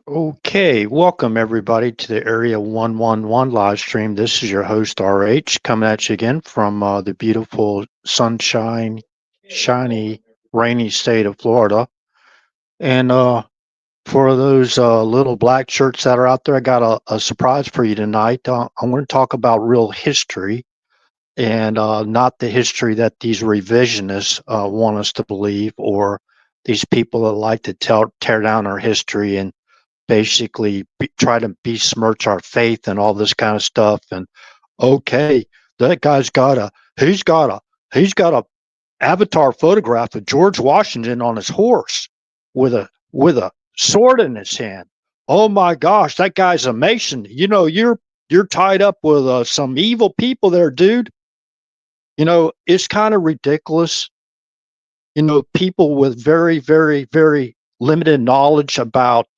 Okay, welcome everybody to the Area 111 live stream. This is your host RH coming at you again from the beautiful shiny, rainy state of Florida. And for those little black shirts that are out there, I got a surprise for you tonight. I'm going to talk about real history and not the history that these revisionists want us to believe, or these people that like to tear down our history and basically try to besmirch our faith and all this kind of stuff. And okay, that guy's he's got a he's got a avatar photograph of George Washington on his horse with a sword in his hand. Oh my gosh, that guy's a Mason. You're tied up with some evil people there, dude. It's kind of ridiculous. People with very, very, very limited knowledge about,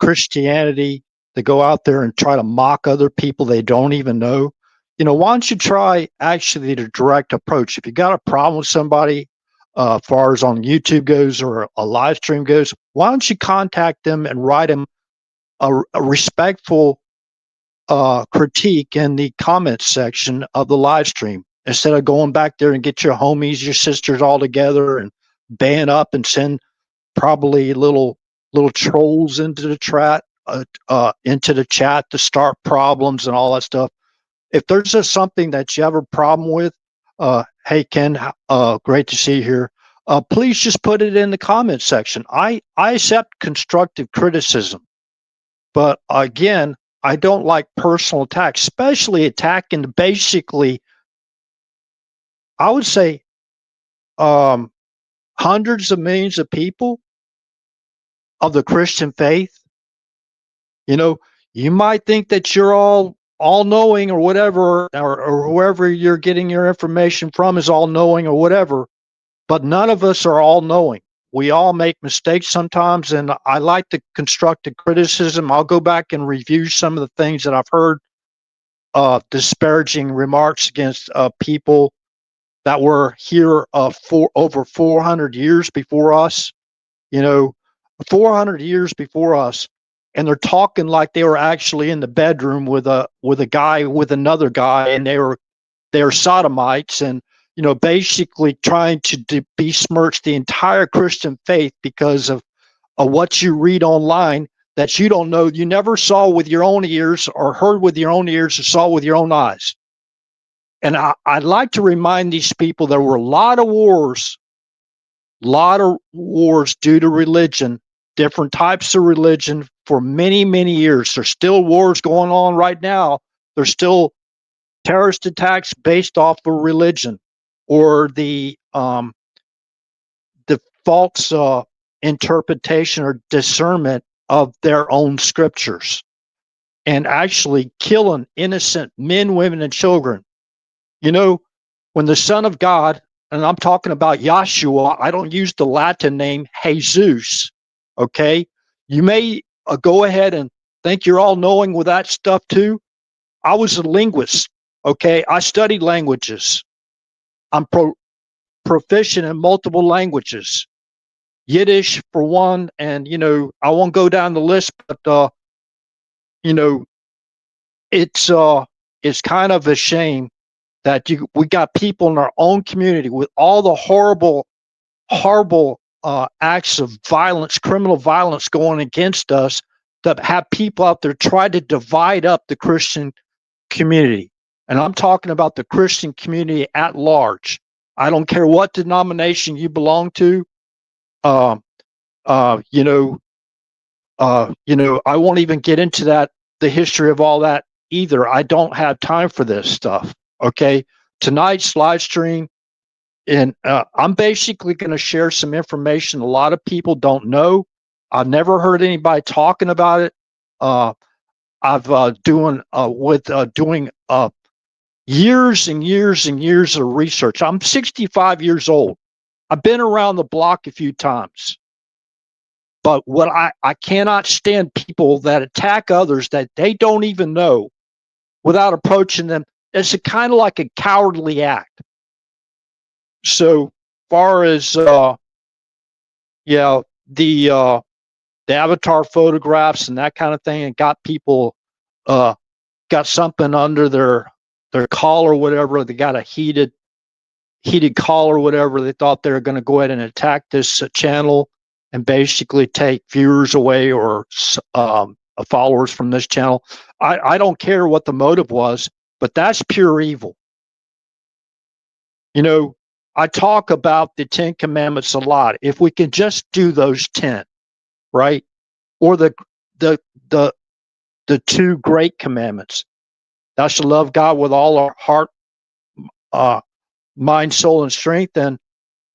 Christianity, they go out there and try to mock other people they don't even know. Why don't you try actually the direct approach? If you got a problem with somebody, as far as on YouTube goes or a live stream goes, why don't you contact them and write them a respectful critique in the comments section of the live stream instead of going back there and get your homies, your sisters all together and band up and send probably little trolls into the chat to start problems and all that stuff. If there's just something that you have a problem with, hey Ken, great to see you here. Please just put it in the comments section. I accept constructive criticism, but again, I don't like personal attacks, especially attacking basically, I would say, um, hundreds of millions of people of the Christian faith. You know, you might think that you're all knowing or whatever, or whoever you're getting your information from is all knowing or whatever, but none of us are all knowing. We all make mistakes sometimes, and I like the constructive criticism. I'll go back and review some of the things that I've heard, disparaging remarks against people that were here for over 400 years before us. You know, 400 years before us, and they're talking like they were actually in the bedroom with a guy with another guy, and they're sodomites, and basically trying to besmirch the entire Christian faith because of what you read online that you don't know, you never saw with your own ears or heard with your own ears or saw with your own eyes. And I'd like to remind these people there were a lot of wars due to religion, different types of religion for many, many years. There's still wars going on right now. There's still terrorist attacks based off of religion or the false interpretation or discernment of their own scriptures, and actually killing innocent men, women, and children. When the Son of God, and I'm talking about Yahshua, I don't use the Latin name Jesus, okay? You may go ahead and think you're all knowing with that stuff too. I was a linguist, okay? I studied languages. I'm proficient in multiple languages. Yiddish for one, and I won't go down the list, but you know, it's kind of a shame that we got people in our own community with all the horrible acts of violence, criminal violence going against us, that have people out there try to divide up the Christian community. And I'm talking about the Christian community at large. I don't care what denomination you belong to. Um, uh, you know, I won't even get into the history of all that either. I don't have time for this stuff. Okay. Tonight's live stream, and I'm basically going to share some information a lot of people don't know. I've never heard anybody talking about it. I've doing years and years and years of research. I'm 65 years old. I've been around the block a few times. But what I cannot stand people that attack others that they don't even know without approaching them. It's a kind of like a cowardly act. So far as yeah, the the avatar photographs and that kind of thing, and got people got something under their collar or whatever. They got a heated collar or whatever. They thought they were going to go ahead and attack this channel and basically take viewers away or followers from this channel. I don't care what the motive was, but that's pure evil. You know, I talk about the 10 commandments a lot. If we can just do those 10, right? Or the two great commandments. Thou shalt love God with all our heart, mind, soul, and strength, and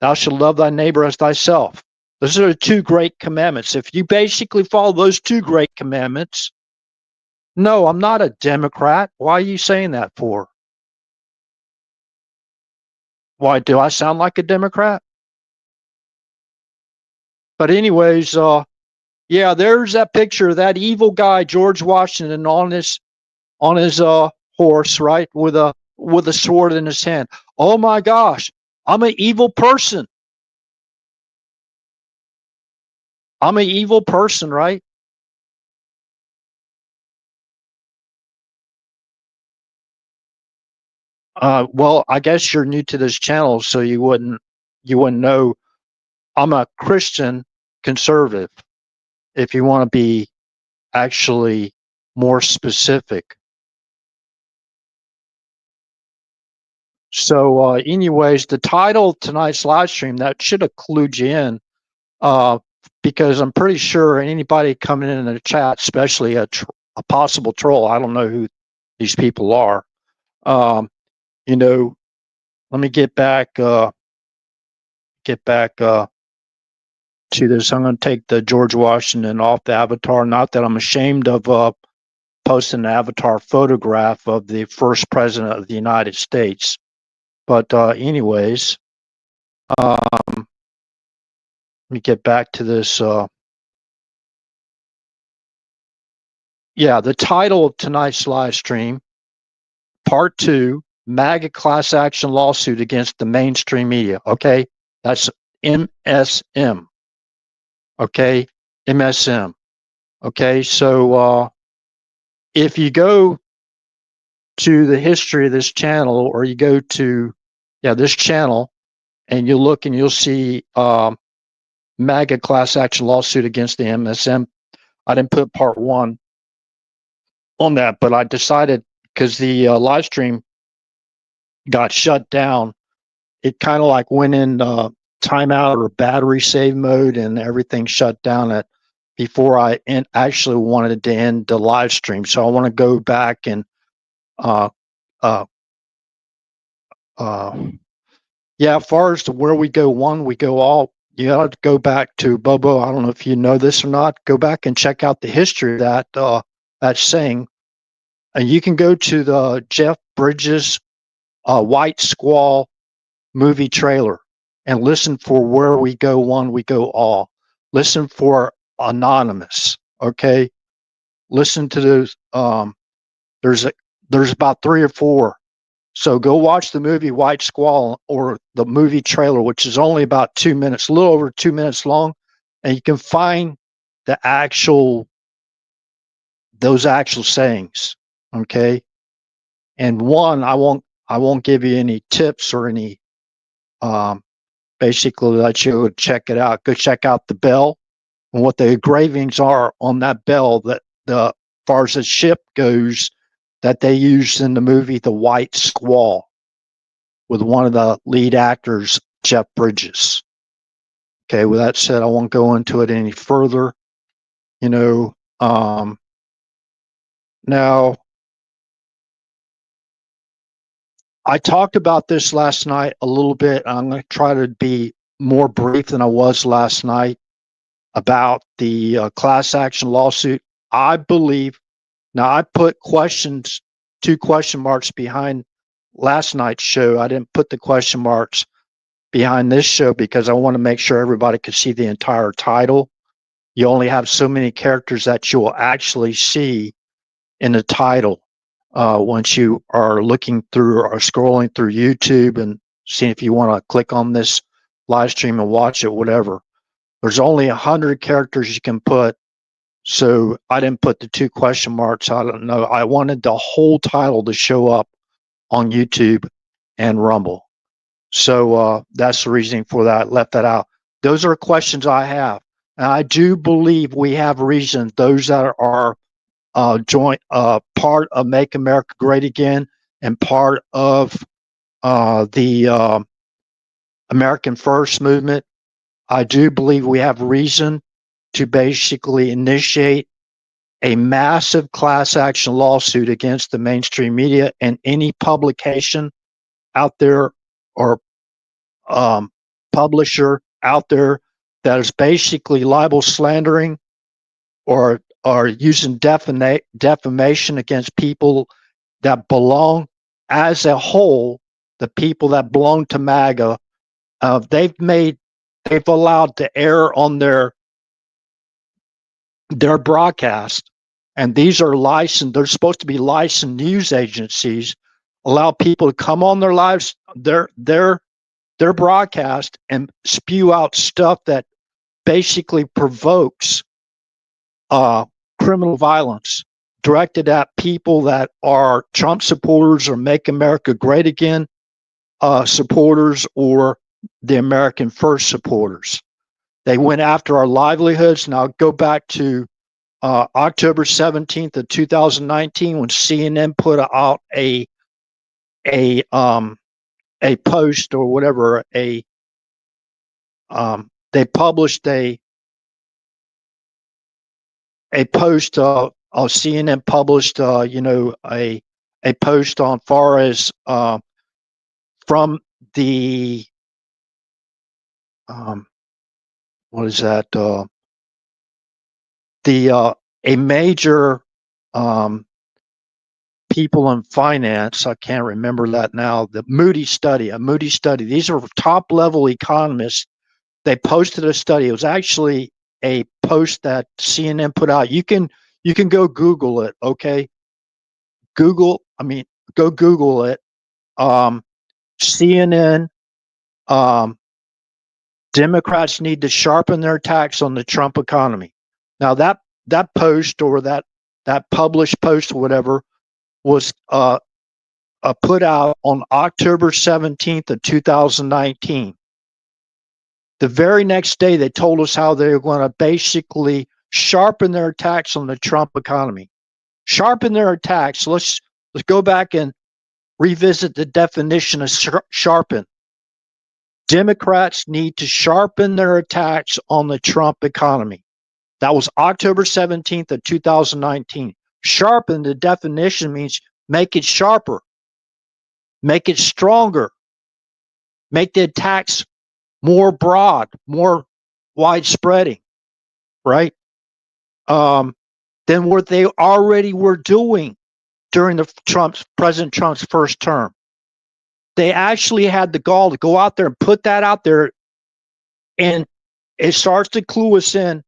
thou shalt love thy neighbor as thyself. Those are the two great commandments. If you basically follow those two great commandments, no, I'm not a Democrat. Why are you saying that for? Why, do I sound like a Democrat? But anyways, yeah, there's that picture of that evil guy, George Washington, on his horse, right, with a sword in his hand. Oh my gosh, I'm an evil person. I'm an evil person, right? Well, I guess you're new to this channel, so you wouldn't know. I'm a Christian conservative, if you want to be actually more specific. So, anyways, the title of tonight's live stream, that should have clued you in, because I'm pretty sure anybody coming in the chat, especially a possible troll, I don't know who these people are. You know, let me get back to this. I'm going to take the George Washington off the avatar. Not that I'm ashamed of posting an avatar photograph of the first president of the United States. But anyways, let me get back to this. Yeah, the title of tonight's live stream, Part 2, MAGA class action lawsuit against the mainstream media. Okay, that's MSM. Okay, MSM. Okay, so if you go to the history of this channel, or you go to this channel, and you look and you'll see MAGA class action lawsuit against the MSM. I didn't put part 1 on that, but I decided, because the live stream got shut down, it kind of like went in timeout or battery save mode, and everything shut down before I actually wanted to end the live stream. So I want to go back and as far as to where we go one, we go all. You got to go back to Bobo. I don't know if you know this or not. Go back and check out the history of that saying, and you can go to the Jeff Bridges White Squall movie trailer and listen for where we go one, we go all. Listen for anonymous. Okay, listen to those. There's about 3 or 4. So go watch the movie White Squall, or the movie trailer, which is only about 2 minutes, a little over 2 minutes long, and you can find those actual sayings. Okay, and one, I won't give you any tips or any basically let you check it out. Go check out the bell and what the engravings are on that bell, that as far as the ship goes, that they used in the movie The White Squall, with one of the lead actors, Jeff Bridges. Okay, with that said, I won't go into it any further. Now, I talked about this last night a little bit. I'm going to try to be more brief than I was last night about the class action lawsuit. I believe, now I put 2 question marks behind last night's show. I didn't put the question marks behind this show because I want to make sure everybody could see the entire title. You only have so many characters that you will actually see in the title once you are looking through or scrolling through YouTube and seeing if you want to click on this live stream and watch it, whatever. There's only 100 characters you can put So I didn't put the 2 question marks. I don't know. I wanted the whole title to show up on YouTube and Rumble. So that's the reasoning for that. I left that out. Those are questions I have. And I do believe we have reasons, those that are joint part of Make America Great Again and part of the American First movement. I do believe we have reason to basically initiate a massive class action lawsuit against the mainstream media and any publication out there or publisher out there that is basically libel slandering or using defamation against people that belong as a whole, the people that belong to MAGA. They've allowed to air on their broadcast, and these are licensed. They're supposed to be licensed news agencies. Allow people to come on their lives, their broadcast, and spew out stuff that basically provokes criminal violence directed at people that are Trump supporters or Make America Great Again supporters or the American First supporters. They went after our livelihoods. Now go back to October 17th of 2019 when CNN put out a post or whatever. They published a post. CNN published a post on far as from the what is that? A major people in finance. I can't remember that now. A Moody study. These are top level economists. They posted a study. It was actually a post that CNN put out. You can go Google it. Okay, go Google it. CNN. Democrats need to sharpen their attacks on the Trump economy. Now that post or that published post or whatever was put out on October 17th of 2019. The very next day, they told us how they were going to basically sharpen their attacks on the Trump economy. Sharpen their attacks. Let's go back and revisit the definition of sharpen. Democrats need to sharpen their attacks on the Trump economy. That was October 17th of 2019. Sharpen, the definition means make it sharper, make it stronger, make the attacks more broad, more widespreading, right? Than what they already were doing during President Trump's first term. They actually had the gall to go out there and put that out there, and it starts to clue us in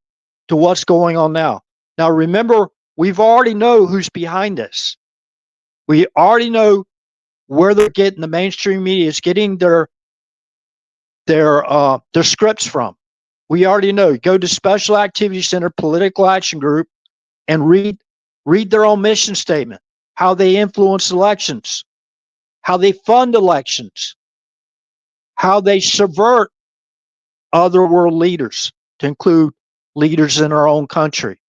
to what's going on now. Now, remember, we've already know who's behind this. We already know where they're getting, the mainstream media is getting their scripts from. We already know. Go to Special Activity Center Political Action Group and read their own mission statement, how they influence elections, how they fund elections, how they subvert other world leaders, to include leaders in our own country.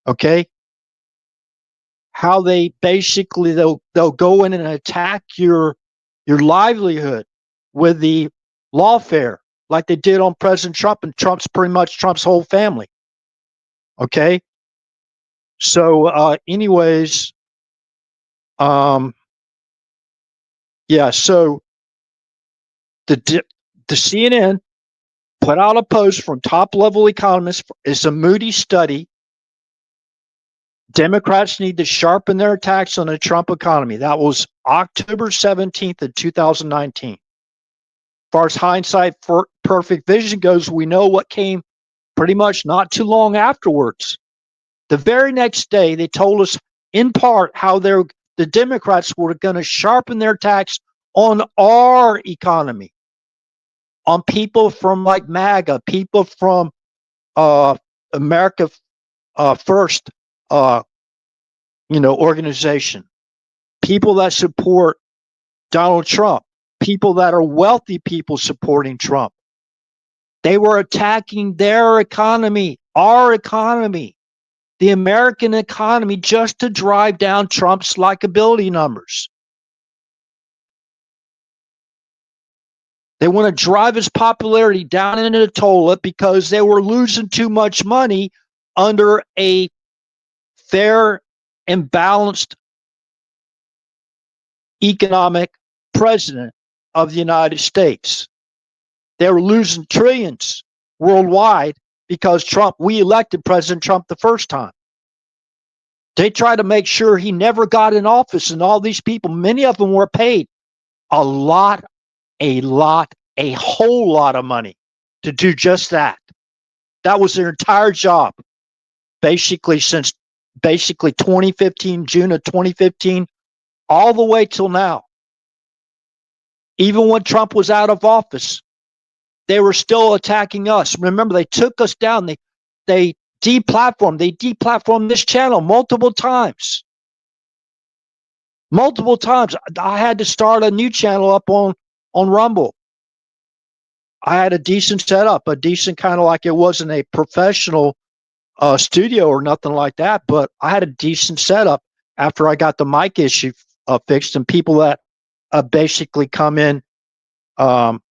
Okay? How they basically, they'll go in and attack your livelihood with the lawfare, like they did on President Trump and pretty much Trump's whole family. Okay? So anyways, yeah, so the CNN put out a post from top level economists. It's a Moody study. Democrats need to sharpen their attacks on the Trump economy. That was October 17th of 2019. As far as hindsight for perfect vision goes, we know what came pretty much not too long afterwards. The very next day, they told us in part how the Democrats were going to sharpen their attacks on our economy, on people from like MAGA, people from America first, organization. People that support Donald Trump, people that are wealthy people supporting Trump. They were attacking their economy, our economy, the American economy, just to drive down Trump's likability numbers. They want to drive his popularity down into the toilet because they were losing too much money under a fair and balanced economic president of the United States. They were losing trillions worldwide because we elected President Trump the first time. They tried to make sure he never got in office, and all these people, many of them were paid a whole lot of money to do just that. That was their entire job, basically since 2015, June of 2015, all the way till now. Even when Trump was out of office, they were still attacking us. Remember, they took us down. They deplatformed this channel multiple times. Multiple times. I had to start a new channel up on Rumble. I had a decent setup, a decent kind of, like, it wasn't a professional studio or nothing like that, but I had a decent setup after I got the mic issue fixed, and people that basically come in that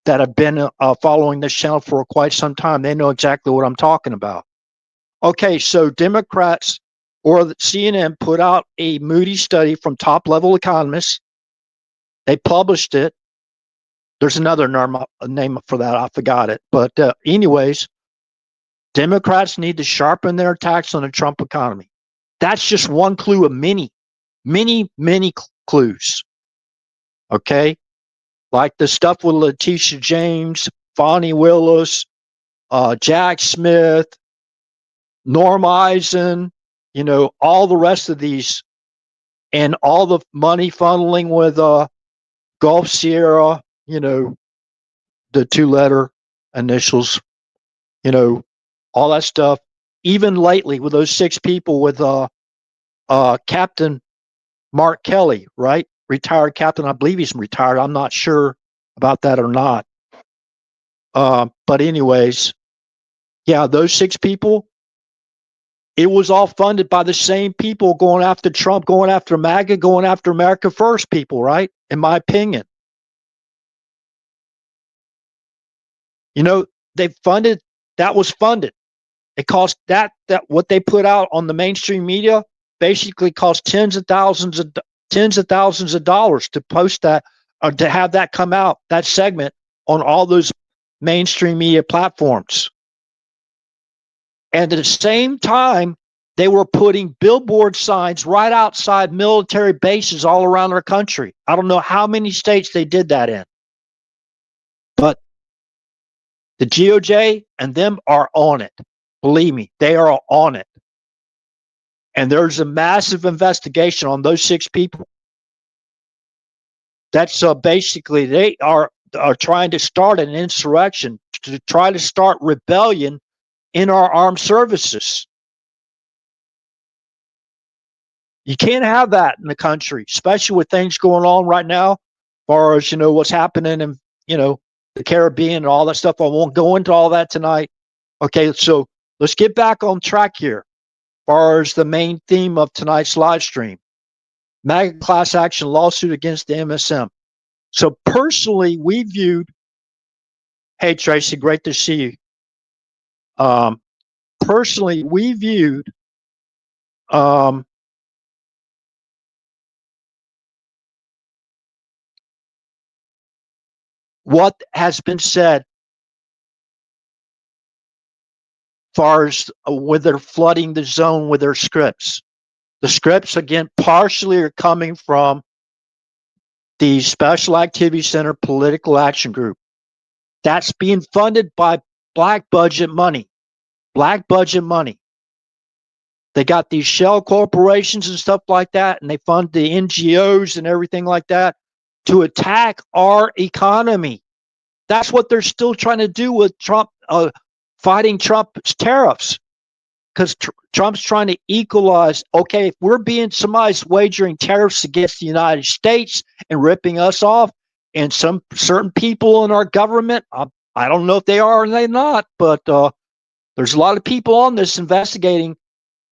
have been following this channel for quite some time, they know exactly what I'm talking about. Okay, so Democrats or the CNN put out a Moody study from top-level economists. They published it. There's another name for that. I forgot it. But anyways, Democrats need to sharpen their attacks on the Trump economy. That's just one clue of many, many, many clues. Okay? Like the stuff with Letitia James, Fonnie Willis, Jack Smith, Norm Eisen, all the rest of these, and all the money funneling with Gulf Sierra, the two-letter initials, all that stuff. Even lately with those 6 people with Captain Mark Kelly, right? Retired captain. I believe he's retired. I'm not sure about that or not. But anyways, yeah, those 6 people, it was all funded by the same people going after Trump, going after MAGA, going after America First people, right? In my opinion. That was funded. It cost that what they put out on the mainstream media basically cost tens of thousands of dollars to post that, or to have that come out, that segment, on all those mainstream media platforms. And at the same time, they were putting billboard signs right outside military bases all around our country. I don't know how many states they did that in. But the DOJ and them are on it. Believe me, they are on it. And there's a massive investigation on those 6 people. That's basically, they are trying to start an insurrection, to try to start rebellion in our armed services. You can't have that in the country, especially with things going on right now, as far as, what's happening in, the Caribbean and all that stuff. I won't go into all that tonight. Okay, so let's get back on track here, as far as the main theme of tonight's live stream. MAGA class action lawsuit against the MSM. So personally, we viewed, hey Tracy, great to see you. Personally, we viewed what has been said, as far as where they're flooding the zone with their scripts. The scripts, again, partially are coming from the Special Activity Center Political Action Group. That's being funded by black budget money. Black budget money. They got these shell corporations and stuff like that, and they fund the NGOs and everything like that to attack our economy. That's what they're still trying to do with Trump, fighting Trump's tariffs because Trump's trying to equalize. Okay, if we're being somebody's wagering tariffs against the United States and ripping us off, and some certain people in our government, I don't know if they are or they not, but there's a lot of people on this investigating.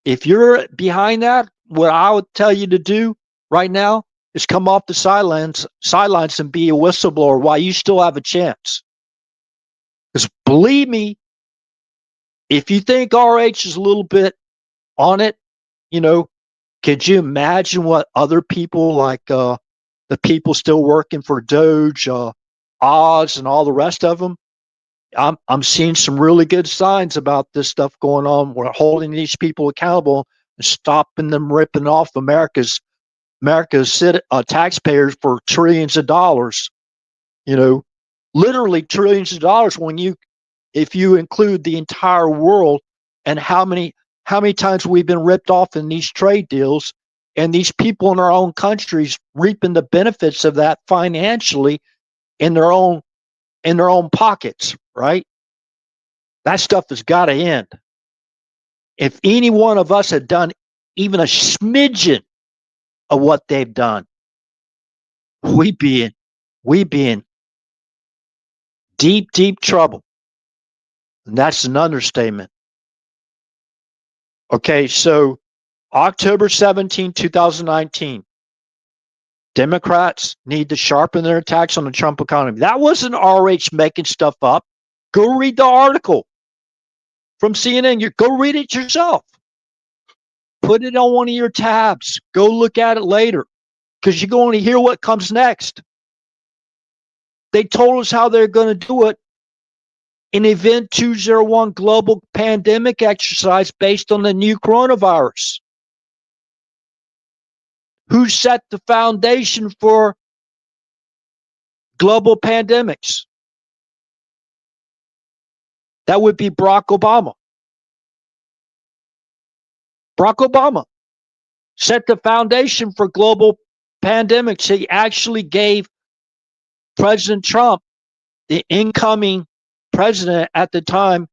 If you're behind that, what I would tell you to do right now is come off the sidelines and be a whistleblower while you still have a chance. Because believe me, if you think RH is a little bit on it, could you imagine what other people like the people still working for Doge, Oz, and all the rest of them? I'm seeing some really good signs about this stuff going on. We're holding these people accountable and stopping them ripping off America's taxpayers for trillions of dollars. Literally trillions of dollars if you include the entire world, and how many times we've been ripped off in these trade deals, and these people in our own countries reaping the benefits of that financially in their own pockets, right? That stuff has got to end. If any one of us had done even a smidgen of what they've done, we'd be in deep, deep trouble. And that's an understatement. Okay, so October 17, 2019, Democrats need to sharpen their attacks on the Trump economy. That wasn't RH making stuff up. Go read the article from CNN. Go read it yourself. Put it on one of your tabs. Go look at it later, because you're going to hear what comes next. They told us how they're going to do it in Event 201 global pandemic exercise based on the new coronavirus. Who set the foundation for global pandemics? That would be Barack Obama. Barack Obama set the foundation for global pandemics. He actually gave President Trump, the incoming president at the time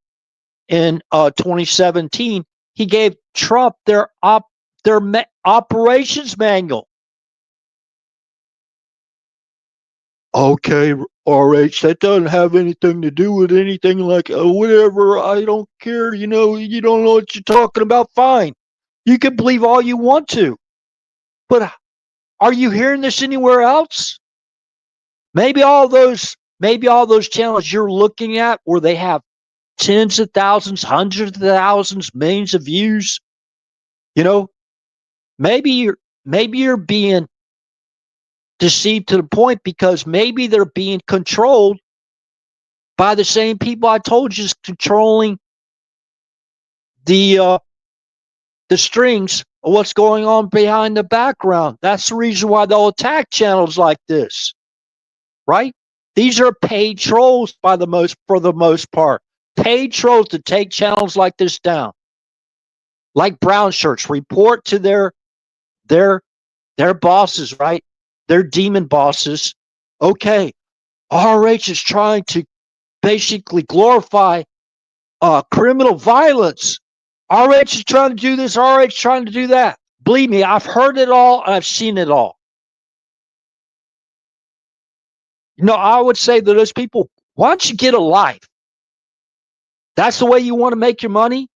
in 2017, he gave Trump their operations manual. Okay, RH, that doesn't have anything to do with anything like whatever. I don't care. You don't know what you're talking about. Fine. You can believe all you want to. But are you hearing this anywhere else? Maybe all those channels you're looking at where they have tens of thousands, hundreds of thousands, millions of views, maybe you're being deceived to the point, because maybe they're being controlled by the same people I told you is controlling the strings of what's going on behind the background. That's the reason why they'll attack channels like this, right? These are paid trolls for the most part. Paid trolls to take channels like this down. Like brown shirts, report to their bosses, right? Their demon bosses. Okay, RH is trying to basically glorify criminal violence. RH is trying to do this. RH is trying to do that. Believe me, I've heard it all. And I've seen it all. I would say to those people, why don't you get a life? That's the way you want to make your money?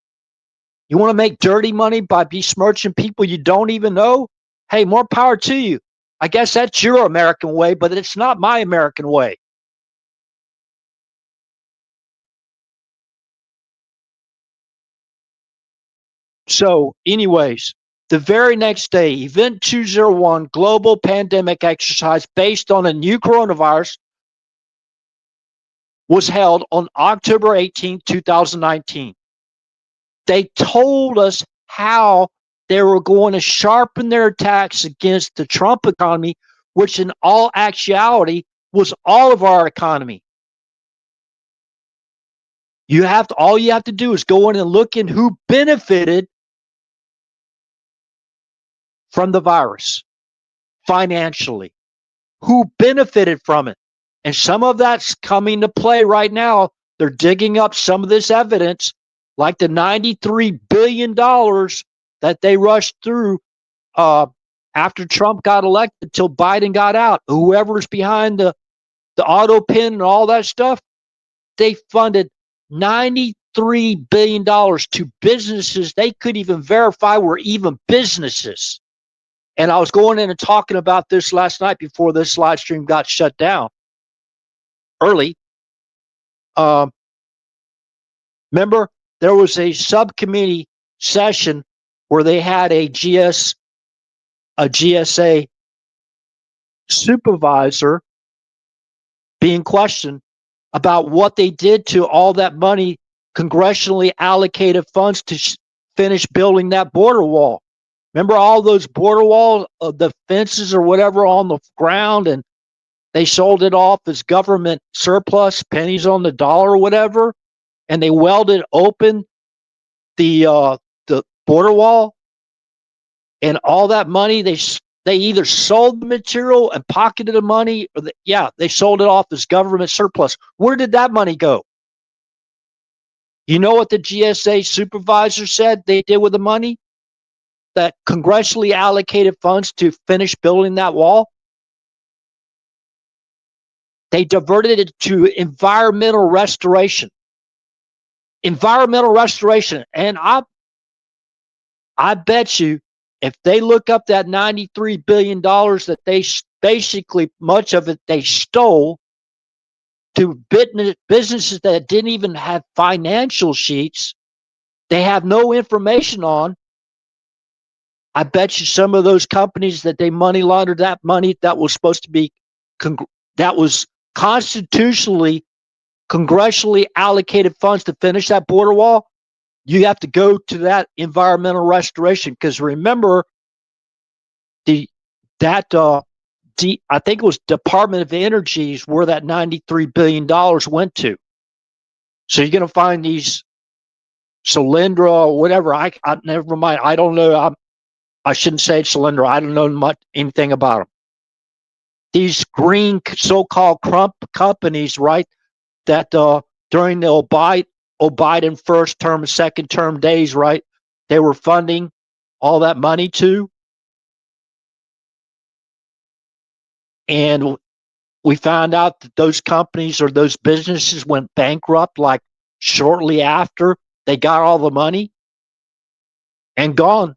You want to make dirty money by besmirching people you don't even know? Hey, more power to you. I guess that's your American way, but it's not my American way. So, anyways, the very next day, Event 201 global pandemic exercise based on a new coronavirus was held on October 18, 2019. They told us how they were going to sharpen their attacks against the Trump economy, which in all actuality was all of our economy. All you have to do is go in and look in who benefited from the virus financially, who benefited from it. And some of that's coming to play right now. they're digging up some of this evidence, like the $93 billion that they rushed through after Trump got elected till Biden got out. Whoever's behind the auto pin and all that stuff, they funded $93 billion to businesses they could even verify were even businesses. And I was going in and talking about this last night before this live stream got shut down early. Remember, there was a subcommittee session where they had a GSA supervisor being questioned about what they did to all that money, congressionally allocated funds to finish building that border wall. Remember all those border walls, the fences or whatever on the ground, and they sold it off as government surplus, pennies on the dollar or whatever, and they welded open the border wall, and all that money they either sold the material and pocketed the money, or they sold it off as government surplus. Where did that money go? You know what the GSA supervisor said they did with the money? That congressionally allocated funds to finish building that wall? They diverted it to environmental restoration. Environmental restoration. And I bet you if they look up that $93 billion that they basically, much of it they stole to businesses that didn't even have financial sheets, they have no information on. I bet you some of those companies that they money laundered that money that was supposed to be, that was constitutionally, congressionally allocated funds to finish that border wall, you have to go to that environmental restoration. Because remember, I think it was Department of Energy is where that $93 billion went to. So you're going to find these Solyndra or whatever. I never mind. I don't know. I shouldn't say Solyndra. I don't know anything about them. These green so-called companies, right, that during the Biden first term, second term days, right, they were funding all that money to. And we found out that those companies or those businesses went bankrupt like shortly after they got all the money and gone,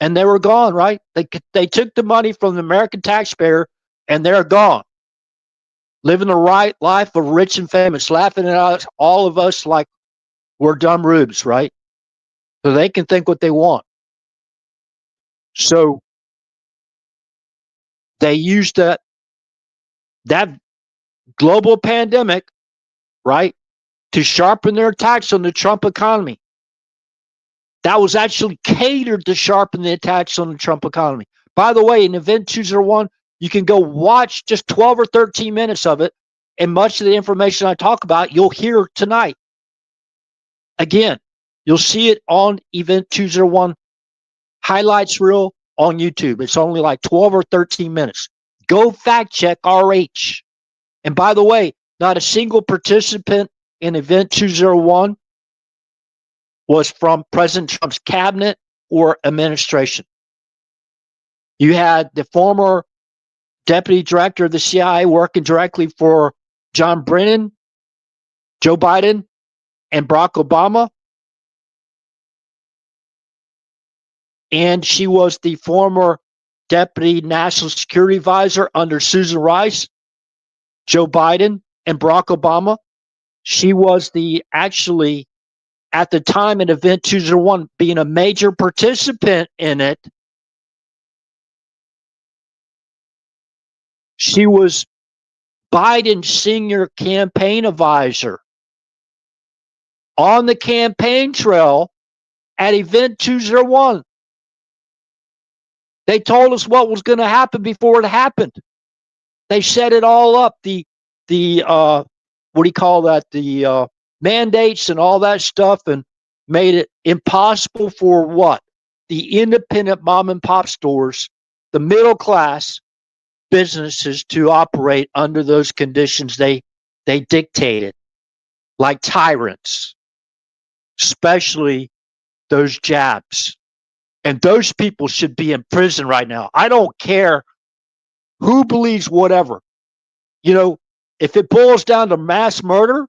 and they were gone, right? They took the money from the American taxpayer and they're gone, living the right life of rich and famous, laughing at us, all of us like we're dumb rubes, right? So they can think what they want. So they used that global pandemic, right, to sharpen their attacks on the Trump economy. That was actually catered to sharpen the attacks on the Trump economy. By the way, in Event 201, you can go watch just 12 or 13 minutes of it, and much of the information I talk about, you'll hear tonight. Again, you'll see it on Event 201 highlights reel on YouTube. It's only like 12 or 13 minutes. Go fact check RH. And by the way, not a single participant in Event 201 was from President Trump's cabinet or administration. You had the former deputy director of the CIA working directly for John Brennan, Joe Biden, and Barack Obama. And she was the former deputy national security advisor under Susan Rice, Joe Biden, and Barack Obama. She was actually, at the time in Event 201, being a major participant in it. She was Biden's senior campaign advisor on the campaign trail at Event 201. They told us what was going to happen before it happened. They set it all up. The what do you call that? The mandates and all that stuff, and made it impossible for what? The independent mom and pop stores, the middle class businesses to operate under those conditions they dictated. like tyrants, especially those jabs. And those people should be in prison right now. I don't care who believes whatever. You know, if it boils down to mass murder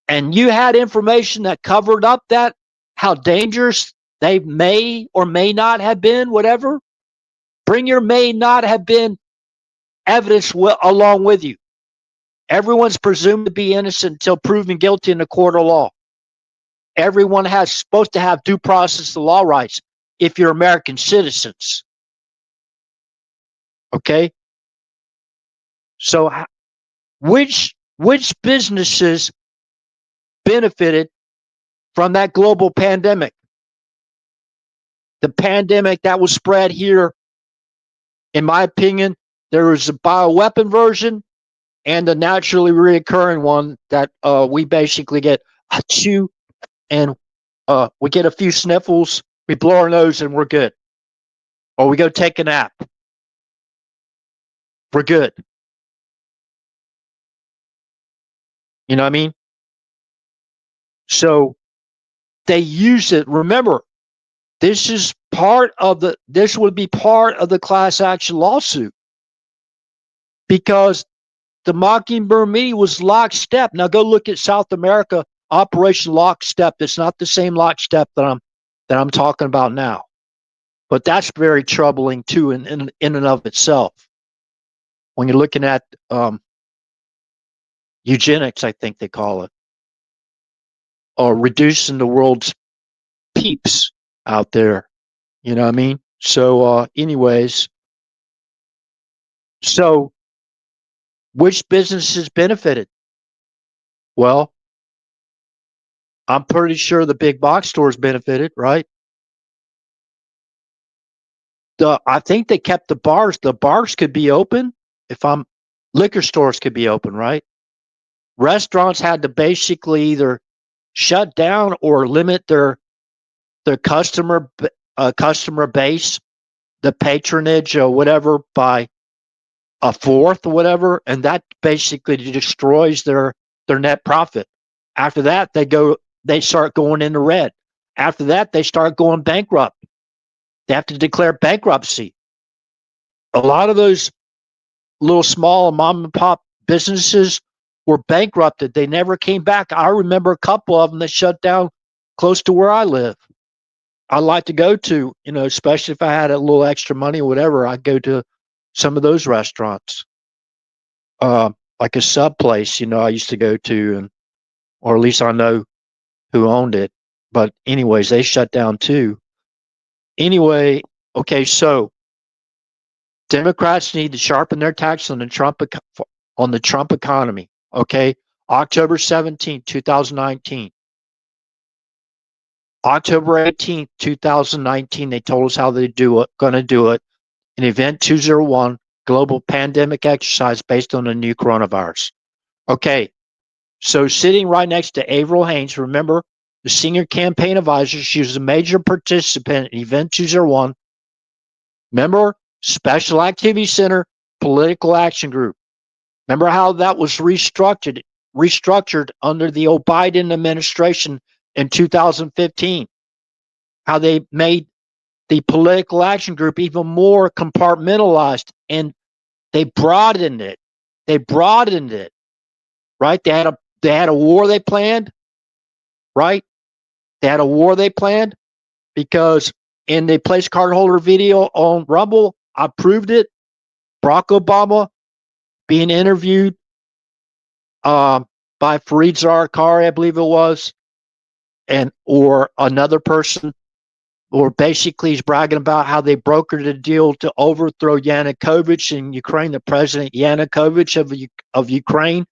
and you had information that covered up that, how dangerous they may or may not have been, whatever, bring your may not have been evidence along with you. Everyone's presumed to be innocent until proven guilty in the court of law. Everyone has supposed to have due process of law rights if you're American citizens. Okay? So which businesses benefited from that global pandemic? The pandemic that was spread here, in my opinion, there was a bioweapon version and a naturally reoccurring one that we basically get a chew and we get a few sniffles, we blow our nose and we're good. Or we go take a nap. We're good. You know what I mean? So they use it. Remember, this would be part of the class action lawsuit because the Mockingbird meeting was lockstep. Now go look at South America, Operation Lockstep. It's not the same lockstep that I'm talking about now. But that's very troubling too in and of itself. When you're looking at eugenics, I think they call it, or reducing the world's peeps out there. You know what I mean? So anyways, so which businesses benefited? Well, I'm pretty sure the big box stores benefited, right? I think they kept the bars. The bars could be open liquor stores could be open, right? Restaurants had to basically either shut down or limit their customer base, the patronage or whatever, by a fourth or whatever, and that basically destroys their net profit. After that, they start going into red. After that, they start going bankrupt. They have to declare bankruptcy. A lot of those little small mom and pop businesses were bankrupted. They never came back. I remember a couple of them that shut down close to where I live. I like to go to, especially if I had a little extra money or whatever, I'd go to some of those restaurants. Like a sub place, I used to go to, or at least I know who owned it. But anyways, they shut down too. Anyway, okay, so Democrats need to sharpen their tax on the Trump economy. Okay, October 17th, 2019. October 18th, 2019, they told us how they going to do it. An Event 201 global pandemic exercise based on the new coronavirus. Okay, so sitting right next to Avril Haines, remember, the senior campaign advisor, she was a major participant in Event 201. Remember, Special Activity Center, Political Action Group. Remember how that was restructured under the Biden administration in 2015? How they made the Political Action Group even more compartmentalized, and they broadened it. Right? They had a war they planned, right? They had a war they planned because in the place card holder video on Rumble, I proved it. Barack Obama being interviewed by Fareed Zakaria, I believe it was, or another person, or basically he's bragging about how they brokered a deal to overthrow Yanukovych in Ukraine, the president Yanukovych of Ukraine,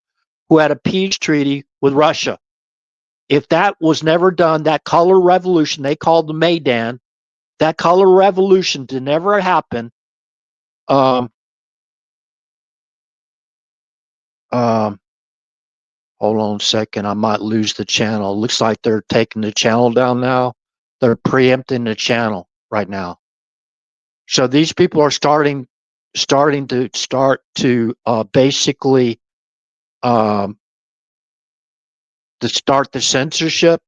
who had a peace treaty with Russia. If that was never done, that color revolution they called the Maidan, that color revolution did never happen. Hold on a second, I might lose the channel. Looks like they're taking the channel down now. They're preempting the channel right now. So these people are starting to basically to start the censorship.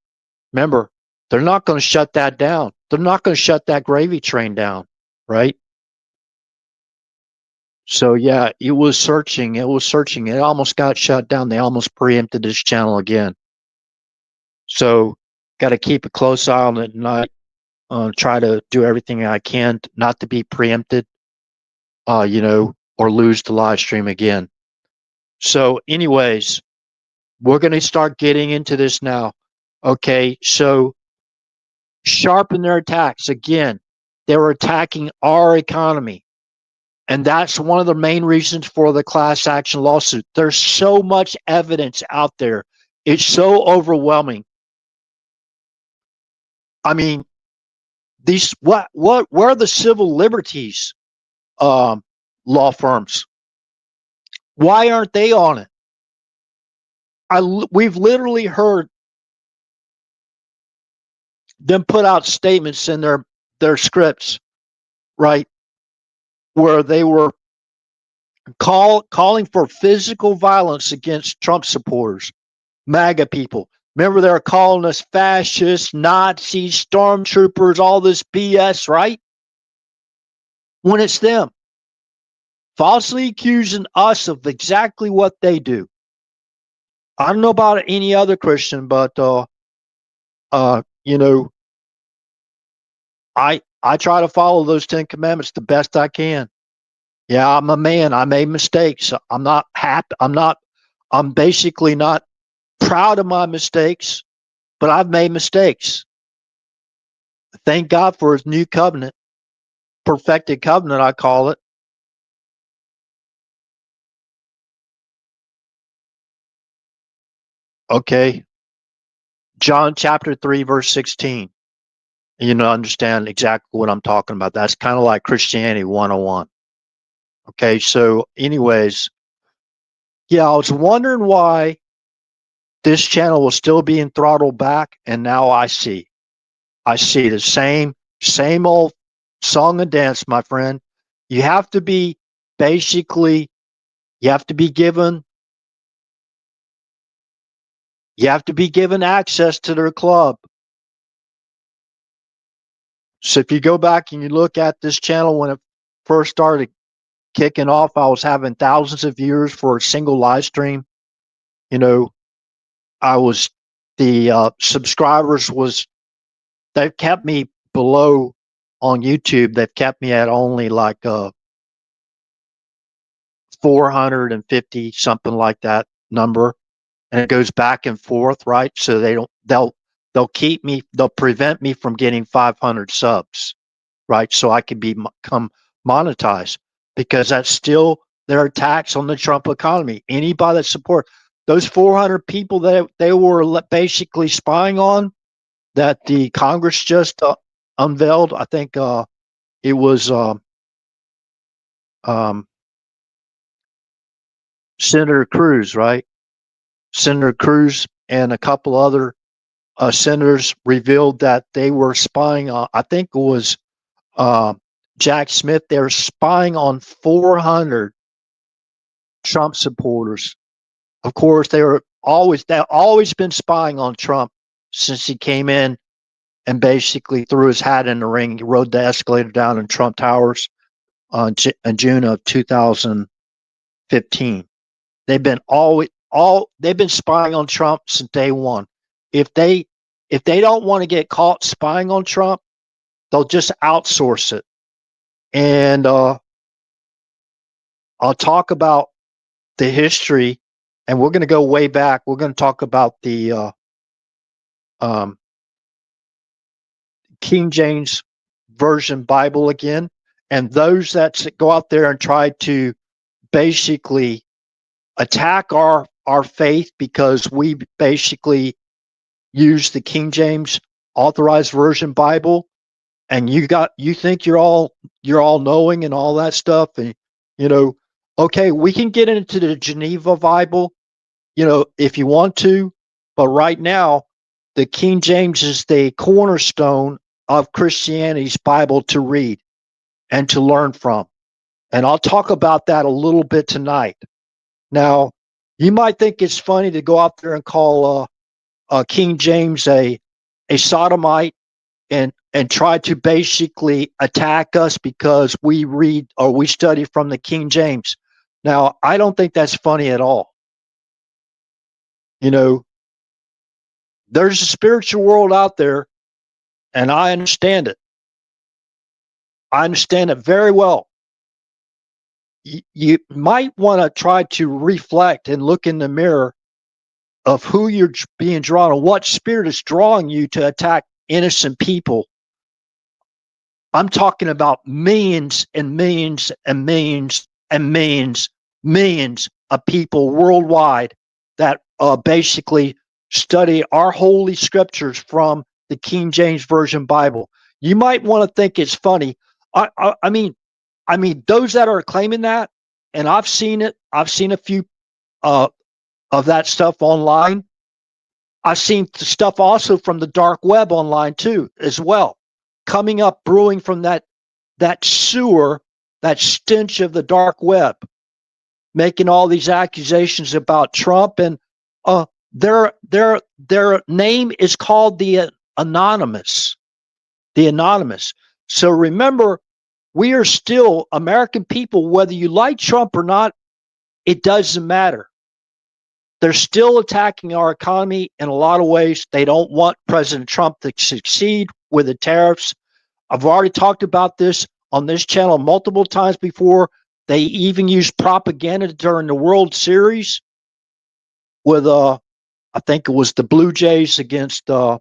Remember, they're not going to shut that down. They're not going to shut that gravy train down, right? So yeah, it was searching. It was searching. It almost got shut down. They almost preempted this channel again. So got to keep a close eye on it, not try to do everything I can not to be preempted, or lose the live stream again. So, anyways, we're going to start getting into this now. Okay, so sharpen their attacks again. They were attacking our economy. And that's one of the main reasons for the class action lawsuit. There's so much evidence out there. It's so overwhelming. I mean, where are the civil liberties law firms? Why aren't they on it? We've literally heard them put out statements in their scripts, right, where they were calling for physical violence against Trump supporters, MAGA people. Remember, they're calling us fascists, Nazis, stormtroopers, all this BS, right? When it's them falsely accusing us of exactly what they do. I don't know about any other Christian, but I try to follow those 10 commandments the best I can. Yeah, I'm a man. I made mistakes. I'm not happy. I'm basically not proud of my mistakes, but I've made mistakes. Thank God for his new covenant, perfected covenant, I call it. Okay. John chapter 3, verse 16. Understand exactly what I'm talking about. That's kind of like Christianity 101. Okay. So, anyways, yeah, I was wondering why this channel was still being throttled back. And now I see the same old song and dance, my friend. You have to be basically, you have to be given access to their club. So if you go back and you look at this channel when it first started kicking off, I was having thousands of viewers for a single live stream. The subscribers they've kept me below on YouTube. They've kept me at only like 450, something like that number. And it goes back and forth, right? So they'll prevent me from getting 500 subs, right? So I can become monetized, because that's still their attacks on the Trump economy. Anybody that support those 400 people that they were basically spying on, that the Congress just unveiled. I think it was Senator Cruz, right? Senator Cruz and a couple other senators revealed that they were spying on, I think it was Jack Smith. They were spying on 400 Trump supporters. Of course, they've always been spying on Trump since he came in and basically threw his hat in the ring. He rode the escalator down in Trump Towers in June of 2015. They've been spying on Trump since day one. If they don't want to get caught spying on Trump, they'll just outsource it. And I'll talk about the history, and we're going to go way back. We're going to talk about the King James Version Bible again, and those that go out there and try to basically attack our faith because we basically use the King James Authorized Version Bible, and you think you're all knowing and all that stuff, and okay, we can get into the Geneva Bible, if you want to, but right now the King James is the cornerstone of Christianity's Bible to read and to learn from. And I'll talk about that a little bit tonight. Now, you might think it's funny to go out there and call King James a sodomite and try to basically attack us because we read or we study from the King James. Now, I don't think that's funny at all. You know, there's a spiritual world out there, and I understand it. I understand it very well. You might want to try to reflect and look in the mirror of who you're being drawn to, what spirit is drawing you to attack innocent people. I'm talking about millions and millions and millions and millions of people worldwide that basically study our holy scriptures from the King James Version Bible. You might want to think it's funny. I mean, those that are claiming that, and I've seen it. I've seen a few of that stuff online. I've seen stuff also from the dark web online too, as well, coming up, brewing from that sewer, that stench of the dark web, making all these accusations about Trump, and their name is called the Anonymous. The Anonymous. So remember, we are still American people, whether you like Trump or not, it doesn't matter. They're still attacking our economy in a lot of ways. They don't want President Trump to succeed with the tariffs. I've already talked about this on this channel multiple times before. They even used propaganda during the World Series with, I think it was the Blue Jays against, I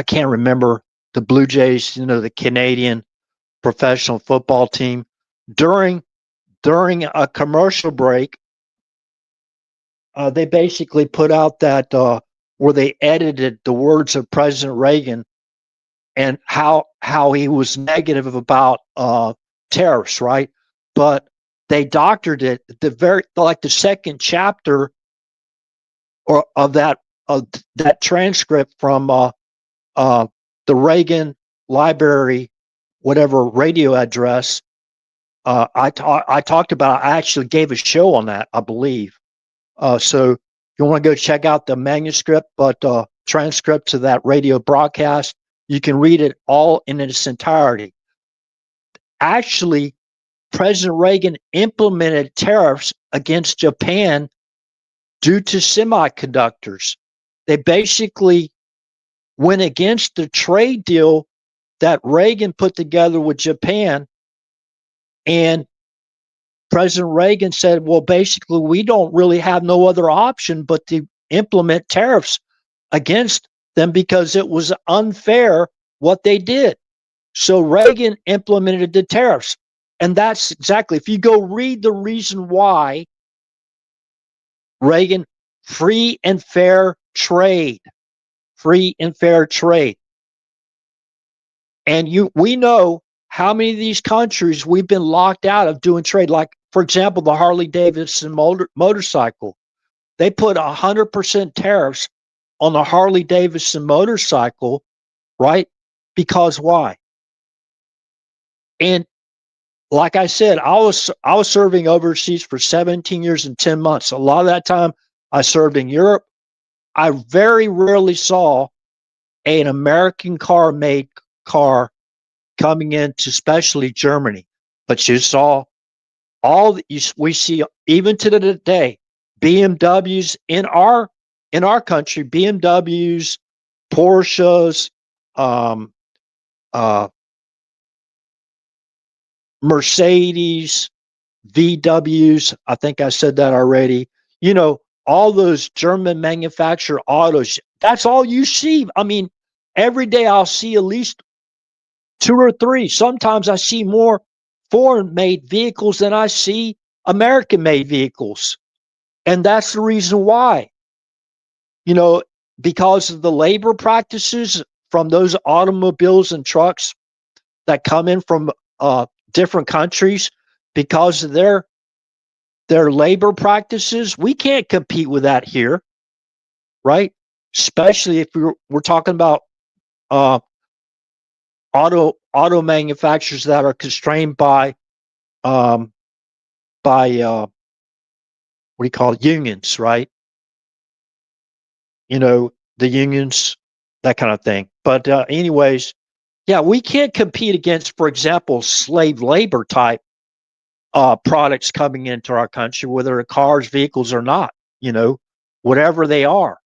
can't remember the Blue Jays, the Canadian professional football team. During a commercial break, they basically put out that where they edited the words of President Reagan and how he was negative about tariffs, right? But they doctored it. The second chapter of that transcript from the Reagan Library, whatever radio address. I talked about. I actually gave a show on that, I believe. So if you want to go check out the manuscript, but transcript to that radio broadcast, you can read it all in its entirety. Actually, President Reagan implemented tariffs against Japan due to semiconductors. They basically went against the trade deal that Reagan put together with Japan. And President Reagan said, well, basically, we don't really have no other option but to implement tariffs against them because it was unfair what they did. So Reagan implemented the tariffs. And that's exactly, if you go read the reason why Reagan, free and fair trade. And we know how many of these countries we've been locked out of doing trade. Like, for example, the Harley Davidson motorcycle. They put 100% tariffs on the Harley Davidson motorcycle, right? Because why? And like I said, I was serving overseas for 17 years and 10 months. A lot of that time I served in Europe. I very rarely saw an American car coming into especially Germany. But you saw we see even to the day BMWs in our country, BMWs, Porsches, Mercedes, VWs. I think I said that already. All those German manufactured autos. That's all you see. I mean, every day I'll see at least 2 or 3. Sometimes I see more foreign-made vehicles than I see American-made vehicles. And that's the reason why. Because of the labor practices from those automobiles and trucks that come in from different countries, because of their labor practices, we can't compete with that here, right? Especially if we're talking about auto manufacturers that are constrained by what do you call it, unions, right? You know, the unions, that kind of thing. But anyways, yeah, we can't compete against, for example, slave labor type products coming into our country, whether they're cars, vehicles, or not. You know, whatever they are,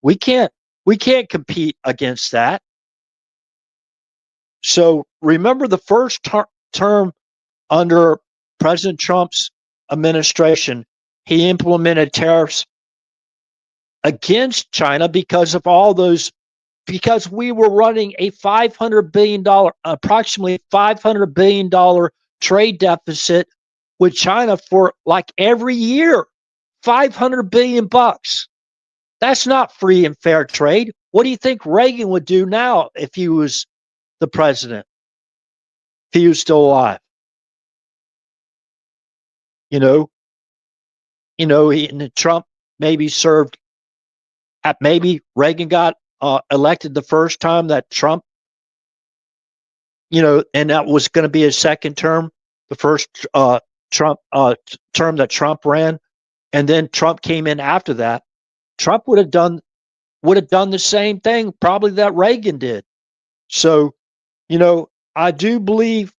we can't we can't compete against that. So remember the first term under President Trump's administration, he implemented tariffs against China because of all those, because we were running a approximately $500 billion trade deficit with China for like every year. 500 billion bucks. That's not free and fair trade. What do you think Reagan would do now if he was the president? If he was still alive? You know, Trump maybe served at, maybe Reagan got elected the first time that Trump, and that was going to be his second term, the first Trump term that Trump ran, and then Trump came in after that. Trump would have done the same thing probably that Reagan did. So, I do believe.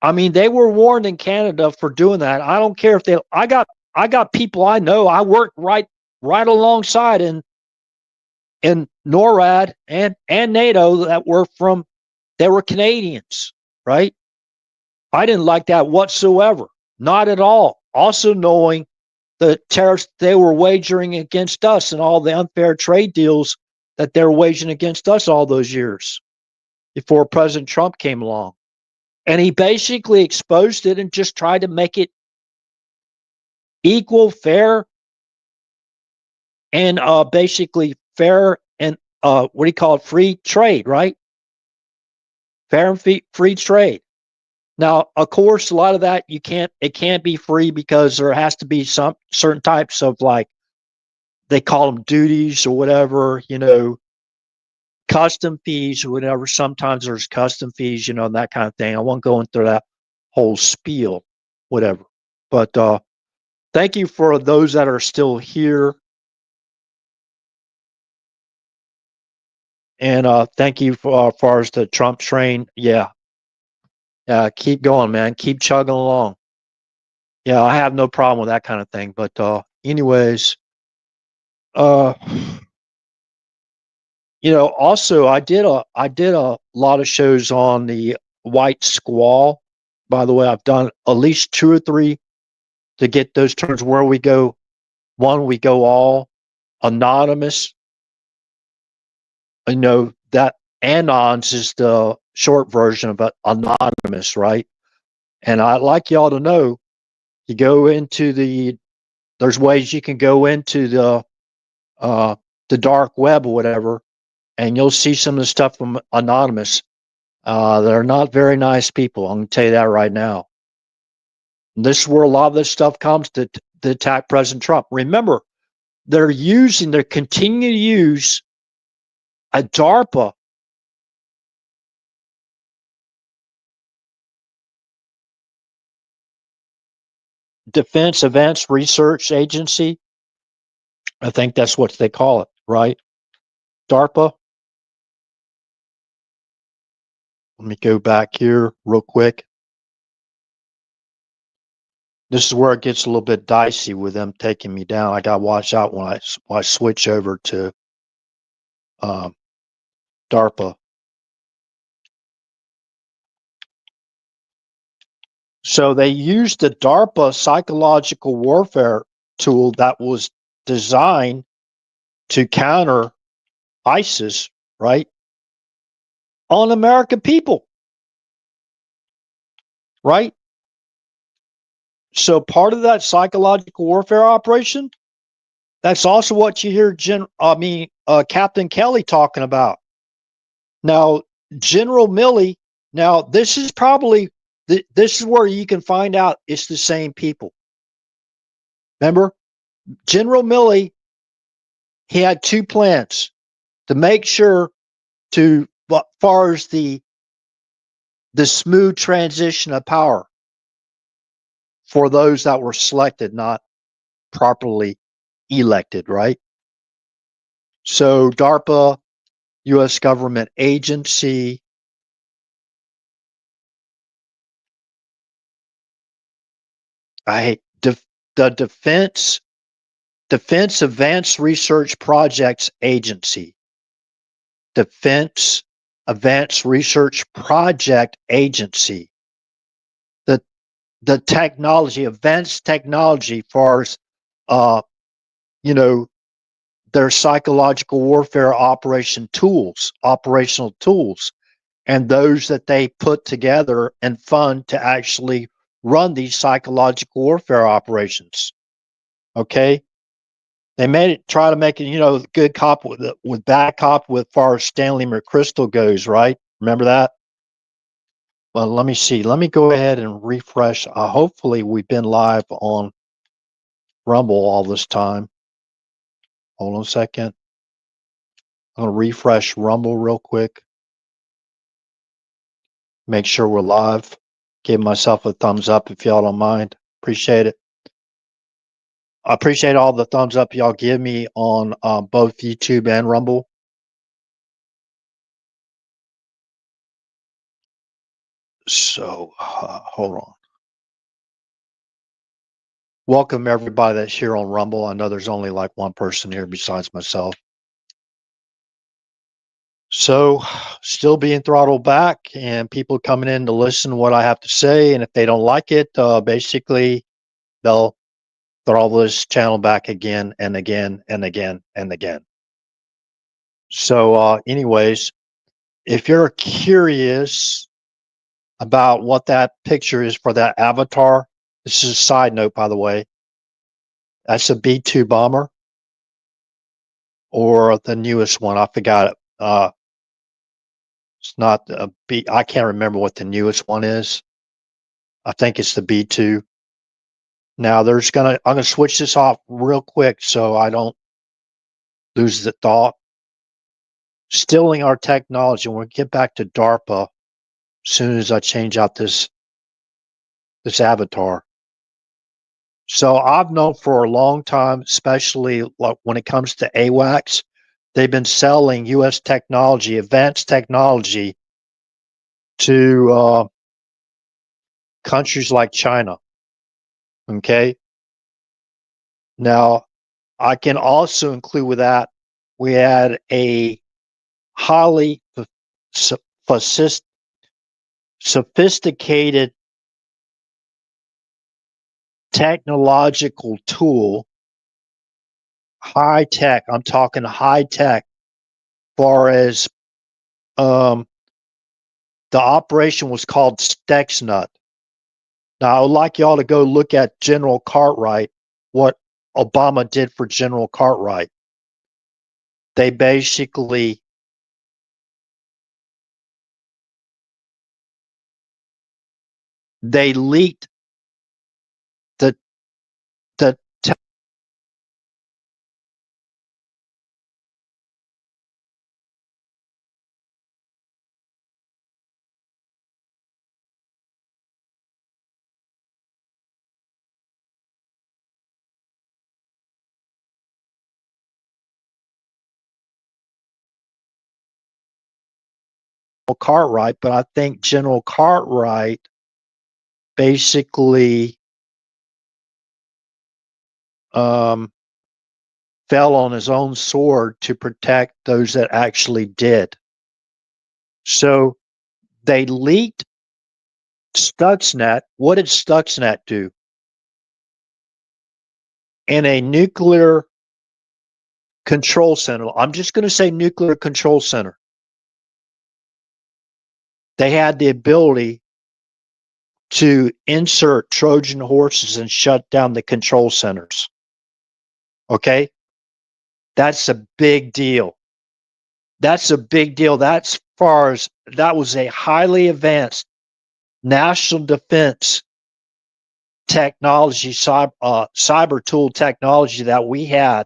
I mean, they were warned in Canada for doing that. I don't care if they. I got people I know. I work right alongside in NORAD and NATO that they were Canadians, right? I didn't like that whatsoever, not at all. Also knowing the tariffs they were wagering against us and all the unfair trade deals that they were waging against us all those years before President Trump came along. And he basically exposed it and just tried to make it equal, fair, and basically fair and what do you call it? Free trade, right? Fair and free trade. Now, of course, a lot of that it can't be free because there has to be some certain types of, like, they call them duties or whatever, custom fees or whatever. Sometimes there's custom fees, and that kind of thing. I won't go into that whole spiel, whatever. But thank you for those that are still here. And thank you for as far as the Trump train. Yeah. Keep going, man. Keep chugging along. Yeah, I have no problem with that kind of thing. But anyways, uh also I did a lot of shows on the white squall. By the way, I've done at least 2 or 3 to get those terms where we go. One, we go all anonymous. That anons is the short version of anonymous, right? And I'd like y'all to know, you go into there's ways you can go into the dark web or whatever, and you'll see some of the stuff from anonymous. They're not very nice people. I'm going to tell you that right now. And this is where a lot of this stuff comes to attack President Trump. Remember, they're continuing to use a DARPA Defense Advanced Research Agency. I think that's what they call it, right? DARPA. Let me go back here real quick. This is where it gets a little bit dicey with them taking me down. I got to watch out when I switch over to DARPA. So they used the DARPA psychological warfare tool that was designed to counter ISIS, right, on American people, right? So part of that psychological warfare operation, that's also what you hear Captain Kelly talking about. Now, General Milley, now this is probably, this is where you can find out it's the same people. Remember, General Milley, he had 2 plans to make sure to, as far as the smooth transition of power for those that were selected, not properly elected, right? So DARPA, U.S. government agency, the Defense Advanced Research Projects Agency. Defense Advanced Research Project Agency. The technology, advanced technology, far as you know, their psychological warfare operational tools, and those that they put together and fund to actually run these psychological warfare operations. Okay, they try to make it, good cop with bad cop with far as Stanley McChrystal goes, right? Remember that? Well, let me see. Let me go ahead and refresh. Hopefully, we've been live on Rumble all this time. Hold on a second. I'm going to refresh Rumble real quick. Make sure we're live. Give myself a thumbs up if y'all don't mind. Appreciate it. I appreciate all the thumbs up y'all give me on both YouTube and Rumble. So, hold on. Welcome everybody that's here on Rumble. I know there's only like one person here besides myself. So, still being throttled back and people coming in to listen to what I have to say. And if they don't like it, basically they'll throttle this channel back again and again and again and again. So, anyways, if you're curious about what that picture is for that avatar, this is a side note, by the way. That's a B-2 bomber, or the newest one. I forgot it. It's not a B. I can't remember what the newest one is. I think it's the B-2. Now I'm gonna switch this off real quick so I don't lose the thought. Stealing our technology. We'll get back to DARPA as soon as I change out this avatar. So I've known for a long time, especially when it comes to AWACS, they've been selling U.S. technology, advanced technology, to countries like China. Okay. Now, I can also include with that, we had a highly sophisticated technological tool, high tech. I'm talking high tech, far as the operation was called Stuxnet. Now, I would like y'all to go look at General Cartwright, what Obama did for General Cartwright. They basically leaked the Cartwright, but I think General Cartwright basically fell on his own sword to protect those that actually did. So they leaked Stuxnet. What did Stuxnet do? In a nuclear control center, I'm just going to say nuclear control center, they had the ability to insert Trojan horses and shut down the control centers. Okay? That's a big deal. That's a big deal. That's far as that was a highly advanced national defense technology, cyber tool technology that we had.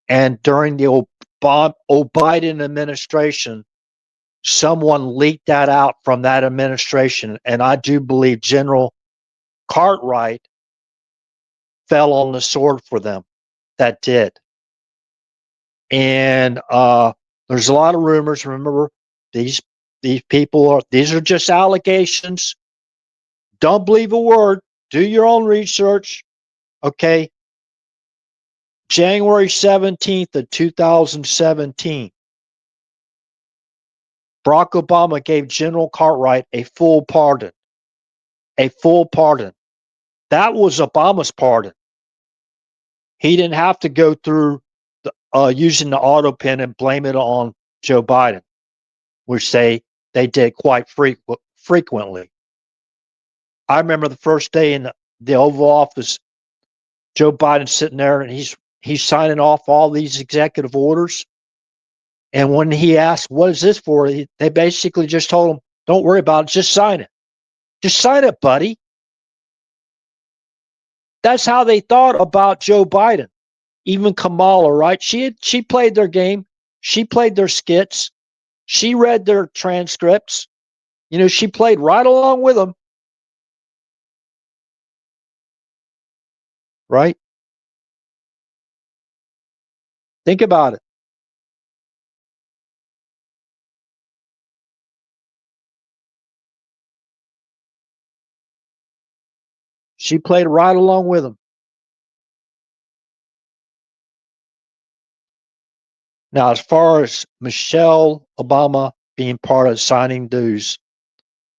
And during the Biden administration, someone leaked that out from that administration. And I do believe General Cartwright fell on the sword for them that did. And there's a lot of rumors. Remember, these these are just allegations. Don't believe a word. Do your own research. Okay. January 17th of 2017, Barack Obama gave General Cartwright a full pardon. A full pardon. That was Obama's pardon. He didn't have to go through using the auto pen and blame it on Joe Biden, which they did quite frequently. I remember the first day in the Oval Office, Joe Biden sitting there and he's signing off all these executive orders. And when he asked, "What is this for?" they basically just told him, "Don't worry about it. Just sign it. Just sign it, buddy." That's how they thought about Joe Biden. Even Kamala, right? She played their game. She played their skits. She read their transcripts. You know, she played right along with them, right? Think about it. She played right along with them. Now, as far as Michelle Obama being part of signing those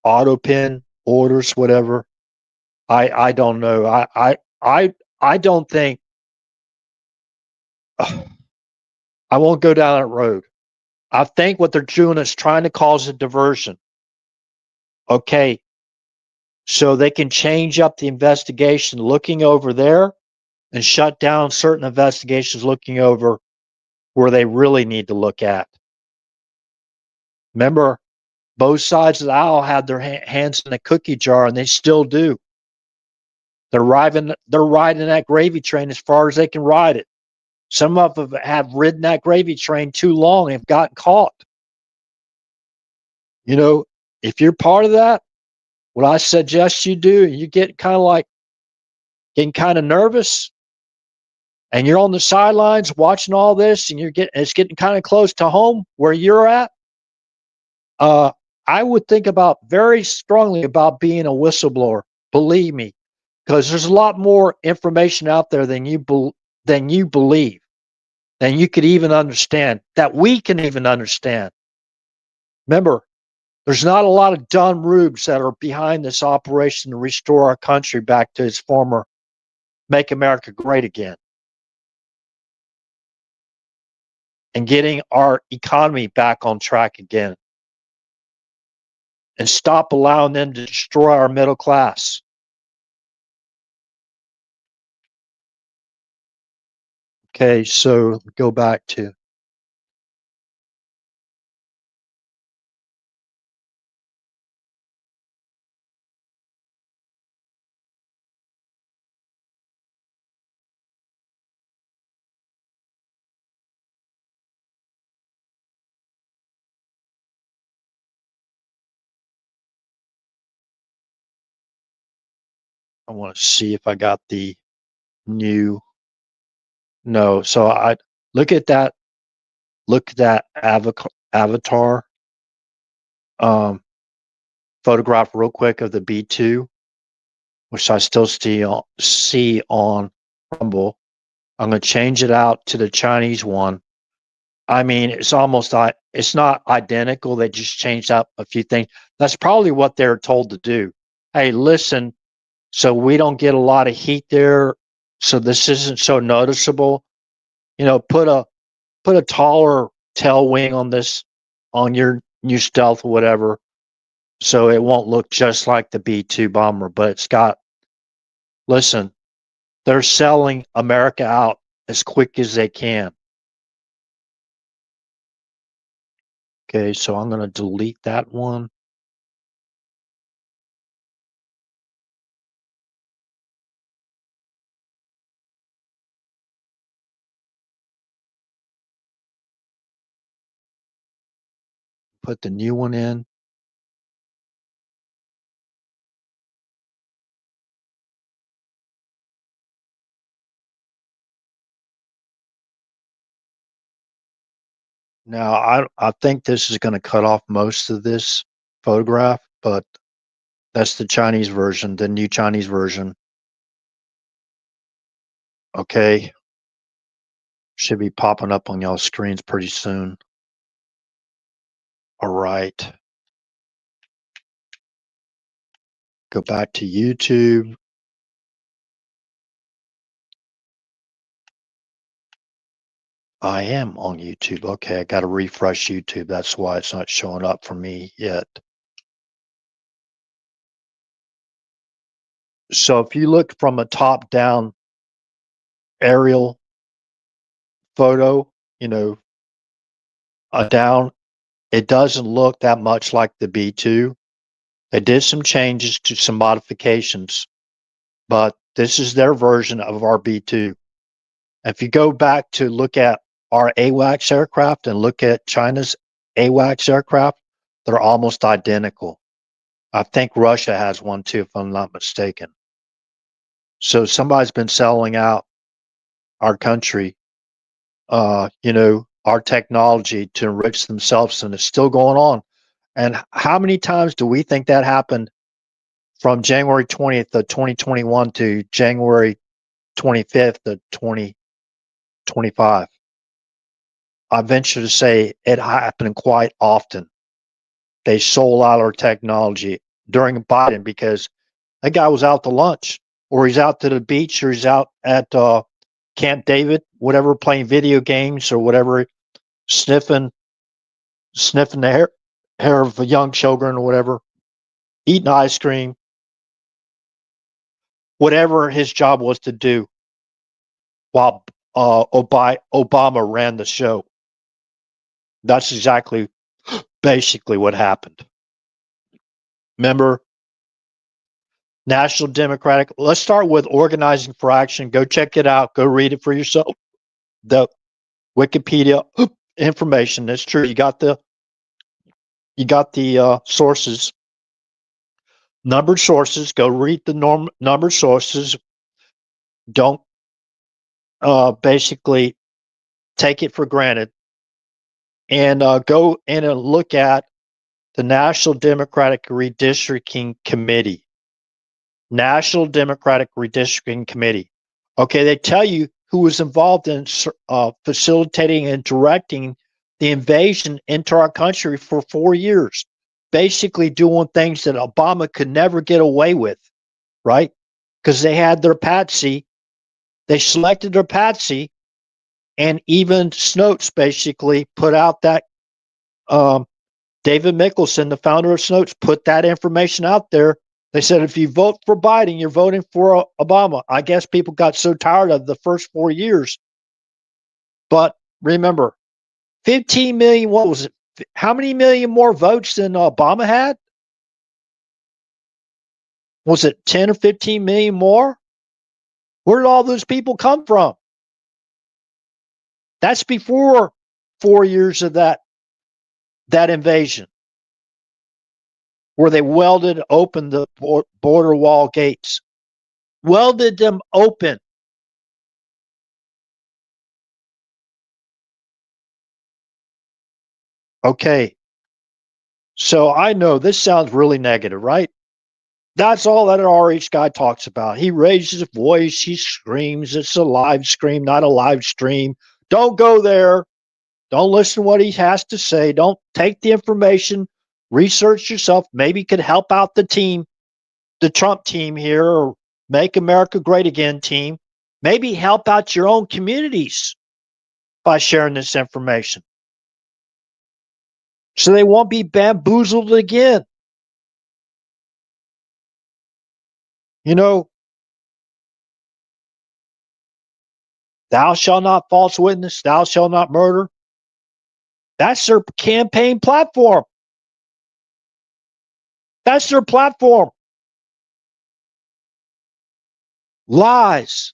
auto pen orders, whatever, I don't know. I don't think I won't go down that road. I think what they're doing is trying to cause a diversion. Okay, so they can change up the investigation looking over there and shut down certain investigations looking over where they really need to look at. Remember, both sides of the aisle had their hands in a cookie jar, and they still do. They're riding that gravy train as far as they can ride it. Some of them have ridden that gravy train too long and have gotten caught. You know, if you're part of that, what I suggest you do, you get kind of like getting kind of nervous and you're on the sidelines watching all this and it's getting kind of close to home where you're at. Uh, I would think about very strongly about being a whistleblower. Believe me, because there's a lot more information out there than you believe, than you could even understand, that we can even understand. Remember, there's not a lot of dumb rubes that are behind this operation to restore our country back to its former "Make America Great Again" and getting our economy back on track again, and stop allowing them to destroy our middle class. Okay, so go back to I want to see if I got the new no. So I look at that. Look at that avatar um, photograph real quick of the B2, which I still see on Rumble. I'm going to change it out to the Chinese one. I mean, it's not identical. They just changed up a few things. That's probably what they're told to do. Hey, listen, so we don't get a lot of heat there, so this isn't so noticeable. You know, put a taller tail wing on this, on your new stealth or whatever, so it won't look just like the B2 bomber. But it's got, listen, they're selling America out as quick as they can. Okay, so I'm going to delete that one. Put the new one in. Now, I think this is going to cut off most of this photograph, but that's the Chinese version, the new Chinese version. Okay. Should be popping up on y'all's screens pretty soon. All right. Go back to YouTube. I am on YouTube. Okay, I got to refresh YouTube. That's why it's not showing up for me yet. So if you look from a top-down aerial photo, down, it doesn't look that much like the B2. They did some changes to some modifications, but this is their version of our B2. If you go back to look at our AWACS aircraft and look at China's AWACS aircraft, they're almost identical. I think Russia has one too, if I'm not mistaken. So somebody's been selling out our country, our technology to enrich themselves, and it's still going on. And how many times do we think that happened from January 20th of 2021 to January 25th of 2025? I venture to say it happened quite often. They sold out our technology during Biden because that guy was out to lunch, or he's out to the beach, or he's out at Camp David, whatever, playing video games or whatever, sniffing the hair of young children or whatever, eating ice cream, whatever his job was to do while Obama ran the show. That's basically what happened. Remember, National Democratic, let's start with Organizing for Action. Go check it out. Go read it for yourself. The Wikipedia information, that's true. You got the sources, numbered sources. Go read the numbered sources. Don't basically take it for granted. And go in and look at the National Democratic Redistricting Committee. National Democratic Redistricting Committee. Okay, they tell you who was involved in facilitating and directing the invasion into our country for 4 years, basically doing things that Obama could never get away with, right? Because they had their patsy, they selected their patsy, and even Snopes basically put out that David Mickelson, the founder of Snopes, put that information out there. They said, if you vote for Biden, you're voting for Obama. I guess people got so tired of the first 4 years. But remember, 15 million, what was it? How many million more votes than Obama had? Was it 10 or 15 million more? Where did all those people come from? That's before 4 years of that invasion, where they welded open the border wall gates. Welded them open. Okay. So I know this sounds really negative, right? That's all that an RH guy talks about. He raises his voice, he screams. It's a live stream, not a live stream. Don't go there. Don't listen to what he has to say. Don't take the information. Research yourself. Maybe you could help out the team, the Trump team here, or Make America Great Again team. Maybe help out your own communities by sharing this information, so they won't be bamboozled again. Thou shalt not false witness, thou shalt not murder. That's their campaign platform. That's their platform. Lies.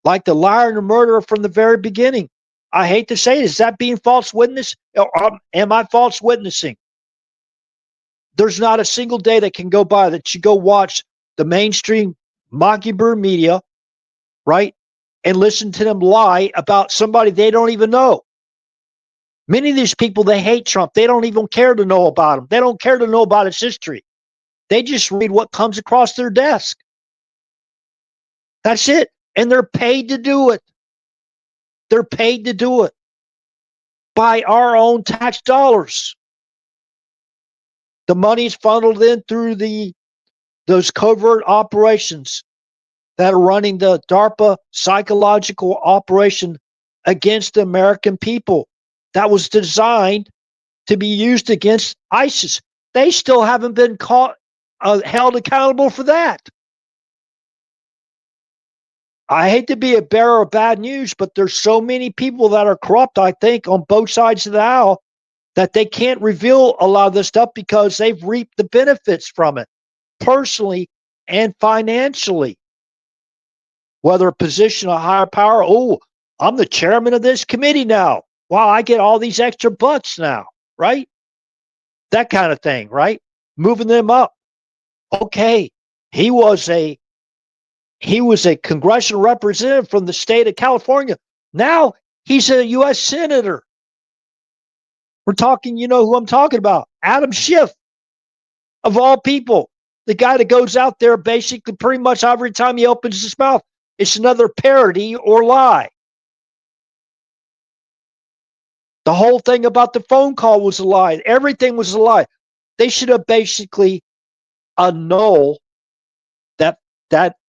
Like the liar and the murderer from the very beginning. I hate to say it. Is that being false witness? Or am I false witnessing? There's not a single day that can go by that you go watch the mainstream Mockingbird media, right? And listen to them lie about somebody they don't even know. Many of these people, they hate Trump. They don't even care to know about him. They don't care to know about his history. They just read what comes across their desk. That's it. And they're paid to do it. They're paid to do it by our own tax dollars. The money's funneled in through those covert operations that are running the DARPA psychological operation against the American people that was designed to be used against ISIS. They still haven't been held accountable for that. I hate to be a bearer of bad news, but there's so many people that are corrupt, I think, on both sides of the aisle that they can't reveal a lot of this stuff because they've reaped the benefits from it personally and financially. Whether a position of higher power, oh, I'm the chairman of this committee now. Wow, I get all these extra bucks now, right? That kind of thing, right? Moving them up. Okay, he was a congressional representative from the state of California. Now he's a U.S. senator. We're talking, you know who I'm talking about, Adam Schiff, of all people. The guy that goes out there basically pretty much every time he opens his mouth, it's another parody or lie. The whole thing about the phone call was a lie. Everything was a lie. They should have basically annulled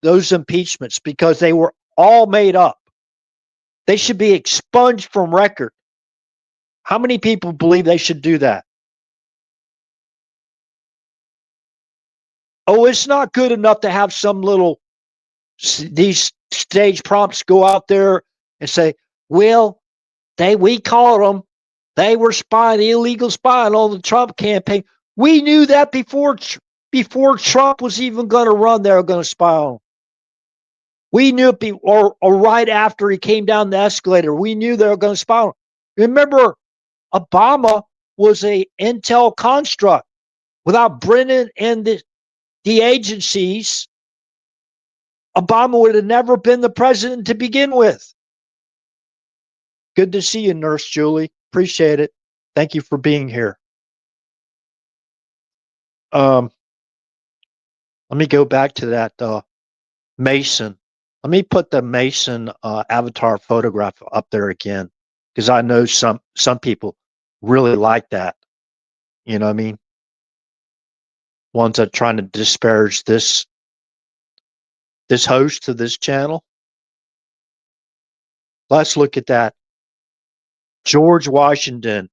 those impeachments because they were all made up. They should be expunged from record. How many people believe they should do that? Oh, it's not good enough to have some little, these stage prompts go out there and say, well, we caught them. They were spying, illegal spying on the Trump campaign. We knew that before Trump was even going to run, they were going to spy on him. We knew it or right after he came down the escalator, we knew they were going to spy on him. Remember, Obama was a intel construct. Without Brennan and the agencies, Obama would have never been the president to begin with. Good to see you, Nurse Julie. Appreciate it. Thank you for being here. Let me go back to that Mason. Let me put the Mason avatar photograph up there again, because I know some people really like that. You know what I mean? Ones that are trying to disparage this host to this channel. Let's look at that. George Washington.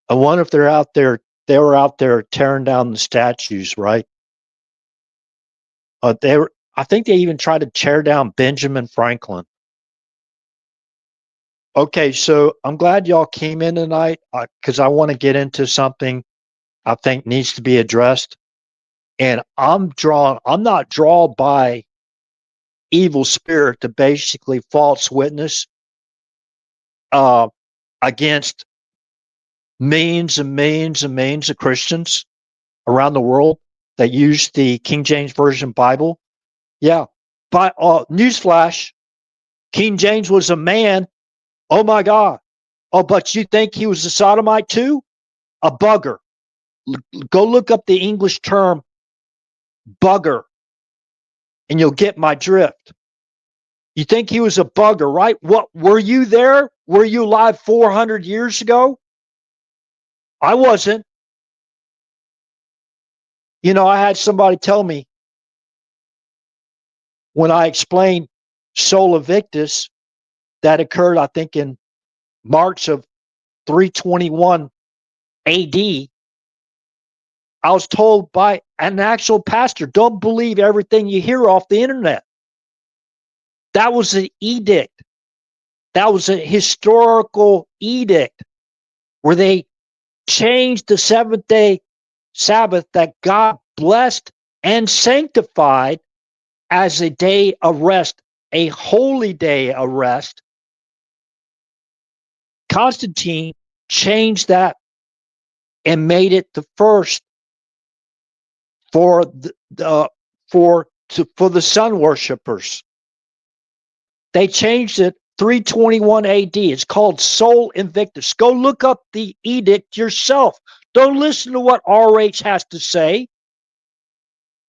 I wonder if they were out there tearing down the statues, right? I think they even tried to tear down Benjamin Franklin. Okay, so I'm glad y'all came in tonight because I want to get into something I think needs to be addressed. And I'm not drawn by evil spirit to basically false witness against millions and millions and millions of Christians around the world that use the King James Version Bible. Yeah, but newsflash, King James was a man. Oh my God. Oh, but you think he was a sodomite too? A bugger. Go look up the English term bugger and you'll get my drift. You think he was a bugger, right? What, were you there? Were you alive 400 years ago? I wasn't. You know, I had somebody tell me when I explained Sola Victus that occurred, I think, in March of 321 AD, I was told by an actual pastor, don't believe everything you hear off the internet. That was an edict. That was a historical edict where they changed the seventh-day Sabbath that God blessed and sanctified as a day of rest, a holy day of rest. Constantine changed that and made it the first for the sun worshipers. They changed it 321 AD. It's called Sol Invictus. Go look up the edict yourself. Don't listen to what RH has to say.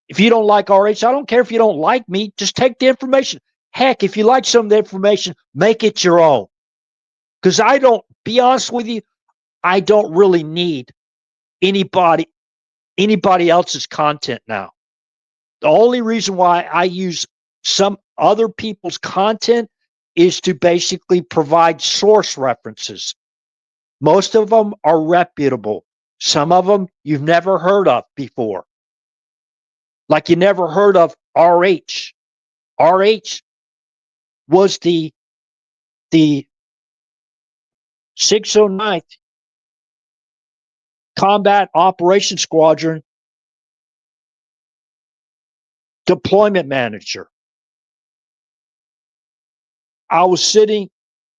If you don't like RH, I don't care if you don't like me. Just take the information. Heck, if you like some of the information, make it your own. Because I don't, be honest with you, I don't really need anybody else's content now. The only reason why I use some other people's content is to basically provide source references. Most of them are reputable. Some of them you've never heard of before. Like you never heard of RH. RH was the 609th Combat Operations Squadron deployment manager. I was sitting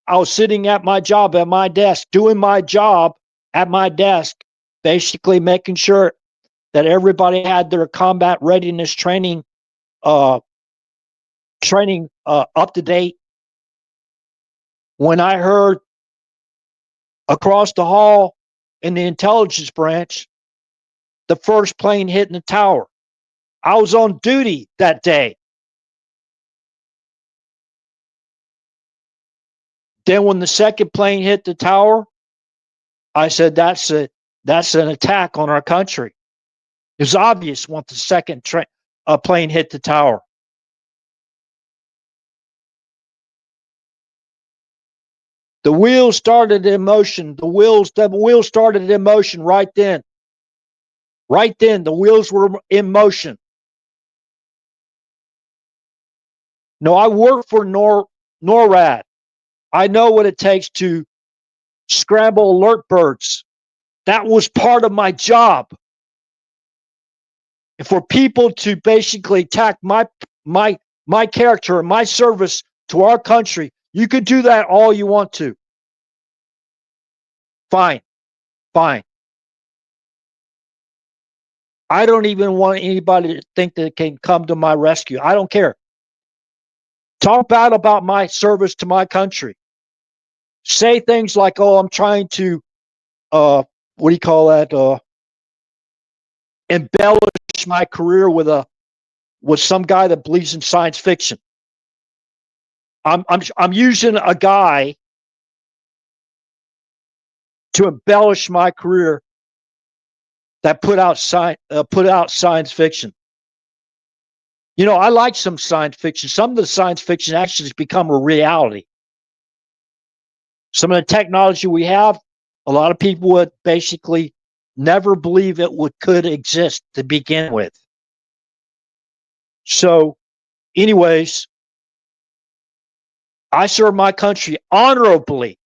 at my job, at my desk, doing my job at my desk, basically making sure that everybody had their combat readiness training up to date. When I heard across the hall in the intelligence branch, the first plane hitting the tower, I was on duty that day. Then when the second plane hit the tower, I said, that's an attack on our country. It was obvious once the second plane hit the tower. The wheels started in motion. The wheels started in motion right then. Right then, the wheels were in motion. No, I work for NORAD. I know what it takes to scramble alert birds. That was part of my job. And for people to basically attack my character and my service to our country, you could do that all you want to. Fine. I don't even want anybody to think that it can come to my rescue. I don't care. Talk bad about my service to my country. Say things like, oh, I'm trying to, what do you call that? Embellish my career with some guy that believes in science fiction. I'm using a guy to embellish my career that put out science fiction. You know, I like some science fiction. Some of the science fiction actually has become a reality. Some of the technology we have, a lot of people would basically never believe it could exist to begin with. So, anyways, I serve my country honorably.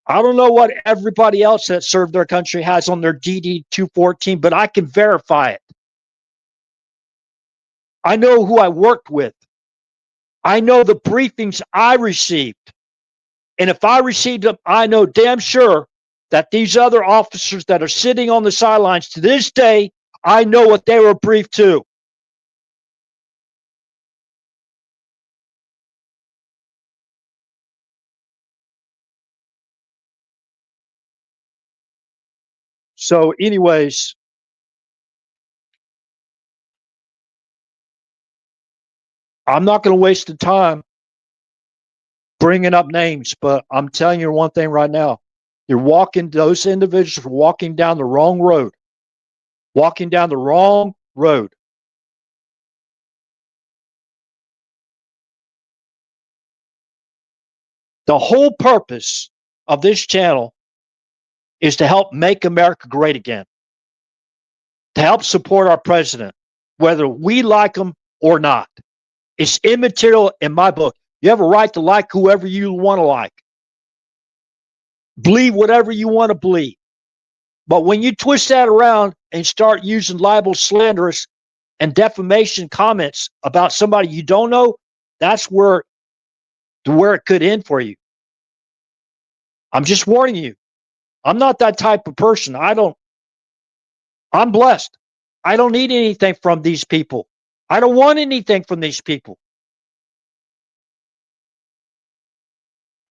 I don't know what everybody else that served their country has on their DD 214, but I can verify it. I know who I worked with. I know the briefings I received. And if I received them, I know damn sure that these other officers that are sitting on the sidelines to this day, I know what they were briefed to. So, anyways, I'm not going to waste the time bringing up names, but I'm telling you one thing right now. Those individuals are walking down the wrong road. Walking down the wrong road. The whole purpose of this channel is to help make America great again. To help support our president, whether we like him or not. It's immaterial in my book. You have a right to like whoever you want to like. Believe whatever you want to believe. But when you twist that around and start using libel, slanderous, and defamation comments about somebody you don't know, that's where it could end for you. I'm just warning you. I'm not that type of person. I'm blessed. I don't need anything from these people. I don't want anything from these people.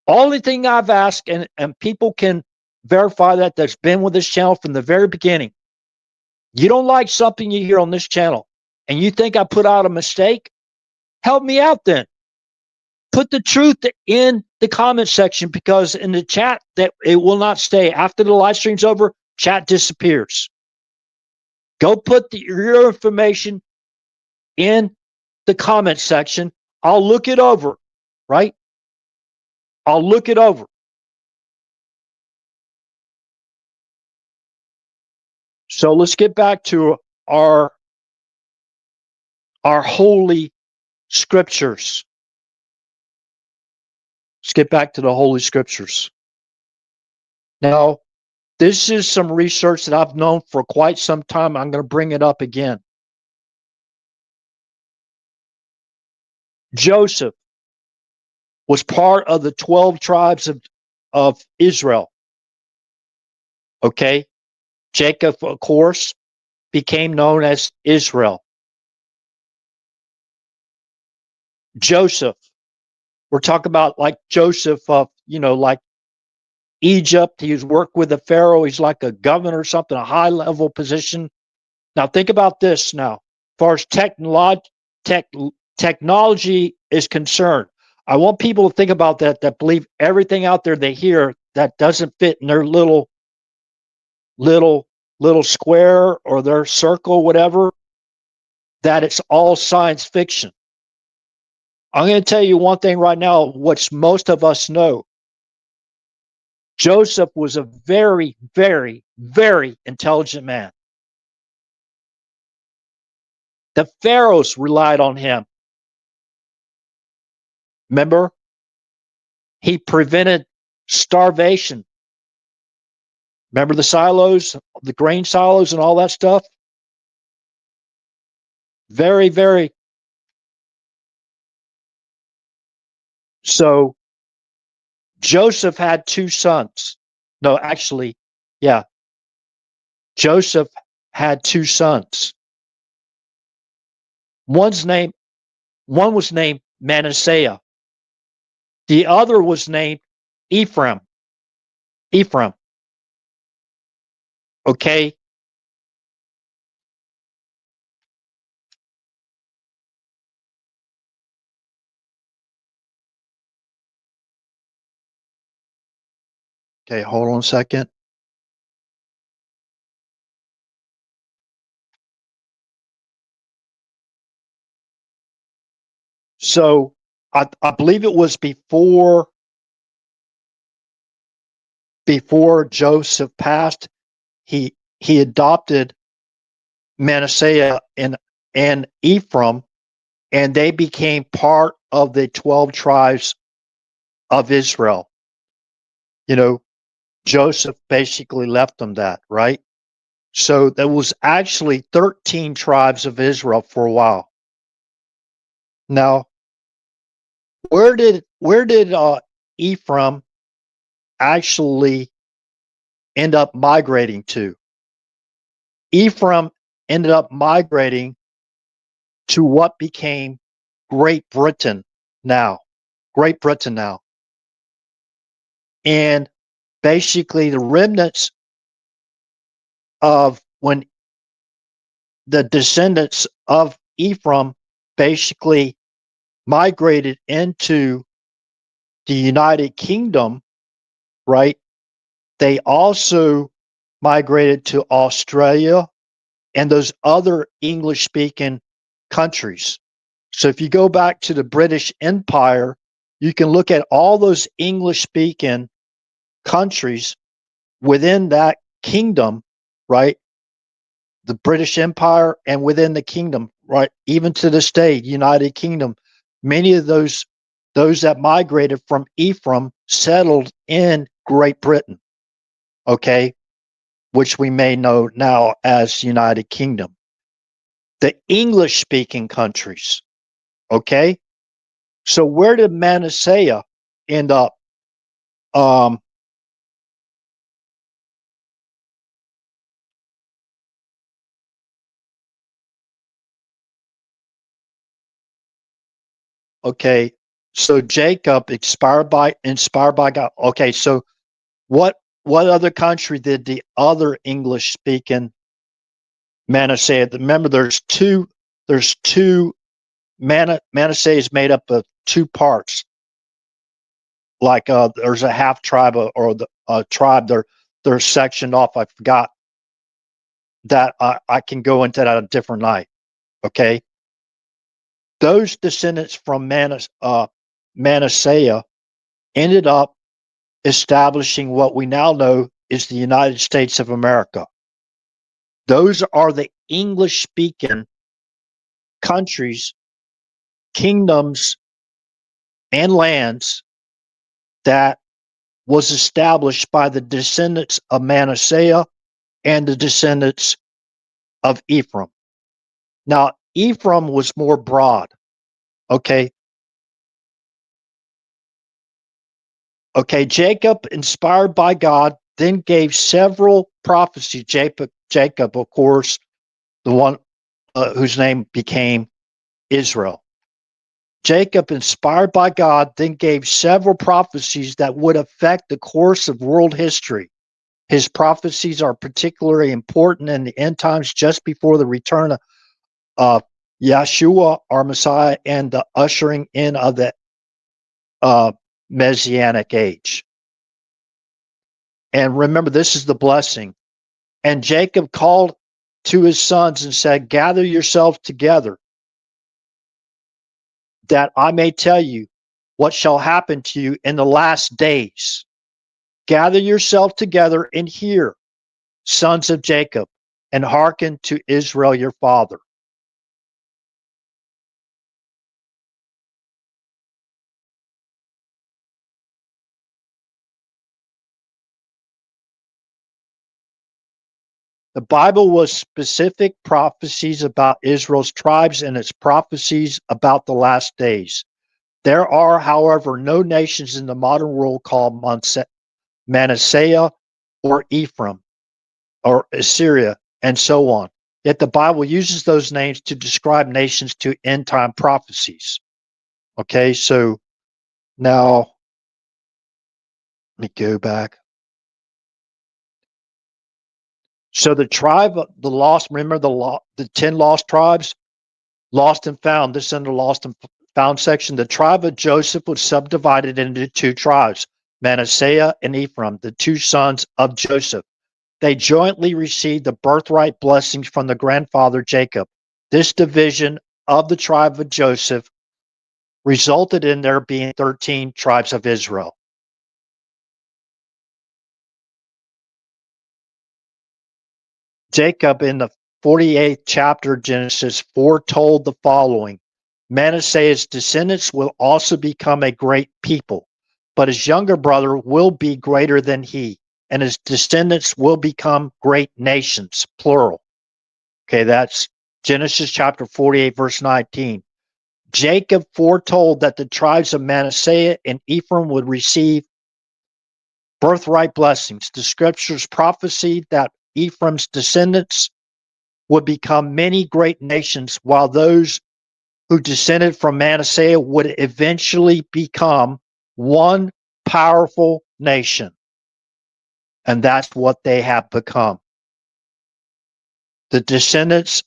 Only thing I've asked, and people can verify that's been with this channel from the very beginning. You don't like something you hear on this channel and you think I put out a mistake? Help me out then. Put the truth in the comment section, because in the chat that it will not stay. After the live stream's over, chat disappears. Go put your information in the comment section. I'll look it over, right? I'll look it over. So let's get back to our holy scriptures. Let's get back to the holy scriptures. Now, this is some research that I've known for quite some time. I'm going to bring it up again. Joseph was part of the 12 tribes of Israel. Okay. Jacob, of course, became known as Israel. Joseph, we're talking about like Joseph of, like Egypt. He's worked with the Pharaoh. He's like a governor or something, a high level position. Now think about this now, as far as technology is concerned. I want people to think about that believe everything out there they hear that doesn't fit in their little square or their circle, whatever, that it's all science fiction. I'm going to tell you one thing right now, which most of us know. Joseph was a very, very, very intelligent man. The pharaohs relied on him. Remember? He prevented starvation. Remember the silos, the grain silos and all that stuff? Very, very. So Joseph had two sons. No, actually, yeah. Joseph had two sons. One was named Manasseh. The other was named Ephraim. Ephraim. Okay. Okay, hold on a second. So I believe it was before Joseph passed, he adopted Manasseh and Ephraim, and they became part of the 12 tribes of Israel. Joseph basically left them that, right? So there was actually 13 tribes of Israel for a while. Now, where did Ephraim actually end up migrating to? Ephraim ended up migrating to what became Great Britain now. Great Britain now. And basically the remnants of when the descendants of Ephraim basically migrated into the United Kingdom, right? They also migrated to Australia and those other English speaking countries. So if you go back to the British Empire, you can look at all those English speaking countries within that kingdom, right? The British Empire and within the kingdom, right? Even to this day, United Kingdom, many of those that migrated from Ephraim settled in Great Britain, okay, which we may know now as United Kingdom. The English speaking countries, okay? So where did Manasseh end up? Okay, So Jacob inspired by God. Okay, so what other country did the other English speaking Manasseh? Remember, there's two. Manasseh is made up of two parts. Like there's a half tribe or the tribe. They're sectioned off. I forgot that. I can go into that a different night. Okay, those descendants from Manasseh ended up establishing what we now know is the United States of America. Those are the English speaking countries, kingdoms, and lands that was established by the descendants of Manasseh and the descendants of Ephraim. Now, Ephraim was more broad. Okay. Okay. Jacob, inspired by God, then gave several prophecies. Jacob, of course, the one whose name became Israel. Jacob, inspired by God, then gave several prophecies that would affect the course of world history. His prophecies are particularly important in the end times just before the return of Yeshua, our Messiah, and the ushering in of the Messianic age. And remember, this is the blessing. And Jacob called to his sons and said, "Gather yourselves together, that I may tell you what shall happen to you in the last days. Gather yourself together and hear, sons of Jacob, and hearken to Israel your father." The Bible was specific prophecies about Israel's tribes and its prophecies about the last days. There are, however, no nations in the modern world called Manasseh or Ephraim or Assyria and so on. Yet the Bible uses those names to describe nations to end time prophecies. Okay, so now let me go back. So the tribe, the lost, remember the 10 lost tribes, lost and found. This is in the lost and found section. The tribe of Joseph was subdivided into two tribes, Manasseh and Ephraim, the two sons of Joseph. They jointly received the birthright blessings from the grandfather Jacob. This division of the tribe of Joseph resulted in there being 13 tribes of Israel. Jacob, in the 48th chapter of Genesis, foretold the following: Manasseh's descendants will also become a great people, but his younger brother will be greater than he, and his descendants will become great nations, plural. Okay, that's Genesis chapter 48, verse 19. Jacob foretold that the tribes of Manasseh and Ephraim would receive birthright blessings. The scriptures prophesied that Ephraim's descendants would become many great nations, while those who descended from Manasseh would eventually become one powerful nation. And that's what they have become. The descendants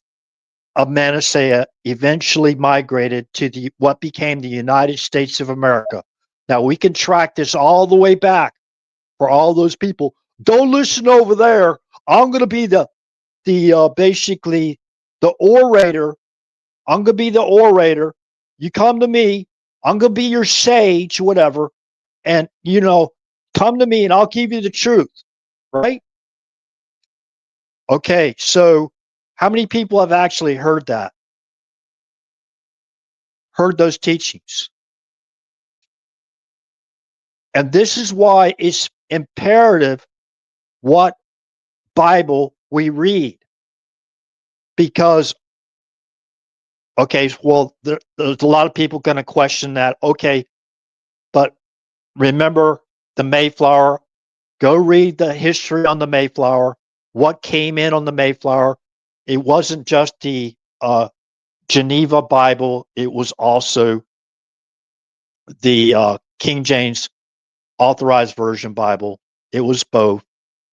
of Manasseh eventually migrated to what became the United States of America. Now we can track this all the way back for all those people. Don't listen over there. I'm going to be the basically the orator. I'm going to be the orator. You come to me. I'm going to be your sage, whatever. And, come to me and I'll give you the truth. Right? Okay. So how many people have actually heard that? Heard those teachings? And this is why it's imperative what Bible we read. Because, okay, well, there's a lot of people going to question that. Okay, but remember the Mayflower. Go read the history on the Mayflower. What came in on the Mayflower? It wasn't just the Geneva Bible. It was also the King James Authorized Version Bible. It was both.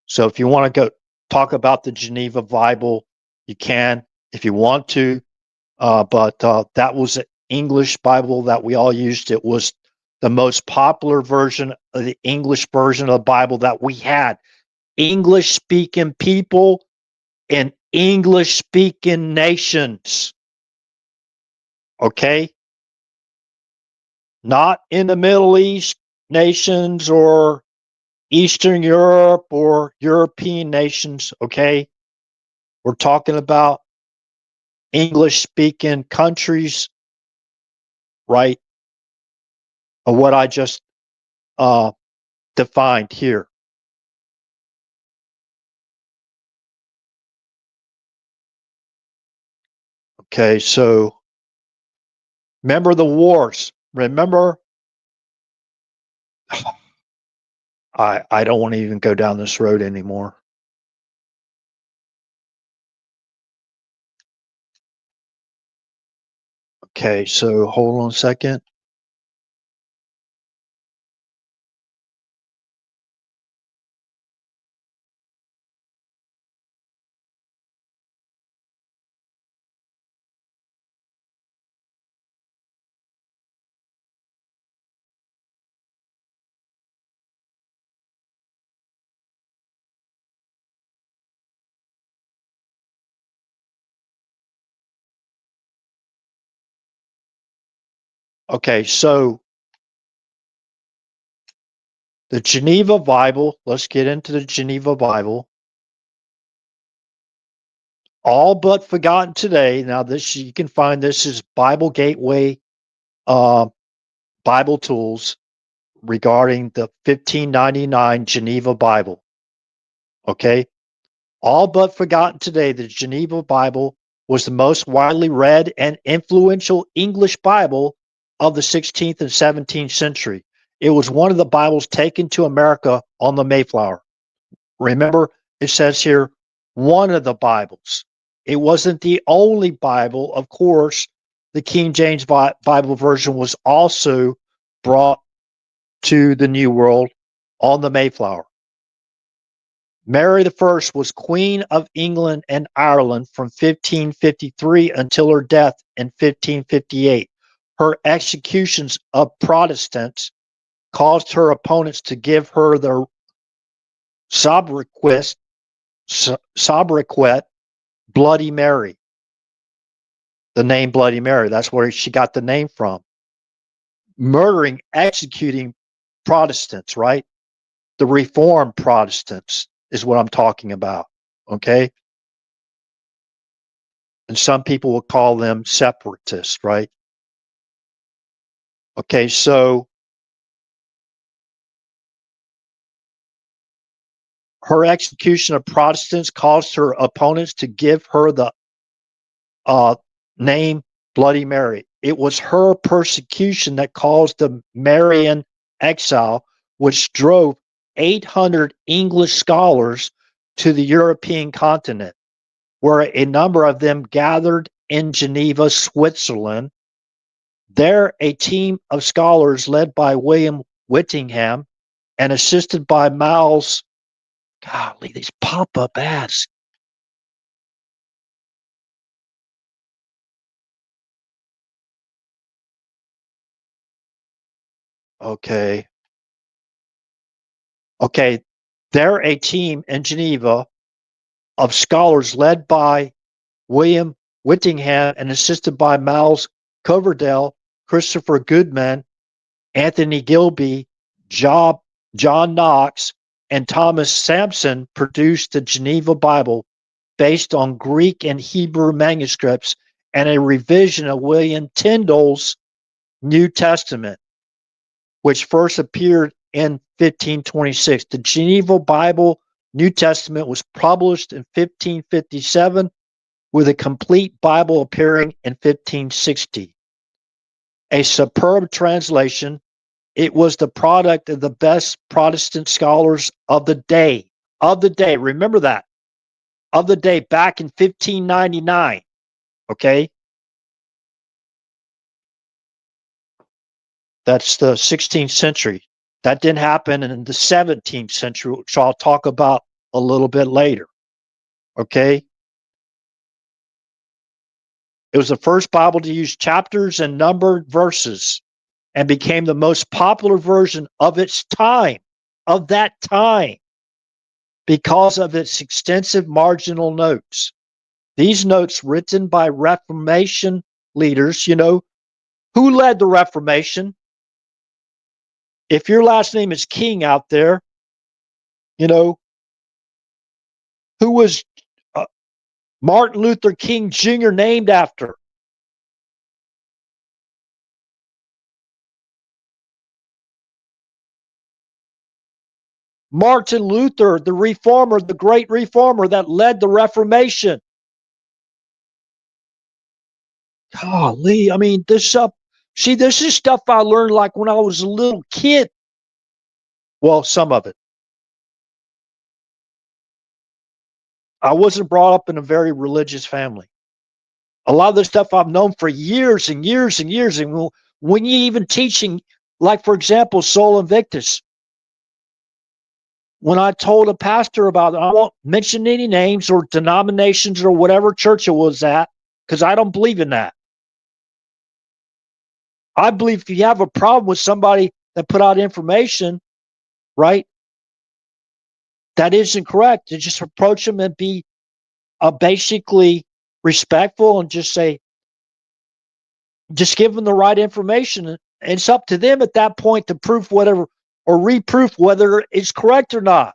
So if you want to go talk about the Geneva Bible, you can if you want to. But that was an English Bible that we all used. It was the most popular version of the English version of the Bible that we had. English speaking people in English speaking nations. Okay? Not in the Middle East nations or Eastern Europe or European nations. Okay? We're talking about English speaking countries, right? Of what I just defined here. Okay, so remember the wars. Remember, I don't want to even go down this road anymore. Okay, so hold on a second. Okay, so the Geneva Bible, let's get into the Geneva Bible. All but forgotten today. Now, this you can find this is Bible Gateway Bible Tools regarding the 1599 Geneva Bible. Okay, all but forgotten today, the Geneva Bible was the most widely read and influential English Bible of the 16th and 17th century. It was one of the Bibles taken to America on the Mayflower. Remember, it says here, one of the Bibles. It wasn't the only Bible. Of course, the King James Bible version was also brought to the New World on the Mayflower. Mary I was Queen of England and Ireland from 1553 until her death in 1558. Her executions of Protestants caused her opponents to give her the sobriquet Bloody Mary. The name Bloody Mary, that's where she got the name from. Murdering, executing Protestants, right? The Reformed Protestants is what I'm talking about, okay? And some people will call them separatists, right? Okay, so her execution of Protestants caused her opponents to give her the name Bloody Mary. It was her persecution that caused the Marian exile, which drove 800 English scholars to the European continent, where a number of them gathered in Geneva, Switzerland. There, a team of scholars led by William Whittingham and assisted by Miles. Golly, these pop-up ads. Okay. Okay. They're a team in Geneva of scholars led by William Whittingham and assisted by Miles Coverdale, Christopher Goodman, Anthony Gilby, John Knox, and Thomas Sampson produced the Geneva Bible based on Greek and Hebrew manuscripts and a revision of William Tyndale's New Testament, which first appeared in 1526. The Geneva Bible New Testament was published in 1557, with a complete Bible appearing in 1560. A superb translation, it was the product of the best Protestant scholars of the day. Of the day, remember that. Of the day, back in 1599. Okay? That's the 16th century. That didn't happen in the 17th century, which I'll talk about a little bit later. Okay? It was the first Bible to use chapters and numbered verses and became the most popular version of its time, of that time, because of its extensive marginal notes. These notes, written by Reformation leaders, who led the Reformation? If your last name is King out there, who was Martin Luther King Jr. named after? Martin Luther, the reformer, the great reformer that led the Reformation. Golly, I mean, this is stuff I learned like when I was a little kid. Well, some of it. I wasn't brought up in a very religious family. A lot of this stuff I've known for years and years and years. And when you even teaching, like, for example, Sol Invictus, when I told a pastor about it, I won't mention any names or denominations or whatever church it was at, because I don't believe in that. I believe if you have a problem with somebody that put out information, right, that isn't correct, to just approach them and be basically respectful and just say, just give them the right information. And it's up to them at that point to prove whatever or reproof whether it's correct or not.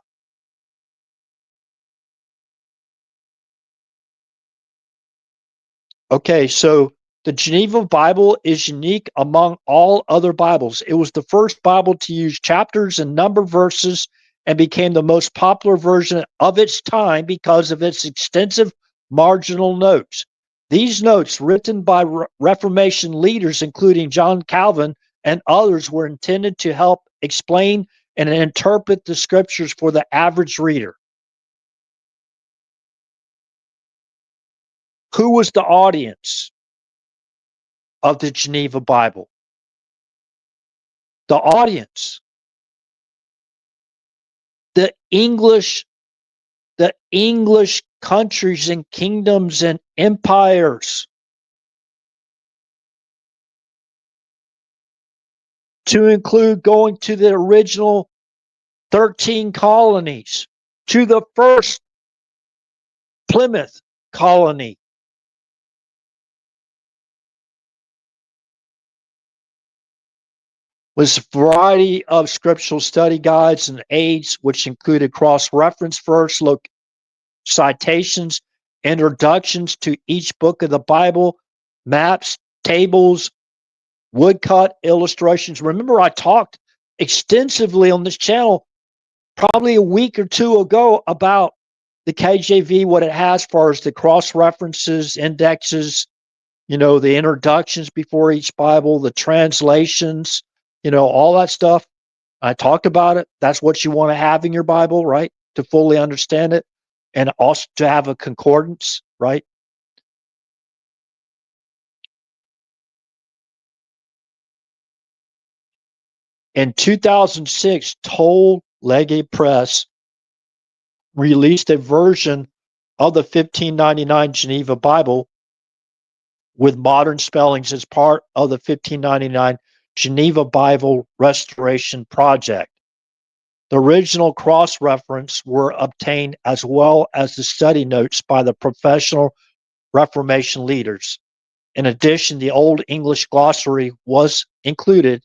Okay, so the Geneva Bible is unique among all other Bibles. It was the first Bible to use chapters and number verses and became the most popular version of its time because of its extensive marginal notes. These notes, written by Reformation leaders, including John Calvin and others, were intended to help explain and interpret the scriptures for the average reader. Who was the audience of the Geneva Bible? The audience. The English countries and kingdoms and empires, to include going to the original 13 colonies, to the first Plymouth colony. Was a variety of scriptural study guides and aids, which included cross-reference verse, citations, introductions to each book of the Bible, maps, tables, woodcut illustrations. Remember, I talked extensively on this channel probably a week or two ago about the KJV, what it has as far as the cross-references, indexes, the introductions before each Bible, the translations, all that stuff. I talked about it. That's what you want to have in your Bible, right? To fully understand it. And also to have a concordance, right? In 2006, Toll Legge Press released a version of the 1599 Geneva Bible with modern spellings as part of the 1599 Geneva Bible Restoration Project. The original cross-reference were obtained as well as the study notes by the professional Reformation leaders. In addition, the Old English glossary was included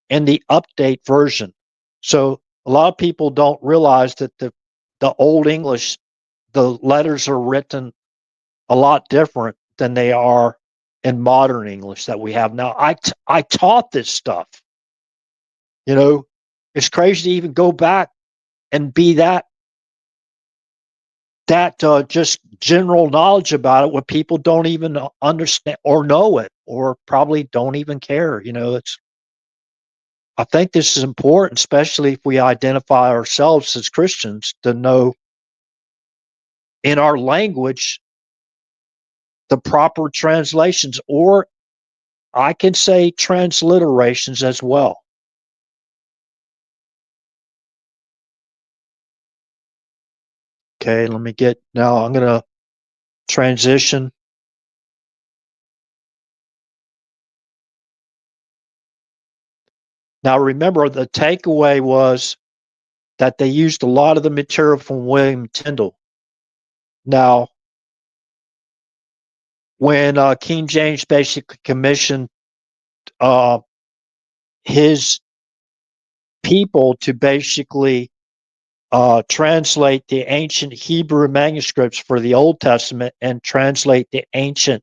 in the update version. So a lot of people don't realize that the Old English, the letters are written a lot different than they are in modern English that we have now. I taught this stuff. It's crazy to even go back and be that just general knowledge about it when people don't even understand or know it or probably don't even care. I think this is important, especially if we identify ourselves as Christians, to know in our language the proper translations, or I can say transliterations as well. Okay, let me get, now I'm going to transition. Now remember, the takeaway was that they used a lot of the material from William Tyndale. Now, when King James basically commissioned his people to basically translate the ancient Hebrew manuscripts for the Old Testament and translate the ancient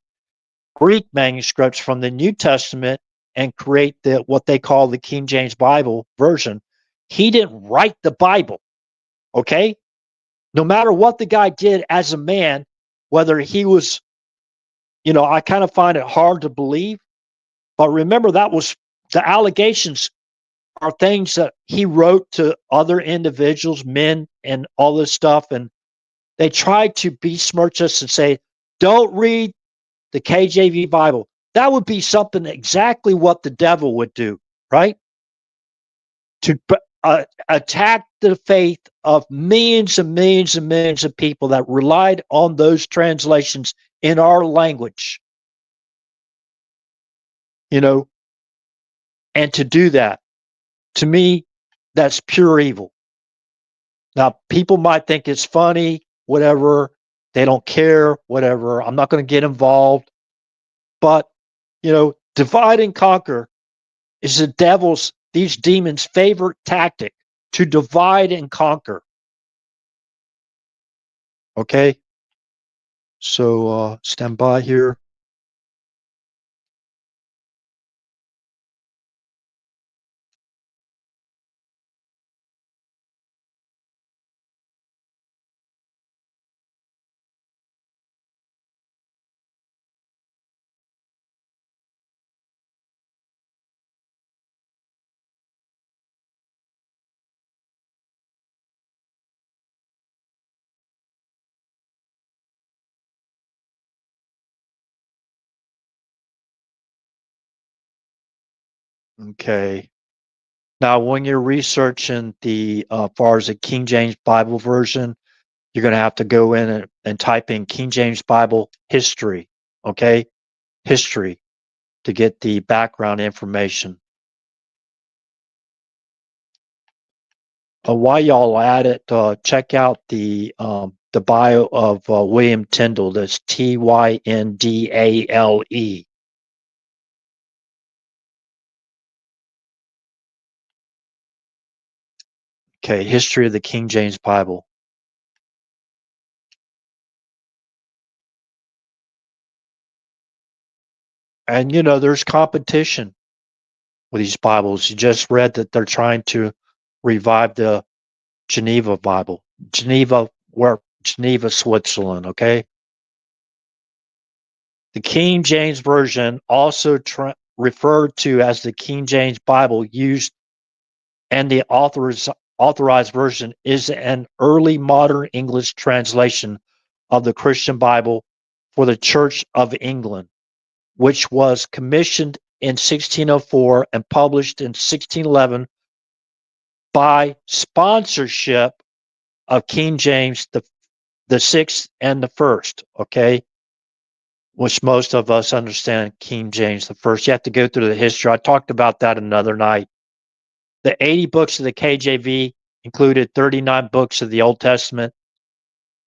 Greek manuscripts from the New Testament and create what they call the King James Bible version. He didn't write the Bible, okay? No matter what the guy did as a man, whether he was, I kind of find it hard to believe, but remember that was the allegations are things that he wrote to other individuals, men, and all this stuff. And they tried to besmirch us and say, don't read the KJV Bible. That would be something exactly what the devil would do, right? To attack the faith of millions and millions and millions of people that relied on those translations in our language, and to do that, to me, that's pure evil. Now, people might think it's funny, whatever. They don't care, whatever. I'm not going to get involved. But, divide and conquer is the devil's, these demons' favorite tactic, to divide and conquer. Okay? So stand by here. Okay. Now, when you're researching the far as the King James Bible version, you're going to have to go in and type in King James Bible history. Okay, history, to get the background information. While y'all at it, check out the bio of William Tyndale. That's Tyndale. Okay, history of the King James Bible. And there's competition with these Bibles. You just read that they're trying to revive the Geneva Bible. Geneva, Switzerland. Okay. The King James Version, also referred to as the King James Bible, used and the authorized version, is an early modern English translation of the Christian Bible for the Church of England, which was commissioned in 1604 and published in 1611 by sponsorship of King James the Sixth and the First. Okay, which most of us understand King James the First. You have to go through the history. I talked about that another night. The 80 books of the KJV included 39 books of the Old Testament,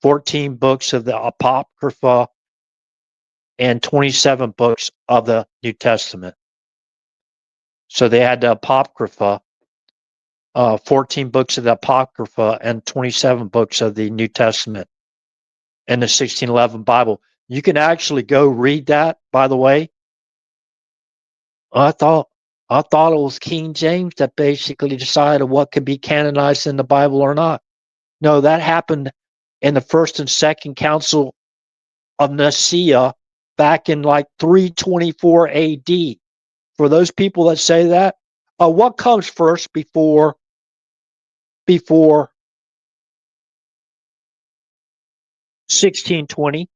14 books of the Apocrypha, and 27 books of the New Testament. So they had the Apocrypha, 14 books of the Apocrypha, and 27 books of the New Testament in the 1611 Bible. You can actually go read that, by the way. I thought it was King James that basically decided what could be canonized in the Bible or not. No, that happened in the first and second council of Nicaea back in like 324 AD. For those people that say that, what comes first before 1620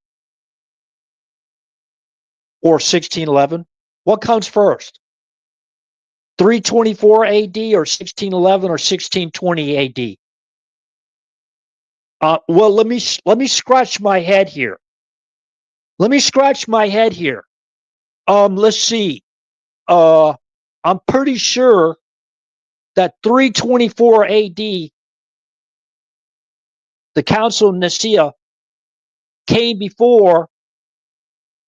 or 1611? What comes first? 324 AD or 1611 or 1620 AD? Well, let me scratch my head here. Let's see. I'm pretty sure that 324 AD, the Council of Nicaea, came before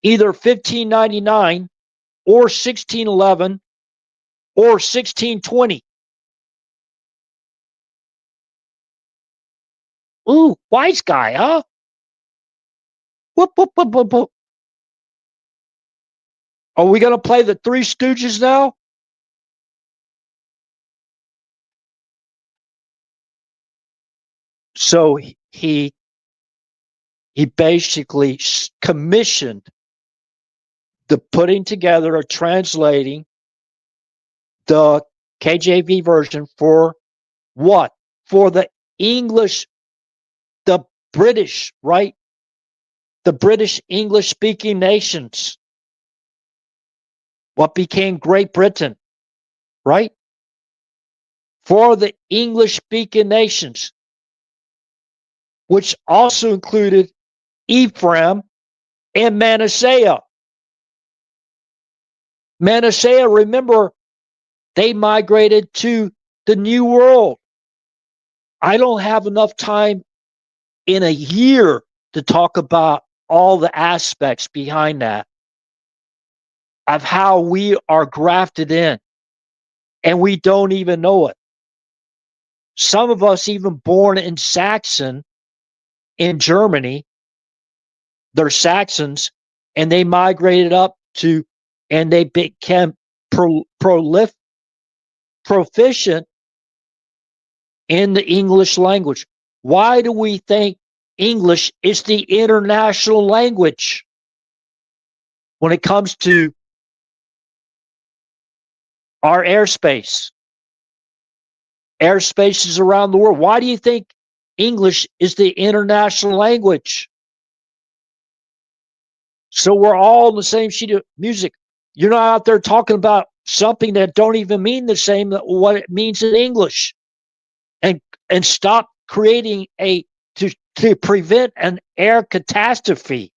either 1599 or 1611 or 1620. Ooh, wise guy, huh? Whoop, whoop, whoop, whoop, whoop. Are we going to play the Three Stooges now? So he basically commissioned the putting together or translating the KJV version for what? For the English, the British, right? The British English speaking nations. What became Great Britain, right? For the English speaking nations, which also included Ephraim and Manasseh. Manasseh, remember, they migrated to the New World. I don't have enough time in a year to talk about all the aspects behind that of how we are grafted in and we don't even know it. Some of us, even born in Saxon in Germany, they're Saxons and they migrated up to and they became proficient in the English language. Why do we think English is the international language when it comes to our airspace? Airspaces around the world. Why do you think English is the international language? So we're all on the same sheet of music. You're not out there talking about something that don't even mean the same that what it means in English. And stop creating to prevent an air catastrophe,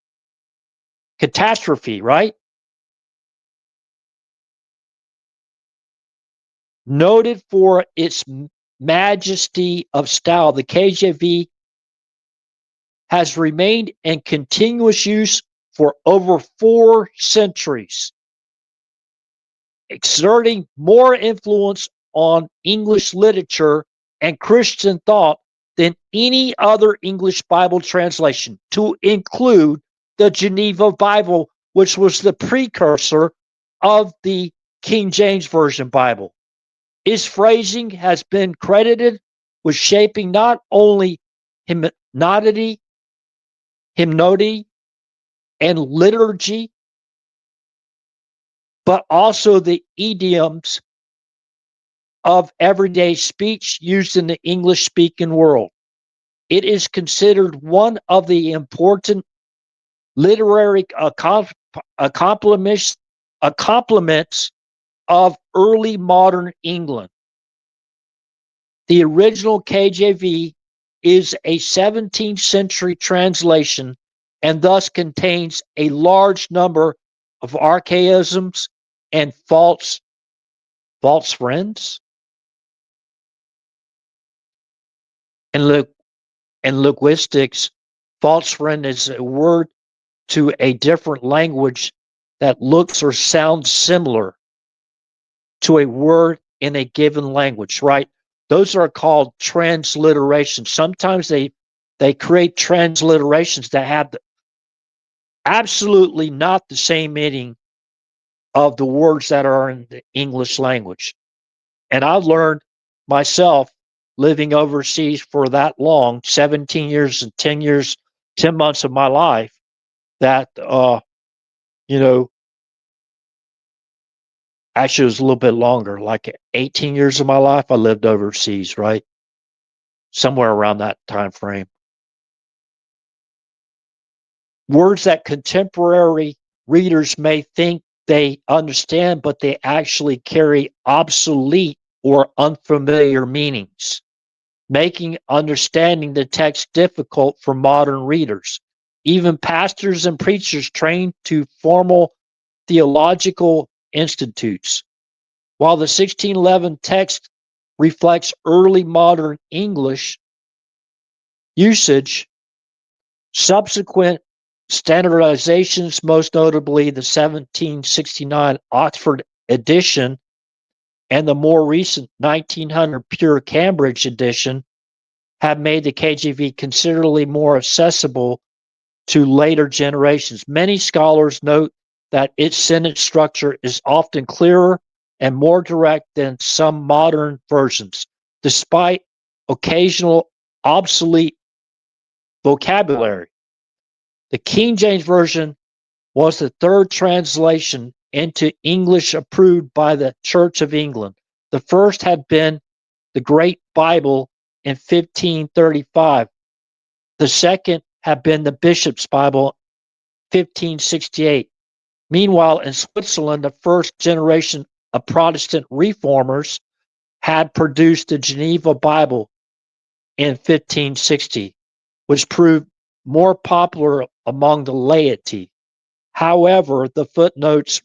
right? Noted for its majesty of style, the KJV has remained in continuous use for over 4 centuries, exerting more influence on English literature and Christian thought than any other English Bible translation, to include the Geneva Bible, which was the precursor of the King James Version Bible. Its phrasing has been credited with shaping not only hymnody, and liturgy, but also the idioms of everyday speech used in the English-speaking world. It is considered one of the important literary accomplishments of early modern England. The original KJV is a 17th century translation and thus contains a large number of archaisms and false friends. And linguistics, false friend is a word to a different language that looks or sounds similar to a word in a given language, right? Those are called transliterations. Sometimes they create transliterations that have absolutely not the same meaning of the words that are in the English language. And I've learned myself living overseas for that long, 17 years and 10 years, 10 months of my life, that, you know, actually it was a little bit longer, like 18 years of my life, I lived overseas, right? Somewhere around that time frame. Words that contemporary readers may think they understand, but they actually carry obsolete or unfamiliar meanings, making understanding the text difficult for modern readers. Even pastors and preachers trained to formal theological institutes. While the 1611 text reflects early modern English usage, subsequent standardizations, most notably the 1769 Oxford edition and the more recent 1900 Pure Cambridge edition, have made the KJV considerably more accessible to later generations. Many scholars note that its sentence structure is often clearer and more direct than some modern versions, despite occasional obsolete vocabulary. The King James Version was the third translation into English approved by the Church of England. The first had been the Great Bible in 1535. The second had been the Bishop's Bible, 1568. Meanwhile, in Switzerland, the first generation of Protestant reformers had produced the Geneva Bible in 1560, which proved more popular among the laity. However, the footnotes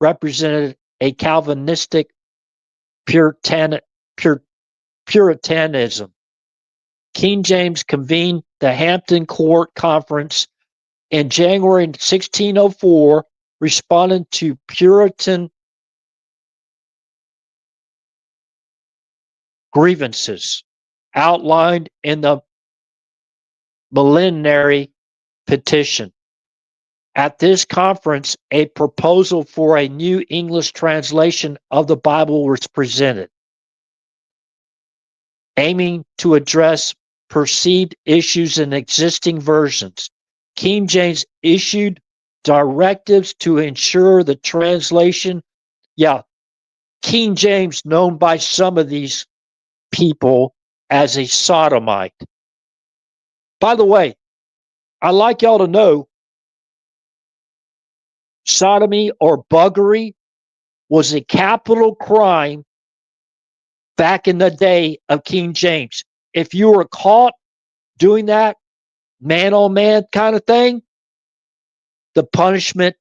represented a Calvinistic Puritanism. King James convened the Hampton Court Conference in January 1604, responding to Puritan grievances outlined in the Millenary Petition. At this conference, a proposal for a new English translation of the Bible was presented, aiming to address perceived issues in existing versions. King James issued directives to ensure the translation. Yeah, King James, known by some of these people as a sodomite. By the way, I'd like y'all to know sodomy or buggery was a capital crime back in the day of King James. If you were caught doing that, man on man kind of thing, the punishment,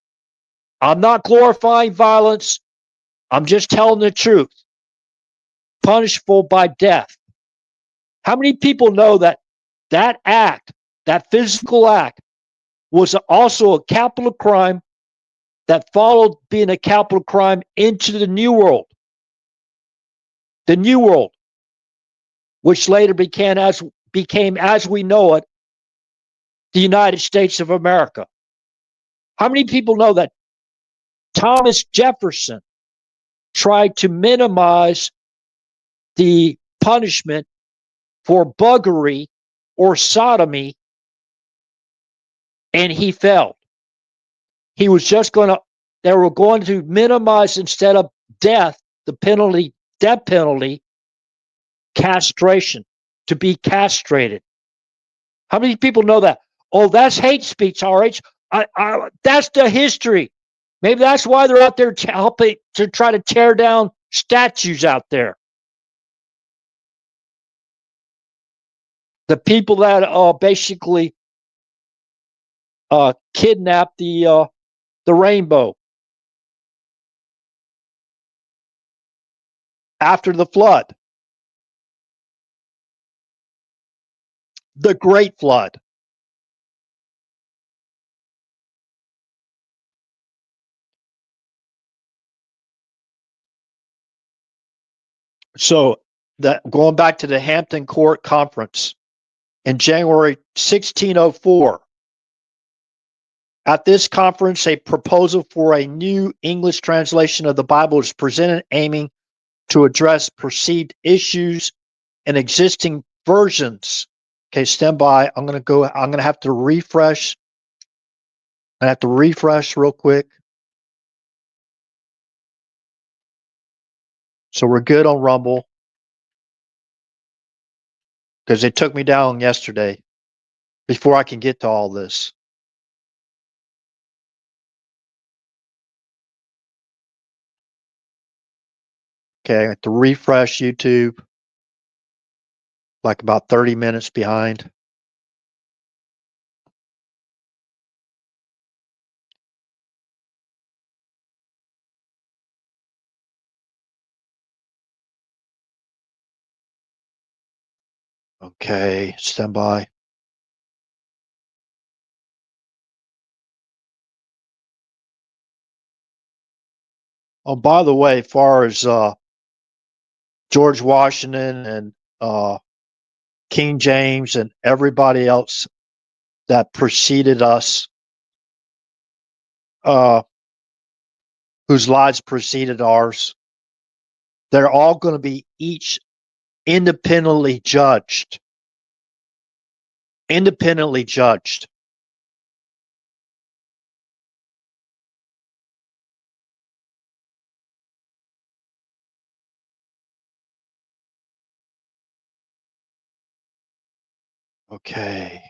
I'm not glorifying violence, I'm just telling the truth, punishable by death. How many people know that that act, that physical act, was also a capital crime that followed being a capital crime into the New World? The New World, which later became, as we know it, the United States of America. How many people know that Thomas Jefferson tried to minimize the punishment for buggery or sodomy, and he failed? He was just going to, they were going to minimize, instead of death, the penalty, death penalty, castration, to be castrated. How many people know that? Oh, that's hate speech, RH. That's the history. Maybe that's why they're out there helping to try to tear down statues out there. The people that basically kidnapped the rainbow after the flood, the Great Flood. So that, going back to the Hampton Court Conference in January 1604, at this conference, a proposal for a new English translation of the Bible was presented, aiming to address perceived issues in existing versions. Okay, stand by. I'm going to have to refresh. I have to refresh real quick. So we're good on Rumble, because it took me down yesterday before I can get to all this. Okay, I have to refresh YouTube. Like about 30 minutes behind. Okay, stand by. Oh, by the way, as far as George Washington and King James and everybody else that preceded us, whose lives preceded ours, they're all going to be each independently judged. Independently judged. Okay.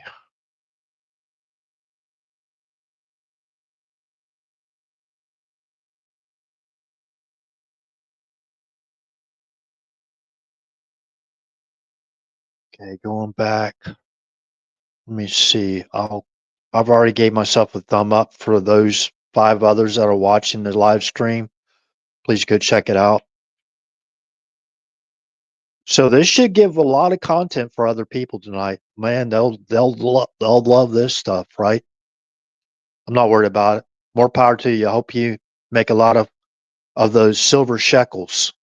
Okay, going back. Let me see. I've already gave myself a thumb up for those 5 others that are watching the live stream. Please go check it out. So this should give a lot of content for other people tonight. Man, they'll love this stuff, right? I'm not worried about it. More power to you. I hope you make a lot of those silver shekels.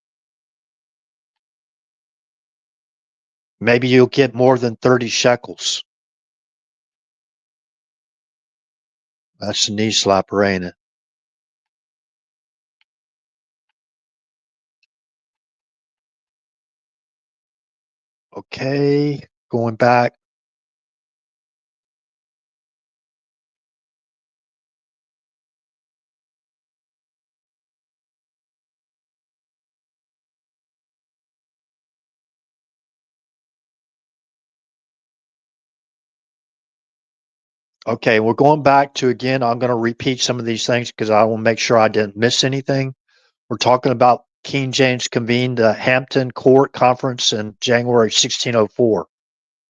Maybe you'll get more than 30 shekels. That's a knee slapper, ain't it? Okay, going back. Okay, we're going back to again. I'm going to repeat some of these things because I will make sure I didn't miss anything. We're talking about King James convened the Hampton Court Conference in January 1604.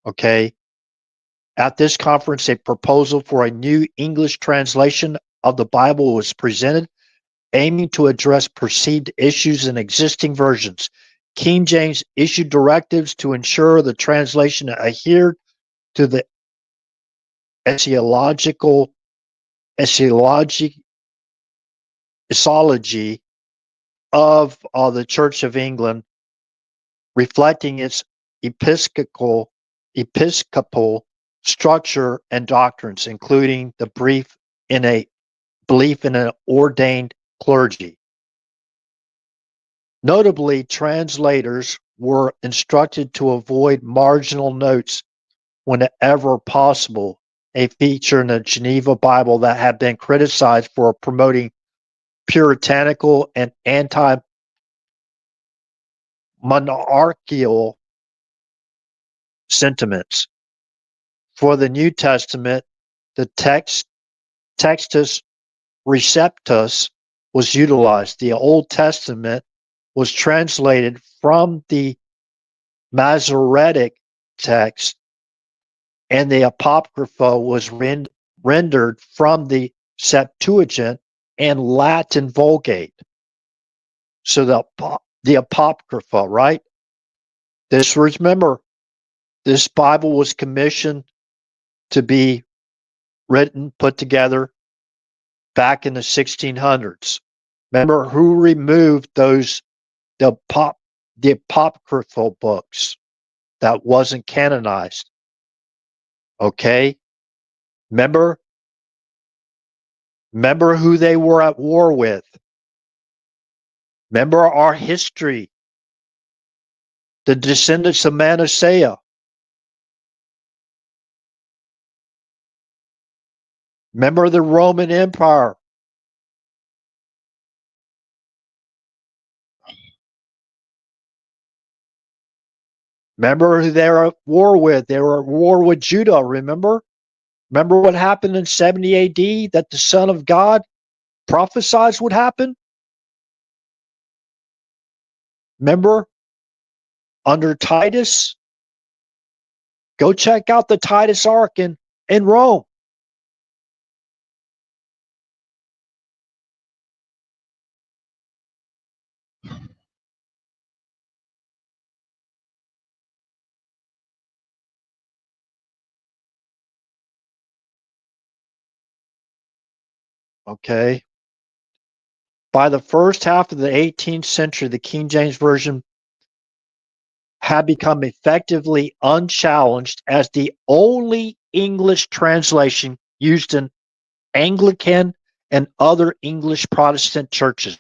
Okay. At this conference, a proposal for a new English translation of the Bible was presented, aiming to address perceived issues in existing versions. King James issued directives to ensure the translation adhered to the eschatology of the Church of England, reflecting its episcopal structure and doctrines, including the belief in an ordained clergy. Notably, translators were instructed to avoid marginal notes whenever possible, a feature in the Geneva Bible that had been criticized for promoting puritanical and anti-monarchical sentiments. For the New Testament, the Textus Receptus was utilized. The Old Testament was translated from the Masoretic text, and the Apocrypha was rendered from the Septuagint and Latin Vulgate. So the Apocrypha, right? Remember, this Bible was commissioned to be written, put together back in the 1600s. Remember who removed the apocryphal books that wasn't canonized? Okay, remember who they were at war with. Remember our history, the descendants of Manasseh. Remember the Roman Empire. Remember who they were at war with? They were at war with Judah, remember? Remember what happened in 70 AD that the Son of God prophesied would happen? Remember, under Titus, go check out the Titus Ark in Rome. Okay. By the first half of the 18th century, the King James Version had become effectively unchallenged as the only English translation used in Anglican and other English Protestant churches,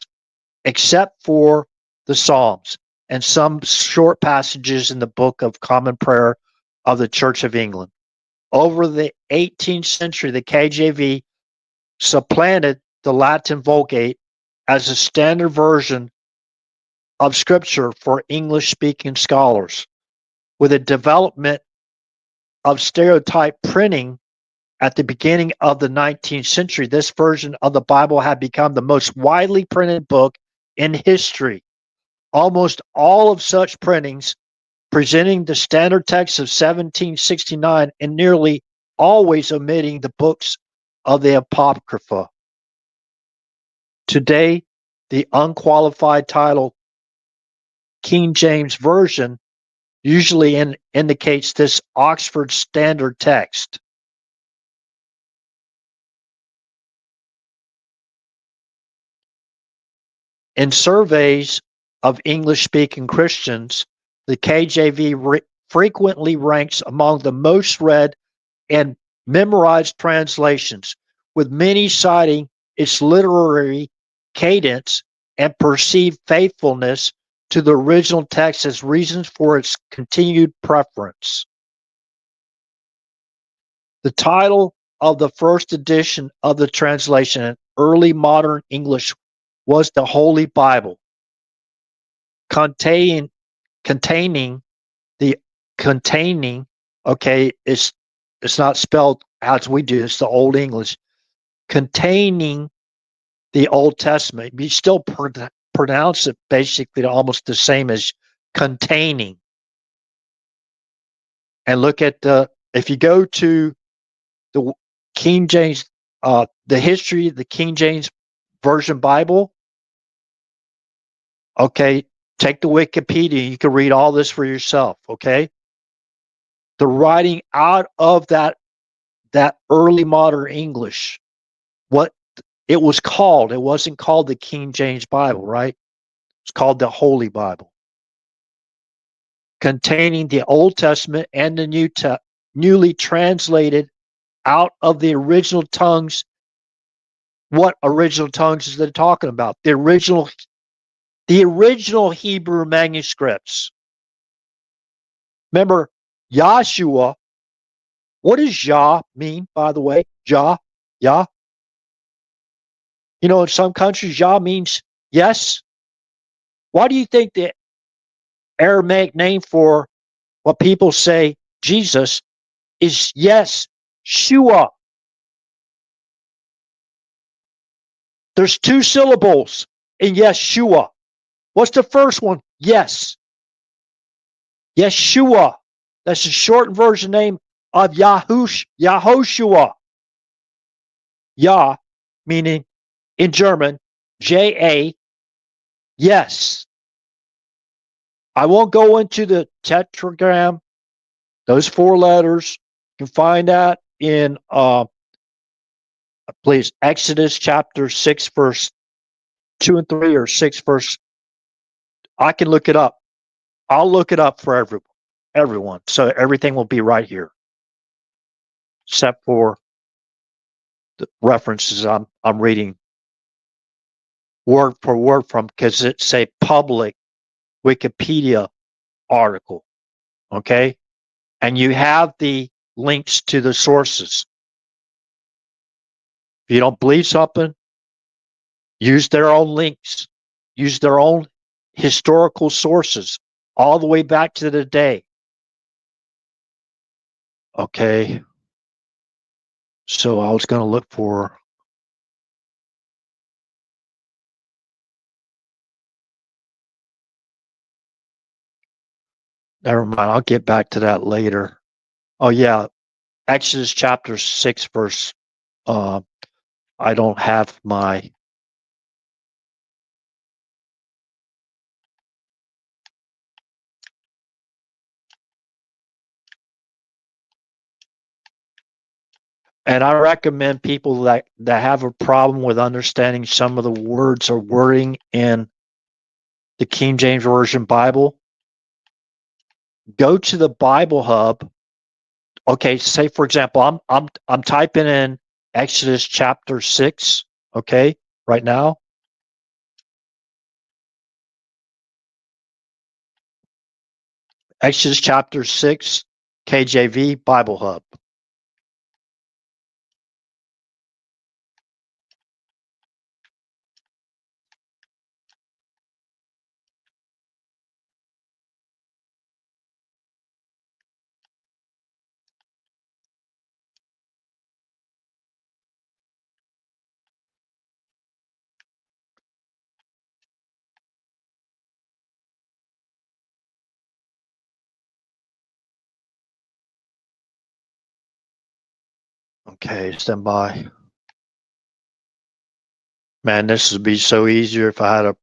except for the Psalms and some short passages in the Book of Common Prayer of the Church of England. Over the 18th century, the KJV supplanted the Latin Vulgate as a standard version of Scripture for English speaking scholars. With the development of stereotype printing at the beginning of the 19th century, this version of the Bible had become the most widely printed book in history. Almost all of such printings presenting the standard text of 1769 and nearly always omitting the books of the Apocrypha. Today, the unqualified title King James Version usually indicates this Oxford Standard text. In surveys of English-speaking Christians, the KJV frequently ranks among the most read and memorized translations, with many citing its literary cadence and perceived faithfulness to the original text as reasons for its continued preference. The title of the first edition of the translation in early modern English was the Holy Bible, containing the containing. Okay, it's not spelled as we do. It's the Old English, containing the Old Testament. You still pronounce it basically almost the same as containing. And look at if you go to the King James, the history of the King James Version Bible. Okay, take the Wikipedia. You can read all this for yourself. Okay, the writing out of that early modern English, what it was called. It wasn't called the King James Bible, right? It's called the Holy Bible, containing the Old Testament and the newly translated out of the original tongues. What original tongues is it talking about? The original Hebrew manuscripts. Remember, Yahshua. What does Yah mean, by the way? Yah. You know, in some countries, Yah means yes. Why do you think the Aramaic name for what people say Jesus is yes, Shua? There's two syllables in Yeshua. What's the first one? Yes. Yeshua. That's the shortened version name of Yahoshua. Yah, meaning in German, J-A, yes. I won't go into the tetragram, those four letters. You can find that in, please, Exodus chapter 6, verse 2 and 3, or 6, verse. I can look it up. I'll look it up for everyone. So everything will be right here, except for the references I'm reading word for word from, because it's a public Wikipedia article. Okay. And you have the links to the sources. If you don't believe something, use their own links, use their own historical sources all the way back to the day. Okay. So I was going to look for. Never mind. I'll get back to that later. Oh yeah, Exodus chapter 6 verse. I don't have my. And I recommend people that have a problem with understanding some of the words or wording in the King James Version Bible, go to the Bible Hub. Okay, say for example, I'm typing in Exodus chapter 6, okay, right now. Exodus chapter 6, KJV Bible Hub. Okay, stand by. Man, this would be so easier if I had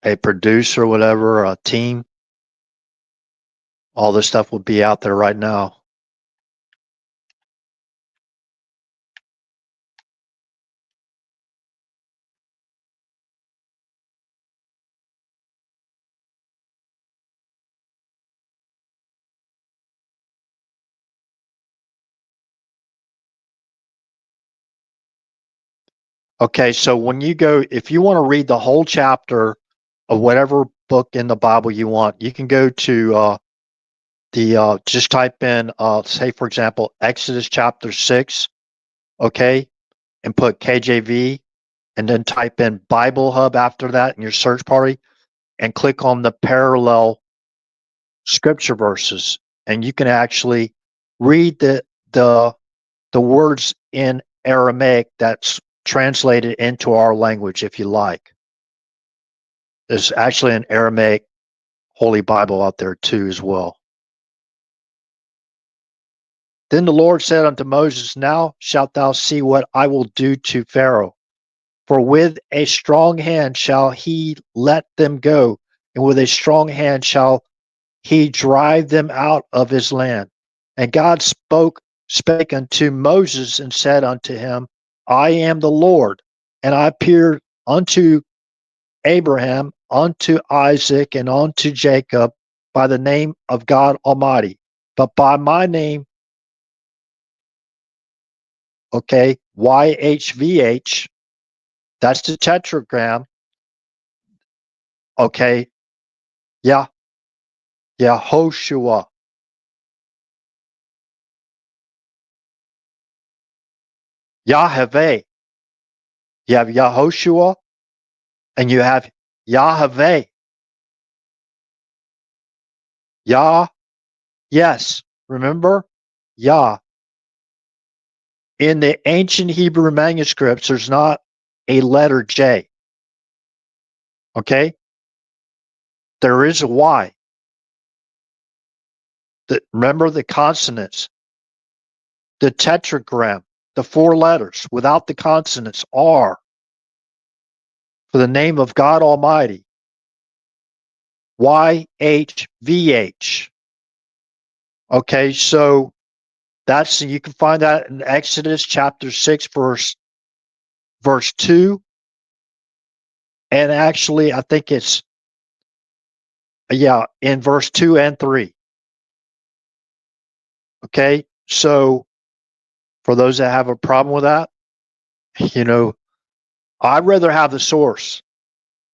a producer or whatever, or a team. All this stuff would be out there right now. Okay, so when you go, if you want to read the whole chapter of whatever book in the Bible you want, you can go to just type in, say for example, Exodus chapter 6, okay, and put KJV, and then type in Bible Hub after that in your search party, and click on the parallel scripture verses, and you can actually read the words in Aramaic that's translated into our language if you like. There's actually an Aramaic Holy Bible out there too as well. Then the Lord said unto Moses, now shalt thou see what I will do to Pharaoh. For with a strong hand shall he let them go, and with a strong hand shall he drive them out of his land. And God spake unto Moses and said unto him, I am the Lord, and I appeared unto Abraham, unto Isaac, and unto Jacob by the name of God Almighty. But by my name, okay, YHVH, that's the tetragram, okay, yeah, Yehoshua, Yahweh. You have Yehoshua and you have Yahweh. Yah, yes, remember? Yah. In the ancient Hebrew manuscripts, there's not a letter J. Okay? There is a Y. Remember the consonants, the tetragram, the four letters without the consonants are for the name of God Almighty. YHVH. Okay, so you can find that in Exodus chapter 6, verse 2. And actually, I think it's, in verse 2 and 3. Okay, so for those that have a problem with that, I'd rather have the source.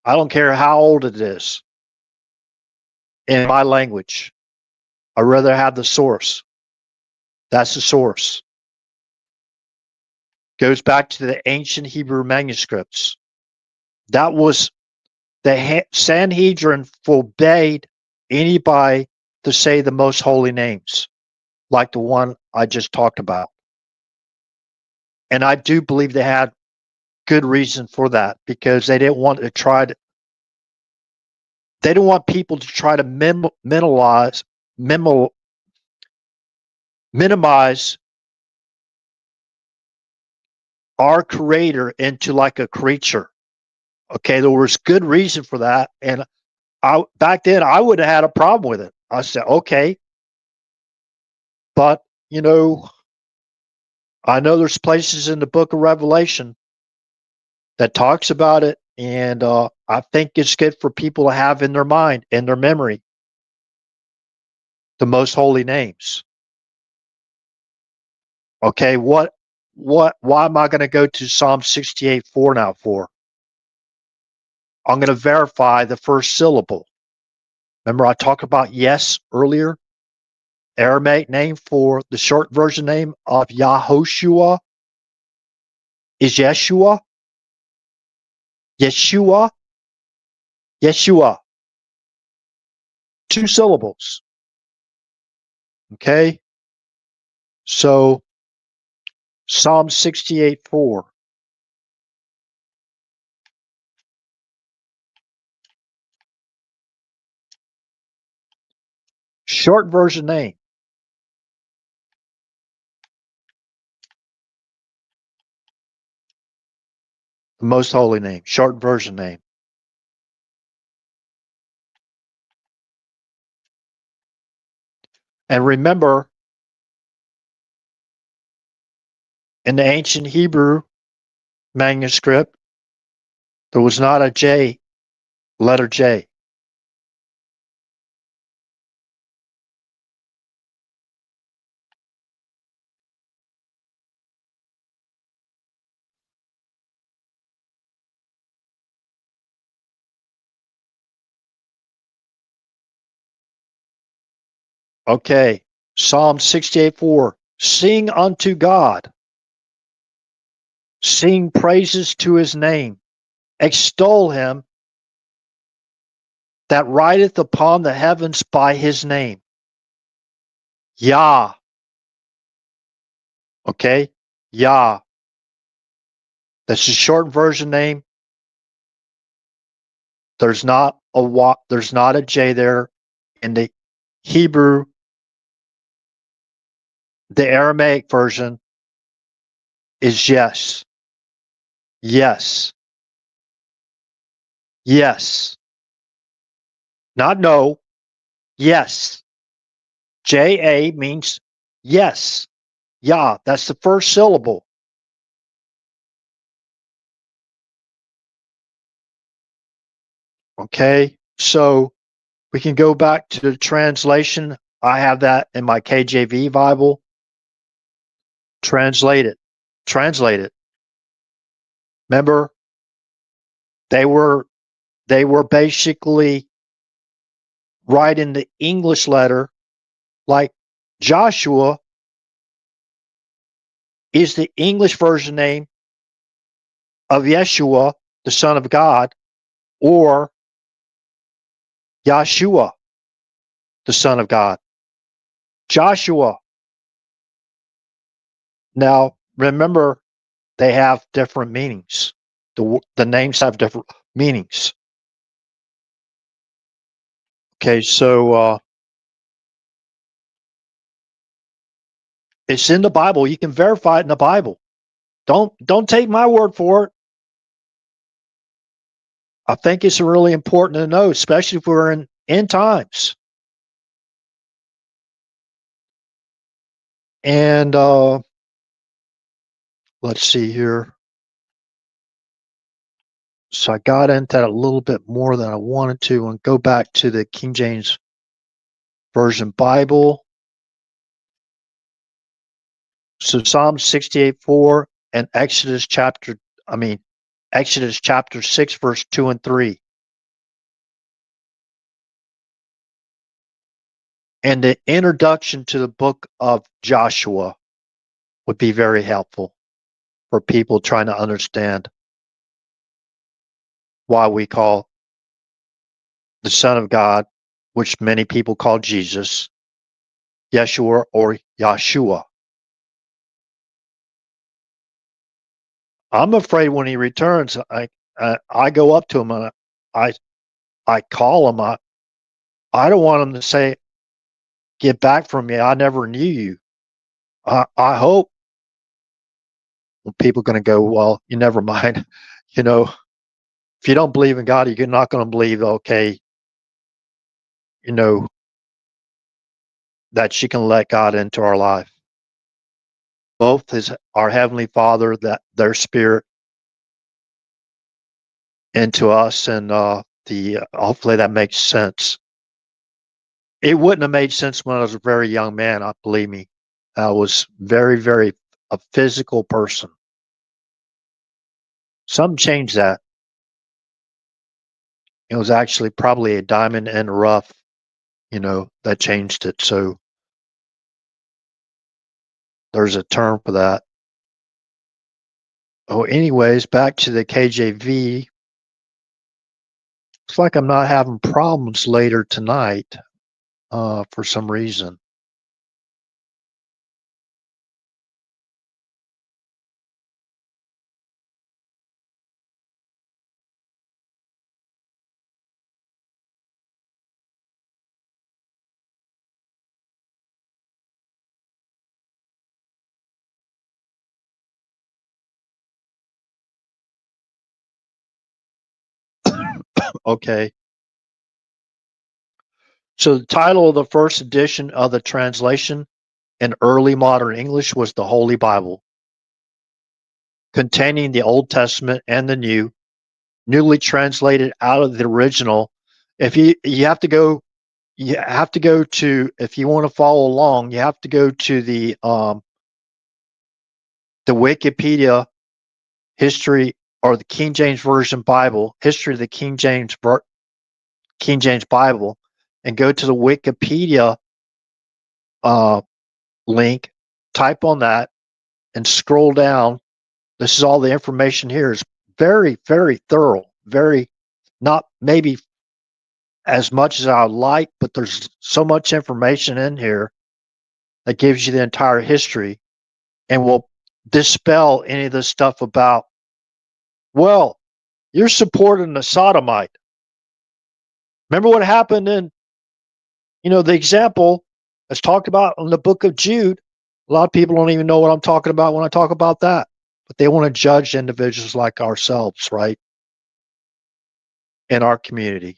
I don't care how old it is in my language. I'd rather have the source. That's the source. Goes back to the ancient Hebrew manuscripts. That was the Sanhedrin forbade anybody to say the most holy names, like the one I just talked about. And I do believe they had good reason for that, because they didn't want to try to. They don't want people to try to minimize our creator into like a creature. Okay, there was good reason for that. And back then I would have had a problem with it. I said, okay, but I know there's places in the book of Revelation that talks about it, and I think it's good for people to have in their mind, in their memory, the most holy names. Okay, why am I going to go to Psalm 68:4 now for? I'm going to verify the first syllable. Remember I talked about yes earlier? Aramaic name for the short version name of Yahoshua is Yeshua. Yeshua. Yeshua. 2 syllables. Okay? So Psalm 68:4. Short version name. The most holy name. Short version name. And remember, in the ancient Hebrew manuscript, there was not a J, letter J. Okay. Psalm 68:4. Sing unto God. Sing praises to his name. Extol him that rideth upon the heavens by his name. Yah. Okay? Yah. That's the short version name. There's not a J there in the Hebrew. The Aramaic version is yes. Yes. Yes. Not no. Yes. JA means yes. Yah. That's the first syllable. Okay. So we can go back to the translation. I have that in my KJV Bible. Translate it. Translate it. Remember, they were basically writing the English letter like Joshua is the English version name of Yeshua, the Son of God, or Yahshua, the Son of God. Joshua. Now, remember, they have different meanings. The names have different meanings. Okay, so it's in the Bible. You can verify it in the Bible. Don't take my word for it. I think it's really important to know, especially if we're in end times. And let's see here. So I got into that a little bit more than I wanted to, and go back to the King James Version Bible. So Psalm 68:4 and Exodus chapter 6, verse 2 and 3. And the introduction to the book of Joshua would be very helpful for people trying to understand why we call the Son of God, which many people call Jesus, Yeshua or Yahshua. I'm afraid when he returns, I go up to him and I call them, I don't want them to say, "Get back from me. I never knew you." I hope people are going to go, "Well, you never mind." You know, if you don't believe in God, you're not going to believe, okay, you know, that you can let God into our life. Both his our Heavenly Father, that their spirit into us, and the hopefully that makes sense. It wouldn't have made sense when I was a very young man. I believe me, I was very a physical person. Some changed that. It was actually probably a diamond in the rough, that changed it. So there's a term for that. Oh, anyways, back to the KJV. Looks like I'm not having problems later tonight for some reason. Okay. So the title of the first edition of the translation in early modern English was the Holy Bible, containing the Old Testament and the New, newly translated out of the original. If you have to go, if you want to follow along, you have to go to the Wikipedia history, or the King James Version Bible, history of the King James Bible, and go to the Wikipedia uh, link, type on that, and scroll down. This is all the information here. Is very thorough. Very, not maybe as much as I would like, but there's so much information in here that gives you the entire history and will dispel any of this stuff about, well, you're supporting the sodomite. Remember what happened in, the example that's talked about in the book of Jude. A lot of people don't even know what I'm talking about when I talk about that, but they want to judge individuals like ourselves, right? In our community.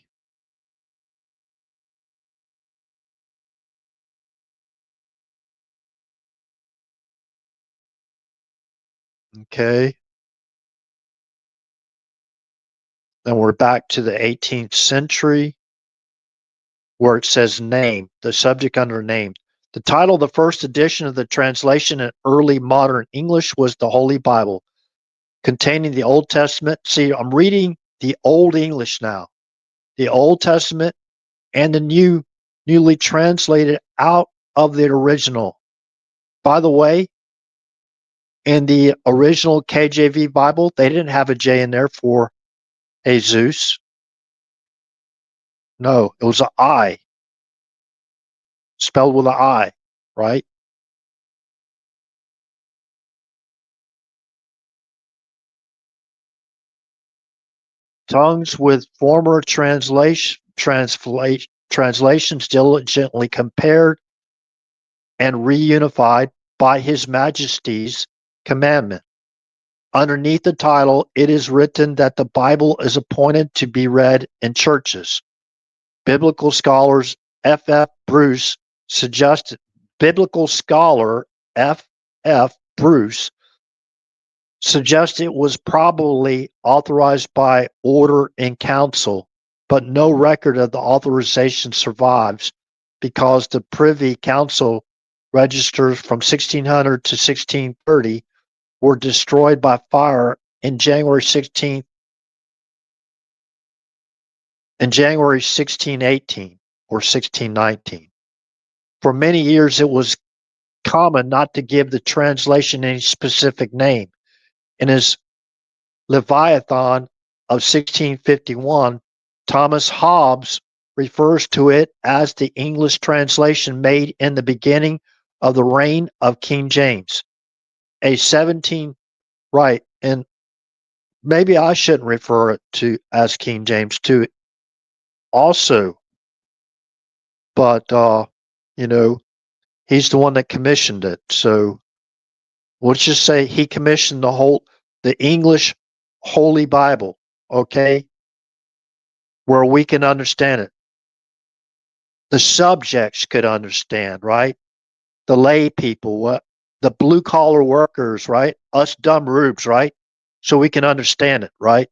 Okay. Then we're back to the 18th century where it says name, the subject under name. The title of the first edition of the translation in early modern English was the Holy Bible, containing the Old Testament. See, I'm reading the Old English now. The Old Testament and the newly translated out of the original. By the way, in the original KJV Bible, they didn't have a J in there for Jesus. No, it was an I, spelled with an I, right? Tongues with former translations diligently compared and reunified by His Majesty's commandment. Underneath the title, it is written that the Bible is appointed to be read in churches. Biblical scholars F. Bruce suggested biblical scholar F. Bruce suggests it was probably authorized by order in council, but no record of the authorization survives because the Privy Council registers from 1600 to 1630 were destroyed by fire in January 1618 or 1619. For many years, it was common not to give the translation any specific name. In his Leviathan of 1651, Thomas Hobbes refers to it as the English translation made in the beginning of the reign of King James. Right, and maybe I shouldn't refer it to as King James too. also, but you know, he's the one that commissioned it. So let's just say he commissioned the English Holy Bible, okay, where we can understand it. The subjects could understand, right? The lay people, the blue collar workers, right? Us dumb rubes, right? So we can understand it, right?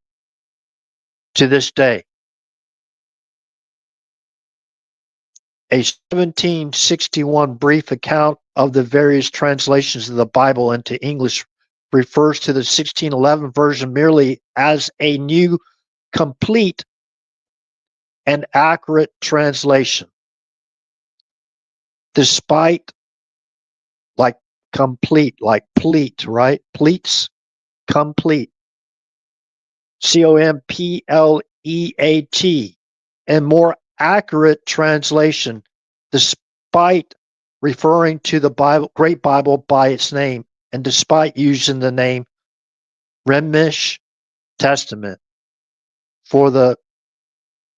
To this day. A 1761 brief account of the various translations of the Bible into English refers to the 1611 version merely as a new, complete, and accurate translation. Despite, like complete, like pleat, right? Pleats, complete. Compleat, and more accurate translation, despite referring to the Bible, Great Bible by its name, and despite using the name Rhemish Testament for the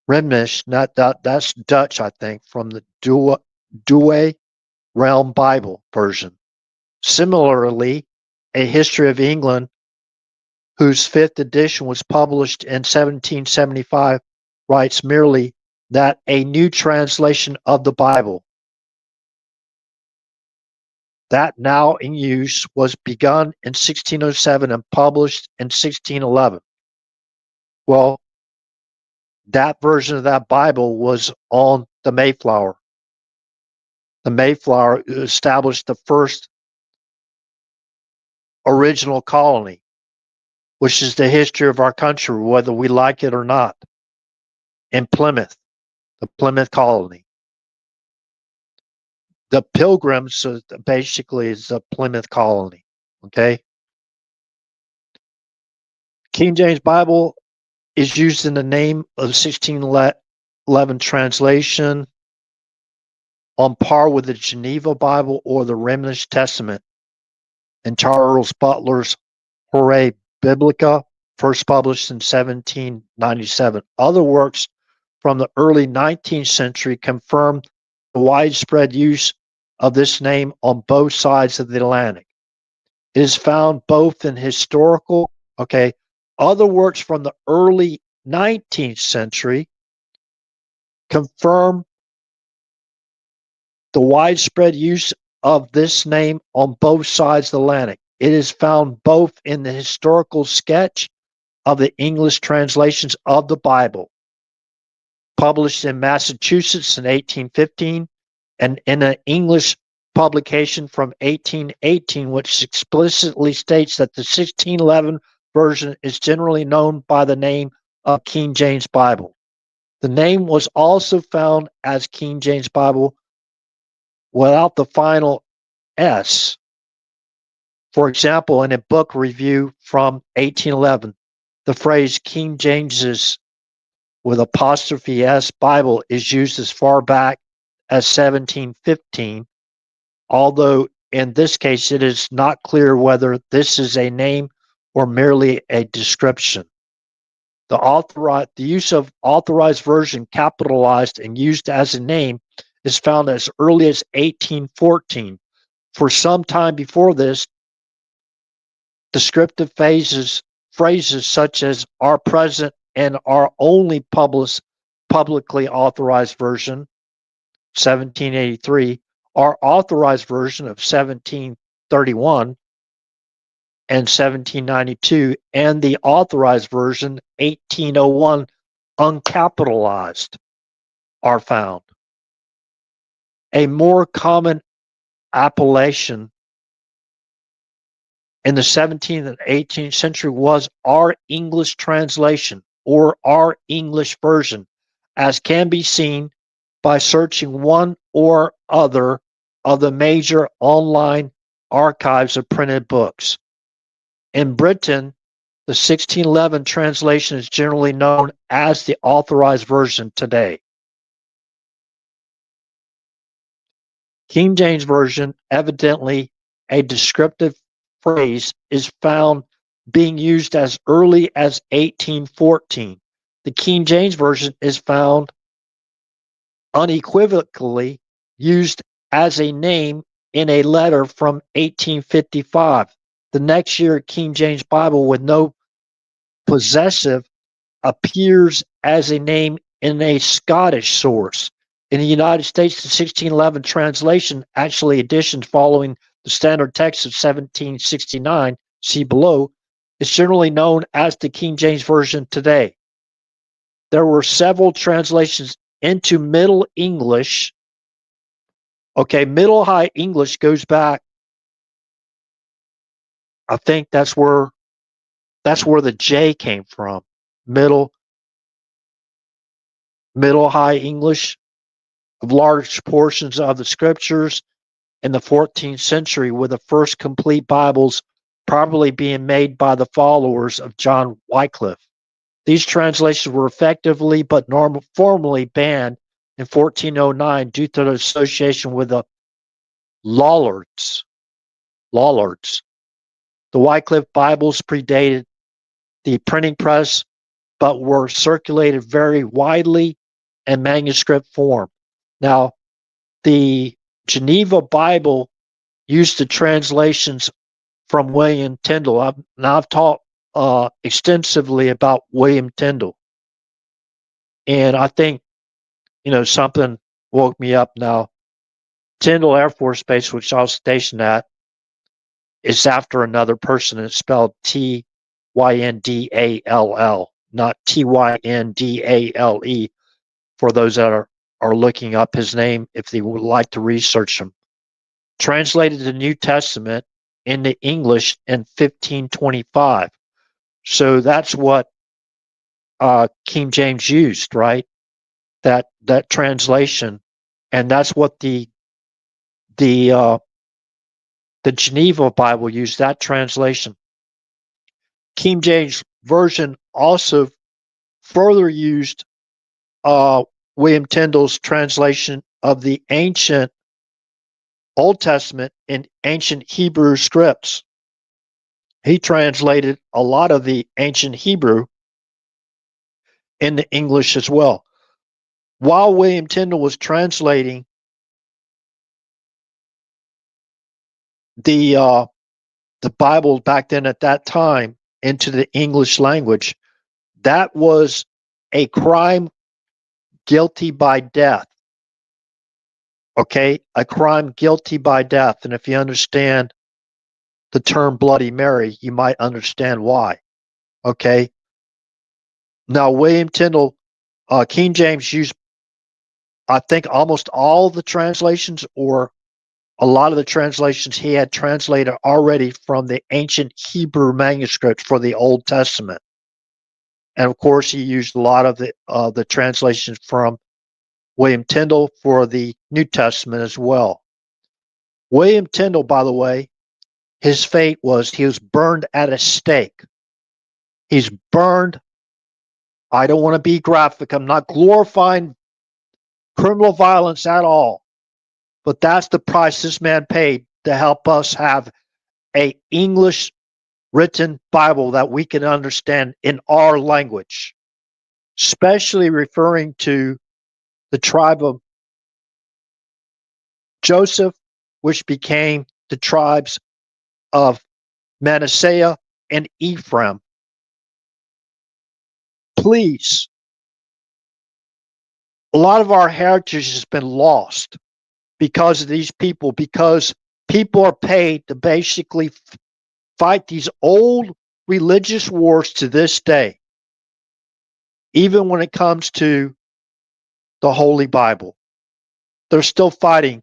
Rhemish, not that's Dutch, I think, from the Douay Realm Bible version. Similarly, A History of England, whose fifth edition was published in 1775, writes merely that a new translation of the Bible that now in use was begun in 1607 and published in 1611. Well, that version of that Bible was on the Mayflower. The Mayflower established the first original colony, which is the history of our country, whether we like it or not, in Plymouth, the Plymouth colony. The Pilgrims basically is the Plymouth colony. Okay. King James Bible is used in the name of 1611 translation on par with the Geneva Bible or the Rhemish Testament and Charles Butler's Horae Biblica, first published in 1797. Other works from the early 19th century confirm the widespread use of this name on both sides of the Atlantic. It is found both in historical, other works from the early 19th century confirm the widespread use of this name on both sides of the Atlantic. It is found both in the historical sketch of the English translations of the Bible, published in Massachusetts in 1815, and in an English publication from 1818, which explicitly states that the 1611 version is generally known by the name of King James Bible. The name was also found as King James Bible without the final S. For example, in a book review from 1811, the phrase King James's with apostrophe S Bible is used as far back as 1715, although in this case it is not clear whether this is a name or merely a description. The use of authorized version capitalized and used as a name is found as early as 1814. For some time before this, descriptive phrases such as our present and our only publicly authorized version, 1783, our authorized version of 1731 and 1792, and the authorized version 1801 uncapitalized are found. A more common appellation in the 17th and 18th century was our English translation or our English version, as can be seen by searching one or other of the major online archives of printed books. In Britain, the 1611 translation is generally known as the authorized version today. King James Version, evidently a descriptive phrase, is found being used as early as 1814. The King James Version is found unequivocally used as a name in a letter from 1855. The next year, King James Bible with no possessive appears as a name in a Scottish source. In the United States, the 1611 translation, actually editions following the standard text of 1769, see below, is generally known as the King James Version today. There were several translations into Middle English. Okay, Middle High English goes back. I think that's where the J came from. Middle High English of large portions of the scriptures in the 14th century, with the first complete Bibles probably being made by the followers of John Wycliffe. These translations were effectively but formally banned in 1409 due to the association with the Lollards. The Wycliffe Bibles predated the printing press, but were circulated very widely in manuscript form. Now, the Geneva Bible used the translations from William Tyndale. I've taught extensively about William Tyndale, and I think something woke me up now. Tyndall Air Force Base, which I was stationed at, is after another person. It's spelled Tyndall, not Tyndale. For those that are looking up his name, if they would like to research him, translated the New Testament into English in 1525. So that's what King James used, right? That translation, and that's what the Geneva Bible used, that translation. King James Version also further used William Tyndale's translation of the ancient Old Testament in ancient Hebrew scripts. He translated a lot of the ancient Hebrew into English as well. While William Tyndale was translating the Bible back then at that time into the English language, that was a crime guilty by death. Okay, a crime guilty by death. And if you understand the term Bloody Mary, you might understand why. Okay. Now, William Tyndale, King James used, I think, almost all the translations, or a lot of the translations he had translated already from the ancient Hebrew manuscripts for the Old Testament. And of course, he used a lot of the translations from William Tyndale for the New Testament as well. William Tyndale, by the way, his fate was he was burned at a stake. He's burned. I don't want to be graphic. I'm not glorifying criminal violence at all. But that's the price this man paid to help us have a English written Bible that we can understand in our language, especially referring to the tribe of Joseph, which became the tribes of Manasseh and Ephraim. Please, a lot of our heritage has been lost because of these people, because people are paid to basically fight these old religious wars to this day, even when it comes to the Holy Bible. They're still fighting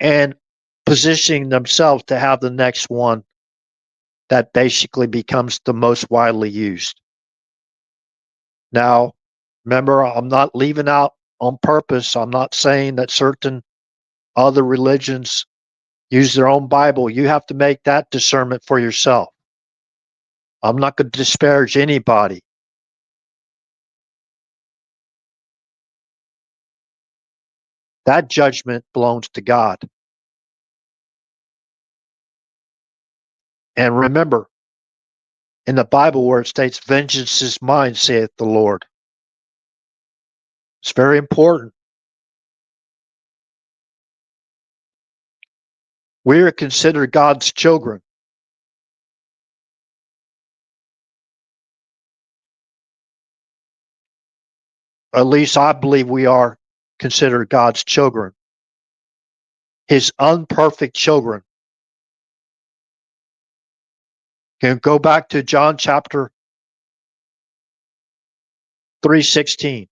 and positioning themselves to have the next one that basically becomes the most widely used. Now, remember, I'm not leaving out on purpose. I'm not saying that certain other religions use their own Bible. You have to make that discernment for yourself. I'm not going to disparage anybody. That judgment belongs to God. And remember, in the Bible where it states, vengeance is mine, saith the Lord. It's very important. We are considered God's children. At least I believe we are considered God's children, his unperfect children. Can go back to John chapter 3:16.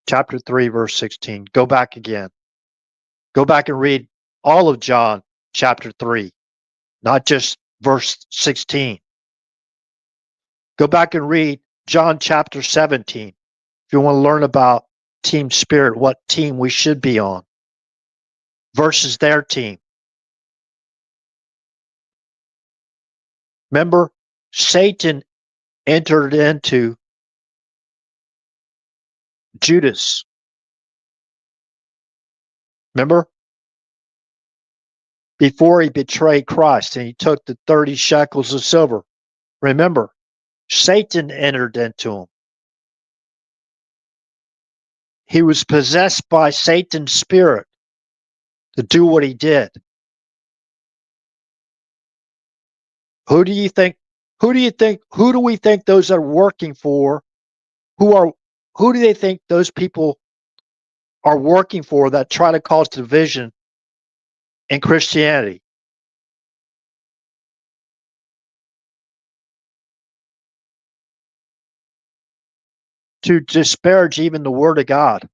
Chapter 3, verse 16. Go back again. Go back and read all of John chapter 3, not just verse 16. Go back and read John chapter 17 if you want to learn about team spirit, what team we should be on versus their team. Remember, Satan entered into Judas. Remember? Before he betrayed Christ and he took the 30 shekels of silver. Remember, Satan entered into him. He was possessed by Satan's spirit to do what he did. Who do we think those are working for? Who do they think those people are working for that try to cause division in Christianity? To disparage even the word of God.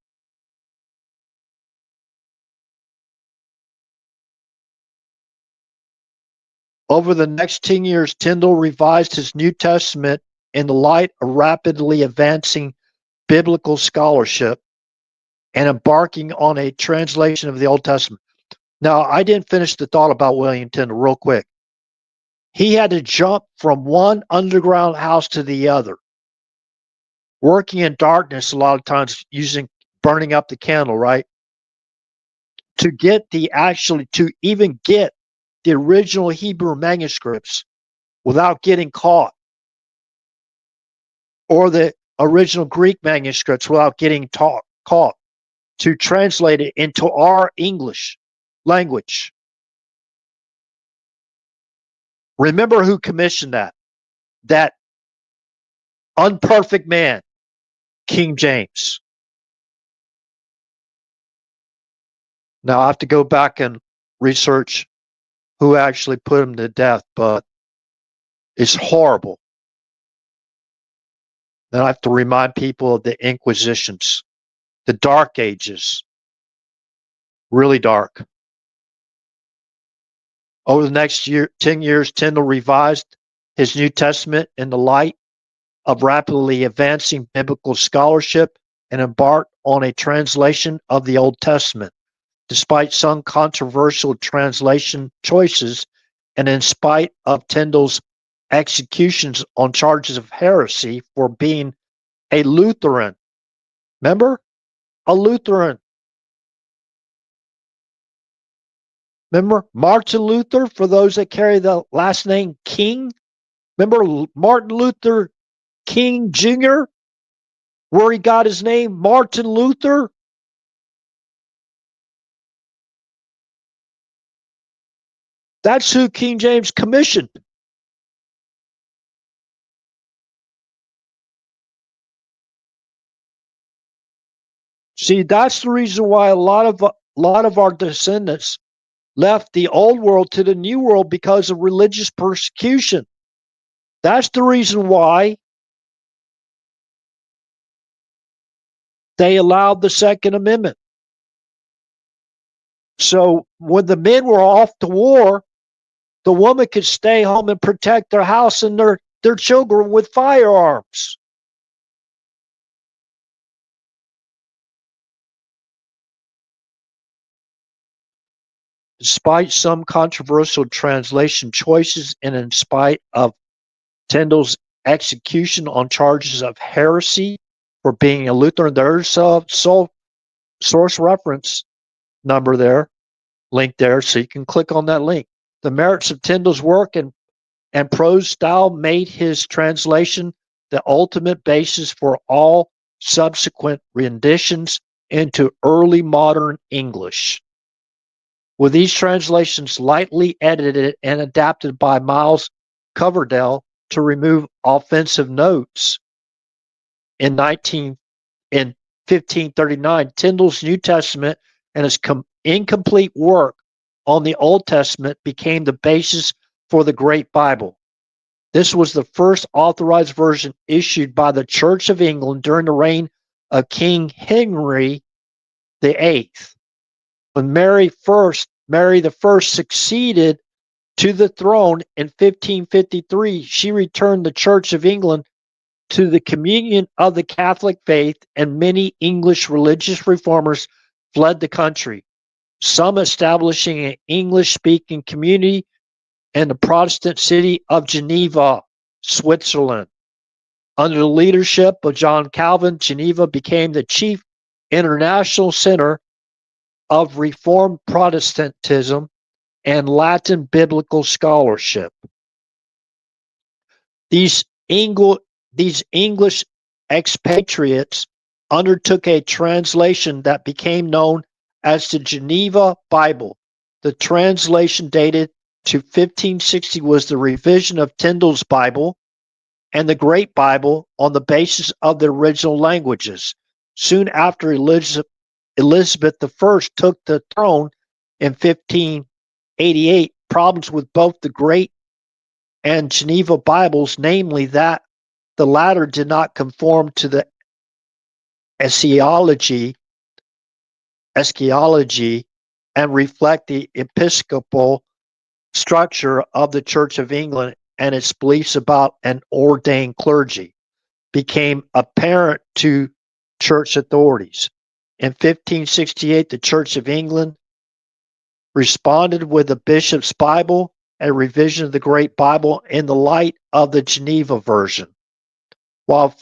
Over the next 10 years, Tyndale revised his New Testament in the light of rapidly advancing biblical scholarship and embarking on a translation of the Old Testament. Now, I didn't finish the thought about William Tyndale real quick. He had to jump from one underground house to the other, working in darkness a lot of times, burning up the candle, right? To even get the original Hebrew manuscripts without getting caught, or the original Greek manuscripts without getting caught, to translate it into our English language. Remember who commissioned that? That unperfect man, King James. Now I have to go back and research who actually put him to death, but it's horrible. Then I have to remind people of the Inquisitions, the Dark Ages. Really dark. Over the next 10 years, Tyndale revised his New Testament in the light of rapidly advancing biblical scholarship and embarked on a translation of the Old Testament. Despite some controversial translation choices, and in spite of Tyndale's executions on charges of heresy for being a Lutheran. Remember? A Lutheran. Remember Martin Luther, for those that carry the last name King? Remember Martin Luther King Jr., where he got his name, Martin Luther? That's who King James commissioned. See, that's the reason why a lot of our descendants left the old world to the new world, because of religious persecution. That's the reason why they allowed the Second Amendment. So when the men were off to war, the woman could stay home and protect their house and their children with firearms. Despite some controversial translation choices, and in spite of Tyndale's execution on charges of heresy for being a Lutheran, there's a source reference number there, link there, so you can click on that link. The merits of Tyndale's work and prose style made his translation the ultimate basis for all subsequent renditions into early modern English. with these translations lightly edited and adapted by Miles Coverdale to remove offensive notes. In 1539, Tyndale's New Testament and his incomplete work on the Old Testament became the basis for the Great Bible. This was the first authorized version issued by the Church of England during the reign of King Henry VIII. When Mary I succeeded to the throne in 1553, she returned the Church of England to the communion of the Catholic faith, and many English religious reformers fled the country, some establishing an English-speaking community in the Protestant city of Geneva, Switzerland. Under the leadership of John Calvin, Geneva became the chief international center of Reformed Protestantism and Latin biblical scholarship. These English expatriates undertook a translation that became known as the Geneva Bible. The translation dated to 1560 was the revision of Tyndale's Bible and the Great Bible on the basis of the original languages. Soon after Elizabeth I took the throne in 1588, problems with both the Great and Geneva Bibles, namely that the latter did not conform to the eschatology and reflect the episcopal structure of the Church of England and its beliefs about an ordained clergy, became apparent to church authorities. In 1568, the Church of England responded with the Bishop's Bible, a revision of the Great Bible in the light of the Geneva version. While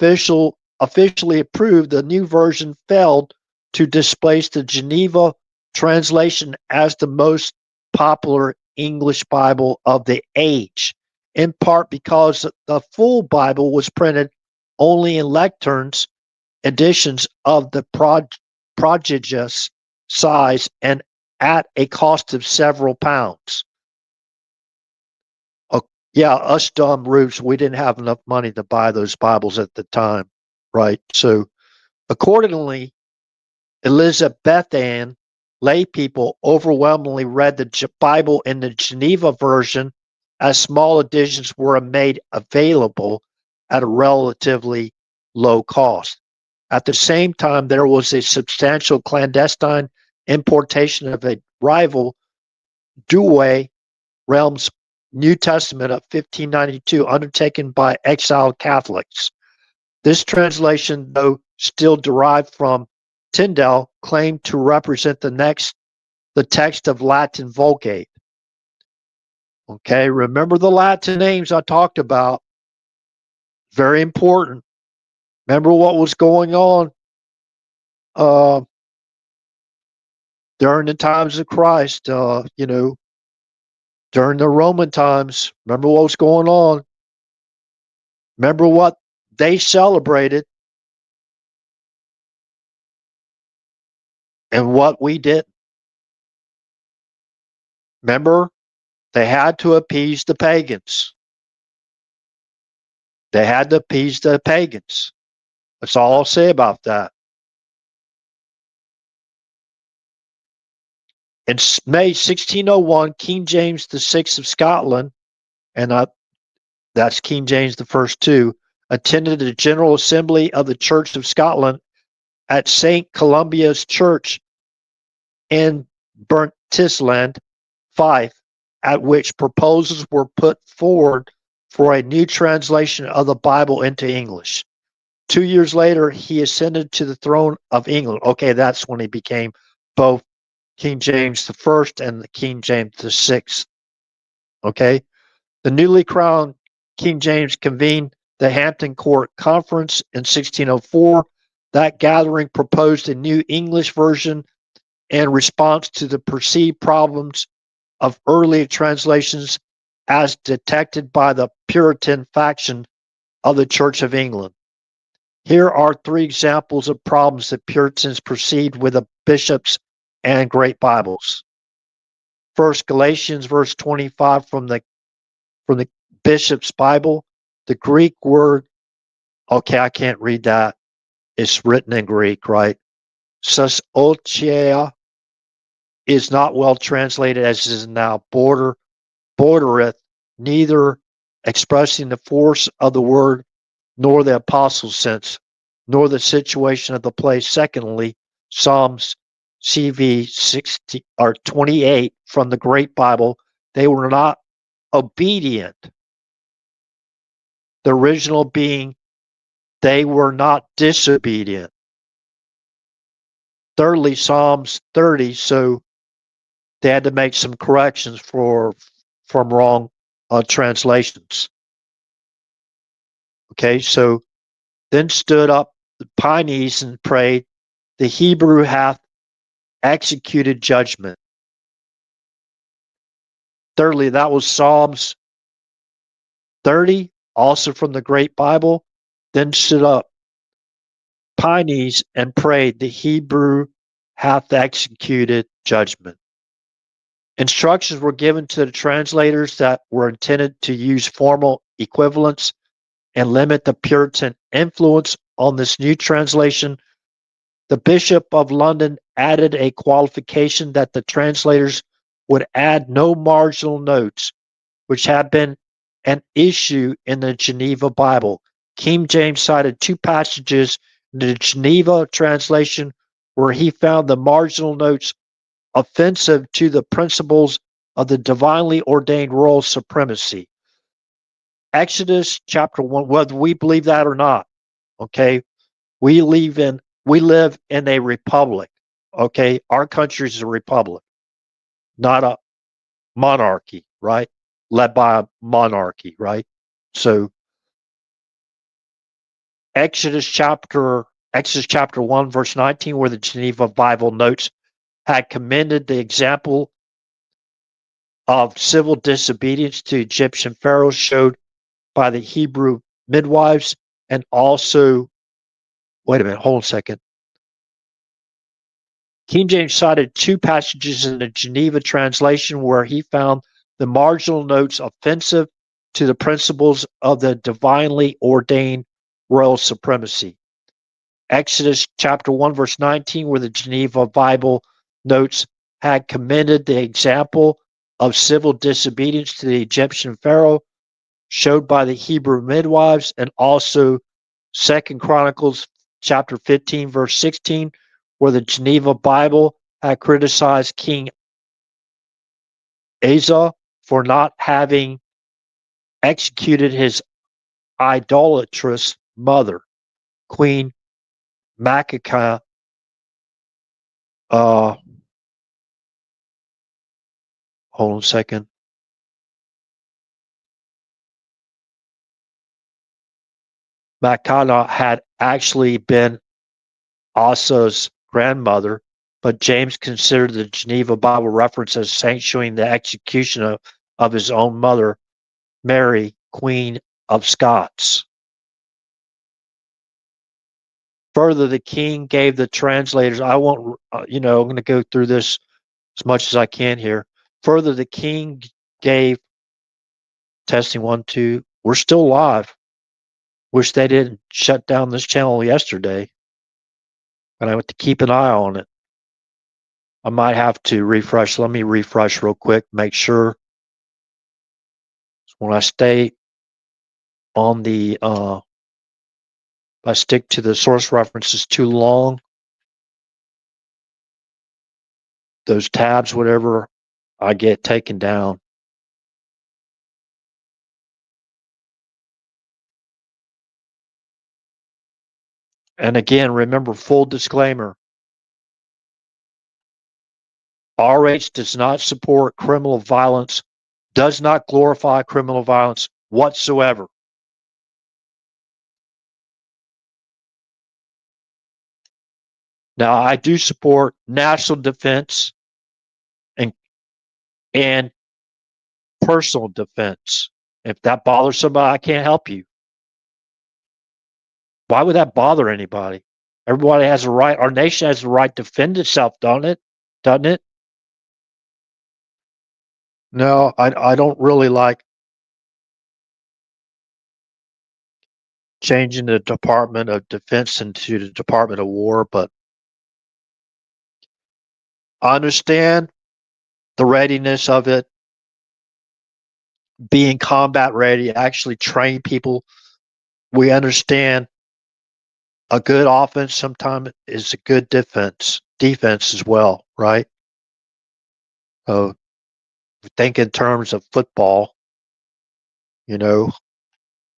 officially approved, the new version failed to displace the Geneva translation as the most popular English Bible of the age, in part because the full Bible was printed only in lecterns editions of the prodigious size and at a cost of several pounds. Yeah, us dumb rubes, we didn't have enough money to buy those Bibles at the time, right? So accordingly, Elizabethan lay people overwhelmingly read the Bible in the Geneva version, as small editions were made available at a relatively low cost. At the same time, there was a substantial clandestine importation of a rival Douay Realm's New Testament of 1592 undertaken by exiled Catholics. This translation, though still derived from Tyndale, claimed to represent the text of Latin Vulgate. Okay, remember the Latin names I talked about. Very important. Remember what was going on during the times of Christ, during the Roman times. Remember what was going on. Remember what they celebrated and what we did. Remember, they had to appease the pagans. They had to appease the pagans. That's all I'll say about that. In May 1601, King James VI of Scotland, and that's King James the First too, attended the General Assembly of the Church of Scotland at St. Columba's Church in Burntisland, Fife, at which proposals were put forward for a new translation of the Bible into English. 2 years later, he ascended to the throne of England. Okay, that's when he became both King James I and King James VI. Okay, the newly crowned King James convened the Hampton Court Conference in 1604. That gathering proposed a new English version in response to the perceived problems of earlier translations as detected by the Puritan faction of the Church of England. Here are 3 examples of problems that Puritans perceived with the bishops and Great Bibles. First Galatians verse 25 from the Bishop's Bible. The Greek word, okay, I can't read that. It's written in Greek, right? Sus ochia is not well translated as is now bordereth, neither expressing the force of the word, nor the apostle's sense, nor the situation of the place. Secondly, Psalms CV 60 or 28 from the Great Bible, they were not obedient. The original being, they were not disobedient. Thirdly, Psalms 30, so they had to make some corrections from wrong translations. Okay, so then stood up the Pines and prayed, the Hebrew hath executed judgment. Thirdly, that was Psalms 30, also from the Great Bible. Then stood up Pines and prayed, the Hebrew hath executed judgment. Instructions were given to the translators that were intended to use formal equivalents and limit the Puritan influence on this new translation. The Bishop of London added a qualification that the translators would add no marginal notes, which had been an issue in the Geneva Bible. King James cited two passages in the Geneva translation where he found the marginal notes offensive to the principles of the divinely ordained royal supremacy. Exodus chapter 1, whether we believe that or not, okay, we live in a republic, okay? Our country is a republic, not a monarchy, right? Led by a monarchy, right? So Exodus chapter 1, verse 19, where the Geneva Bible notes had commended the example of civil disobedience to Egyptian pharaohs showed by the Hebrew midwives, and also, wait a minute, hold on a second. King James cited two passages in the Geneva translation where he found the marginal notes offensive to the principles of the divinely ordained royal supremacy. Exodus chapter 1, verse 19, where the Geneva Bible notes had commended the example of civil disobedience to the Egyptian pharaoh showed by the Hebrew midwives, and also Second Chronicles chapter 15, verse 16, where the Geneva Bible had criticized King Asa for not having executed his idolatrous mother, Queen MAGA. Hold on a second. MAGA had actually been Asa's grandmother, but James considered the Geneva Bible reference as sanctioning the execution of his own mother, Mary, Queen of Scots. Further, the king gave the translators, I won't, I'm going to go through this as much as I can here. Further, the king gave, testing 1, 2, we're still live. Wish they didn't shut down this channel yesterday, but I have to keep an eye on it. I might have to refresh. Let me refresh real quick, make sure when I stay on the, if I stick to the source references too long, those tabs, whatever, I get taken down. And again, remember, full disclaimer, RH does not support criminal violence, does not glorify criminal violence whatsoever. Now, I do support national defense and personal defense. If that bothers somebody, I can't help you. Why would that bother anybody? Everybody has a right, our nation has the right to defend itself, doesn't it? No, I don't really like changing the Department of Defense into the Department of War, but I understand the readiness of it, being combat ready, actually train people. We understand a good offense sometimes is a good defense as well, right? So think in terms of football, you know,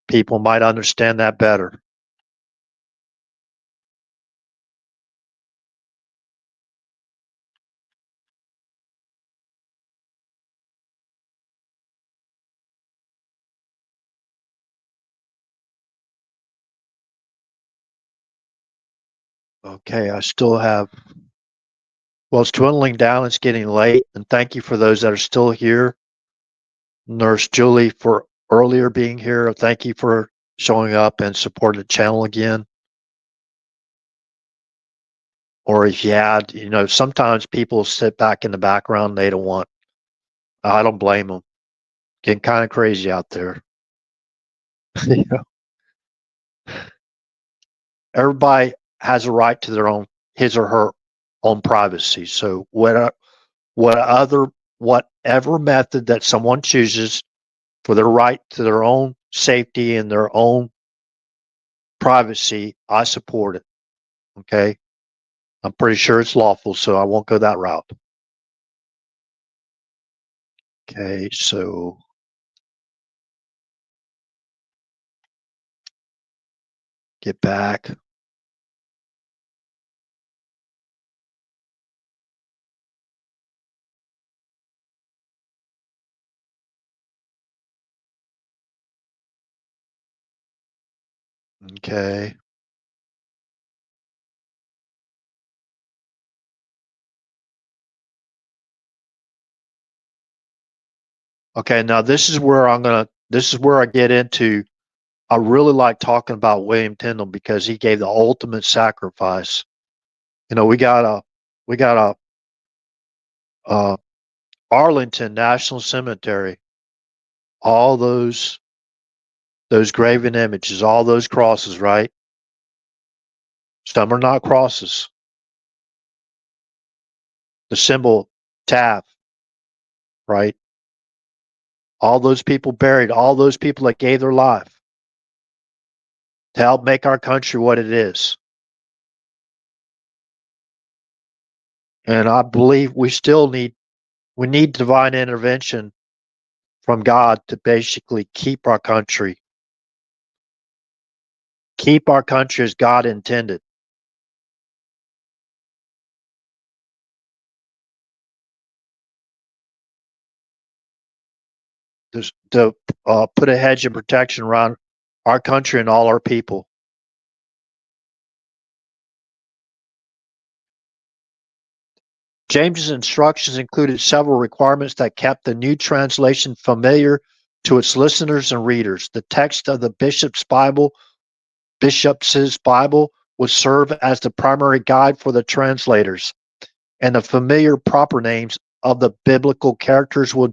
people might understand that better. Okay, I still have, well, it's dwindling down. It's getting late. And thank you for those that are still here. Nurse Julie for earlier being here. Thank you for showing up and supporting the channel again. Or if you had, sometimes people sit back in the background. They don't want, I don't blame them. Getting kind of crazy out there. Everybody has a right to their own, his or her own privacy. So whatever method that someone chooses for their right to their own safety and their own privacy, I support it. Okay. I'm pretty sure it's lawful, so I won't go that route. Okay, so get back. Okay. Okay, now this is where I get into, I really like talking about William Tyndall because he gave the ultimate sacrifice. We got a uh, Arlington National Cemetery, all those graven images, all those crosses, right? Some are not crosses. The symbol Tav, right? All those people buried, all those people that gave their life to help make our country what it is. And I believe we need divine intervention from God to basically keep our country as God intended. Just to put a hedge of protection around our country and all our people. James's instructions included several requirements that kept the new translation familiar to its listeners and readers. The text of the bishop's Bible would serve as the primary guide for the translators, and the familiar proper names of the biblical characters would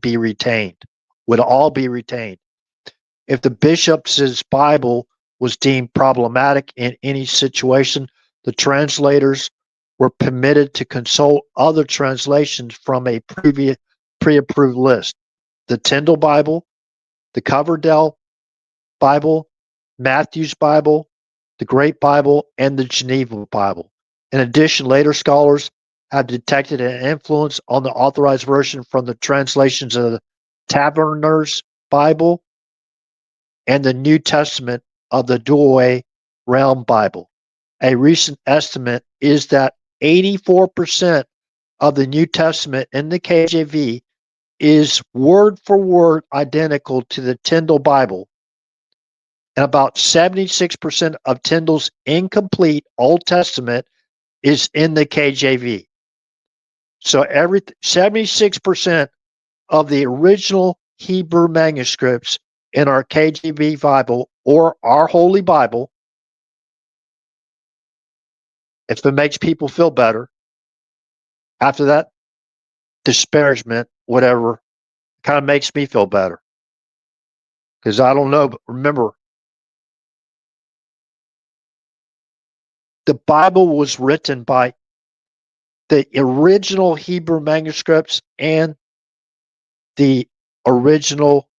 all be retained. If the bishop's Bible was deemed problematic in any situation, the translators were permitted to consult other translations from a previous pre-approved list. The Tyndale Bible, the Coverdell Bible, Matthew's Bible, the Great Bible, and the Geneva Bible. In addition, later scholars have detected an influence on the authorized version from the translations of the Taverner's Bible and the New Testament of the Douay Realm Bible. A recent estimate is that 84% of the New Testament in the KJV is word for word identical to the Tyndale Bible, and about 76% of Tyndale's incomplete Old Testament is in the KJV. So 76% of the original Hebrew manuscripts in our KJV Bible or our Holy Bible, if it makes people feel better, after that disparagement, whatever, Kind of makes me feel better. Because I don't know, but remember, the Bible was written by the original Hebrew manuscripts and the original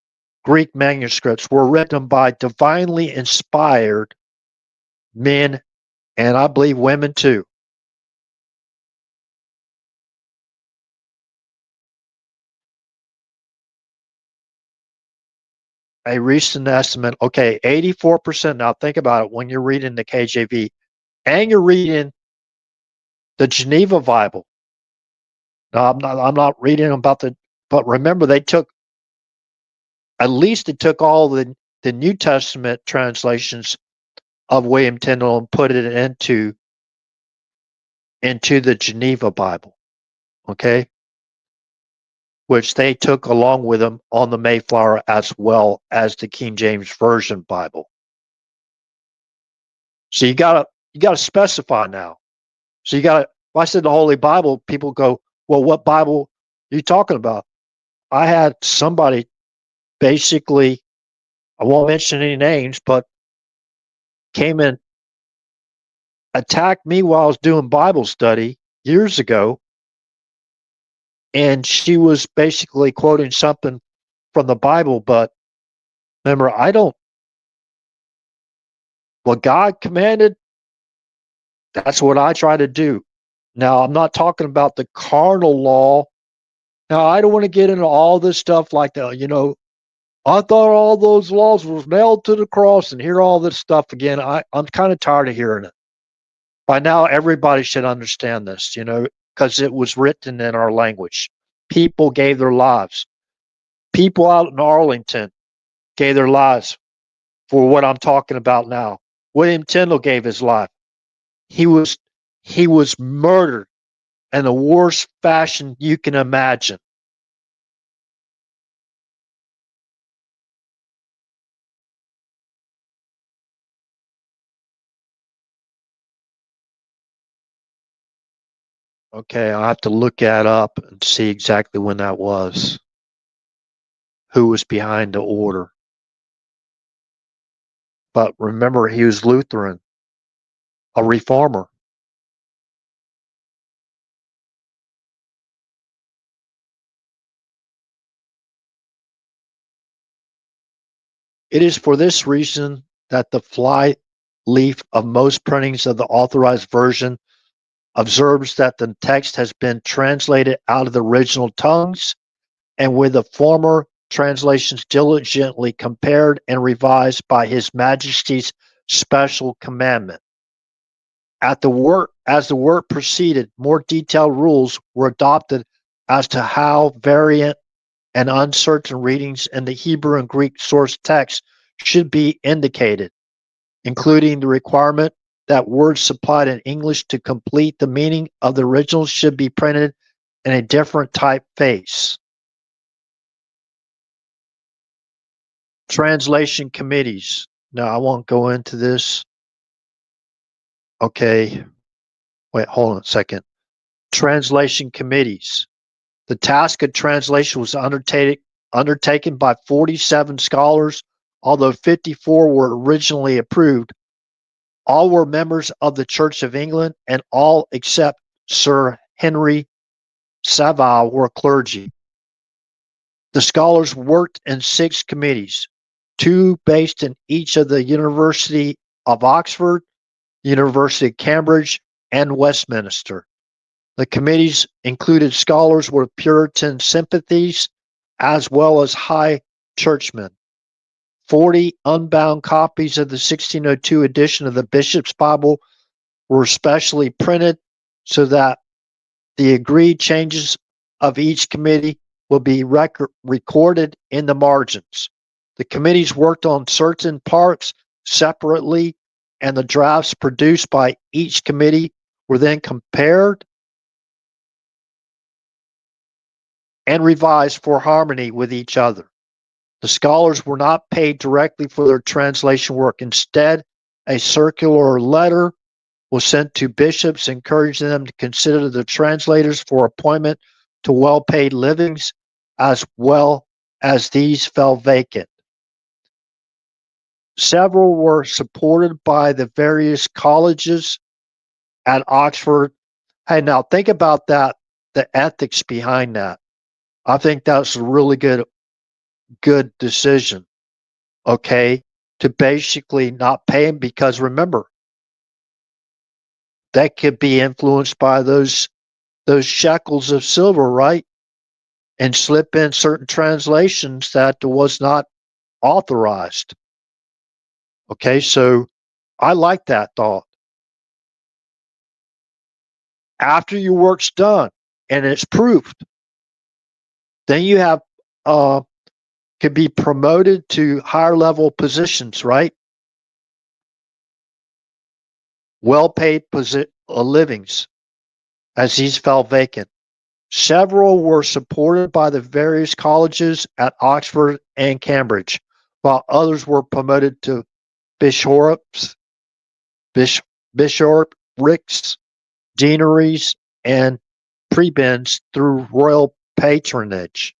Greek manuscripts were written by divinely inspired men, and I believe women too. A recent estimate, okay, 84%. Now think about it when you're reading the KJV and you're reading the Geneva Bible. Now I'm not reading about but remember they took all the New Testament translations of William Tyndale and put it into the Geneva Bible. Okay? Which they took along with them on the Mayflower as well as the King James Version Bible. So you gotta specify now. So you gotta, if I said the Holy Bible, people go, well, what Bible are you talking about? I had somebody basically, I won't mention any names, but came in, attacked me while I was doing Bible study years ago. And she was basically quoting something from the Bible, but remember, what God commanded, that's what I try to do. Now, I'm not talking about the carnal law. Now, I don't want to get into all this stuff like that. I thought all those laws was nailed to the cross and hear all this stuff again. I'm kind of tired of hearing it. By now, everybody should understand this, because it was written in our language. People gave their lives. People out in Arlington gave their lives for what I'm talking about now. William Tyndale gave his life. He was murdered in the worst fashion you can imagine. Okay, I'll have to look that up and see exactly when that was. Who was behind the order. But remember, he was Lutheran, a reformer. It is for this reason that the fly leaf of most printings of the authorized version observes that the text has been translated out of the original tongues and with the former translations diligently compared and revised by His Majesty's special commandment. As the work proceeded, more detailed rules were adopted as to how variant and uncertain readings in the Hebrew and Greek source text should be indicated, including the requirement that words supplied in English to complete the meaning of the original should be printed in a different typeface. Translation committees. Now, I won't go into this. Okay. Wait, hold on a second. Translation committees. The task of translation was undertaken by 47 scholars, although 54 were originally approved. All were members of the Church of England, and all except Sir Henry Savile were clergy. The scholars worked in 6 committees, 2 based in each of the University of Oxford, University of Cambridge, and Westminster. The committees included scholars with Puritan sympathies as well as high churchmen. 40 unbound copies of the 1602 edition of the Bishop's Bible were specially printed so that the agreed changes of each committee will be recorded in the margins. The committees worked on certain parts separately, and the drafts produced by each committee were then compared and revised for harmony with each other. The scholars were not paid directly for their translation work. Instead, a circular letter was sent to bishops encouraging them to consider the translators for appointment to well-paid livings as well as these fell vacant. Several were supported by the various colleges at Oxford. Hey, now think about that, the ethics behind that. I think that's a really good decision, okay, to basically not pay them, because remember, that could be influenced by those shekels of silver, right? And slip in certain translations that was not authorized. Okay, so I like that thought. After your work's done and it's proved, then you have could be promoted to higher level positions, right? Well-paid livings, as these fell vacant. Several were supported by the various colleges at Oxford and Cambridge, while others were promoted to bishoprics, deaneries, and prebends through royal patronage.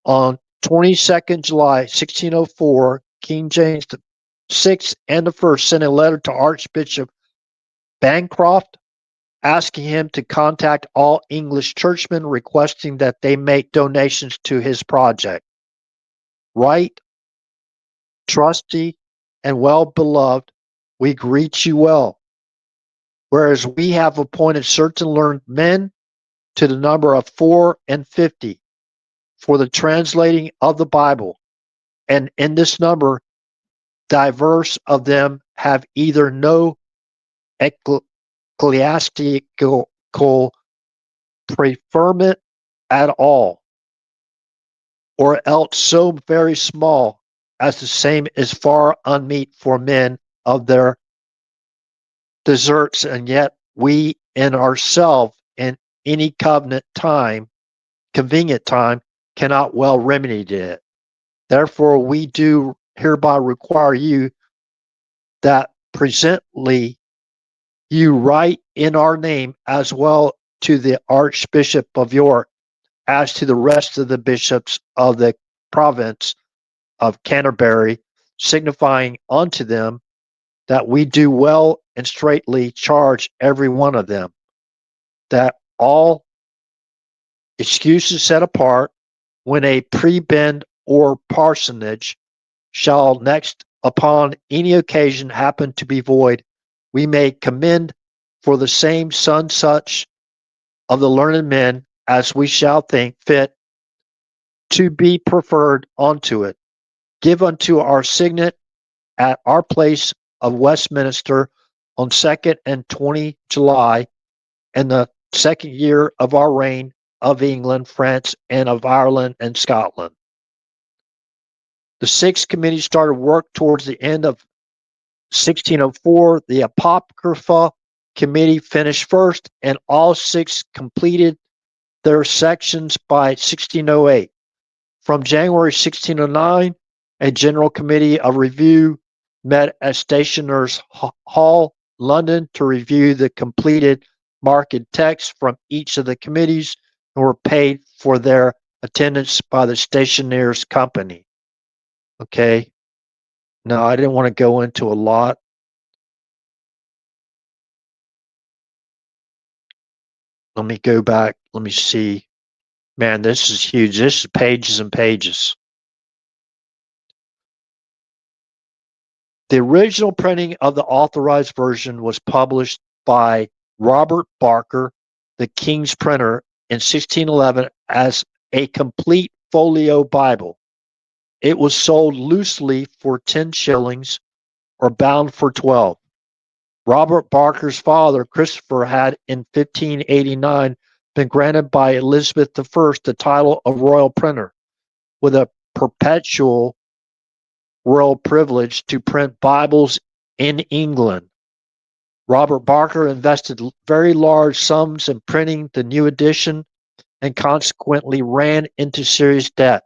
On 22nd July 1604, King James VI and I sent a letter to Archbishop Bancroft asking him to contact all English churchmen requesting that they make donations to his project. Right, trusty, and well beloved, we greet you well. Whereas we have appointed certain learned men to the number of 54 for the translating of the Bible, and in this number, diverse of them have either no ecclesiastical preferment at all, or else so very small as the same is far unmeet for men of their deserts, and yet we in ourselves in any convenient time, cannot well remedy it. Therefore we do hereby require you that presently you write in our name as well to the Archbishop of York as to the rest of the bishops of the province of Canterbury, signifying unto them that we do well and straightly charge every one of them, that all excuses set apart, when a prebend or parsonage shall next upon any occasion happen to be void, we may commend for the same such of the learned men as we shall think fit to be preferred unto it. Give unto our signet at our place of Westminster on 2nd and 20 July, in the second year of our reign of England, France, and of Ireland and Scotland. The sixth committee started work towards the end of 1604. The Apocrypha committee finished first, and all six completed their sections by 1608. From January 1609, a general committee of review met at Stationers' Hall, London, to review the completed marked texts from each of the committees, and were paid for their attendance by the Stationers' Company. Okay. Now, I didn't want to go into a lot. Let me go back. Let me see. Man, this is huge. This is pages and pages. The original printing of the authorized version was published by Robert Barker, the King's printer, in 1611 as a complete folio Bible. It was sold loosely for 10 shillings or bound for 12. Robert Barker's father, Christopher, had in 1589 been granted by Elizabeth I the title of royal printer, with a perpetual royal privilege to print Bibles in England. Robert Barker invested very large sums in printing the new edition and consequently ran into serious debt,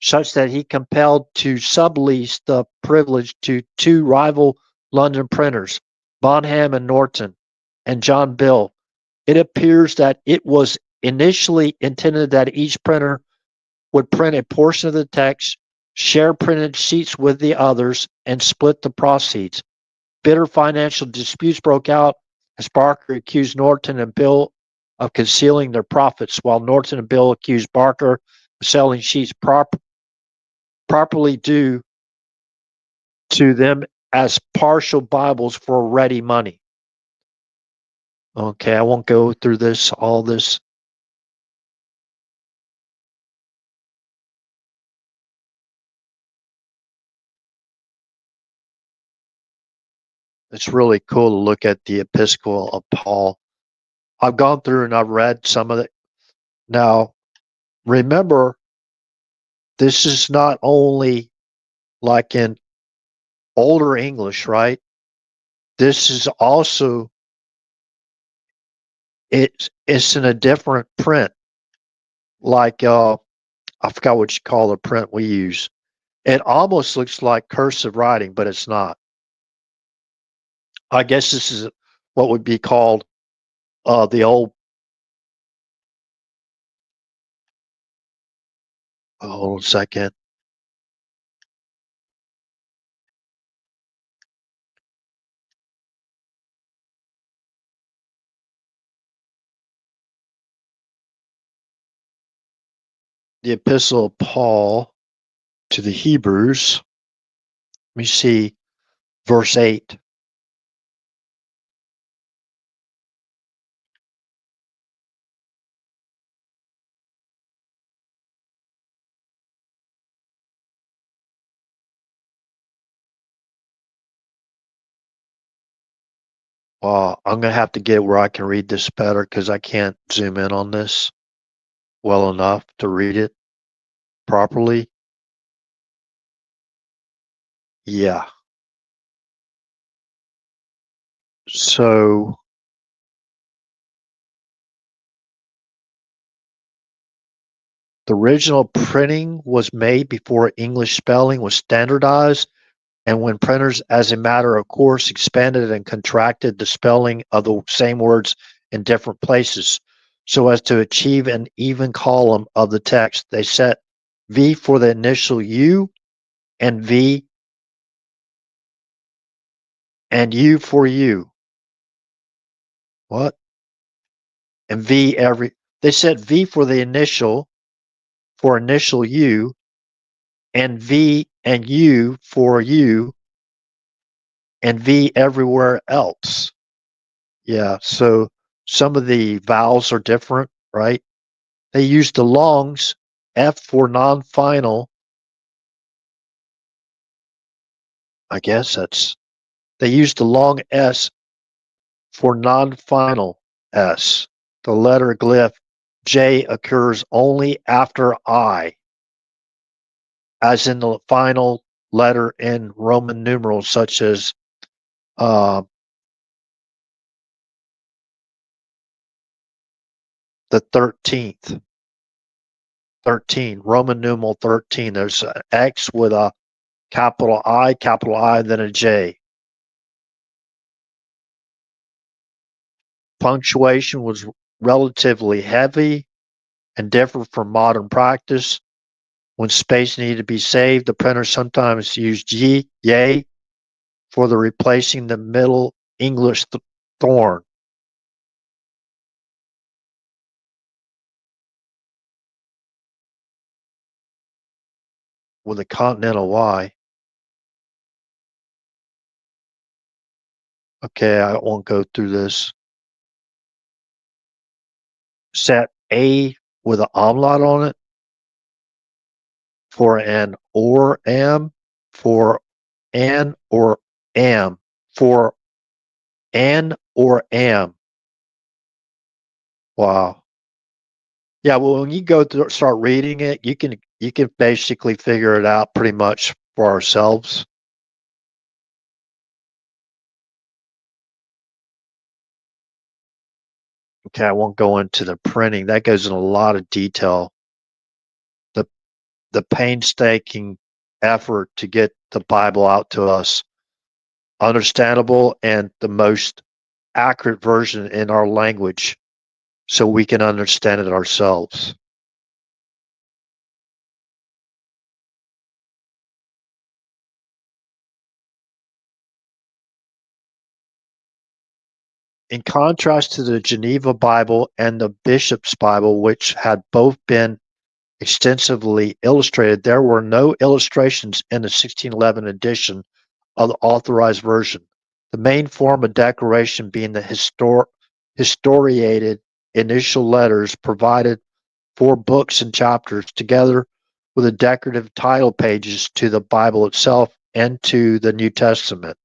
such that he compelled to sublease the privilege to two rival London printers, Bonham and Norton, and John Bill. It appears that it was initially intended that each printer would print a portion of the text, share printed sheets with the others, and split the proceeds. Bitter financial disputes broke out as Barker accused Norton and Bill of concealing their profits, while Norton and Bill accused Barker of selling sheets properly due to them as partial Bibles for ready money. Okay, I won't go through all this. It's really cool to look at the Epistle of Paul. I've gone through and I've read some of it. Now, remember, this is not only like in older English, right? This is also, it's in a different print. Like, I forgot what you call the print we use. It almost looks like cursive writing, but it's not. I guess this is what would be called the old. Hold on a second. The Epistle of Paul to the Hebrews. Let me see, verse 8. I'm going to have to get where I can read this better because I can't zoom in on this well enough to read it properly. Yeah. So the original printing was made before English spelling was standardized, and when printers, as a matter of course, expanded and contracted the spelling of the same words in different places so as to achieve an even column of the text, they set V for the initial U and V and U for U. What? And V they set V for the initial for initial U and V and U for U and V everywhere else. Yeah, so some of the vowels are different, right? They use the longs, F for non-final. I guess they use the long S for non-final S. The letter glyph J occurs only after I, as in the final letter in Roman numerals, such as the 13th. 13, Roman numeral 13. There's an X with a capital I, then a J. Punctuation was relatively heavy and different from modern practice. When space needed to be saved, the printer sometimes used yay for the replacing the Middle English thorn. With a continental Y. Okay, I won't go through this. Set A with an umlaut on it for an or am, for an or am, for an or am. Wow. Yeah, well, when you go to start reading it, you can basically figure it out pretty much for ourselves. Okay, I won't go into the printing. That goes in a lot of detail. The painstaking effort to get the Bible out to us, understandable and the most accurate version in our language so we can understand it ourselves. In contrast to the Geneva Bible and the Bishop's Bible, which had both been extensively illustrated, there were no illustrations in the 1611 edition of the Authorized Version, the main form of declaration being the historiated initial letters provided for books and chapters, together with the decorative title pages to the Bible itself and to the New Testament.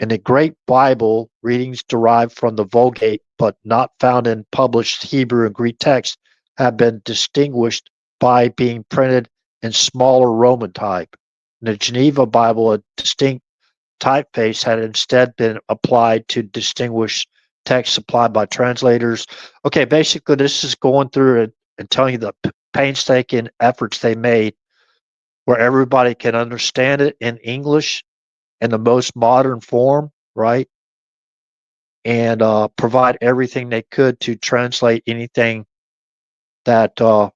In the Great Bible, readings derived from the Vulgate but not found in published Hebrew and Greek texts have been distinguished by being printed in smaller Roman type. In the Geneva Bible, a distinct typeface had instead been applied to distinguish text supplied by translators. Okay, basically, this is going through it and telling you the painstaking efforts they made where everybody can understand it in English in the most modern form, right? And provide everything they could to translate anything that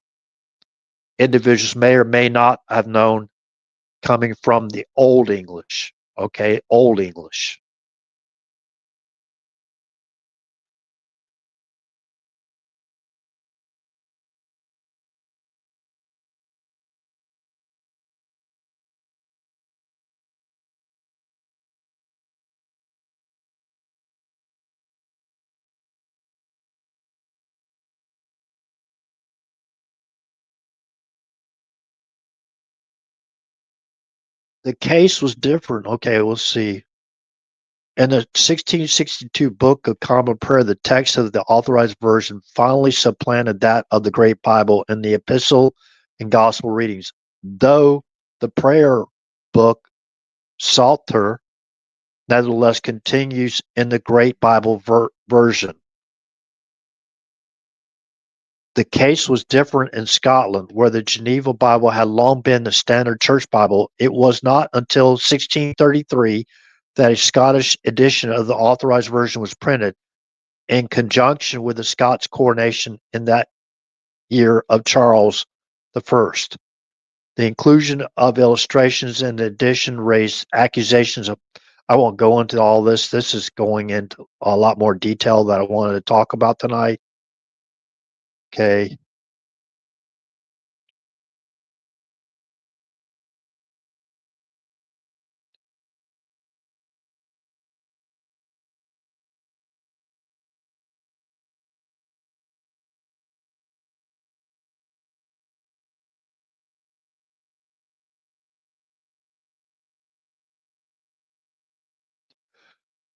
individuals may or may not have known coming from the Old English. Okay, Old English. The case was different. Okay, we'll see. In the 1662 Book of Common Prayer, the text of the Authorized Version finally supplanted that of the Great Bible in the Epistle and Gospel readings, though the prayer book, Psalter, nevertheless continues in the Great Bible version. The case was different in Scotland, where the Geneva Bible had long been the standard church Bible. It was not until 1633 that a Scottish edition of the Authorized Version was printed in conjunction with the Scots coronation in that year of Charles I. The inclusion of illustrations in the edition raised accusations of, I won't go into all this. This is going into a lot more detail that I wanted to talk about tonight. Okay.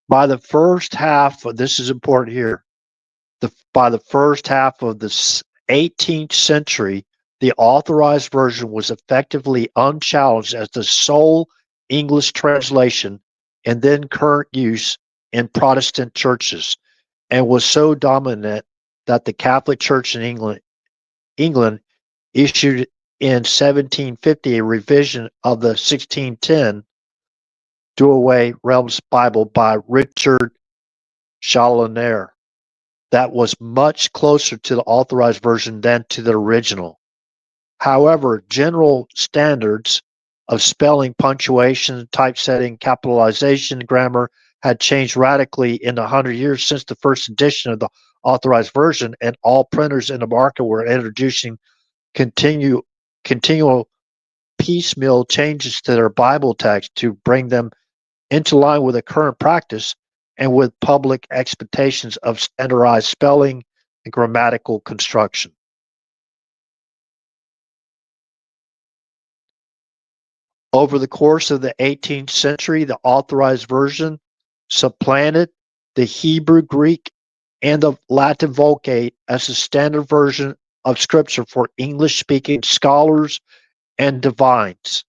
By the first half, this is important here. By the first half of the 18th century, the Authorized Version was effectively unchallenged as the sole English translation and then current use in Protestant churches, and was so dominant that the Catholic Church in England issued in 1750 a revision of the 1610 Douay Rheims Bible by Richard Challoner that was much closer to the Authorized Version than to the original. However, general standards of spelling, punctuation, typesetting, capitalization, grammar had changed radically in the 100 years since the first edition of the Authorized Version, and all printers in the market were introducing continual piecemeal changes to their Bible text to bring them into line with the current practice and with public expectations of standardized spelling and grammatical construction. Over the course of the 18th century, the Authorized Version supplanted the Hebrew, Greek, and the Latin Vulgate as the standard version of Scripture for English-speaking scholars and divines,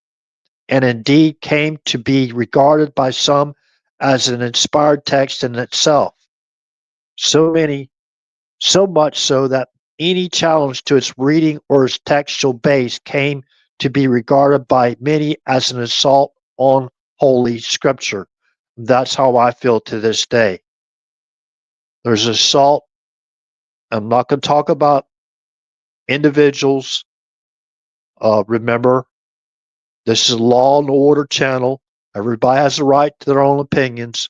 and indeed came to be regarded by some as an inspired text in itself. So much so that any challenge to its reading or its textual base came to be regarded by many as an assault on Holy Scripture. That's how I feel to this day. There's assault. I'm not going to talk about individuals. Remember, this is a law and order channel. Everybody has the right to their own opinions.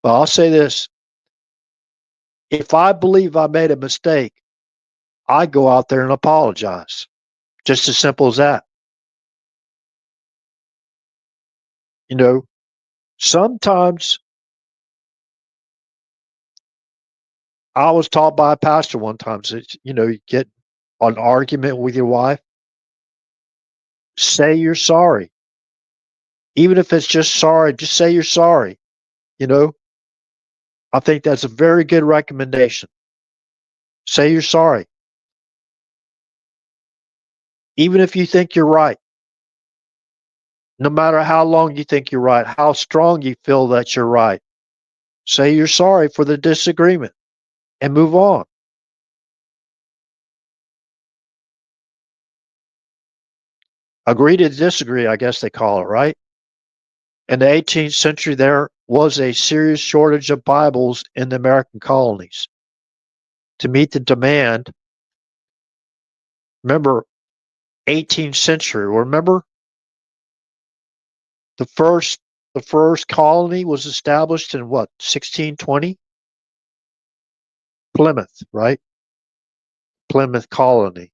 But I'll say this. If I believe I made a mistake, I go out there and apologize. Just as simple as that. You know, sometimes I was taught by a pastor one time, you get an argument with your wife, say you're sorry. Even if it's just sorry, just say you're sorry. You know, I think that's a very good recommendation. Say you're sorry. Even if you think you're right, no matter how long you think you're right, how strong you feel that you're right, say you're sorry for the disagreement and move on. Agree to disagree, I guess they call it, right? In the 18th century, there was a serious shortage of Bibles in the American colonies. To meet the demand, remember, 18th century, remember the first colony was established in what, 1620? Plymouth, right? Plymouth colony.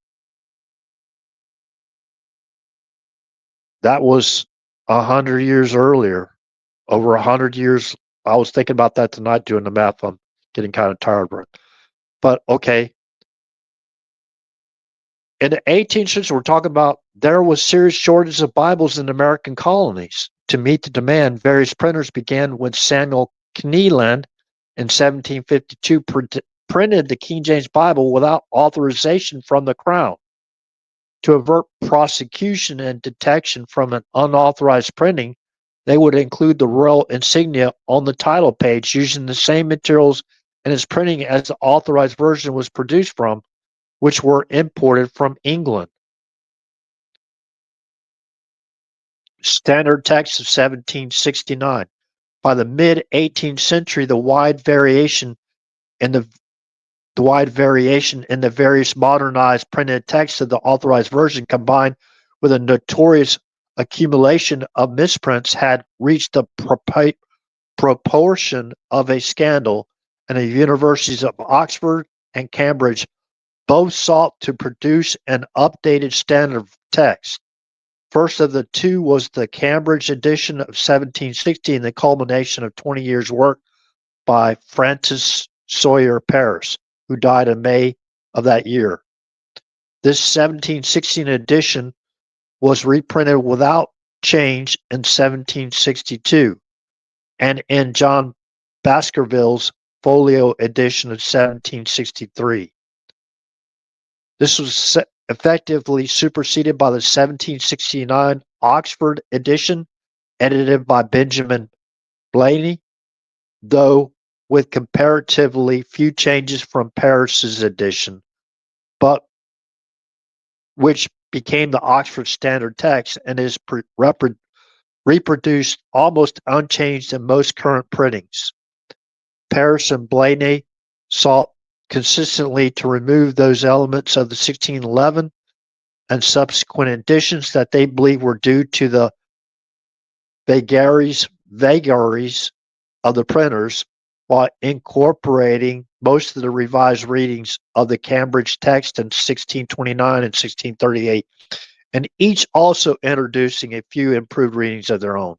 That was 100 years earlier, over 100 years. I was thinking about that tonight doing the math. I'm getting kind of tired, but okay. In the 18th century, we're talking about there was serious shortage of Bibles in American colonies. To meet the demand, various printers began with Samuel Kneeland in 1752 printed the King James Bible without authorization from the crown. To avert prosecution and detection from an unauthorized printing, they would include the royal insignia on the title page using the same materials in its printing as the authorized version was produced from, which were imported from England. Standard text of 1769. By the mid 18th century, the wide variation in the various modernized printed texts of the authorized version, combined with a notorious accumulation of misprints, had reached the proportion of a scandal, and the universities of Oxford and Cambridge both sought to produce an updated standard text. First of the two was the Cambridge edition of 1760, the culmination of 20 years' work by Francis Sawyer Parris, who died in May of that year. This 1716 edition was reprinted without change in 1762, and in John Baskerville's folio edition of 1763. This was effectively superseded by the 1769 Oxford edition, edited by Benjamin Blaney, though with comparatively few changes from Parris's edition, but which became the Oxford Standard Text and is reproduced almost unchanged in most current printings. Parris and Blaney sought consistently to remove those elements of the 1611 and subsequent editions that they believe were due to the vagaries of the printers, while incorporating most of the revised readings of the Cambridge text in 1629 and 1638, and each also introducing a few improved readings of their own.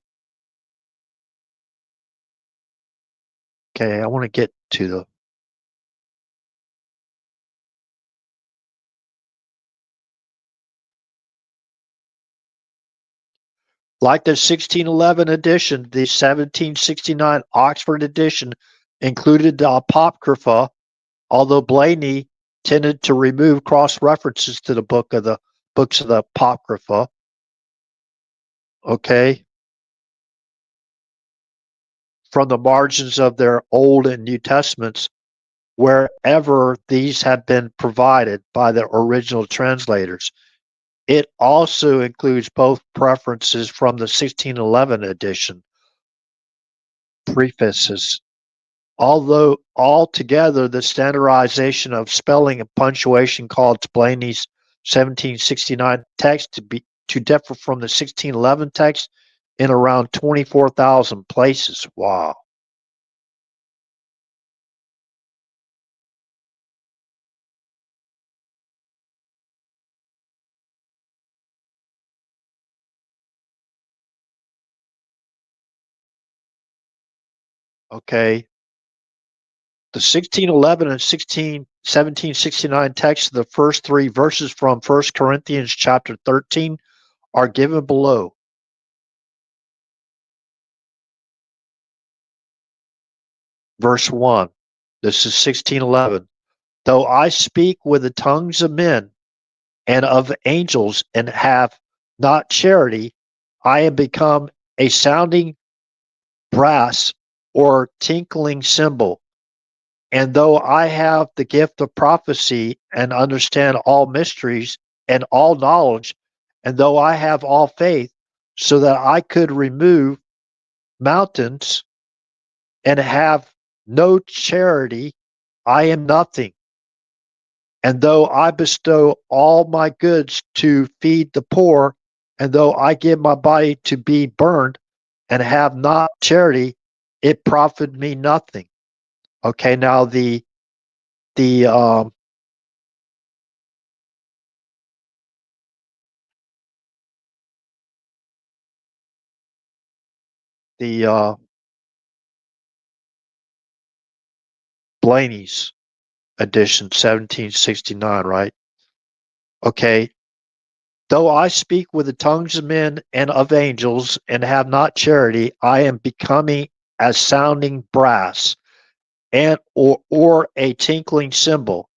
Okay, I want to get to the like the 1611 edition, the 1769 Oxford edition included the Apocrypha, although Blaney tended to remove cross references to the books of the Apocrypha. Okay. From the margins of their Old and New Testaments, wherever these have been provided by the original translators. It also includes both preferences from the 1611 edition, prefaces. Although altogether the standardization of spelling and punctuation caused Blaney's 1769 text to differ from the 1611 text in around 24,000 places. Wow. Okay. The 1611 and 1769 texts of the first three verses from 1 Corinthians chapter 13 are given below. Verse 1. This is 1611. Though I speak with the tongues of men and of angels and have not charity, I am become a sounding brass or tinkling cymbal. And though I have the gift of prophecy and understand all mysteries and all knowledge, and though I have all faith, so that I could remove mountains and have no charity, I am nothing. And though I bestow all my goods to feed the poor, and though I give my body to be burned and have not charity, it profit me nothing. Okay, now the the Blaney's edition, 1769, right? Okay. Though I speak with the tongues of men and of angels and have not charity, I am becoming as sounding brass and or a tinkling cymbal.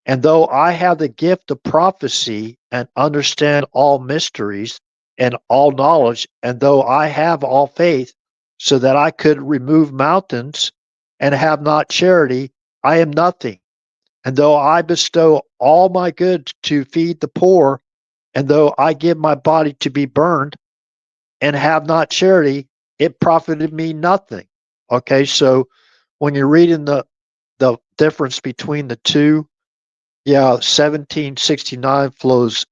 And though I have the gift of prophecy and understand all mysteries and all knowledge, and though I have all faith so that I could remove mountains and have not charity, I am nothing. And though I bestow all my goods to feed the poor, and though I give my body to be burned and have not charity, it profited me nothing. Okay, so when you're reading the difference between the two, yeah, 1769 flows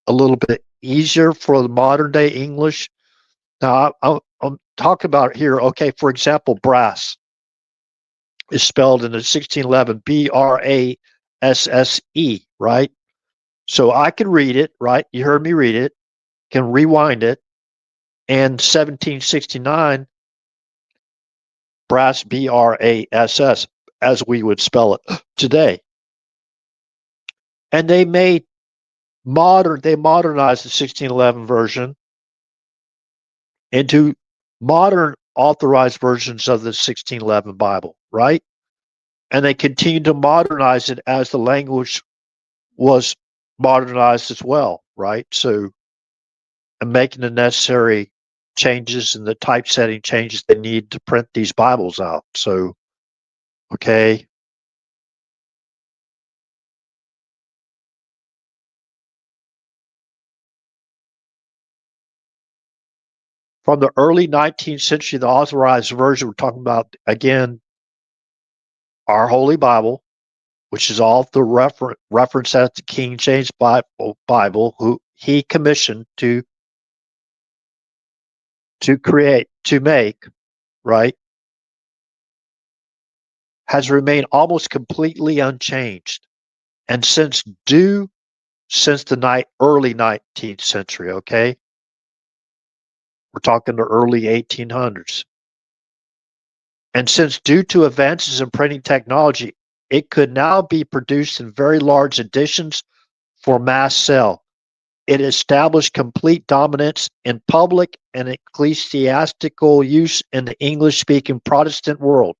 a little bit easier for the modern day English. Now, I'm talking about here, okay, for example, brass is spelled in the 1611 Brasse, right? So I can read it, right? You heard me read it, can rewind it, and 1769, brass, Brass, as we would spell it today. And they modernized the 1611 version into modern authorized versions of the 1611 Bible, right? And they continued to modernize it as the language was modernized as well, right? So, and making the necessary changes and the typesetting changes they need to print these Bibles out. So, okay. From the early 19th century, the authorized version, we're talking about, again, our Holy Bible, which is all the reference at the King James Bible, who he commissioned to create, to make, right, has remained almost completely unchanged. And since the early 19th century, okay, we're talking the early 1800s. And since due to advances in printing technology, it could now be produced in very large editions for mass sale. It established complete dominance in public and ecclesiastical use in the English-speaking Protestant world.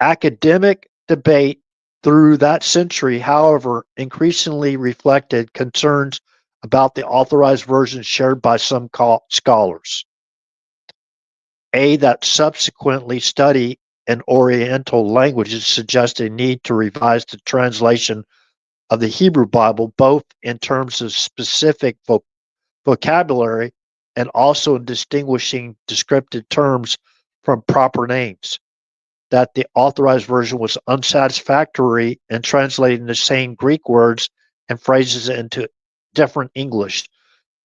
Academic debate through that century, however, increasingly reflected concerns about the authorized version shared by some scholars. That subsequently study in Oriental languages suggested a need to revise the translation of the Hebrew Bible, both in terms of specific vocabulary and also in distinguishing descriptive terms from proper names. That the authorized version was unsatisfactory in translating the same Greek words and phrases into different English,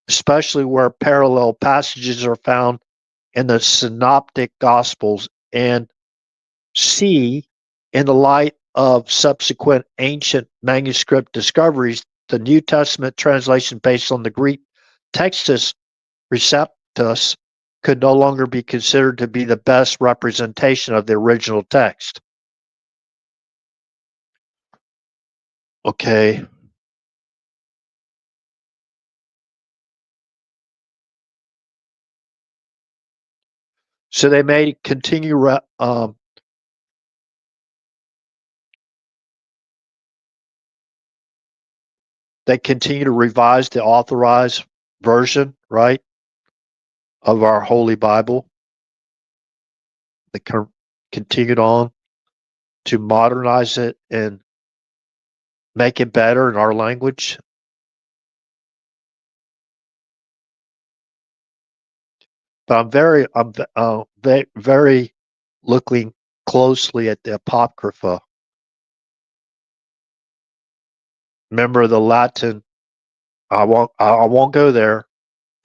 especially where parallel passages are found in the synoptic gospels, and C, in the light of subsequent ancient manuscript discoveries, the New Testament translation based on the Greek Textus Receptus could no longer be considered to be the best representation of the original text. Okay. So they may continue they continue to revise the authorized version, right, of our Holy Bible. They continued on to modernize it and make it better in our language. But I'm very looking closely at the Apocrypha. Remember the Latin? I won't go there.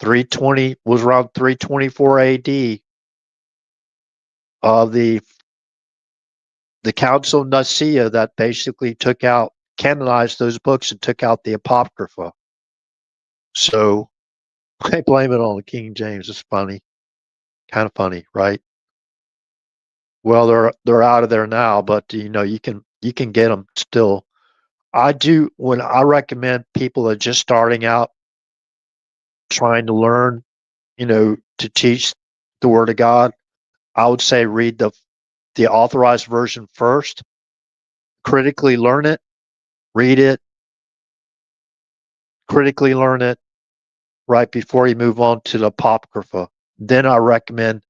320 was around 324 A.D. The Council of Nicaea that basically canonized those books and took out the Apocrypha. So I blame it on the King James. It's funny, kind of funny, right? Well, they're out of there now, but you can get them still. I do when I recommend people that are just starting out, trying to learn, to teach the Word of God. I would say read the authorized version first, critically learn it, read it, critically learn it, right before you move on to the Apocrypha. Then I recommend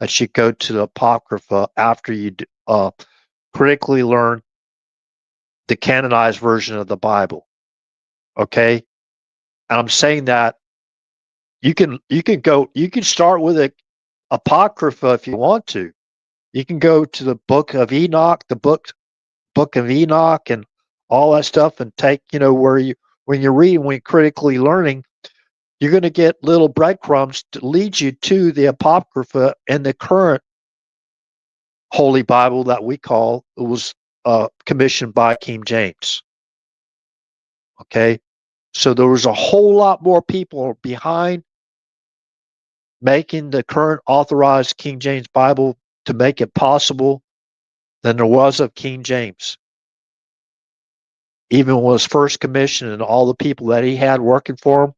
that you go to the Apocrypha after you critically learn the canonized version of the Bible. Okay, and I'm saying that you can start with a Apocrypha if you want to. You can go to the Book of Enoch, the book of Enoch, and all that stuff, and take when you're reading, when you're critically learning, you're going to get little breadcrumbs to lead you to the Apocrypha and the current Holy Bible that we call it was commissioned by King James. Okay, so there was a whole lot more people behind making the current authorized King James Bible to make it possible than there was of King James. Even when it was first commissioned and all the people that he had working for him,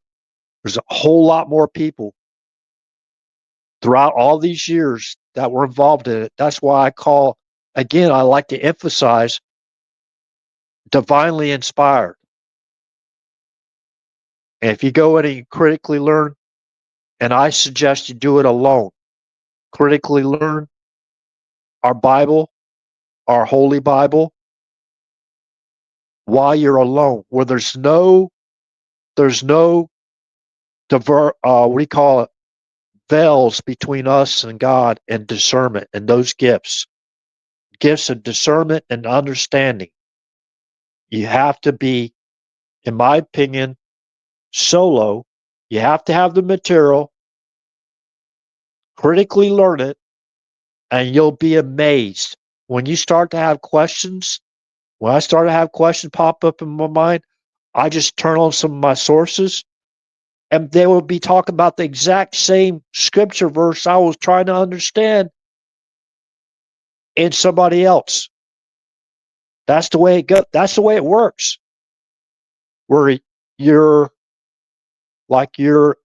there's a whole lot more people throughout all these years that were involved in it. That's why I like to emphasize divinely inspired. And if you go in and you critically learn, and I suggest you do it alone, critically learn our Bible, our Holy Bible, while you're alone, where there's no what do you call it, veils between us and God and discernment and those gifts of discernment and understanding. You have to be, in my opinion, solo. You have to have the material, critically learn it, and you'll be amazed when you start to have questions. When I start to have questions pop up in my mind, I just turn on some of my sources, and they will be talking about the exact same scripture verse I was trying to understand in somebody else. That's the way it goes. That's the way it works. Where you're like you're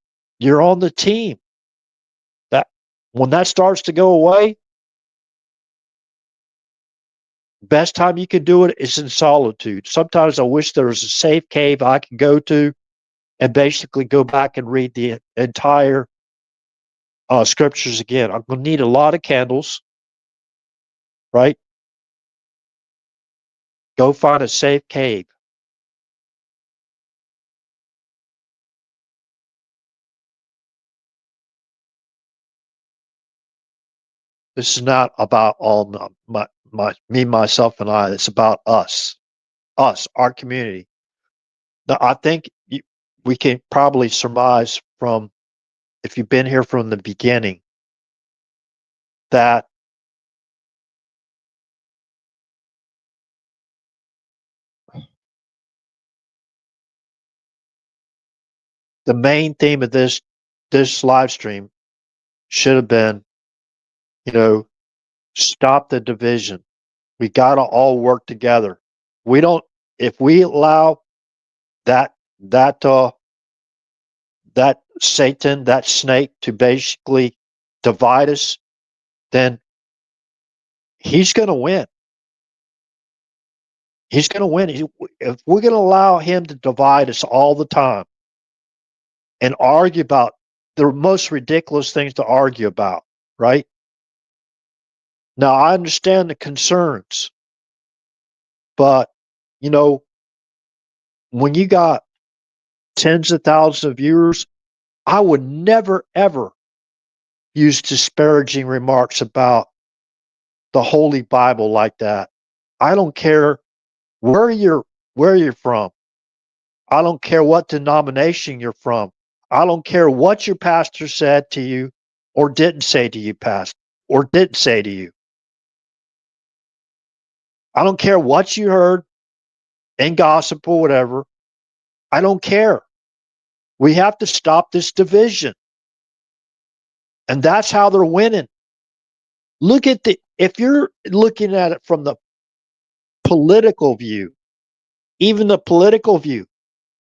on the team. That when that starts to go away, best time you can do it is in solitude. Sometimes I wish there was a safe cave I can go to and basically go back and read the entire scriptures again. I'm going to need a lot of candles, right? Go find a safe cave. This is not about all me, myself, and I. It's about us, our community. Now, I think we can probably surmise from, if you've been here from the beginning, that the main theme of this live stream should have been, you know, stop the division. We got to all work together. We don't, if we allow that, that, uh, that Satan, that snake to basically divide us, then he's going to win. He's going to win. If we're going to allow him to divide us all the time and argue about the most ridiculous things to argue about, right? Now, I understand the concerns, but, you know, when you got tens of thousands of viewers, I would never, ever use disparaging remarks about the Holy Bible like that. I don't care where you're from. I don't care what denomination you're from. I don't care what your pastor said to you or didn't say to you, pastor, or didn't say to you. I don't care what you heard in gossip or whatever. I don't care. We have to stop this division. And that's how they're winning. Look at if you're looking at it from the political view, even the political view,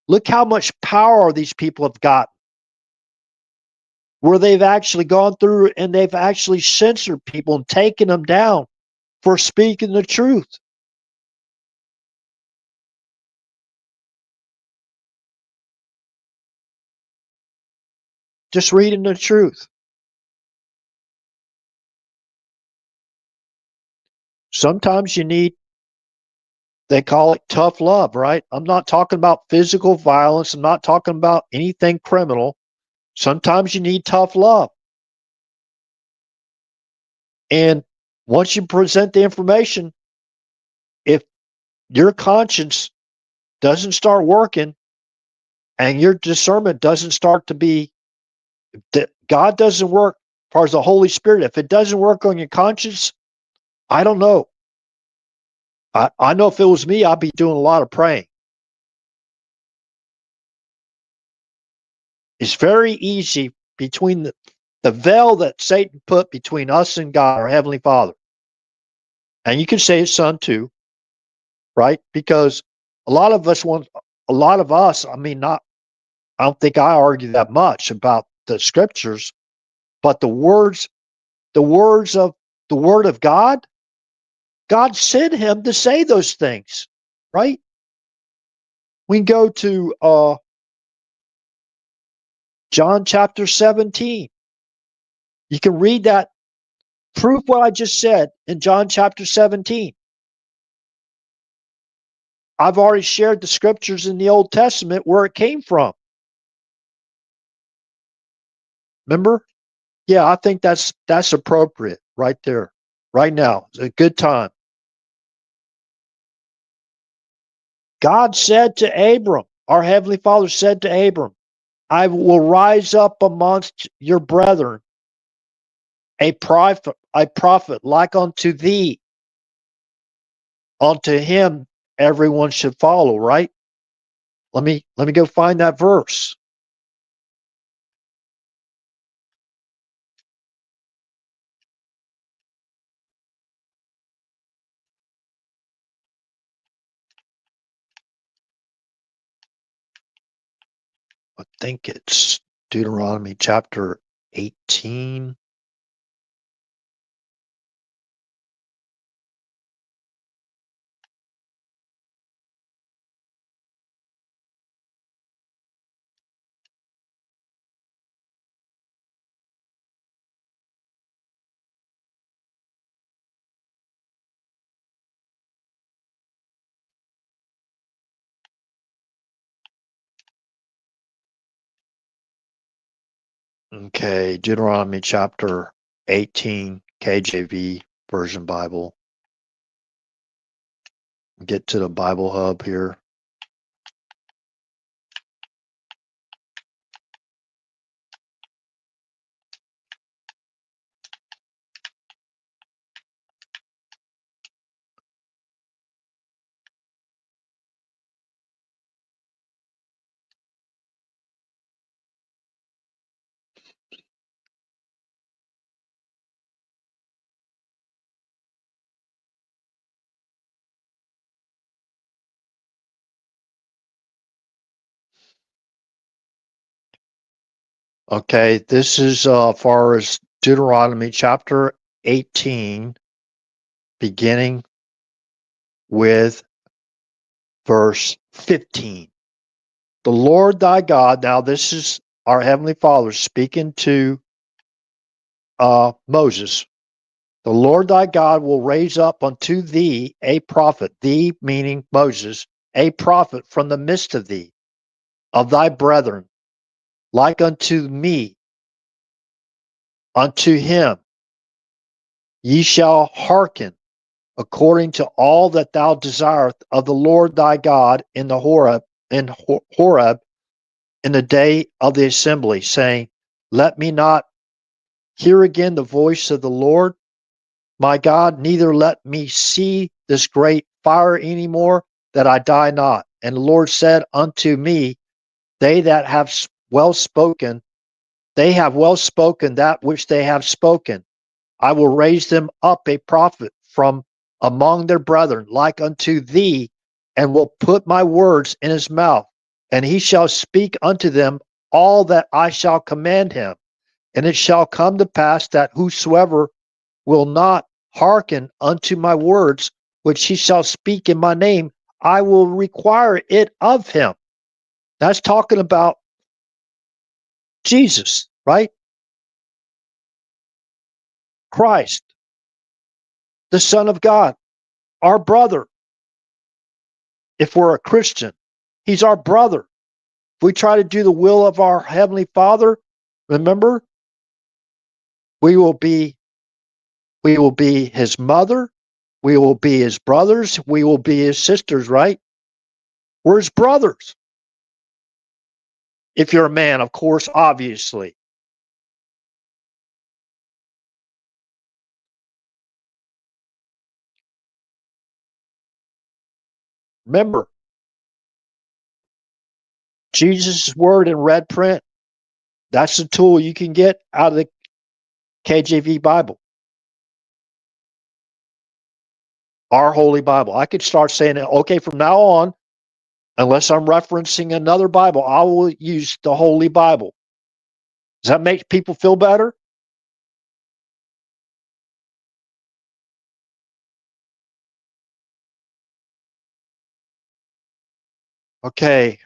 look how much power these people have got, where they've actually gone through and they've actually censored people and taken them down for speaking the truth. Just reading the truth. Sometimes you need, they call it tough love, right? I'm not talking about physical violence. I'm not talking about anything criminal. Sometimes you need tough love. And once you present the information, if your conscience doesn't start working and your discernment doesn't start to be, that God doesn't work as far as the Holy Spirit, if it doesn't work on your conscience, I don't know. I know if it was me, I'd be doing a lot of praying. It's very easy between the veil that Satan put between us and God, our Heavenly Father. And you can say his son too, right? Because a lot of us want, a lot of us, I mean, not, I don't think I argue that much about the scriptures, but the words of the word of God, God sent him to say those things, right? We can go to John chapter 17. You can read that, prove what I just said in John chapter 17. I've already shared the scriptures in the Old Testament where it came from. Remember? Yeah, I think that's appropriate right there, right now. It's a good time. God said to Abram, our Heavenly Father said to Abram, I will rise up amongst your brethren a prophet like unto thee. Unto him everyone should follow, right? Let me go find that verse. I think it's Deuteronomy chapter 18. Okay, Deuteronomy chapter 18, KJV version Bible. Get to the Bible Hub here. Okay, this is far as Deuteronomy chapter 18, beginning with verse 15. The Lord thy God, now this is our Heavenly Father speaking to Moses. The Lord thy God will raise up unto thee a prophet, thee meaning Moses, a prophet from the midst of thee, of thy brethren, like unto me, unto him ye shall hearken, according to all that thou desirest of the Lord thy God in the Horeb in the day of the assembly, saying, Let me not hear again the voice of the Lord my God, neither let me see this great fire any more, that I die not. And the Lord said unto me, They that have well spoken, they have well spoken that which they have spoken. I will raise them up a prophet from among their brethren, like unto thee, and will put my words in his mouth, and he shall speak unto them all that I shall command him. And it shall come to pass that whosoever will not hearken unto my words, which he shall speak in my name, I will require it of him. That's talking about Jesus, right? Christ, the Son of God, our brother. If we're a Christian, he's our brother. If we try to do the will of our Heavenly Father, remember, we will be his mother, we will be his brothers, we will be his sisters, right? We're his brothers. If you're a man, of course, obviously. Remember, Jesus' word in red print, that's the tool you can get out of the KJV Bible, our Holy Bible. I could start saying, okay, from now on, unless I'm referencing another Bible, I will use the Holy Bible. Does that make people feel better? Okay.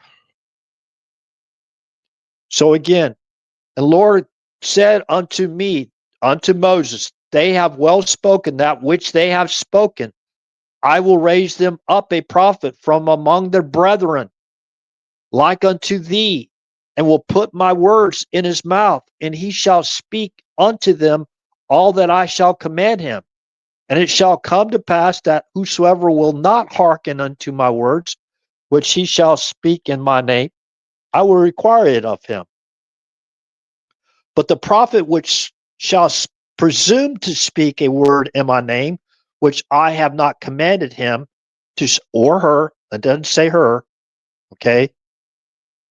So again, the Lord said unto me, unto Moses, they have well spoken that which they have spoken. I will raise them up a prophet from among their brethren, like unto thee, and will put my words in his mouth, and he shall speak unto them all that I shall command him. And it shall come to pass that whosoever will not hearken unto my words, which he shall speak in my name, I will require it of him. But the prophet which shall presume to speak a word in my name, which I have not commanded him to, or her, it doesn't say her, okay,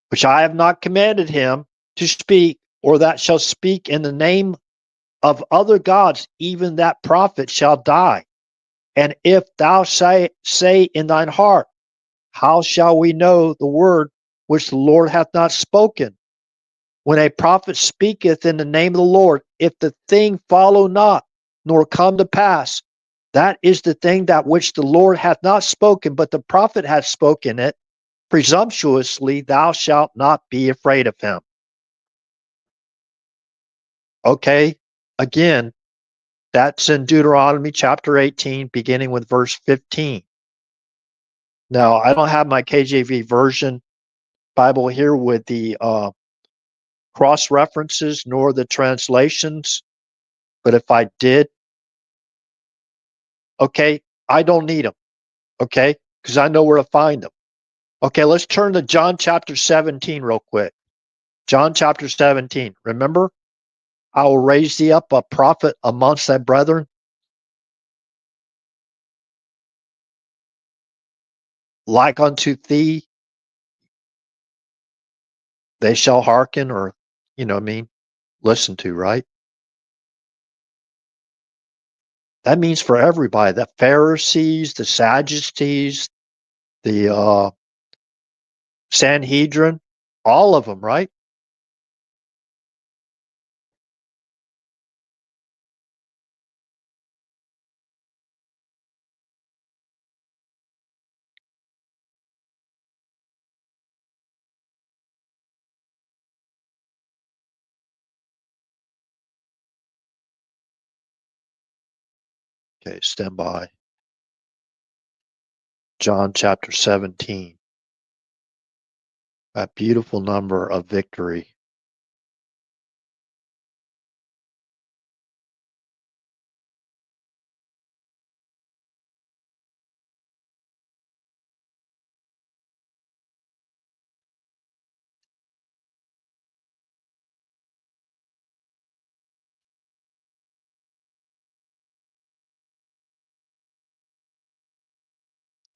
which I have not commanded him to speak, or that shall speak in the name of other gods, even that prophet shall die. And if thou say in thine heart, how shall we know the word which the Lord hath not spoken? When a prophet speaketh in the name of the Lord, if the thing follow not, nor come to pass, that is the thing that which the Lord hath not spoken, but the prophet hath spoken it, presumptuously thou shalt not be afraid of him. Okay, again, that's in Deuteronomy chapter 18, beginning with verse 15. Now, I don't have my KJV version Bible here with the cross references nor the translations, but if I did, okay, I don't need them, okay, because I know where to find them. Okay, let's turn to John chapter 17 real quick. John chapter 17. Remember, I will raise thee up a prophet amongst thy brethren, like unto thee, they shall hearken, or, you know what I mean, listen to, right? That means for everybody, the Pharisees, the Sadducees, the Sanhedrin, all of them, right? Okay, stand by. John chapter 17. That beautiful number of victory.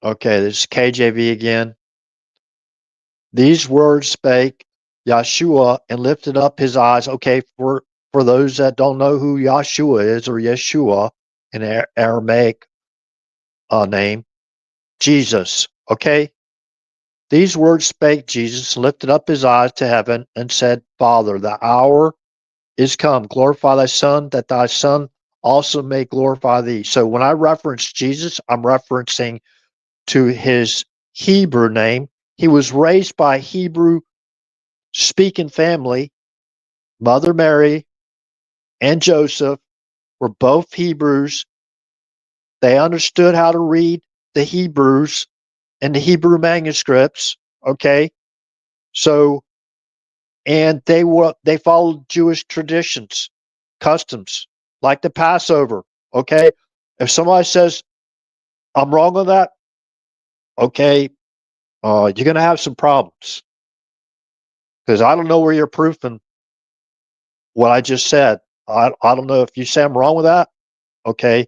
Okay, this is KJV again. These words spake Yeshua and lifted up his eyes. Okay, for those that don't know who Yeshua is, or Yeshua in Aramaic name, Jesus. Okay, these words spake Jesus, lifted up his eyes to heaven, and said, Father, the hour is come. Glorify thy Son, that thy Son also may glorify thee. So when I reference Jesus, I'm referencing to his Hebrew name. He was raised by a Hebrew speaking family. Mother Mary and Joseph were both Hebrews. They understood how to read the Hebrews and the Hebrew manuscripts. Okay. So, and they followed Jewish traditions, customs, like the Passover. Okay. If somebody says, I'm wrong on that, okay, you're going to have some problems, because I don't know where you're proofing what I just said. I don't know if you say I'm wrong with that. Okay.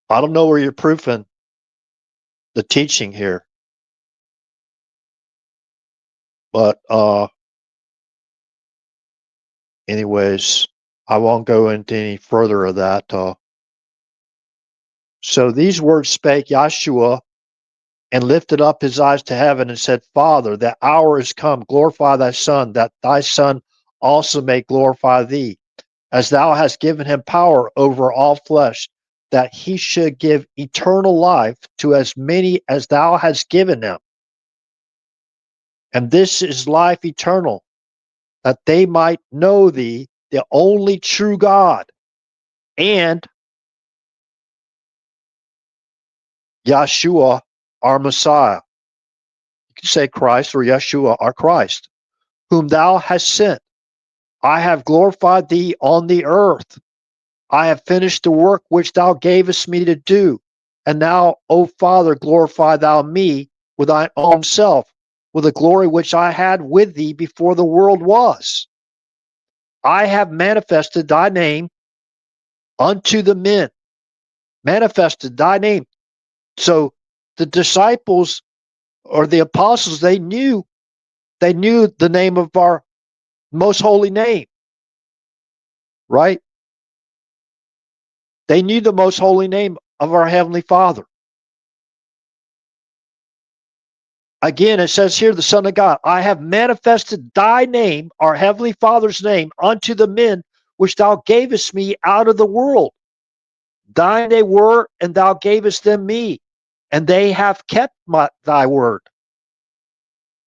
I don't know where you're proofing the teaching here. But anyways, I won't go into any further of that. So these words spake Yeshua and lifted up his eyes to heaven and said, Father, the hour is come. Glorify thy Son, that thy Son also may glorify thee, as thou hast given him power over all flesh, that he should give eternal life to as many as thou hast given him. And this is life eternal, that they might know thee, the only true God, and Yeshua, our Messiah. You can say Christ or Yeshua, our Christ, whom thou hast sent. I have glorified thee on the earth. I have finished the work which thou gavest me to do. And now, O Father, glorify thou me with thine own self, with the glory which I had with thee before the world was. I have manifested thy name unto the men. Manifested thy name. So the disciples or the apostles, they knew the name of our most holy name, right? They knew the most holy name of our Heavenly Father. Again, it says here, the Son of God, I have manifested thy name, our Heavenly Father's name, unto the men which thou gavest me out of the world. Thine they were, and thou gavest them me, and they have kept thy word.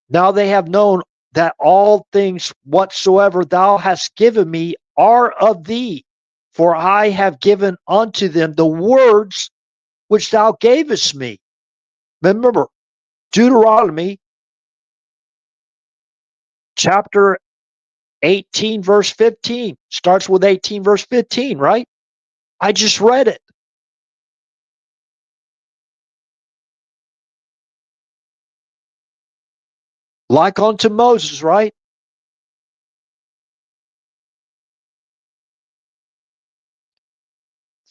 Now they have known that all things whatsoever thou hast given me are of thee, for I have given unto them the words which thou gavest me. Remember, Deuteronomy chapter 18, verse 15 starts with 18, verse 15, right? I just read it. Like unto Moses, right?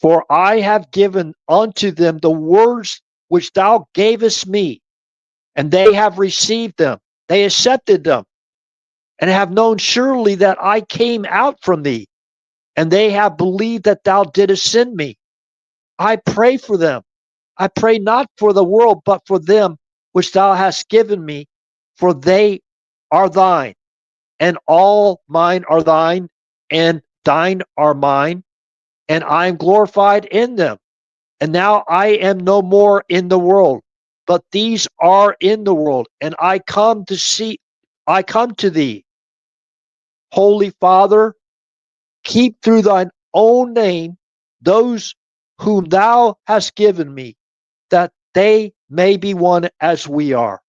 For I have given unto them the words which thou gavest me, and they have received them. They accepted them, and have known surely that I came out from thee, and they have believed that thou didst send me. I pray for them. I pray not for the world, but for them which thou hast given me, for they are thine, and all mine are thine, and thine are mine, and I am glorified in them. And now I am no more in the world, but these are in the world, and I come to thee, Holy Father, keep through thine own name those whom thou hast given me, that they may be one as we are.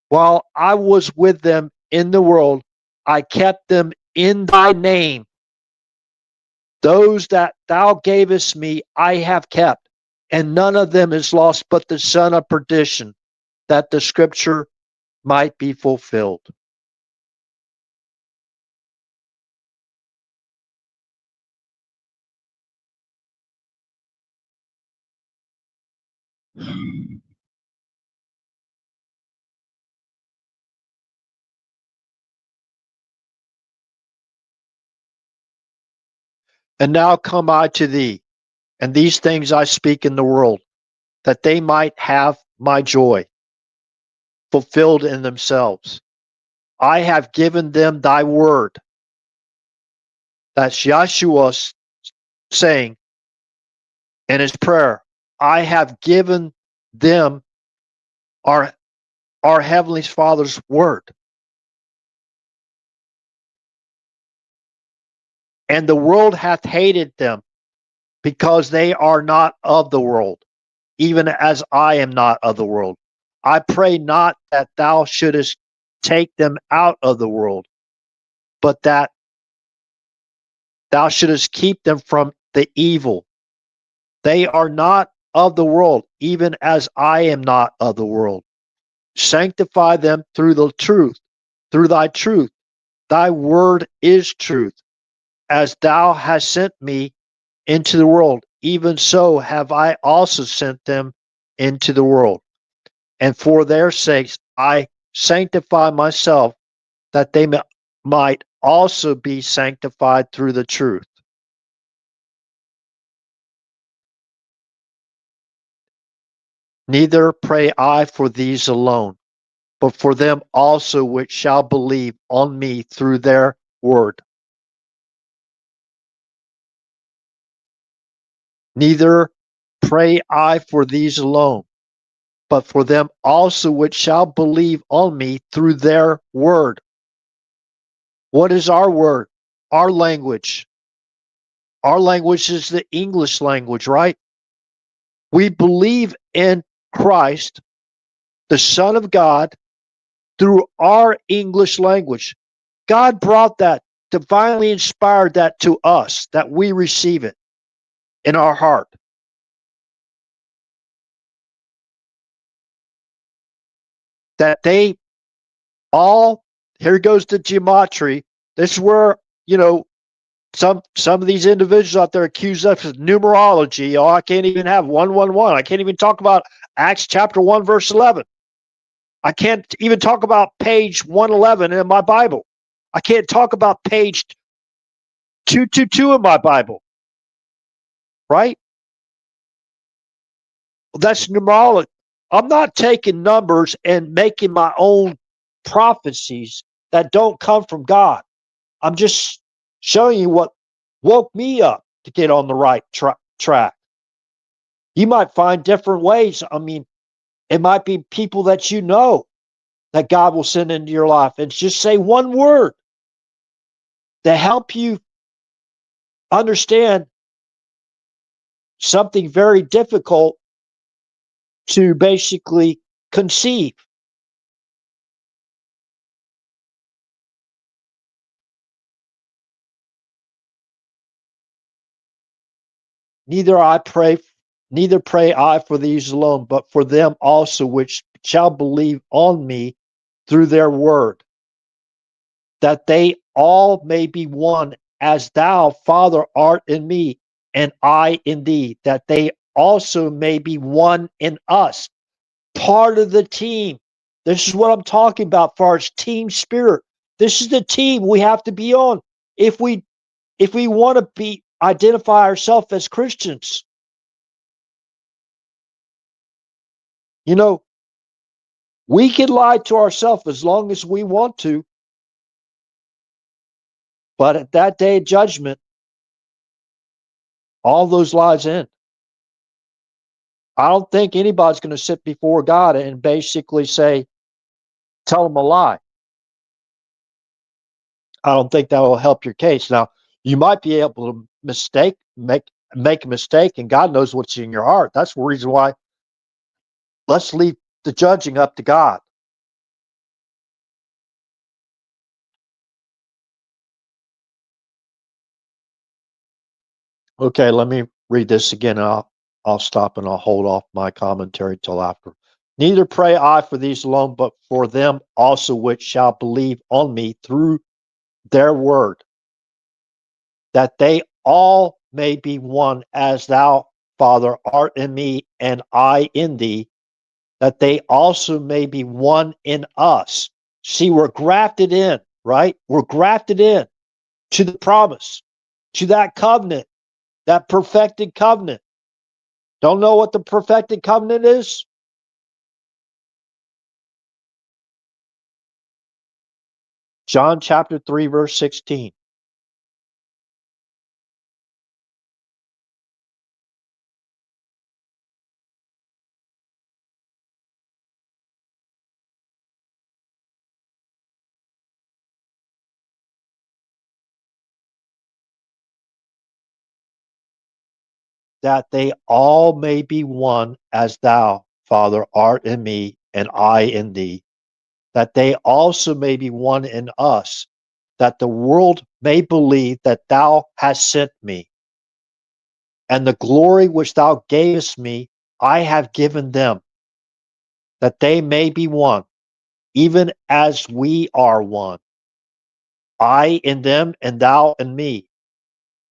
While I was with them in the world, I kept them in thy name. Those that thou gavest me, I have kept, and none of them is lost but the son of perdition, that the scripture might be fulfilled. And now come I to thee, and these things I speak in the world, that they might have my joy fulfilled in themselves. I have given them thy word. That's Yahshua saying in his prayer, I have given them our Heavenly Father's word. And the world hath hated them, because they are not of the world, even as I am not of the world. I pray not that thou shouldest take them out of the world, but that thou shouldest keep them from the evil. They are not of the world, even as I am not of the world. Sanctify them through the truth, through thy truth. Thy word is truth. As thou hast sent me into the world, even so have I also sent them into the world. And for their sakes I sanctify myself, that they might also be sanctified through the truth. Neither pray I for these alone, but for them also which shall believe on me through their word. Neither pray I for these alone, but for them also which shall believe on me through their word. What is our word? Our language. Our language is the English language, right? We believe in Christ, the Son of God, through our English language. God brought that, divinely inspired that to us, that we receive it in our heart. That they all, here goes the gematria. This is where, some of these individuals out there accuse us of numerology. Oh, I can't even have 111. I can't even talk about Acts chapter 1, verse 11. I can't even talk about page 111 in my Bible. I can't talk about page 222 in my Bible. Right? Well, that's numerology. I'm not taking numbers and making my own prophecies that don't come from God. I'm just showing you what woke me up to get on the right track. You might find different ways. I mean, it might be people that you know that God will send into your life and just say one word to help you understand something very difficult to basically conceive. Neither pray I for these alone, but for them also which shall believe on me through their word, that they all may be one, as thou, Father, art in me, and I in thee, that they also may be one in us, part of the team. This is what I'm talking about as far as team spirit. This is the team we have to be on if we want to be identify ourselves as Christians. You know, we can lie to ourselves as long as we want to, but at that day of judgment, all those lies end. I don't think anybody's going to sit before God and basically say, tell them a lie. I don't think that will help your case. Now, you might be able to make make a mistake, and God knows what's in your heart. That's the reason why let's leave the judging up to God. Okay, let me read this again. I'll stop and I'll hold off my commentary till after. Neither pray I for these alone, but for them also which shall believe on me through their word, that they all may be one, as thou, Father, art in me, and I in thee, that they also may be one in us. See, we're grafted in, right? We're grafted in to the promise, to that covenant, that perfected covenant. Don't know what the perfected covenant is? John chapter 3, verse 16. That they all may be one, as thou, Father, art in me, and I in thee, that they also may be one in us, that the world may believe that thou hast sent me. And the glory which thou gavest me, I have given them, that they may be one, even as we are one. I in them, and thou in me,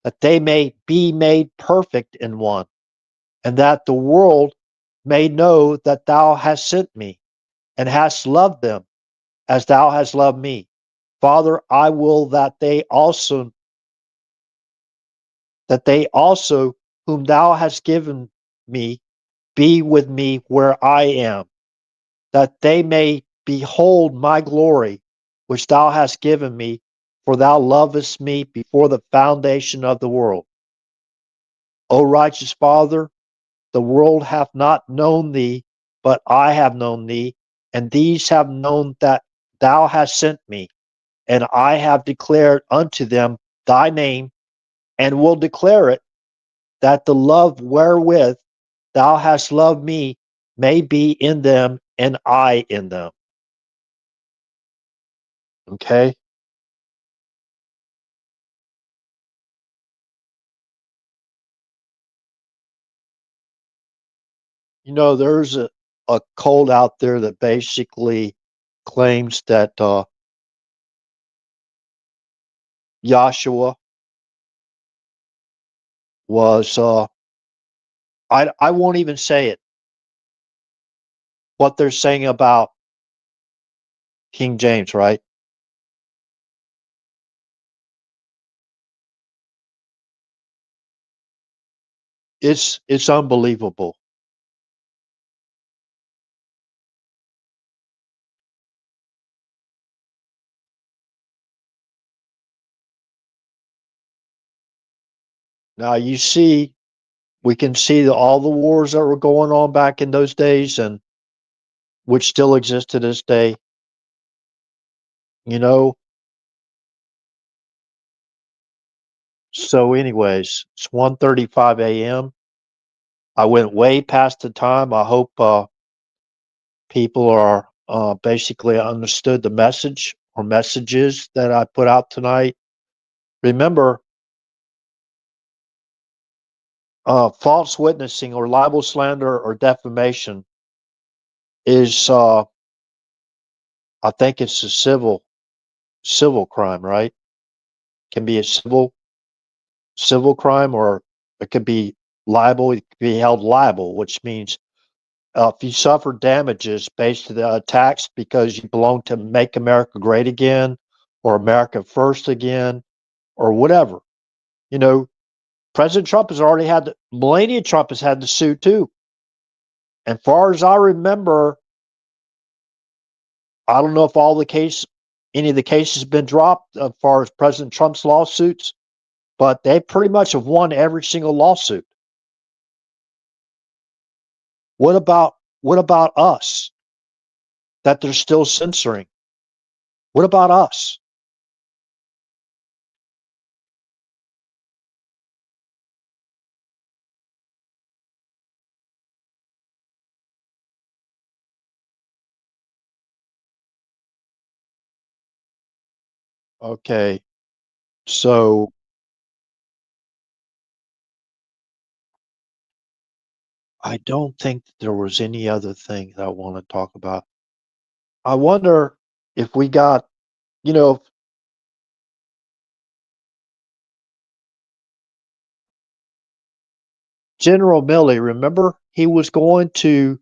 that they may be made perfect in one, and that the world may know that thou hast sent me, and hast loved them as thou hast loved me. Father, I will that they also whom thou hast given me be with me where I am, that they may behold my glory, which thou hast given me, for thou lovest me before the foundation of the world. O righteous Father, the world hath not known thee, but I have known thee, and these have known that thou hast sent me, and I have declared unto them thy name, and will declare it, that the love wherewith thou hast loved me may be in them, and I in them. Okay? You know, there's a cult out there that basically claims that Joshua was, I won't even say it, what they're saying about King James, right? It's unbelievable. Now you see, we can see all the wars that were going on back in those days, and which still exist to this day. You know, so anyways, it's 1:35 a.m. I went way past the time. I hope people are basically understood the message or messages that I put out tonight. Remember, false witnessing or libel, slander, or defamation is, I think it's a civil crime, right? Can be a civil crime, or it could be libel. It could be held liable, which means if you suffer damages based on the attacks because you belong to Make America Great Again or America First Again or whatever, you know, President Trump has already had Melania Trump has had the suit too. And far as I remember, I don't know if any of the cases have been dropped as far as President Trump's lawsuits, but they pretty much have won every single lawsuit. What about us that they're still censoring? What about us? Okay. So I don't think there was any other thing that I want to talk about. I wonder if we got, you know, General Milley, remember he was going to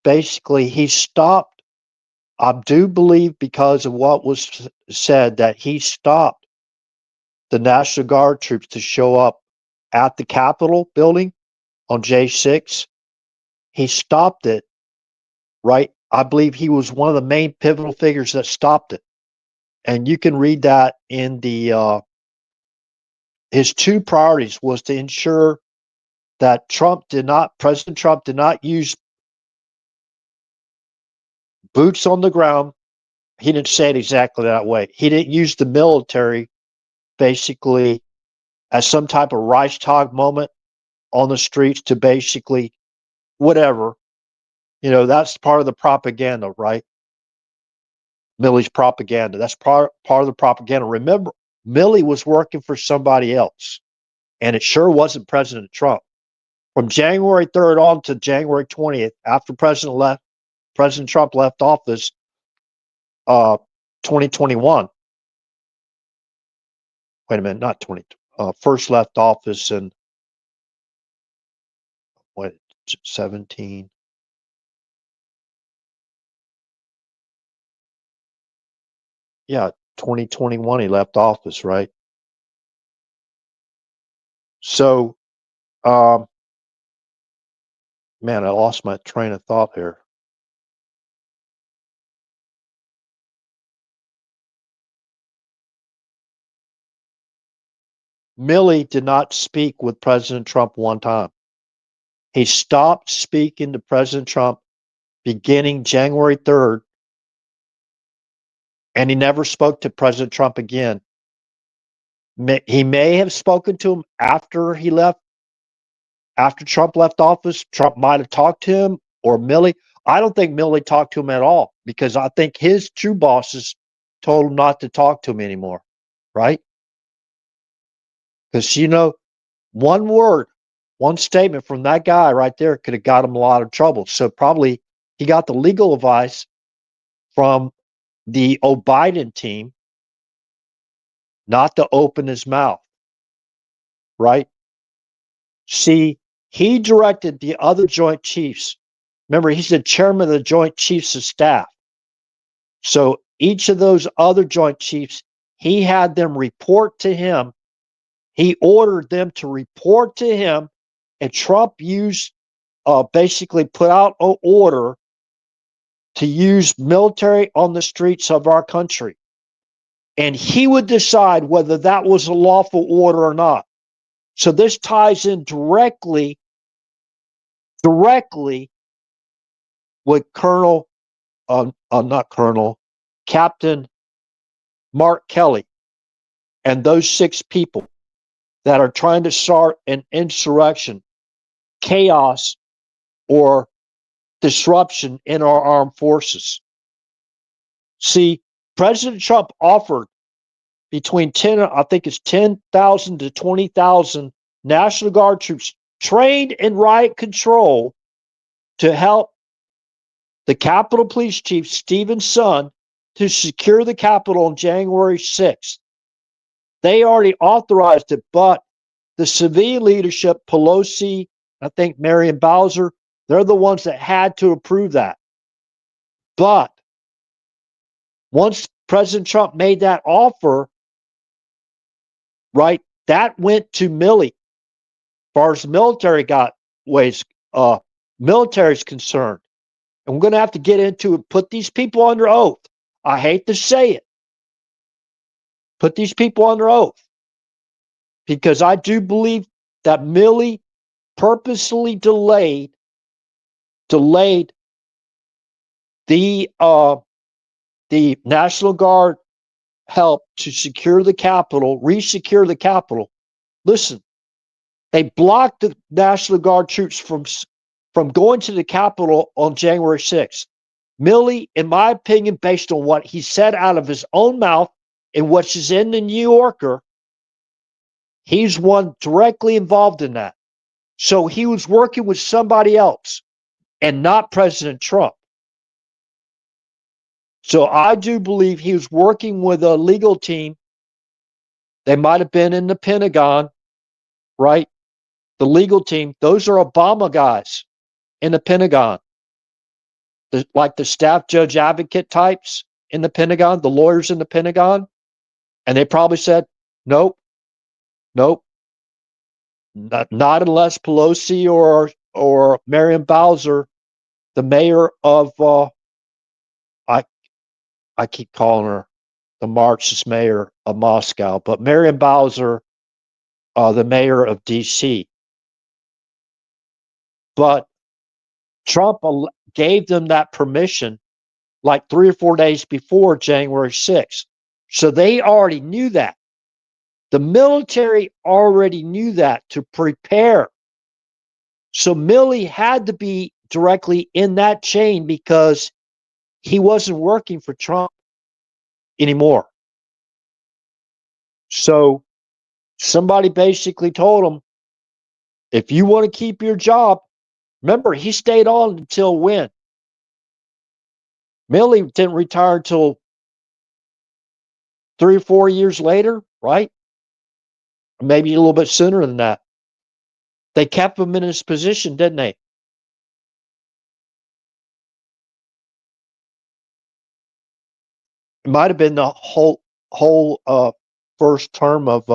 basically, he stopped. I do believe because of what was said that he stopped the National Guard troops to show up at the Capitol building on J6. He stopped it, right? I believe he was one of the main pivotal figures that stopped it. And you can read that in the his two priorities was to ensure that President Trump did not use boots on the ground. He didn't say it exactly that way. He didn't use the military basically as some type of Reichstag moment on the streets to basically whatever. That's part of the propaganda, right? Milley's propaganda. That's part of the propaganda. Remember, Milley was working for somebody else, and it sure wasn't President Trump. From January 3rd on to January 20th, after President Trump left office, 2021. Wait a minute, not 20. First left office in what 17. Yeah, 2021 he left office, right? So, um, man, I lost my train of thought here. Milley did not speak with President Trump one time. He stopped speaking to President Trump beginning January 3rd, and he never spoke to President Trump again. He may have spoken to him after Trump left office. Trump might have talked to him, or Milley. I don't think Milley talked to him at all because I think his true bosses told him not to talk to him anymore, right? Because, one word, one statement from that guy right there could have got him a lot of trouble. So probably he got the legal advice from the O'Biden team not to open his mouth, right? See, he directed the other Joint Chiefs. Remember, he's the chairman of the Joint Chiefs of Staff. So each of those other Joint Chiefs, he had them report to him. He ordered them to report to him, and Trump basically put out an order to use military on the streets of our country. And he would decide whether that was a lawful order or not. So this ties in directly with Captain Mark Kelly and those 6 people that are trying to start an insurrection, chaos, or disruption in our armed forces. See, President Trump offered between 10,000 to 20,000 National Guard troops trained in riot control to help the Capitol Police Chief, Stephen Son, to secure the Capitol on January 6th. They already authorized it, but the civilian leadership, Pelosi, I think Marion Bowser, they're the ones that had to approve that. But once President Trump made that offer, right, that went to Milley. As far as the military's concerned. And we're going to have to get into it, put these people under oath. I hate to say it. Put these people under oath. Because I do believe that Milley purposely delayed the National Guard help to secure the Capitol, re-secure the Capitol. Listen, they blocked the National Guard troops from going to the Capitol on January 6th. Milley, in my opinion, based on what he said out of his own mouth, and which is in the New Yorker, he's one directly involved in that. So he was working with somebody else and not President Trump. So I do believe he was working with a legal team. They might have been in the Pentagon, right? The legal team, those are Obama guys in the Pentagon, like the staff judge advocate types in the Pentagon, the lawyers in the Pentagon. And they probably said, nope, nope, not unless Pelosi or Marion Bowser, the mayor of I keep calling her the Marxist mayor of Moscow, but Marion Bowser, the mayor of D.C. But Trump gave them that permission like 3 or 4 days before January 6th. So they already knew that. The military already knew that to prepare. So Milley had to be directly in that chain because he wasn't working for Trump anymore. So somebody basically told him, if you want to keep your job, remember, he stayed on until when? Milley didn't retire until 3 or 4 years later, right? Maybe a little bit sooner than that. They kept him in his position, didn't they? It might have been the whole first term of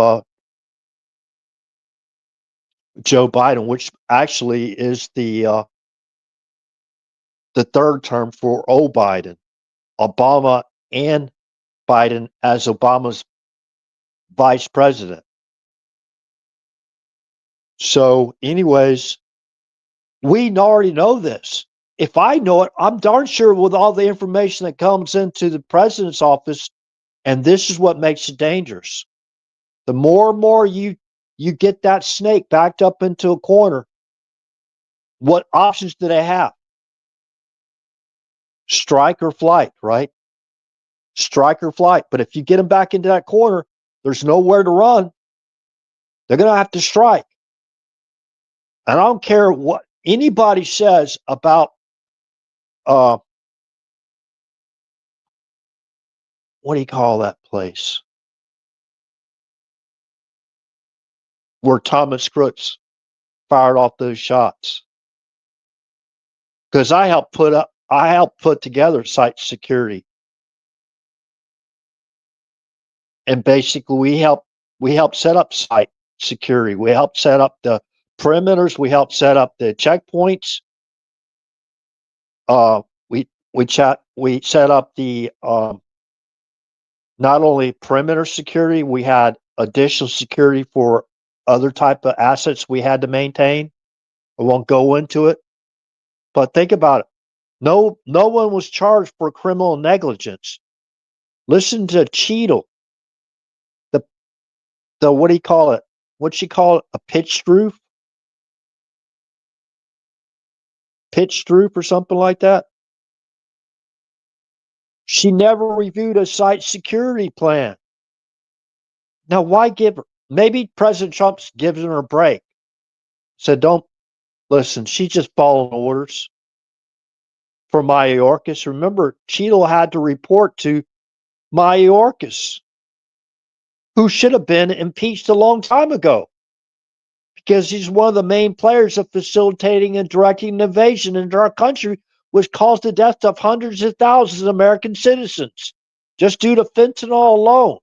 Joe Biden, which actually is the third term for old Biden, Obama and Biden as Obama's vice president. So, anyways, we already know this. If I know it, I'm darn sure with all the information that comes into the president's office, and this is what makes it dangerous. The more and more you get that snake backed up into a corner, what options do they have? Strike or flight, right? Strike or flight. But if you get them back into that corner, there's nowhere to run. They're going to have to strike. And I don't care what anybody says about what do you call that place where Thomas Crooks fired off those shots? Because I helped put together site security, and basically we helped set up site security. We helped set up the perimeters. We helped set up the checkpoints. We set up the not only perimeter security, we had additional security for other type of assets we had to maintain. I won't go into it, but think about it. No one was charged for criminal negligence. Listen to Cheadle, the what do you call it? What'd she call it? A pitched roof? Pitched roof or something like that? She never reviewed a site security plan. Now, why give her? Maybe President Trump's giving her a break. Said, don't listen. She's just following orders for Mayorkas. Remember, Cheadle had to report to Mayorkas, who should have been impeached a long time ago because he's one of the main players of facilitating and directing the invasion into our country, which caused the death of hundreds of thousands of American citizens just due to fentanyl alone.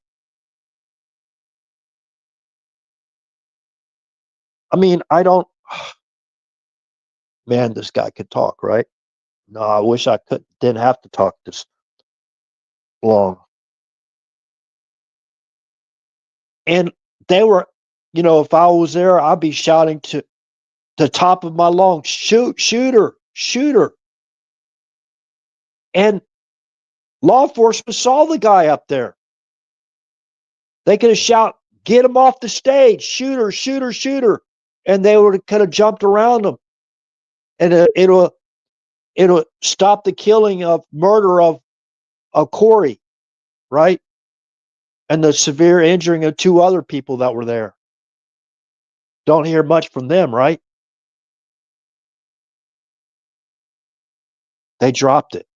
I mean, I don't. Man, this guy could talk, right? No, I wish I didn't have to talk this long. And they were, if I was there, I'd be shouting to the top of my lungs, shoot her. And law enforcement saw the guy up there. They could have shouted, get him off the stage, shoot her. And they would have kind of jumped around him. And it'll stop the killing of murder of Corey, right? and the severe injuring of 2 other people that were there. Don't hear much from them, right? They dropped it.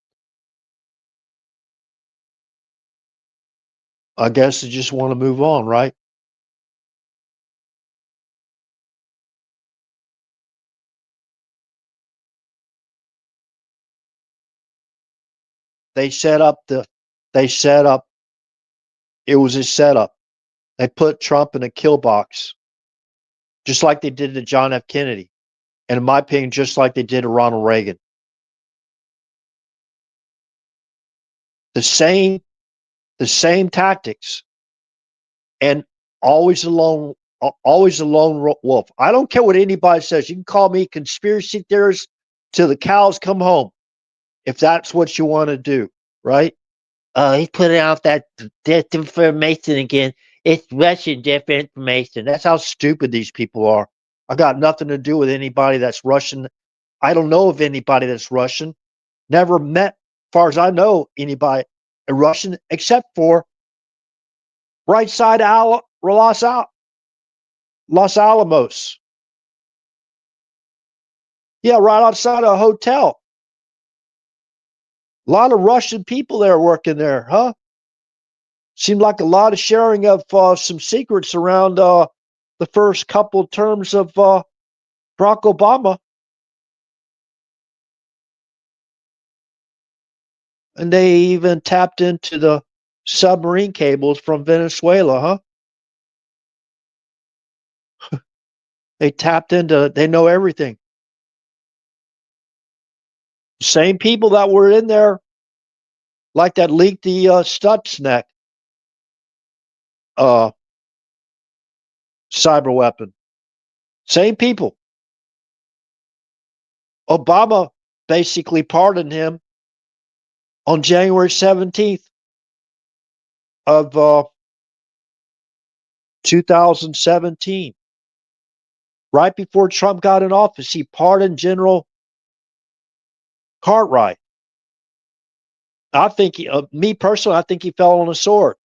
I guess they just want to move on, right? They set up the they set up it was a setup. They put Trump in a kill box, just like they did to John F. Kennedy. And in my opinion, just like they did to Ronald Reagan. The same the same tactics, and always always a lone wolf. I don't care what anybody says. You can call me conspiracy theorist till the cows come home, if that's what you want to do, right? He's putting out that disinformation again. It's Russian disinformation. That's how stupid these people are. I got nothing to do with anybody that's Russian. I don't know of anybody that's Russian. Never met, as far as I know, anybody a Russian except for right side Los Alamos. Yeah, right outside a hotel. A lot of Russian people there working there, huh? Seemed like a lot of sharing of some secrets around the first couple terms of Barack Obama. And they even tapped into the submarine cables from Venezuela, huh? They know everything. Same people that were in there, like that leaked the Stuxnet uh, cyber weapon. Same people. Obama basically pardoned him on January 17th of 2017. Right before Trump got in office, he pardoned General Cartwright. I think, me personally, I think he fell on a sword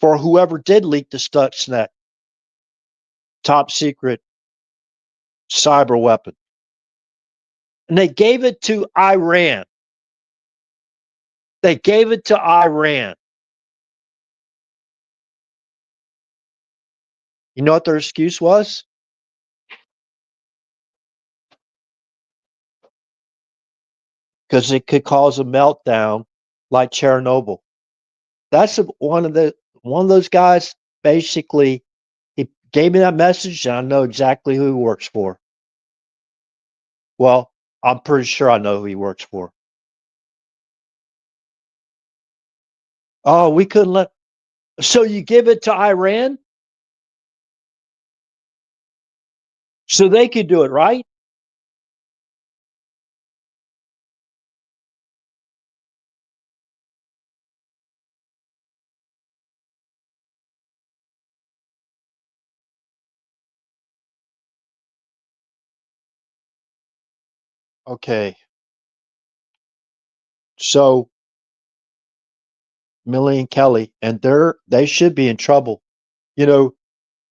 for whoever did leak the Stuxnet top secret cyber weapon. And they gave it to Iran. They gave it to Iran. You know what their excuse was? Because it could cause a meltdown like Chernobyl. That's one of those guys. Basically, he gave me that message, and I know exactly who he works for. Well, I'm pretty sure I know who he works for. Oh, we couldn't let. So you give it to Iran, so they could do it, right? Okay. So Millie and Kelly, and they should be in trouble. You know,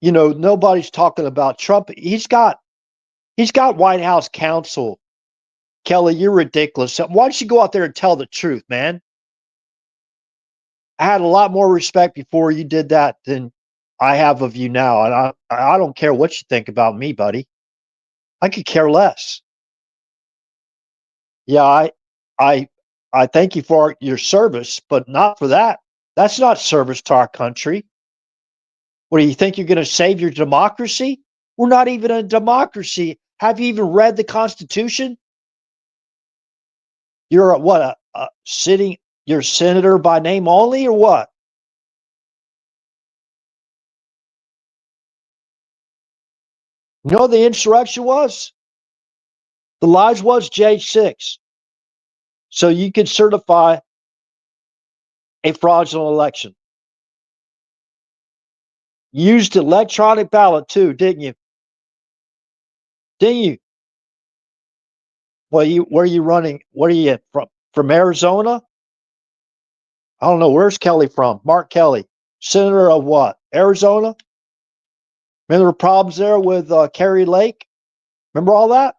nobody's talking about Trump. He's got White House counsel. Kelly, you're ridiculous. Why don't you go out there and tell the truth, man? I had a lot more respect before you did that than I have of you now, and I don't care what you think about me, buddy. I could care less. Yeah, I I thank you for your service, but not for that. That's not service to our country. What do you think you're going to save your democracy? We're not even a democracy. Have you even read the Constitution? You're a sitting. You're a senator by name only, or what? You know what the insurrection was? The lies was J6. So you could certify a fraudulent election. You used electronic ballot too, didn't you? Didn't you? Well, where are you running? What are you from? From Arizona? I don't know. Where's Kelly from? Mark Kelly. Senator of what? Arizona? Remember the problems there with Kerry Lake? Remember all that?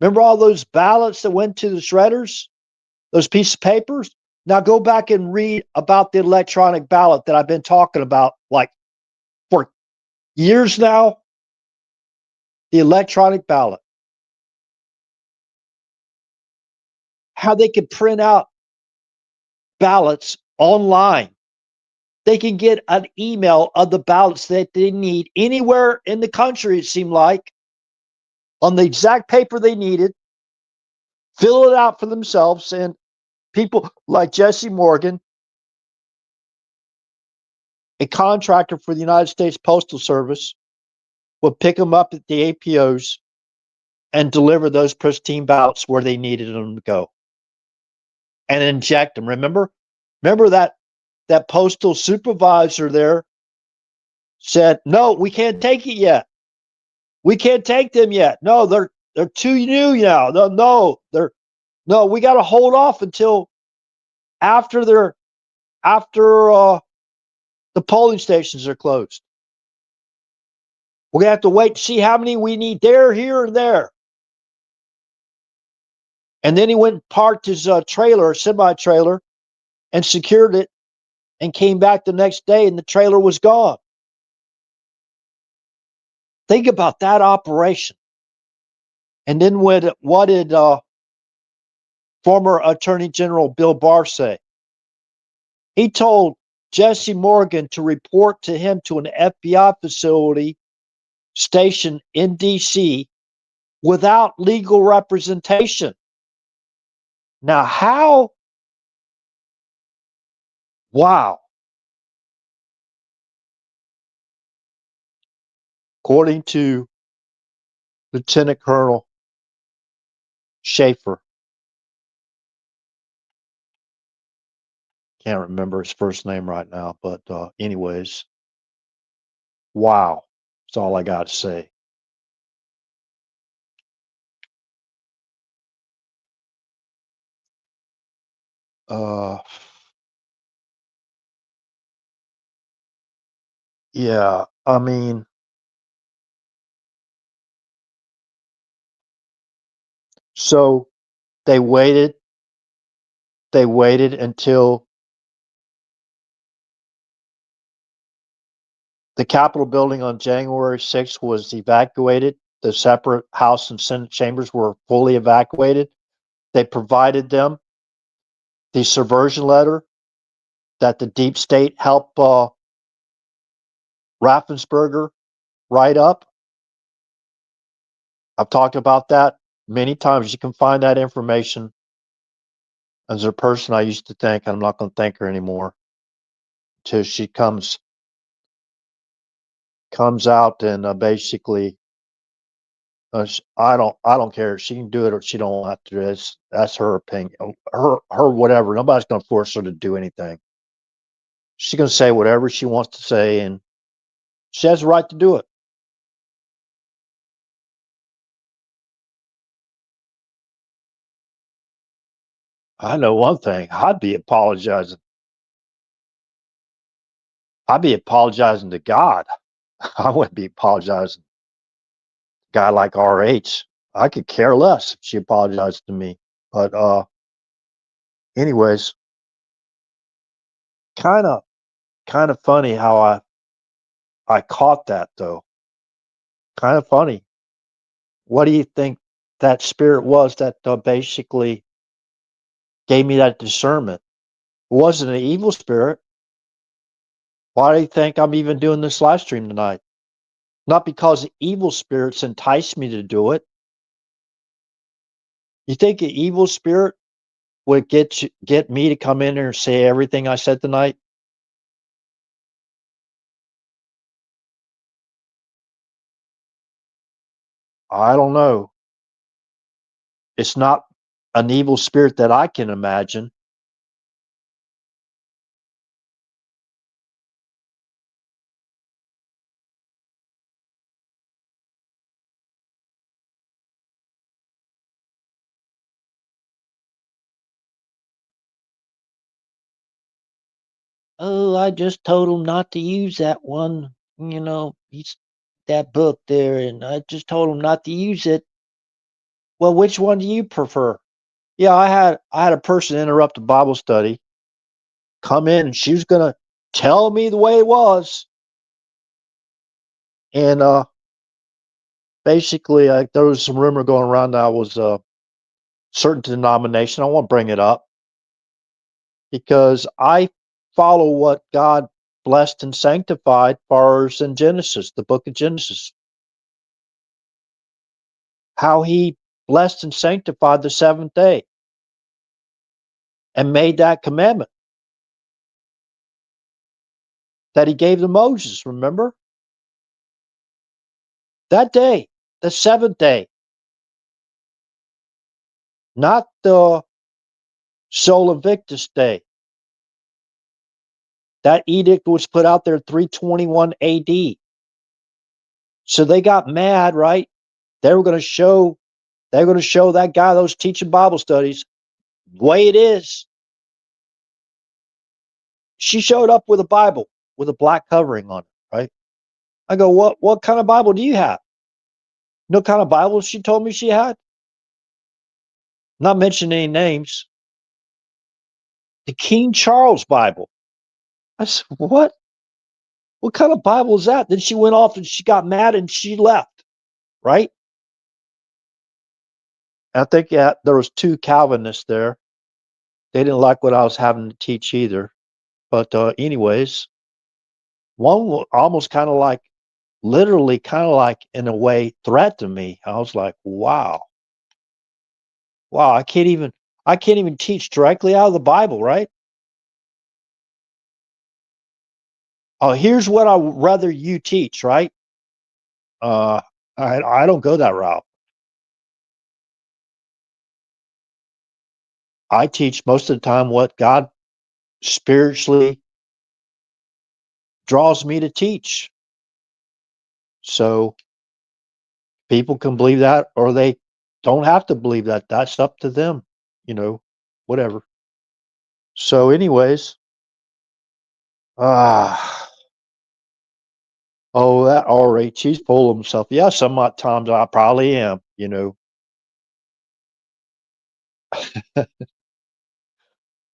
Remember all those ballots that went to the shredders? Those pieces of papers? Now go back and read about the electronic ballot that I've been talking about like for years now. The electronic ballot. How they could print out ballots online. They can get an email of the ballots that they need anywhere in the country, it seemed like, on the exact paper they needed, fill it out for themselves, and people like Jesse Morgan, a contractor for the United States Postal Service, would pick them up at the APOs and deliver those pristine ballots where they needed them to go and inject them. Remember that postal supervisor there said, "No, we can't take it yet. We can't take them yet. No, they're too new now. No, we got to hold off until after the polling stations are closed. We're gonna have to wait to see how many we need there, here, and there." And then he went and parked his trailer, semi trailer, and secured it, and came back the next day, and the trailer was gone. Think about that operation. And then what did former Attorney General Bill Barr say? He told Jesse Morgan to report to him to an FBI facility stationed in D.C. without legal representation. Now, how? Wow. According to Lieutenant Colonel Schaefer, can't remember his first name right now, but anyways, wow. That's all I got to say. Uh, yeah, I mean, so they waited. They waited until the Capitol building on January 6th was evacuated. The separate House and Senate chambers were fully evacuated. They provided them the subversion letter that the deep state helped Raffensperger write up. I've talked about that many times. You can find that information. As a person I used to think, I'm not going to thank her anymore until she comes out and basically, I don't care. She can do it or she don't have to. That's her opinion. Her whatever. Nobody's going to force her to do anything. She's going to say whatever she wants to say, and she has the right to do it. I know one thing. I'd be apologizing to God. I wouldn't be apologizing to a guy like RH. I could care less if she apologized to me. But anyways, kind of funny how I caught that though. Kind of funny. What do you think that spirit was that basically gave me that discernment? It wasn't an evil spirit. Why do you think I'm even doing this live stream tonight? Not because evil spirits entice me to do it. You think an evil spirit would get me to come in here and say everything I said tonight? I don't know. It's not an evil spirit that I can imagine. Oh, I just told him not to use that one. He's that book there, and I just told him not to use it. Well, which one do you prefer? Yeah, I had a person interrupt a Bible study, come in, and she was gonna tell me the way it was, and basically, there was some rumor going around that I was a certain denomination. I won't bring it up because I follow what God blessed and sanctified for us in Genesis, the book of Genesis. How he blessed and sanctified the seventh day and made that commandment that he gave to Moses, remember? That day, the seventh day, not the Sol Invictus day. That edict was put out there 321 AD. So they got mad, right? They were going to show that guy those teaching Bible studies the way it is. She showed up with a Bible with a black covering on it, right? I go, what kind of Bible do you have? No kind of Bible she told me she had? Not mentioning any names. The King Charles Bible. I said, what? What kind of Bible is that? Then she went off and she got mad and she left, right? I think there was two Calvinists there. They didn't like what I was having to teach either. But anyways, one was almost kind of like, literally kind of like in a way threatened me. I was like, wow, I can't even teach directly out of the Bible, right? Oh, here's what I would rather you teach, right? Uh, I don't go that route. I teach most of the time what God spiritually draws me to teach. So people can believe that or they don't have to believe that. That's up to them, whatever. So, anyways, ah, oh, that R H, he's full of himself. Yeah, some times I probably am.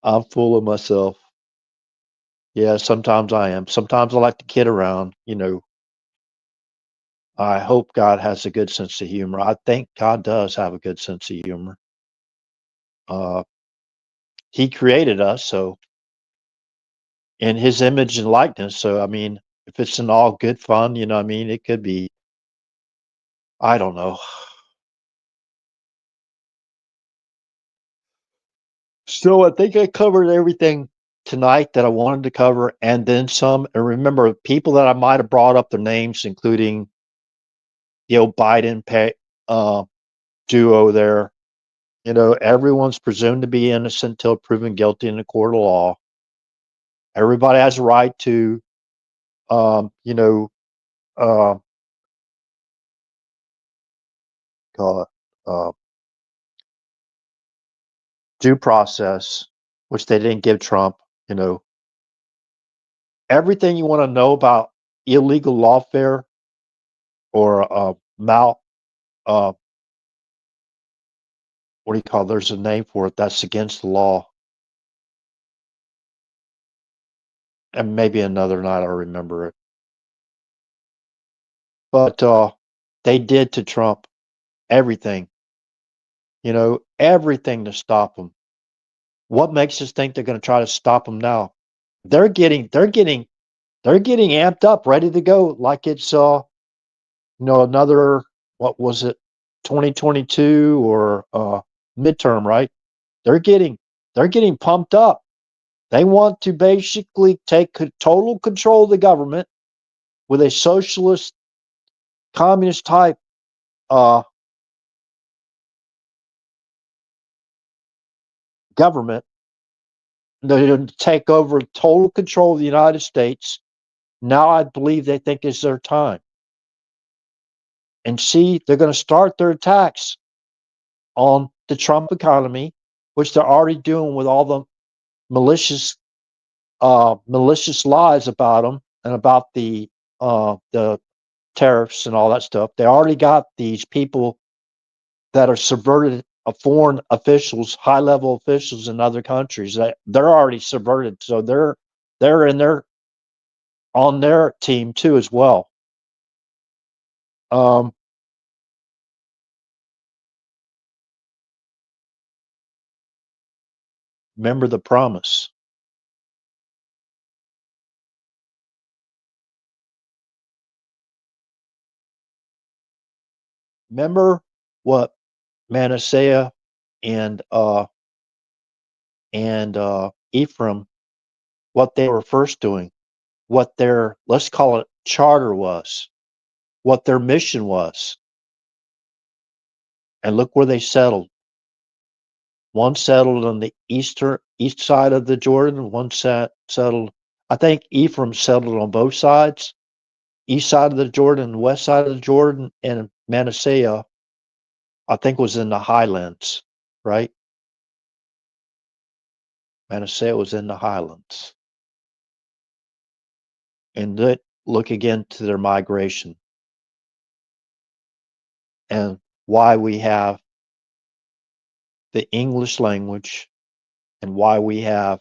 I'm full of myself. Yeah, sometimes I am. Sometimes I like to kid around. I hope God has a good sense of humor. I think God does have a good sense of humor. Uh, he created us, so in his image and likeness. So, I mean, if it's an all good fun, what I mean, it could be, I don't know. So I think I covered everything tonight that I wanted to cover and then some. And remember, people that I might have brought up their names, including Biden uh, duo there. Everyone's presumed to be innocent until proven guilty in the court of law. Everybody has a right to, um, you know, uh, call it due process, which they didn't give Trump. You know, everything you want to know about illegal lawfare or uh, what do you call it? There's a name for it that's against the law. And maybe another night I'll remember it. But they did to Trump everything, everything to stop him. What makes us think they're going to try to stop him now? They're getting amped up, ready to go, like it's another, what was it, 2022 or midterm, right? They're getting they're getting pumped up. They want to basically take total control of the government with a socialist, communist type uh, government. They're going to take over total control of the United States. Now I believe they think it's their time. And see, they're going to start their attacks on the Trump economy, which they're already doing with all the malicious malicious lies about them and about the tariffs and all that stuff. They already got these people that are subverted foreign officials, high level officials in other countries. They're already subverted, so they're in their on their team too as well. Um, remember the promise. Remember what Manasseh and Ephraim, what they were first doing, what their, let's call it, charter was, what their mission was. And look where they settled. One settled on the east side of the Jordan, one settled, I think Ephraim settled on both sides, east side of the Jordan, west side of the Jordan, and Manasseh, I think, was in the highlands, right? Manasseh was in the highlands. And look again to their migration and why we have the English language and why we have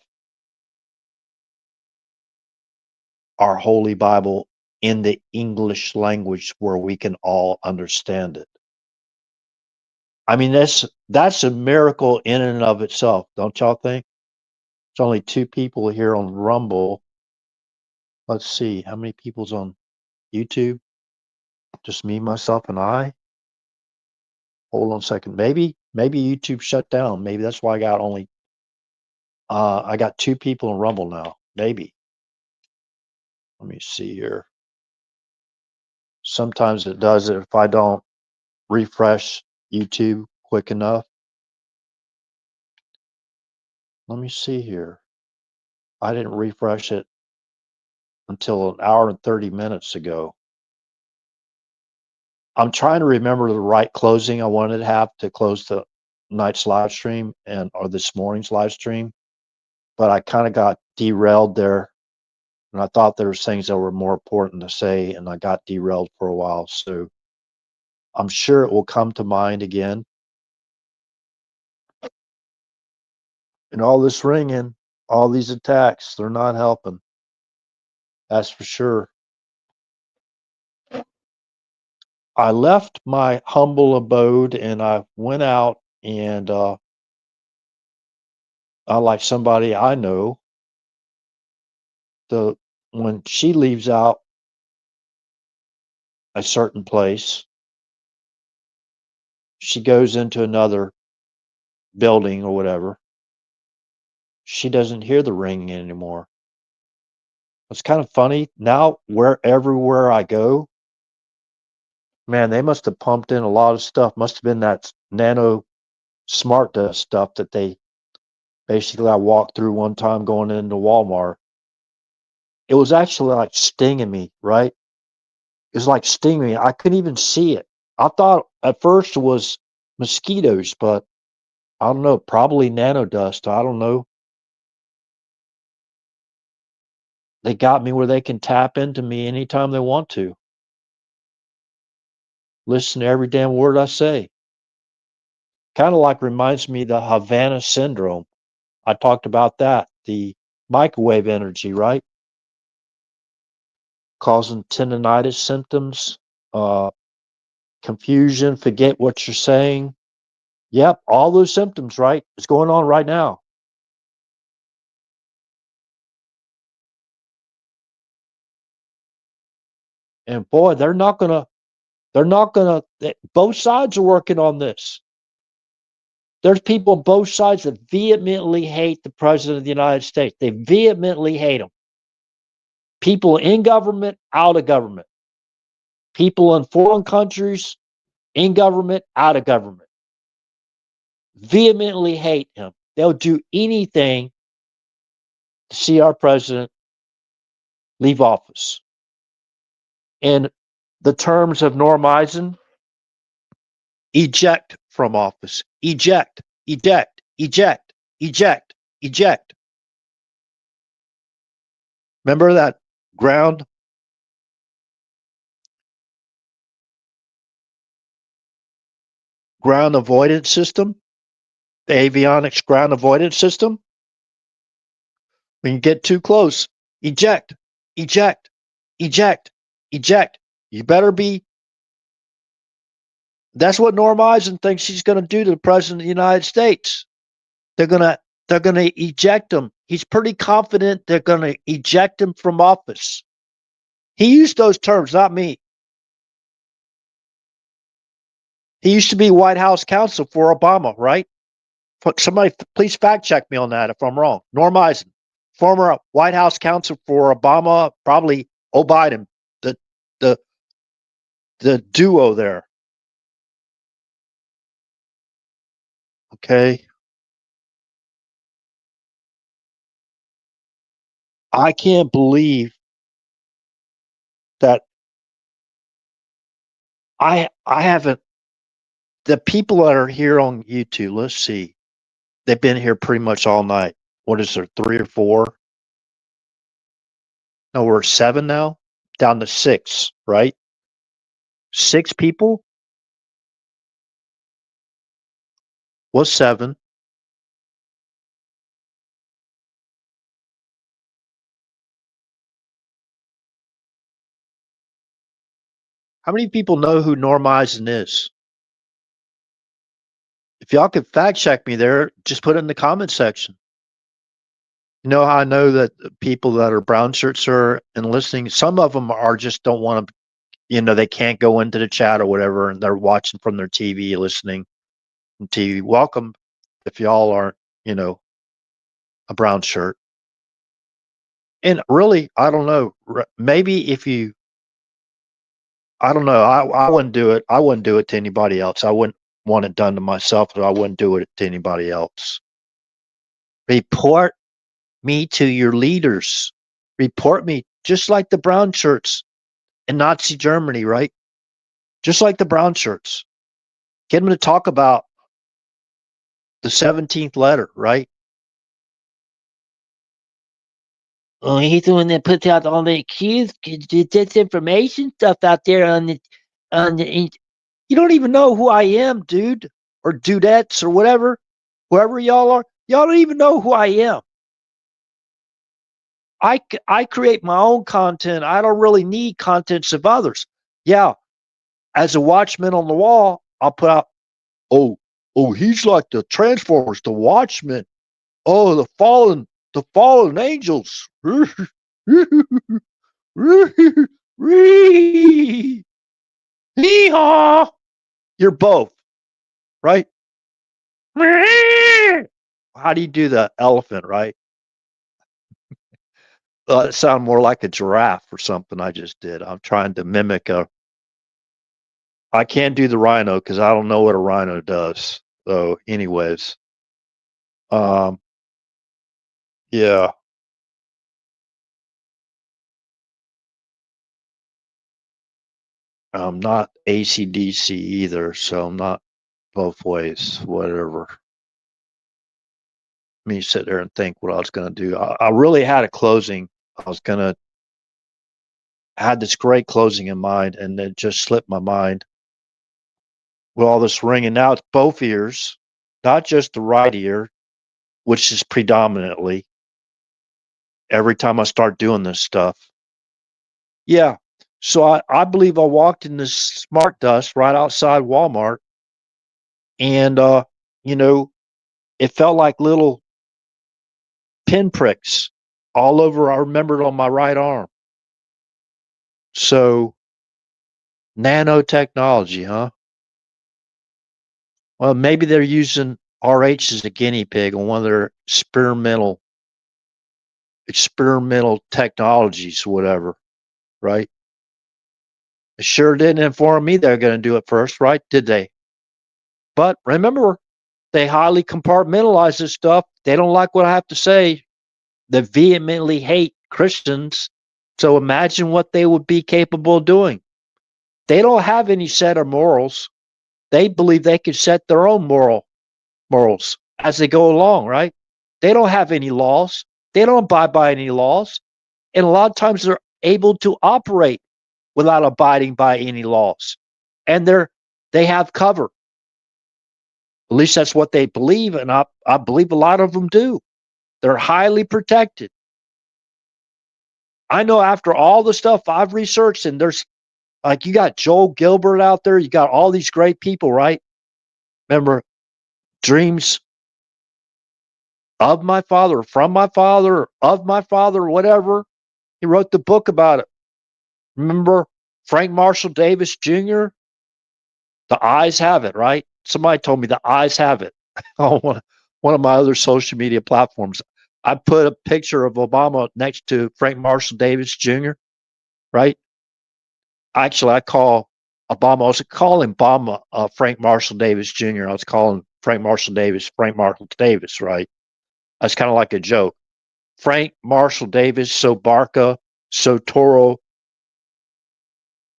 our Holy Bible in the English language where we can all understand it. I mean, that's a miracle in and of itself, don't y'all think? It's only 2 people here on Rumble. Let's see, how many people's on YouTube? Just me, myself, and I. Hold on a second. Maybe YouTube shut down. Maybe that's why I got 2 people on Rumble now. Maybe. Let me see here. Sometimes it does it if I don't refresh YouTube quick enough. Let me see here. I didn't refresh it until an hour and 30 minutes ago. I'm trying to remember the right closing I wanted to have to close the night's live stream or this morning's live stream, but I kind of got derailed there, and I thought there was things that were more important to say, and I got derailed for a while. So I'm sure it will come to mind again. And all this ringing, all these attacks, they're not helping. That's for sure. I left my humble abode and I went out and I like somebody I know, when she leaves out a certain place, she goes into another building or whatever. She doesn't hear the ringing anymore. It's kind of funny. Now, everywhere I go, man, they must have pumped in a lot of stuff. Must have been that nano smart dust stuff that they basically, I walked through one time going into Walmart. It was actually like stinging me, right? It was like stinging me. I couldn't even see it. I thought at first it was mosquitoes, but I don't know, probably nano dust. I don't know. They got me where they can tap into me anytime they want to. Listen to every damn word I say. Kind of like reminds me of the Havana syndrome. I talked about that, the microwave energy, right? Causing tendonitis symptoms, confusion, forget what you're saying. Yep, all those symptoms, right? It's going on right now. And boy, both sides are working on this. There's people on both sides that vehemently hate the president of the United States. They vehemently hate him. People in government, out of government. People in foreign countries, in government, out of government. Vehemently hate him. They'll do anything to see our president leave office. In the terms of Norm Eisen, eject from office. Eject, eject, eject, eject, eject. Remember that ground avoidance system, the avionics ground avoidance system? When you get too close, eject, eject, eject, eject. You better be. That's what Norm Eisen thinks he's going to do to the president of the United States. They're gonna eject him. He's pretty confident they're going to eject him from office. He used those terms, not me. He used to be White House counsel for Obama, right? Somebody please fact check me on that if I'm wrong. Norm Eisen, former White House counsel for Obama, probably Biden, the the the duo there. Okay. I can't believe that I haven't the people that are here on YouTube, let's see. They've been here pretty much all night. What is there, 3 or 4? No, we're 7 now, down to 6, right? 6 people? Was 7. How many people know who Norm Eisen is? If y'all could fact check me there, just put it in the comment section. You know how I know that people that are brown shirts are and listening, some of them are just don't want to, they can't go into the chat or whatever, and they're watching from their TV, listening on TV. Welcome if y'all aren't, a brown shirt. And really, I don't know. Maybe if you, I don't know. I wouldn't do it. I wouldn't do it to anybody else. I wouldn't want it done to myself, but I wouldn't do it to anybody else. Report me to your leaders. Report me, just like the brown shirts in Nazi Germany, right? Just like the brown shirts. Get them to talk about the 17th letter, right? Oh, he's the one that puts out all the accused disinformation stuff out there on the. You don't even know who I am, dude, or dudettes, or whatever, whoever y'all are. Y'all don't even know who I am. I create my own content. I don't really need contents of others. Yeah, as a watchman on the wall, I'll put out, oh, he's like the Transformers, the Watchmen. Oh, the fallen angels. Hee-haw. You're both, right? How do you do the elephant, right? It sounded more like a giraffe or something I just did. I'm trying to mimic I can't do the rhino because I don't know what a rhino does. So, anyways, yeah. I'm not AC/DC either, so I'm not both ways, whatever. Me sit there and think what I was going to do. I really had a closing. I had this great closing in mind, and it just slipped my mind with all this ringing. Now it's both ears, not just the right ear, which is predominantly every time I start doing this stuff. Yeah. So I believe I walked in this smart dust right outside Walmart, and it felt like little pinpricks all over. I remember it on my right arm. So nanotechnology, huh? Well, maybe they're using RH as a guinea pig on one of their experimental technologies, whatever, right? It sure didn't inform me they're going to do it first, right? Did they? But remember, they highly compartmentalize this stuff. They don't like what I have to say. They vehemently hate Christians. So imagine what they would be capable of doing. They don't have any set of morals. They believe they can set their own morals as they go along, right? They don't have any laws. They don't abide by any laws. And a lot of times they're able to operate without abiding by any laws. And they have cover. At least that's what they believe, and I believe a lot of them do. They're highly protected. I know after all the stuff I've researched, and there's like you got Joel Gilbert out there, you got all these great people, right? Remember, dreams of my father, from my father, of my father, whatever. He wrote the book about it. Remember Frank Marshall Davis Jr.? The eyes have it, right? Somebody told me the eyes have it on one of my other social media platforms. I put a picture of Obama next to Frank Marshall Davis Jr., right? Actually, I call Obama, I was calling Obama Frank Marshall Davis Jr. I was calling Frank Marshall Davis Frank Marshall Davis, right? That's kind of like a joke. Frank Marshall Davis Sobarka Sotoro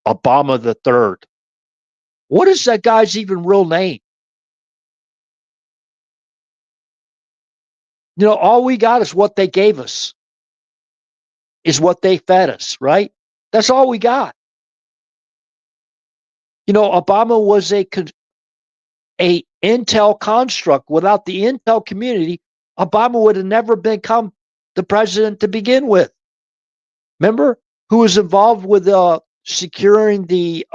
Obama the Third. What is that guy's even real name? You know, all we got is what they gave us, is what they fed us, right? That's all we got. You know, Obama was a intel construct. Without the intel community, Obama would have never become the president to begin with. Remember who was involved with securing the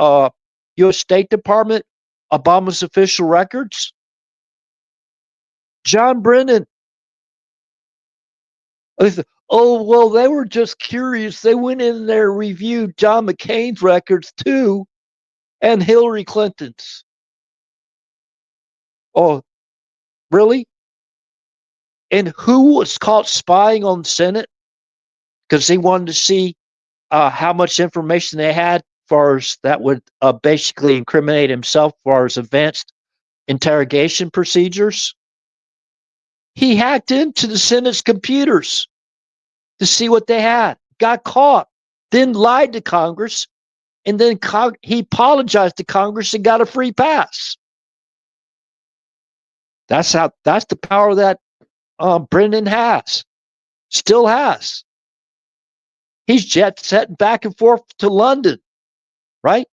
U.S. State Department, Obama's official records? John Brennan. Oh, well, they were just curious. They went in there and reviewed John McCain's records too, and Hillary Clinton's. Oh, really? And who was caught spying on the Senate? Because they wanted to see how much information they had as far as that would basically incriminate himself as far as advanced interrogation procedures. He hacked into the Senate's computers to see what they had, got caught, then lied to Congress, and then he apologized to Congress and got a free pass. That's the power that Brennan has, still has. He's jet setting back and forth to London, right?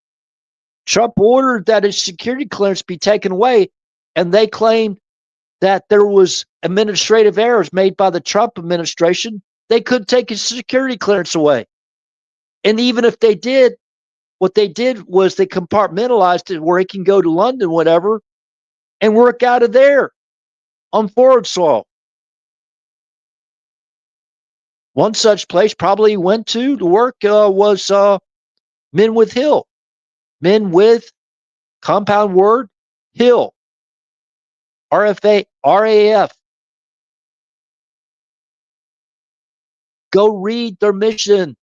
Trump ordered that his security clearance be taken away, and they claimed that there was administrative errors made by the Trump administration. They couldn't take his security clearance away. And even if they did, what they did was they compartmentalized it where he can go to London, whatever, and work out of there on foreign soil. One such place probably went to work was Menwith Hill. Menwith, compound word, Hill. RAF. Go read their mission.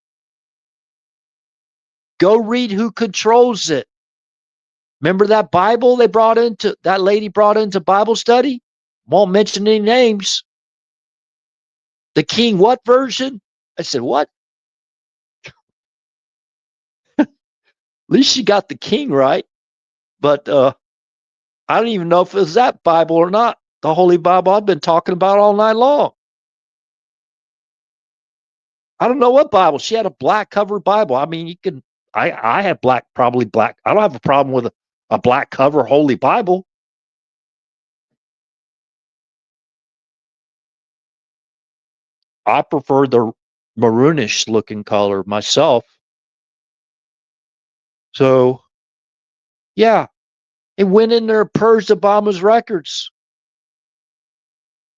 Go read who controls it. Remember that Bible that lady brought into Bible study? Won't mention any names. The King what version? I said, what? At least she got the King right. But I don't even know if it was that Bible or not. The Holy Bible I've been talking about all night long. I don't know what Bible. She had a black covered Bible. I mean, I have probably black. I don't have a problem with a black cover Holy Bible. I prefer the maroonish looking color myself. So, yeah, it went in there, purged Obama's records.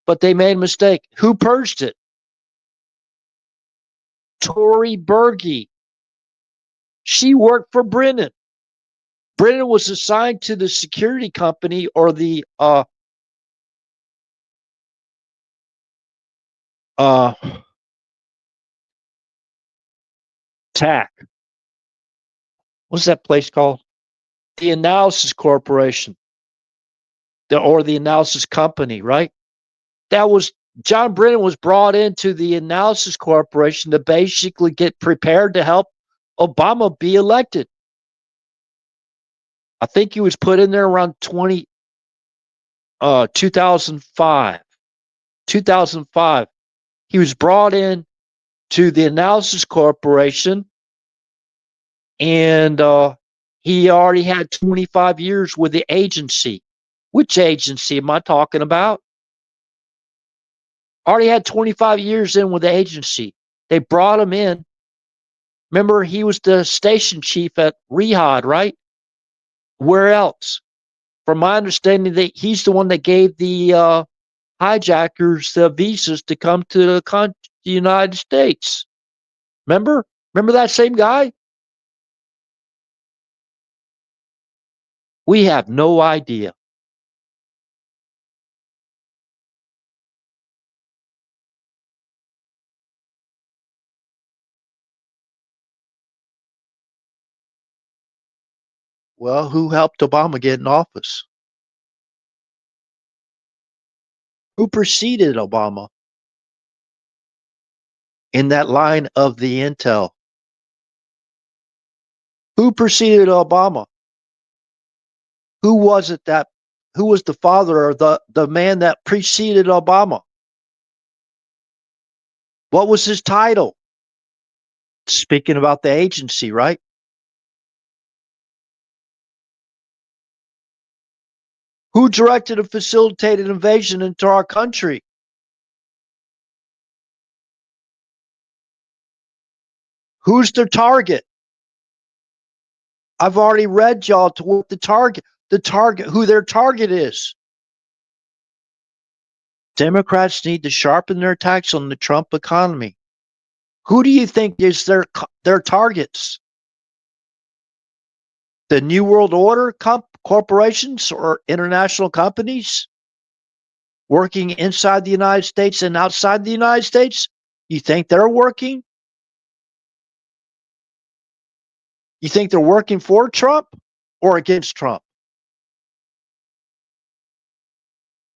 But they made a mistake. Who purged it? Tori Berge. She worked for Brennan. Brennan was assigned to the security company or the TAC. What's that place called? The Analysis Corporation, or the Analysis Company, right? That was John Brennan was brought into the Analysis Corporation to basically get prepared to help Obama be elected. I think he was put in there around 2005. 2005. He was brought in to the Analysis Corporation, and he already had 25 years with the agency. Which agency am I talking about? Already had 25 years in with the agency. They brought him in. Remember, he was the station chief at Riyadh, right? Where else? From my understanding, that he's the one that gave the hijackers the visas to come to the United States. Remember? Remember that same guy? We have no idea. Well, who helped Obama get in office? Who preceded Obama in that line of the intel? Who preceded Obama? Who was it that, who was the father or the man that preceded Obama? What was his title? Speaking about the agency, right? Who directed and facilitated invasion into our country? Who's their target? I've already read y'all to what the target, who their target is. Democrats need to sharpen their attacks on the Trump economy. Who do you think is their targets? The New World Order corporations or international companies working inside the United States and outside the United States? You think they're working? You think they're working for Trump or against Trump?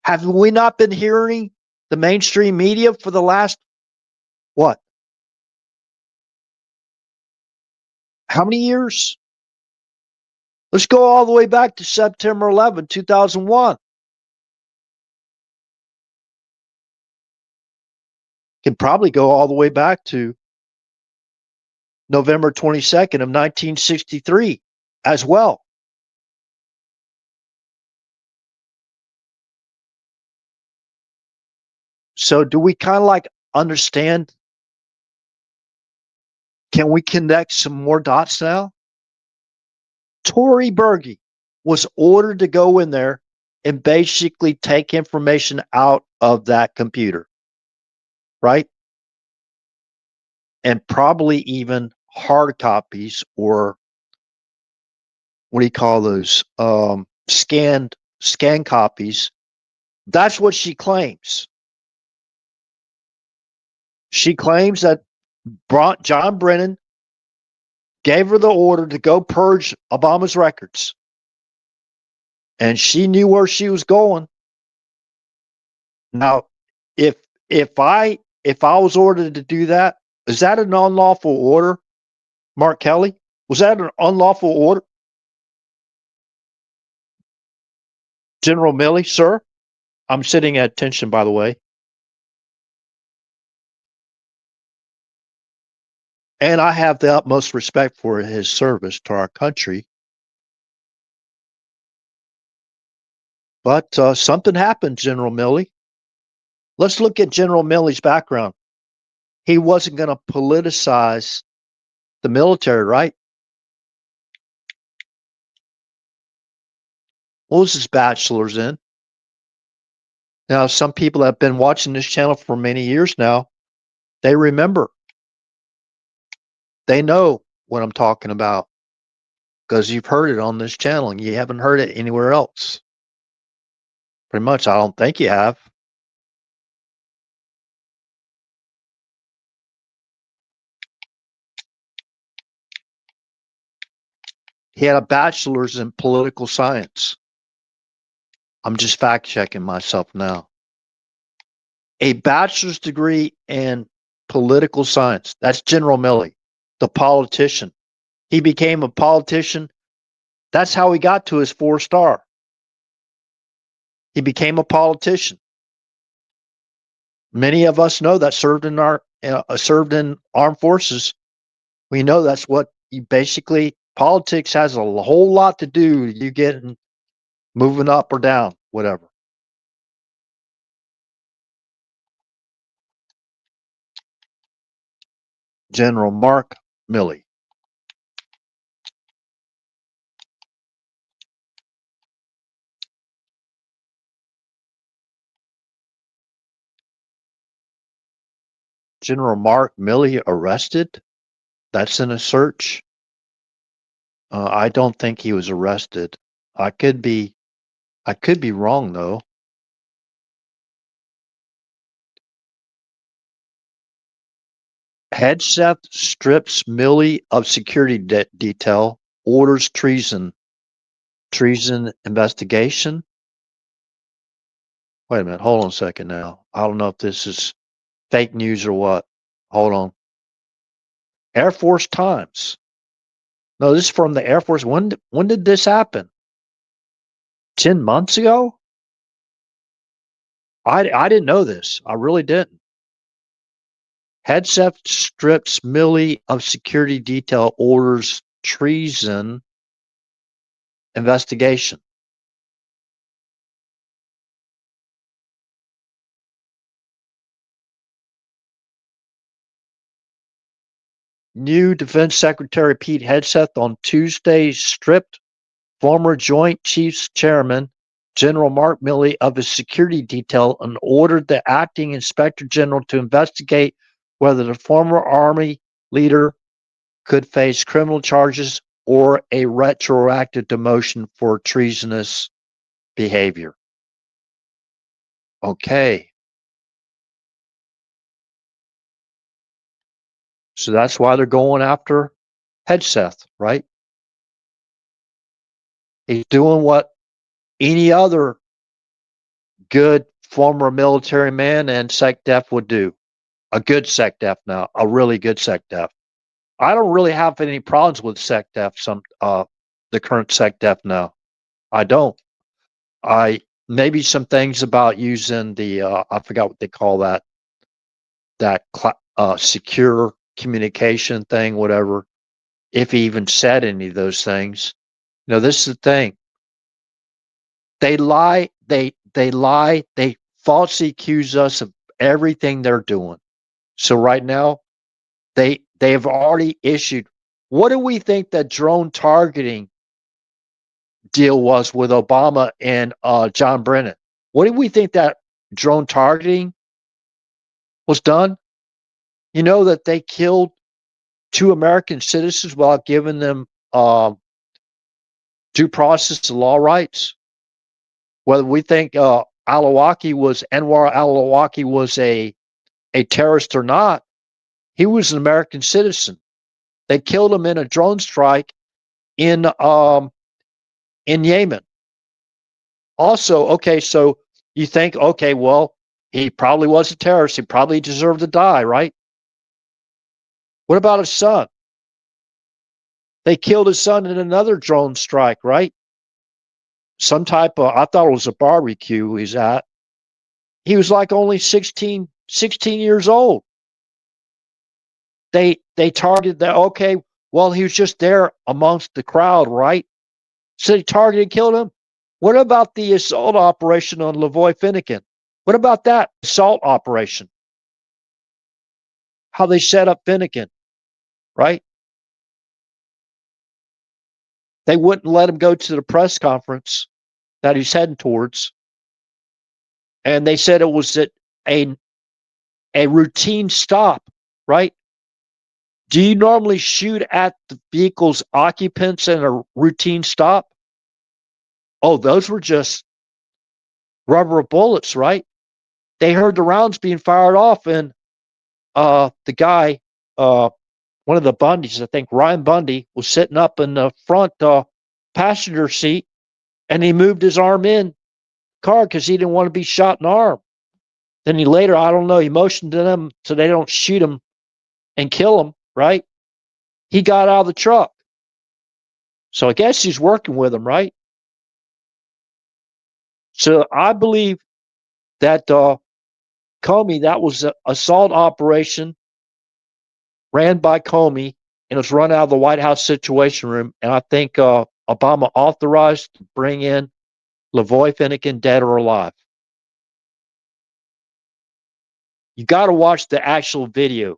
Have we not been hearing the mainstream media for the last, what? How many years? Let's go all the way back to September 11, 2001. Can probably go all the way back to November 22nd of 1963 as well. So do we kind of like understand? Can we connect some more dots now? Tory Burgee was ordered to go in there and basically take information out of that computer, right? And probably even hard copies, or what do you call those? Scan copies. That's what she claims. She claims that John Brennan gave her the order to go purge Obama's records. And she knew where she was going. Now, if I was ordered to do that, is that an unlawful order, Mark Kelly? Was that an unlawful order? General Milley, sir? I'm sitting at attention, by the way. And I have the utmost respect for his service to our country. But something happened, General Milley. Let's look at General Milley's background. He wasn't going to politicize the military, right? What was his bachelor's in? Now, some people that have been watching this channel for many years now, they remember. They know what I'm talking about because you've heard it on this channel and you haven't heard it anywhere else. Pretty much, I don't think you have. He had a bachelor's in political science. I'm just fact checking myself now. A bachelor's degree in political science. That's General Milley, the politician. He became a politician. That's how he got to his 4-star. He became a politician. Many of us know that served in served in armed forces. We know that's what you basically, politics has a whole lot to do with you getting moving up or down, whatever. General Mark Milley. General Mark Milley arrested? That's in a search. I don't think he was arrested. I could be wrong though. Hegseth strips Milley of security detail, orders treason. Treason investigation. Wait a minute. Hold on a second now. I don't know if this is fake news or what. Hold on. Air Force Times. No, this is from the Air Force. When did this happen? 10 months ago? I didn't know this. I really didn't. Hegseth strips Milley of security detail, orders treason investigation. New Defense Secretary Pete Hegseth on Tuesday stripped former Joint Chiefs Chairman General Mark Milley of his security detail and ordered the acting inspector general to investigate whether the former Army leader could face criminal charges or a retroactive demotion for treasonous behavior. Okay. So that's why they're going after Hegseth, right? He's doing what any other good former military man and SecDef would do. A good SecDef now, a really good SecDef. I don't really have any problems with SecDef. The current SecDef now, I don't. I maybe some things about using the I forgot what they call that secure communication thing, whatever. If he even said any of those things, this is the thing. They lie. They lie. They falsely accuse us of everything they're doing. So right now, they have already issued. What do we think that drone targeting deal was with Obama and John Brennan? What do we think that drone targeting was done? You know that they killed 2 American citizens while giving them due process and law rights. Whether we think Anwar Al-Awlaki was a terrorist or not, he was an American citizen. They killed him in a drone strike in Yemen. Also, okay, so you think, okay, well, he probably was a terrorist. He probably deserved to die, right? What about his son? They killed his son in another drone strike, right? Some type of, I thought it was a barbecue he's at. He was like only 16 years old. They targeted that, okay, well, he was just there amongst the crowd, right? So they targeted and killed him. What about the assault operation on Lavoy Finnegan? What about that assault operation? How they set up Finnegan, right? They wouldn't let him go to the press conference that he's heading towards. And they said it was a routine stop, right? Do you normally shoot at the vehicle's occupants in a routine stop? Oh, those were just rubber bullets, right? They heard the rounds being fired off, and the guy, one of the Bundys, I think Ryan Bundy, was sitting up in the front passenger seat, and he moved his arm in the car because he didn't want to be shot in the arm. Then he later, I don't know, he motioned to them so they don't shoot him and kill him, right? He got out of the truck. So I guess he's working with him, right? So I believe that Comey, that was an assault operation ran by Comey, and it was run out of the White House Situation Room. And I think Obama authorized to bring in Lavoy Finnegan, dead or alive. You got to watch the actual video.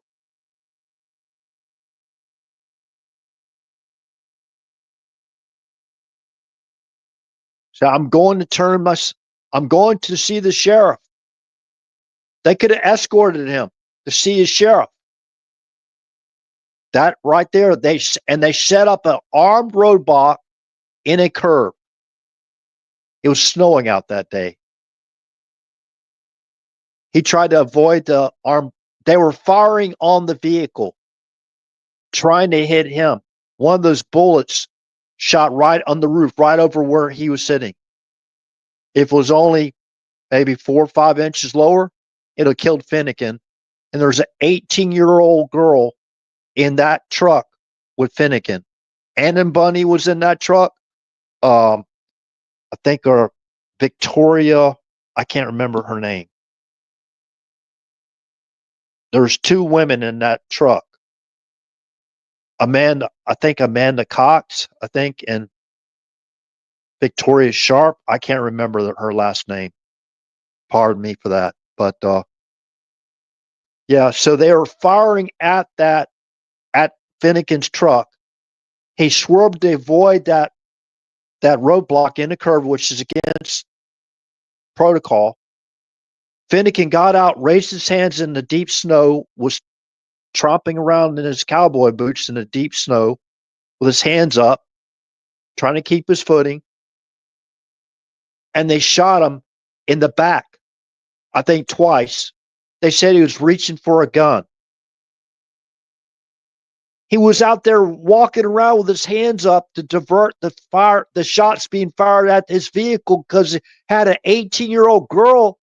So I'm going to see the sheriff. They could have escorted him to see his sheriff. That right there, they set up an armed roadblock in a curb. It was snowing out that day. He tried to avoid the arm. They were firing on the vehicle, trying to hit him. One of those bullets shot right on the roof, right over where he was sitting. If it was only maybe 4 or 5 inches lower, it'd have killed Finnegan. And there's an 18-year-old girl in that truck with Finnegan. Ann Bunny was in that truck. I think Victoria, I can't remember her name. There's 2 women in that truck. Amanda Cox, and Victoria Sharp. I can't remember her last name. Pardon me for that. But yeah, so they were firing at Finnegan's truck. He swerved to avoid that roadblock in the curve, which is against protocol. Finnegan got out, raised his hands in the deep snow, was tromping around in his cowboy boots in the deep snow with his hands up, trying to keep his footing. And they shot him in the back, I think twice. They said he was reaching for a gun. He was out there walking around with his hands up to divert the shots being fired at his vehicle, because it had an 18-year-old girl,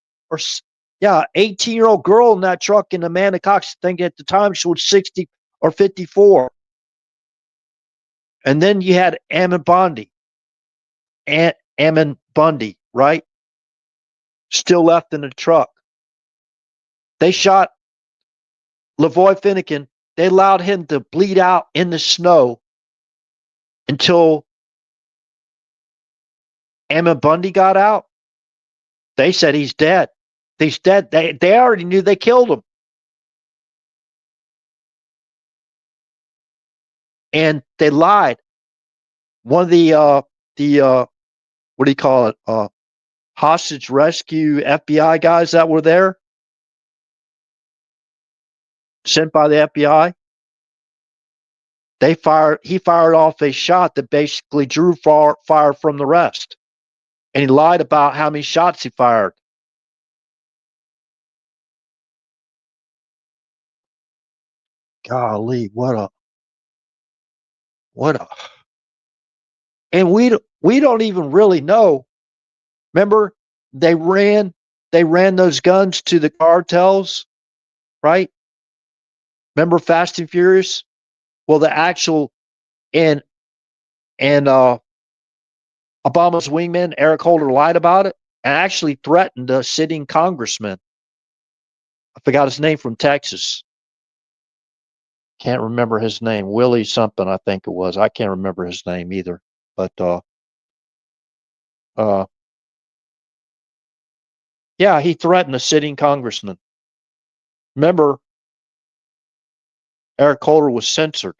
18-year-old girl in that truck. And Amanda Cox, I think at the time she was 60 or 54. And then you had Ammon Bundy, right? Still left in the truck. They shot Lavoy Finnegan. They allowed him to bleed out in the snow until Ammon Bundy got out. They said he's dead. He's dead. They already knew they killed him. And they lied. One of the what do you call it? Hostage rescue FBI guys that were there, sent by the FBI. He fired off a shot that basically drew fire from the rest. And he lied about how many shots he fired. Golly, what a and we don't even really know. Remember, they ran those guns to the cartels, right? Remember Fast and Furious? Well, the actual and Obama's wingman Eric Holder lied about it and actually threatened a sitting congressman. I forgot his name, from Texas. Can't remember his name. Willie something, I think it was. I can't remember his name either. But yeah, he threatened a sitting congressman. Remember, Eric Holder was censored.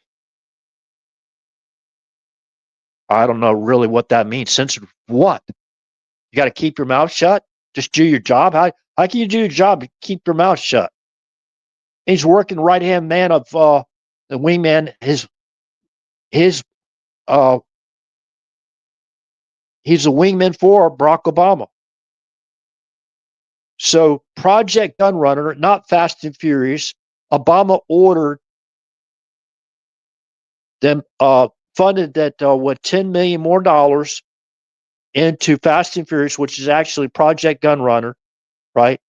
I don't know really what that means. Censored what? You got to keep your mouth shut? Just do your job? How can you do your job and keep your mouth shut? He's working right-hand man of the wingman. He's a wingman for Barack Obama. So Project Gunrunner, not Fast and Furious, Obama ordered them, funded that with $10 million more into Fast and Furious, which is actually Project Gunrunner, right?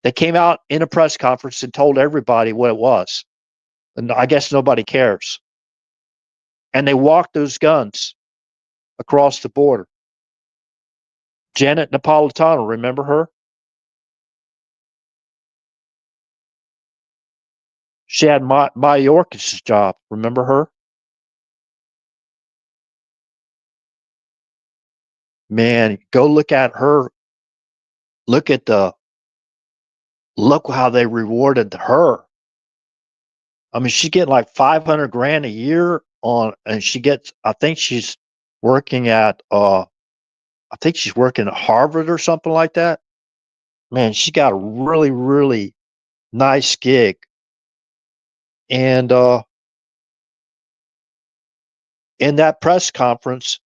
They came out in a press conference and told everybody what it was. And I guess nobody cares. And they walked those guns across the border. Janet Napolitano, remember her? She had Mayorkas' job. Remember her? Man, go look at her. Look at look how they rewarded her. I mean, she's getting like 500 grand a year and she gets, I think she's working at Harvard or something like that. Man, she got a really, really nice gig. And in that press conference,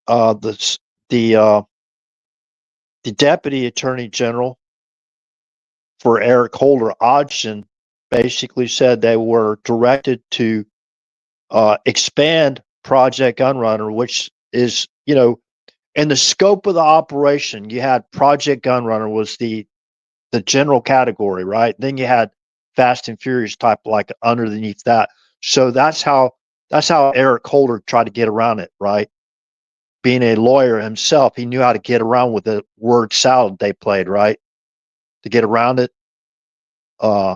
uh, the the uh, the deputy attorney general for Eric Holder Hodgson basically said they were directed to expand Project Gunrunner, which is, in the scope of the operation. You had Project Gunrunner was the general category, right? Then you had Fast and Furious type like underneath that. So that's how Eric Holder tried to get around it, right? Being a lawyer himself, he knew how to get around with the word salad they played, right? To get around it. Uh,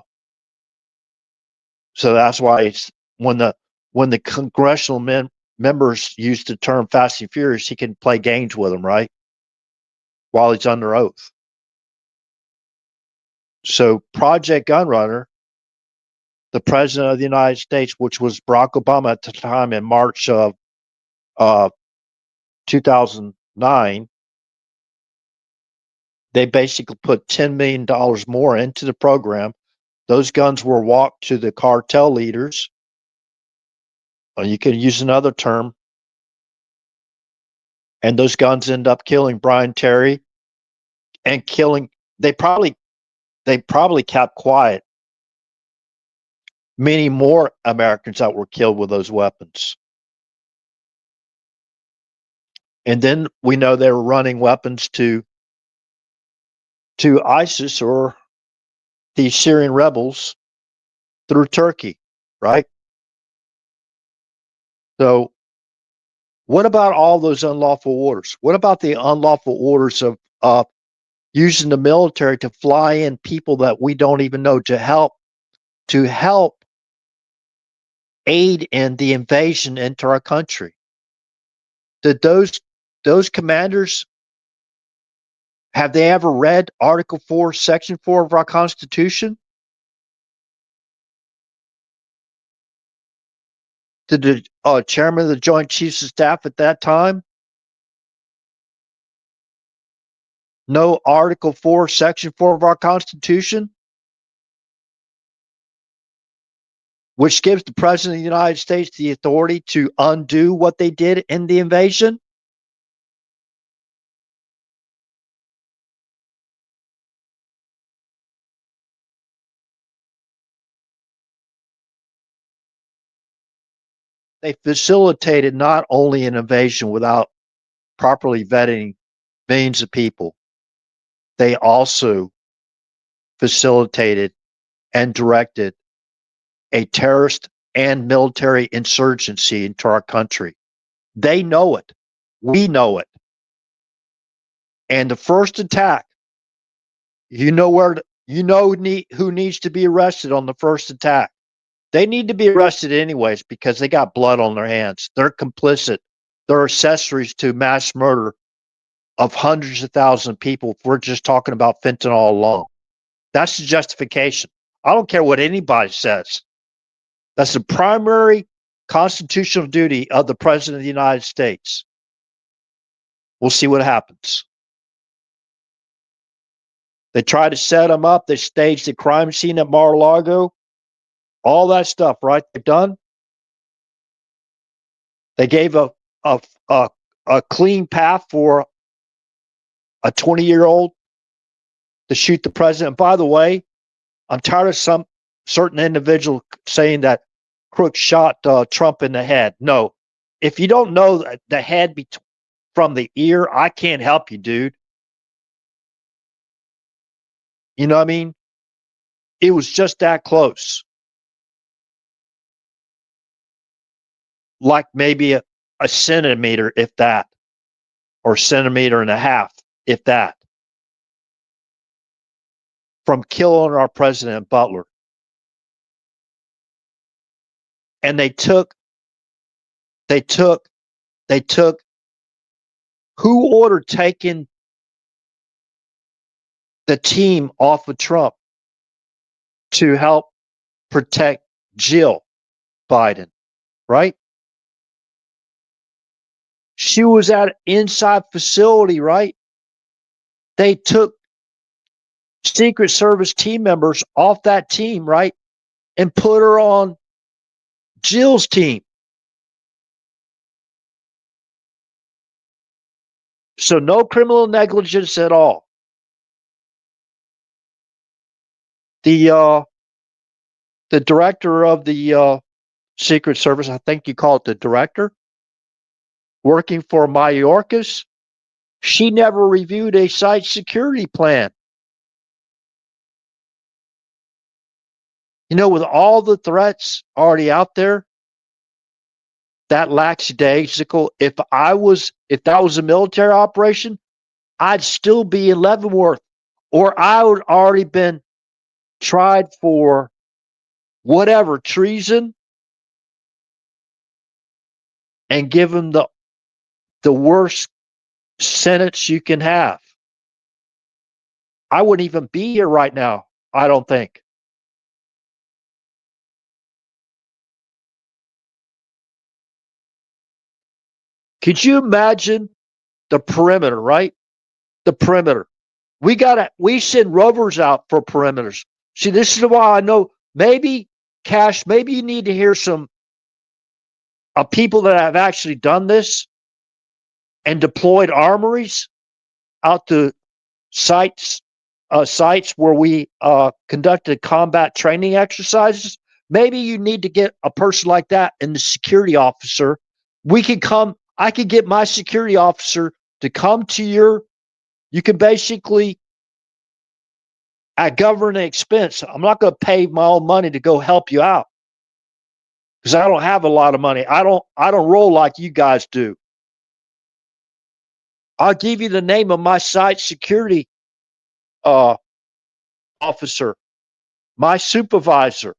so that's why it's when the congressional members used the term Fast and Furious, he can play games with them, right? While he's under oath. So Project Gunrunner, the president of the United States, which was Barack Obama at the time in March of uh, 2009, they basically put $10 million more into the program. Those guns were walked to the cartel leaders. You can use another term. And those guns end up killing Brian Terry and killing. They probably kept quiet many more Americans that were killed with those weapons. And then we know they were running weapons to ISIS or the Syrian rebels through Turkey, right? So what about all those unlawful orders? What about the unlawful orders of using the military to fly in people that we don't even know to help aid in the invasion into our country? Did those commanders, have they ever read Article 4, Section 4 of our Constitution? Did the chairman of the Joint Chiefs of Staff at that time know Article 4, Section 4 of our Constitution, which gives the President of the United States the authority to undo what they did in the invasion? They facilitated not only an invasion without properly vetting millions of people, they also facilitated and directed a terrorist and military insurgency into our country. They know it. We know it. And the first attack, who needs to be arrested on the first attack. They need to be arrested anyways because they got blood on their hands. They're complicit. They're accessories to mass murder of hundreds of thousands of people if we're just talking about fentanyl alone. That's the justification. I don't care what anybody says. That's the primary constitutional duty of the President of the United States. We'll see what happens. They tried to set them up. They staged the crime scene at Mar-a-Lago. All that stuff, right? They've done. They gave a clean path for a 20-year-old to shoot the president. By the way, I'm tired of some certain individual saying that Crook shot Trump in the head. No, if you don't know the head from the ear, I can't help you, dude. You know what I mean? It was just that close. Like maybe a centimeter, if that, or centimeter and a half, if that, from killing our president Butler. and they took they took they took who ordered taking the team off of Trump to help protect Jill Biden, right? She was at an inside facility, right? They took Secret Service team members off that team, right? And put her on Jill's team. So no criminal negligence at all. The director of the Secret Service, I think you call it the director, working for Mayorkas, she never reviewed a site security plan. You know, with all the threats already out there, that lackadaisical, if that was a military operation, I'd still be in Leavenworth, or I would already been tried for whatever treason and given the worst sentence you can have. I wouldn't even be here right now, I don't think. Could you imagine the perimeter, right? The perimeter. We send rovers out for perimeters. See, this is why I know maybe Cash, maybe you need to hear some people that have actually done this and deployed armories out to sites sites where we conducted combat training exercises. Maybe you need to get a person like that and the security officer. We could come. I could get my security officer to come to your. You can basically at government expense. I'm not going to pay my own money to go help you out because I don't have a lot of money. I don't roll like you guys do. I'll give you the name of my site security officer, my supervisor,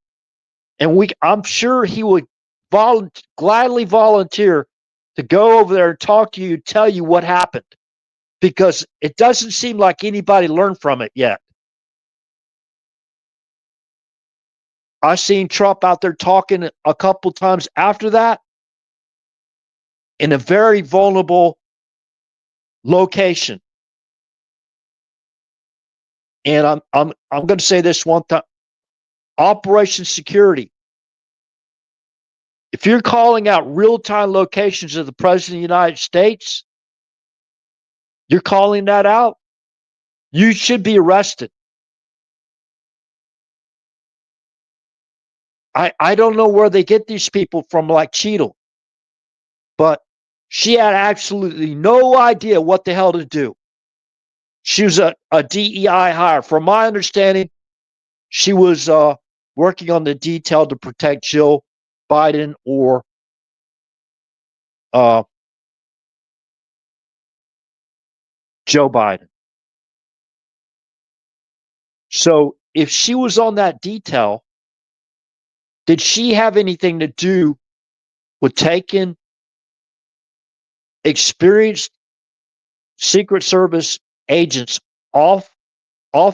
and I'm sure he would gladly volunteer to go over there and talk to you, tell you what happened, because it doesn't seem like anybody learned from it yet. I seen Trump out there talking a couple times after that in a very vulnerable location. And I'm going to say this one time: Operation Security. If you're calling out real-time locations of the President of the United States, you're calling that out, you should be arrested. I don't know where they get these people from, like Cheadle, but she had absolutely no idea what the hell to do. She was a DEI hire. From my understanding, she was working on the detail to protect Jill Biden or Joe Biden. So if she was on that detail, did she have anything to do with taking experienced Secret Service agents off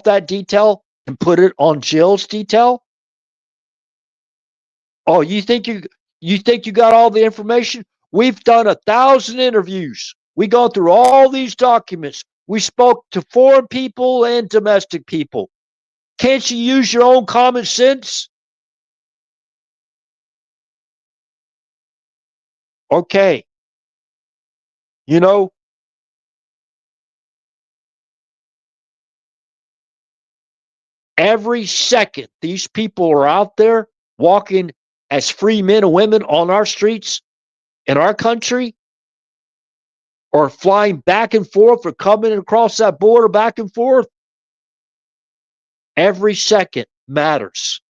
that detail and put it on Jill's detail? Oh, you think you got all the information? We've done 1,000 interviews. We gone through all these documents. We spoke to foreign people and domestic people. Can't you use your own common sense? Okay. You know, every second these people are out there walking as free men and women on our streets in our country, or flying back and forth or coming across that border back and forth, every second matters.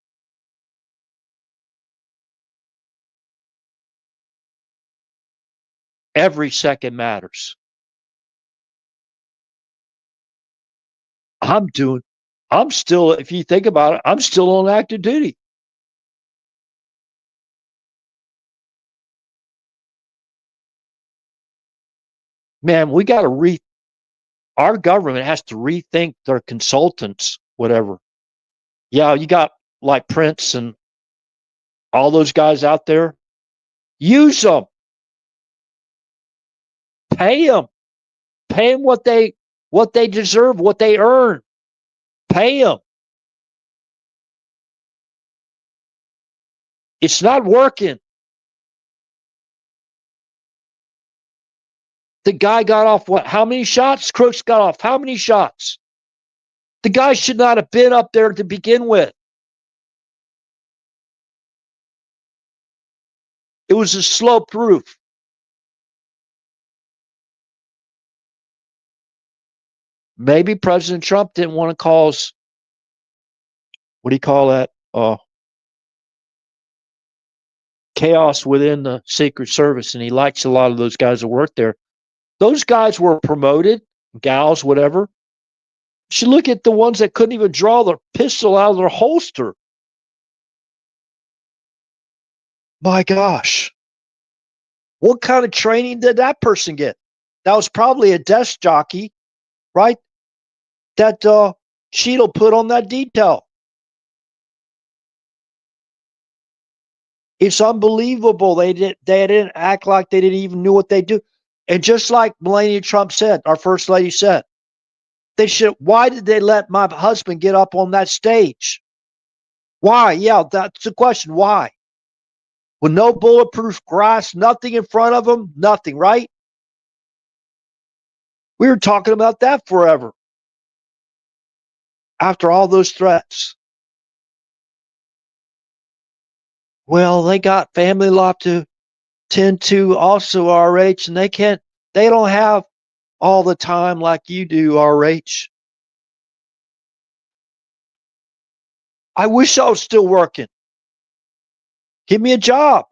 Every second matters. I'm still, if you think about it, I'm still on active duty. Man, we got to our government has to rethink their consultants, whatever. Yeah, you got like Prince and all those guys out there. Use them, pay them, pay them what they deserve, what they earn. Pay them. It's not working. The guy got off what? How many shots? Crooks got off how many shots? The guy should not have been up there to begin with. It was a sloped roof. Maybe President Trump didn't want to cause, what do you call that? Chaos within the Secret Service, and he likes a lot of those guys that work there. Those guys were promoted, gals, whatever. You should look at the ones that couldn't even draw their pistol out of their holster. My gosh. What kind of training did that person get? That was probably a desk jockey, right? That Cheeto put on that detail. It's unbelievable. They didn't act like they didn't even knew what they do. And just like Melania Trump said, our first lady said, why did they let my husband get up on that stage? Why? Yeah, that's the question. Why? With no bulletproof glass, nothing in front of him, nothing, right? We were talking about that forever. After all those threats. Well, they got family law to tend to also, RH, and they don't have all the time like you do, RH. I wish I was still working. Give me a job.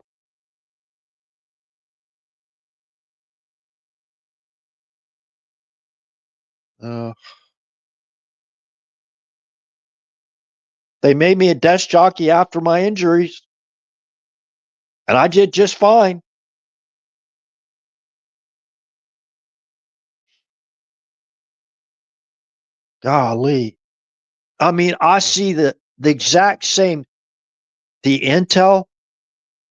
They made me a desk jockey after my injuries, and I did just fine. Golly. I mean, I see the exact same, the intel,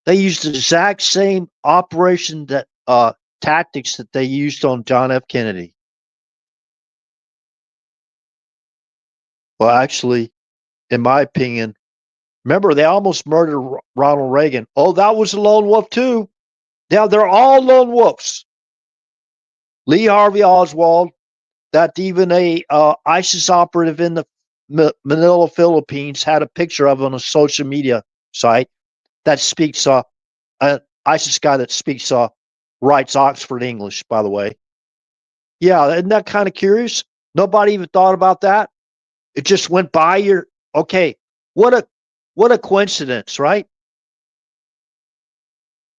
they used the exact same operation that tactics that they used on John F. Kennedy. Well, actually, in my opinion, remember they almost murdered Ronald Reagan. Oh, that was a lone wolf too. Now they're all lone wolves. Lee Harvey Oswald, that even a ISIS operative in the Manila, Philippines, had a picture of on a social media site that speaks an ISIS guy that speaks writes Oxford English, by the way. Yeah, isn't that kind of curious? Nobody even thought about that. It just went by your okay. What a coincidence, right?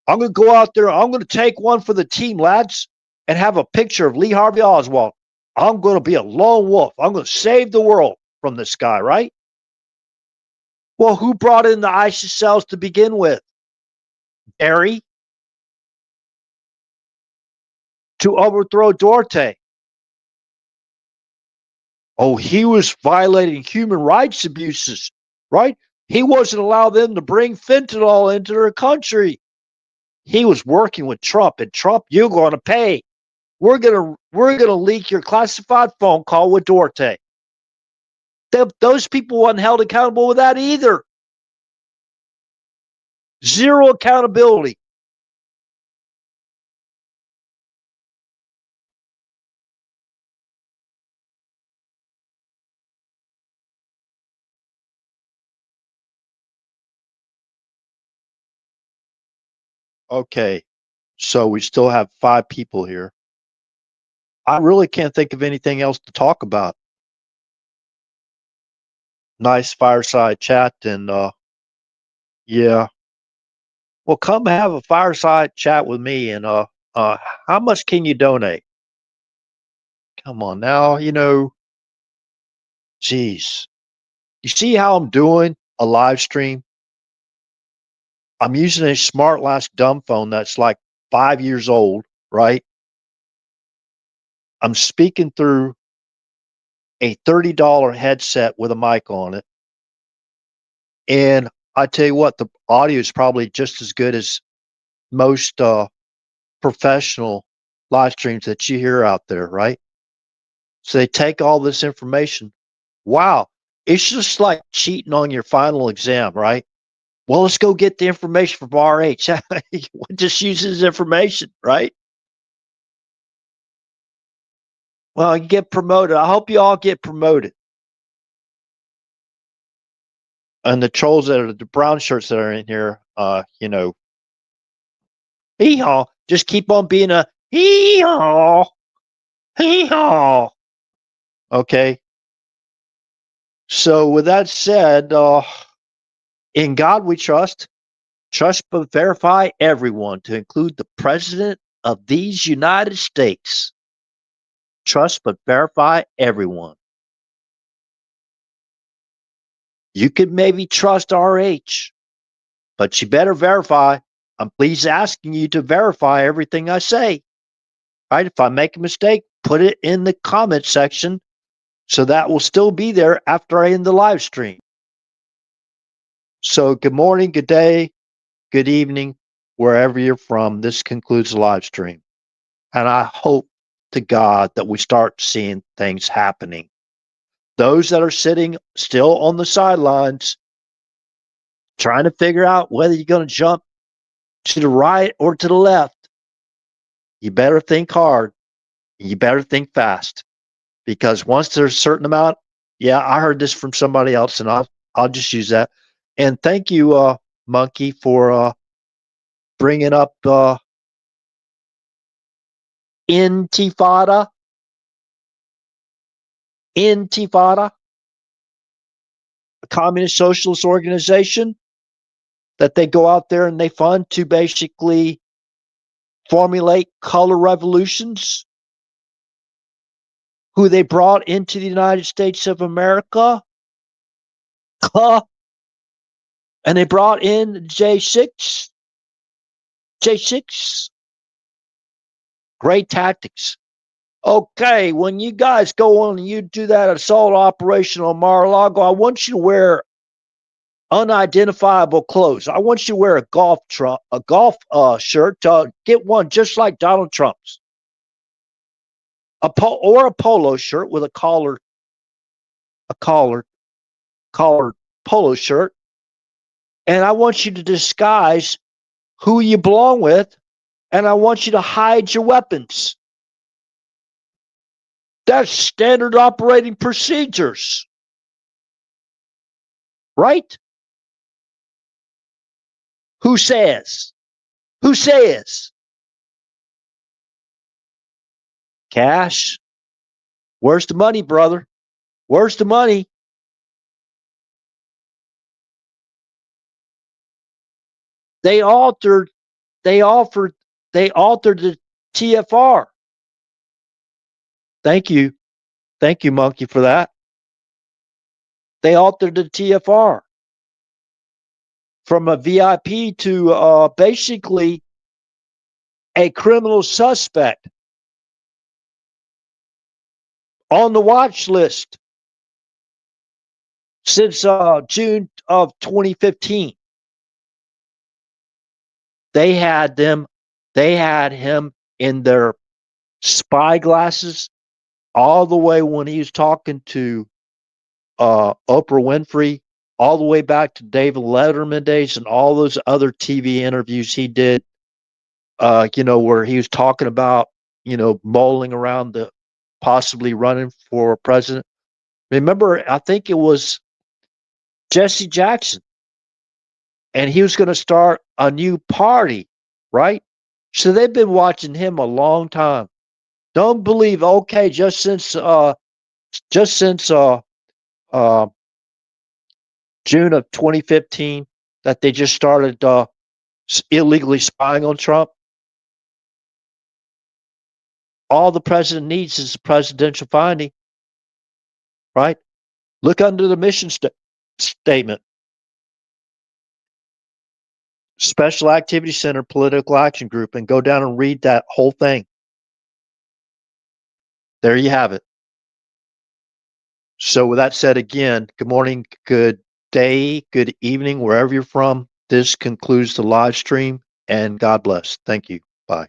I'm gonna go out there, I'm gonna take one for the team, lads, and have a picture of Lee Harvey Oswald. I'm gonna be a lone wolf. I'm gonna save the world from this guy, right? Well, who brought in the ISIS cells to begin with? Barry to overthrow Duarte. Oh, he was violating human rights abuses, right? He wasn't allowing them to bring fentanyl into their country. He was working with Trump, and Trump, you're going to pay. We're gonna leak your classified phone call with Duarte. Those people weren't held accountable with that either. Zero accountability. Okay, so we still have 5 people here. I really can't think of anything else to talk about. Nice fireside chat, and yeah. Well, come have a fireside chat with me, and how much can you donate? Come on now, geez. You see how I'm doing a live stream? I'm using a smart last dumb phone that's like 5 years old, right? I'm speaking through a $30 headset with a mic on it. And I tell you what, the audio is probably just as good as most professional live streams that you hear out there, right? So they take all this information. Wow. It's just like cheating on your final exam, right? Well, let's go get the information from RH. Just use his information, right? Well, you get promoted. I hope you all get promoted. And the trolls that are the brown shirts that are in here, hee-haw, just keep on being a hee-haw, hee-haw. Okay. So with that said, in God we trust. Trust but verify everyone, to include the President of these United States. Trust but verify everyone. You could maybe trust RH, but you better verify. I'm please asking you to verify everything I say. Right? If I make a mistake, put it in the comment section so that will still be there after I end the live stream. So good morning, good day, good evening, wherever you're from. This concludes the live stream. And I hope to God that we start seeing things happening. Those that are sitting still on the sidelines, trying to figure out whether you're going to jump to the right or to the left, you better think hard. You better think fast, because once there's a certain amount, yeah, I heard this from somebody else, and I'll just use that. And thank you, Monkey, for bringing up Intifada. Intifada, a communist socialist organization that they go out there and they fund to basically formulate color revolutions, who they brought into the United States of America. And they brought in J6. J6. Great tactics. Okay, when you guys go on and you do that assault operation on Mar-a-Lago, I want you to wear unidentifiable clothes. I want you to wear a golf shirt. Get one just like Donald Trump's, or a polo shirt with a collared polo shirt. And I want you to disguise who you belong with, and I want you to hide your weapons. That's standard operating procedures, right? Who says? Who says? Cash. Where's the money, brother? Where's the money? They altered the TFR. Thank you. Thank you, Monkey, for that. They altered the TFR from a VIP to basically a criminal suspect on the watch list since June of 2015. They had him in their spy glasses all the way when he was talking to Oprah Winfrey, all the way back to David Letterman days and all those other TV interviews he did, where he was talking about, mulling around the possibly running for president. Remember, I think it was Jesse Jackson, and he was going to start a new party, right? So they've been watching him a long time. Don't believe, okay, just since June of 2015 that they just started illegally spying on Trump. All the president needs is a presidential finding, right? Look under the mission statement. Special Activity Center Political Action Group, and go down and read that whole thing. There you have it. So with that said, again, good morning, good day, good evening, wherever you're from. This concludes the live stream, and God bless. Thank you. Bye.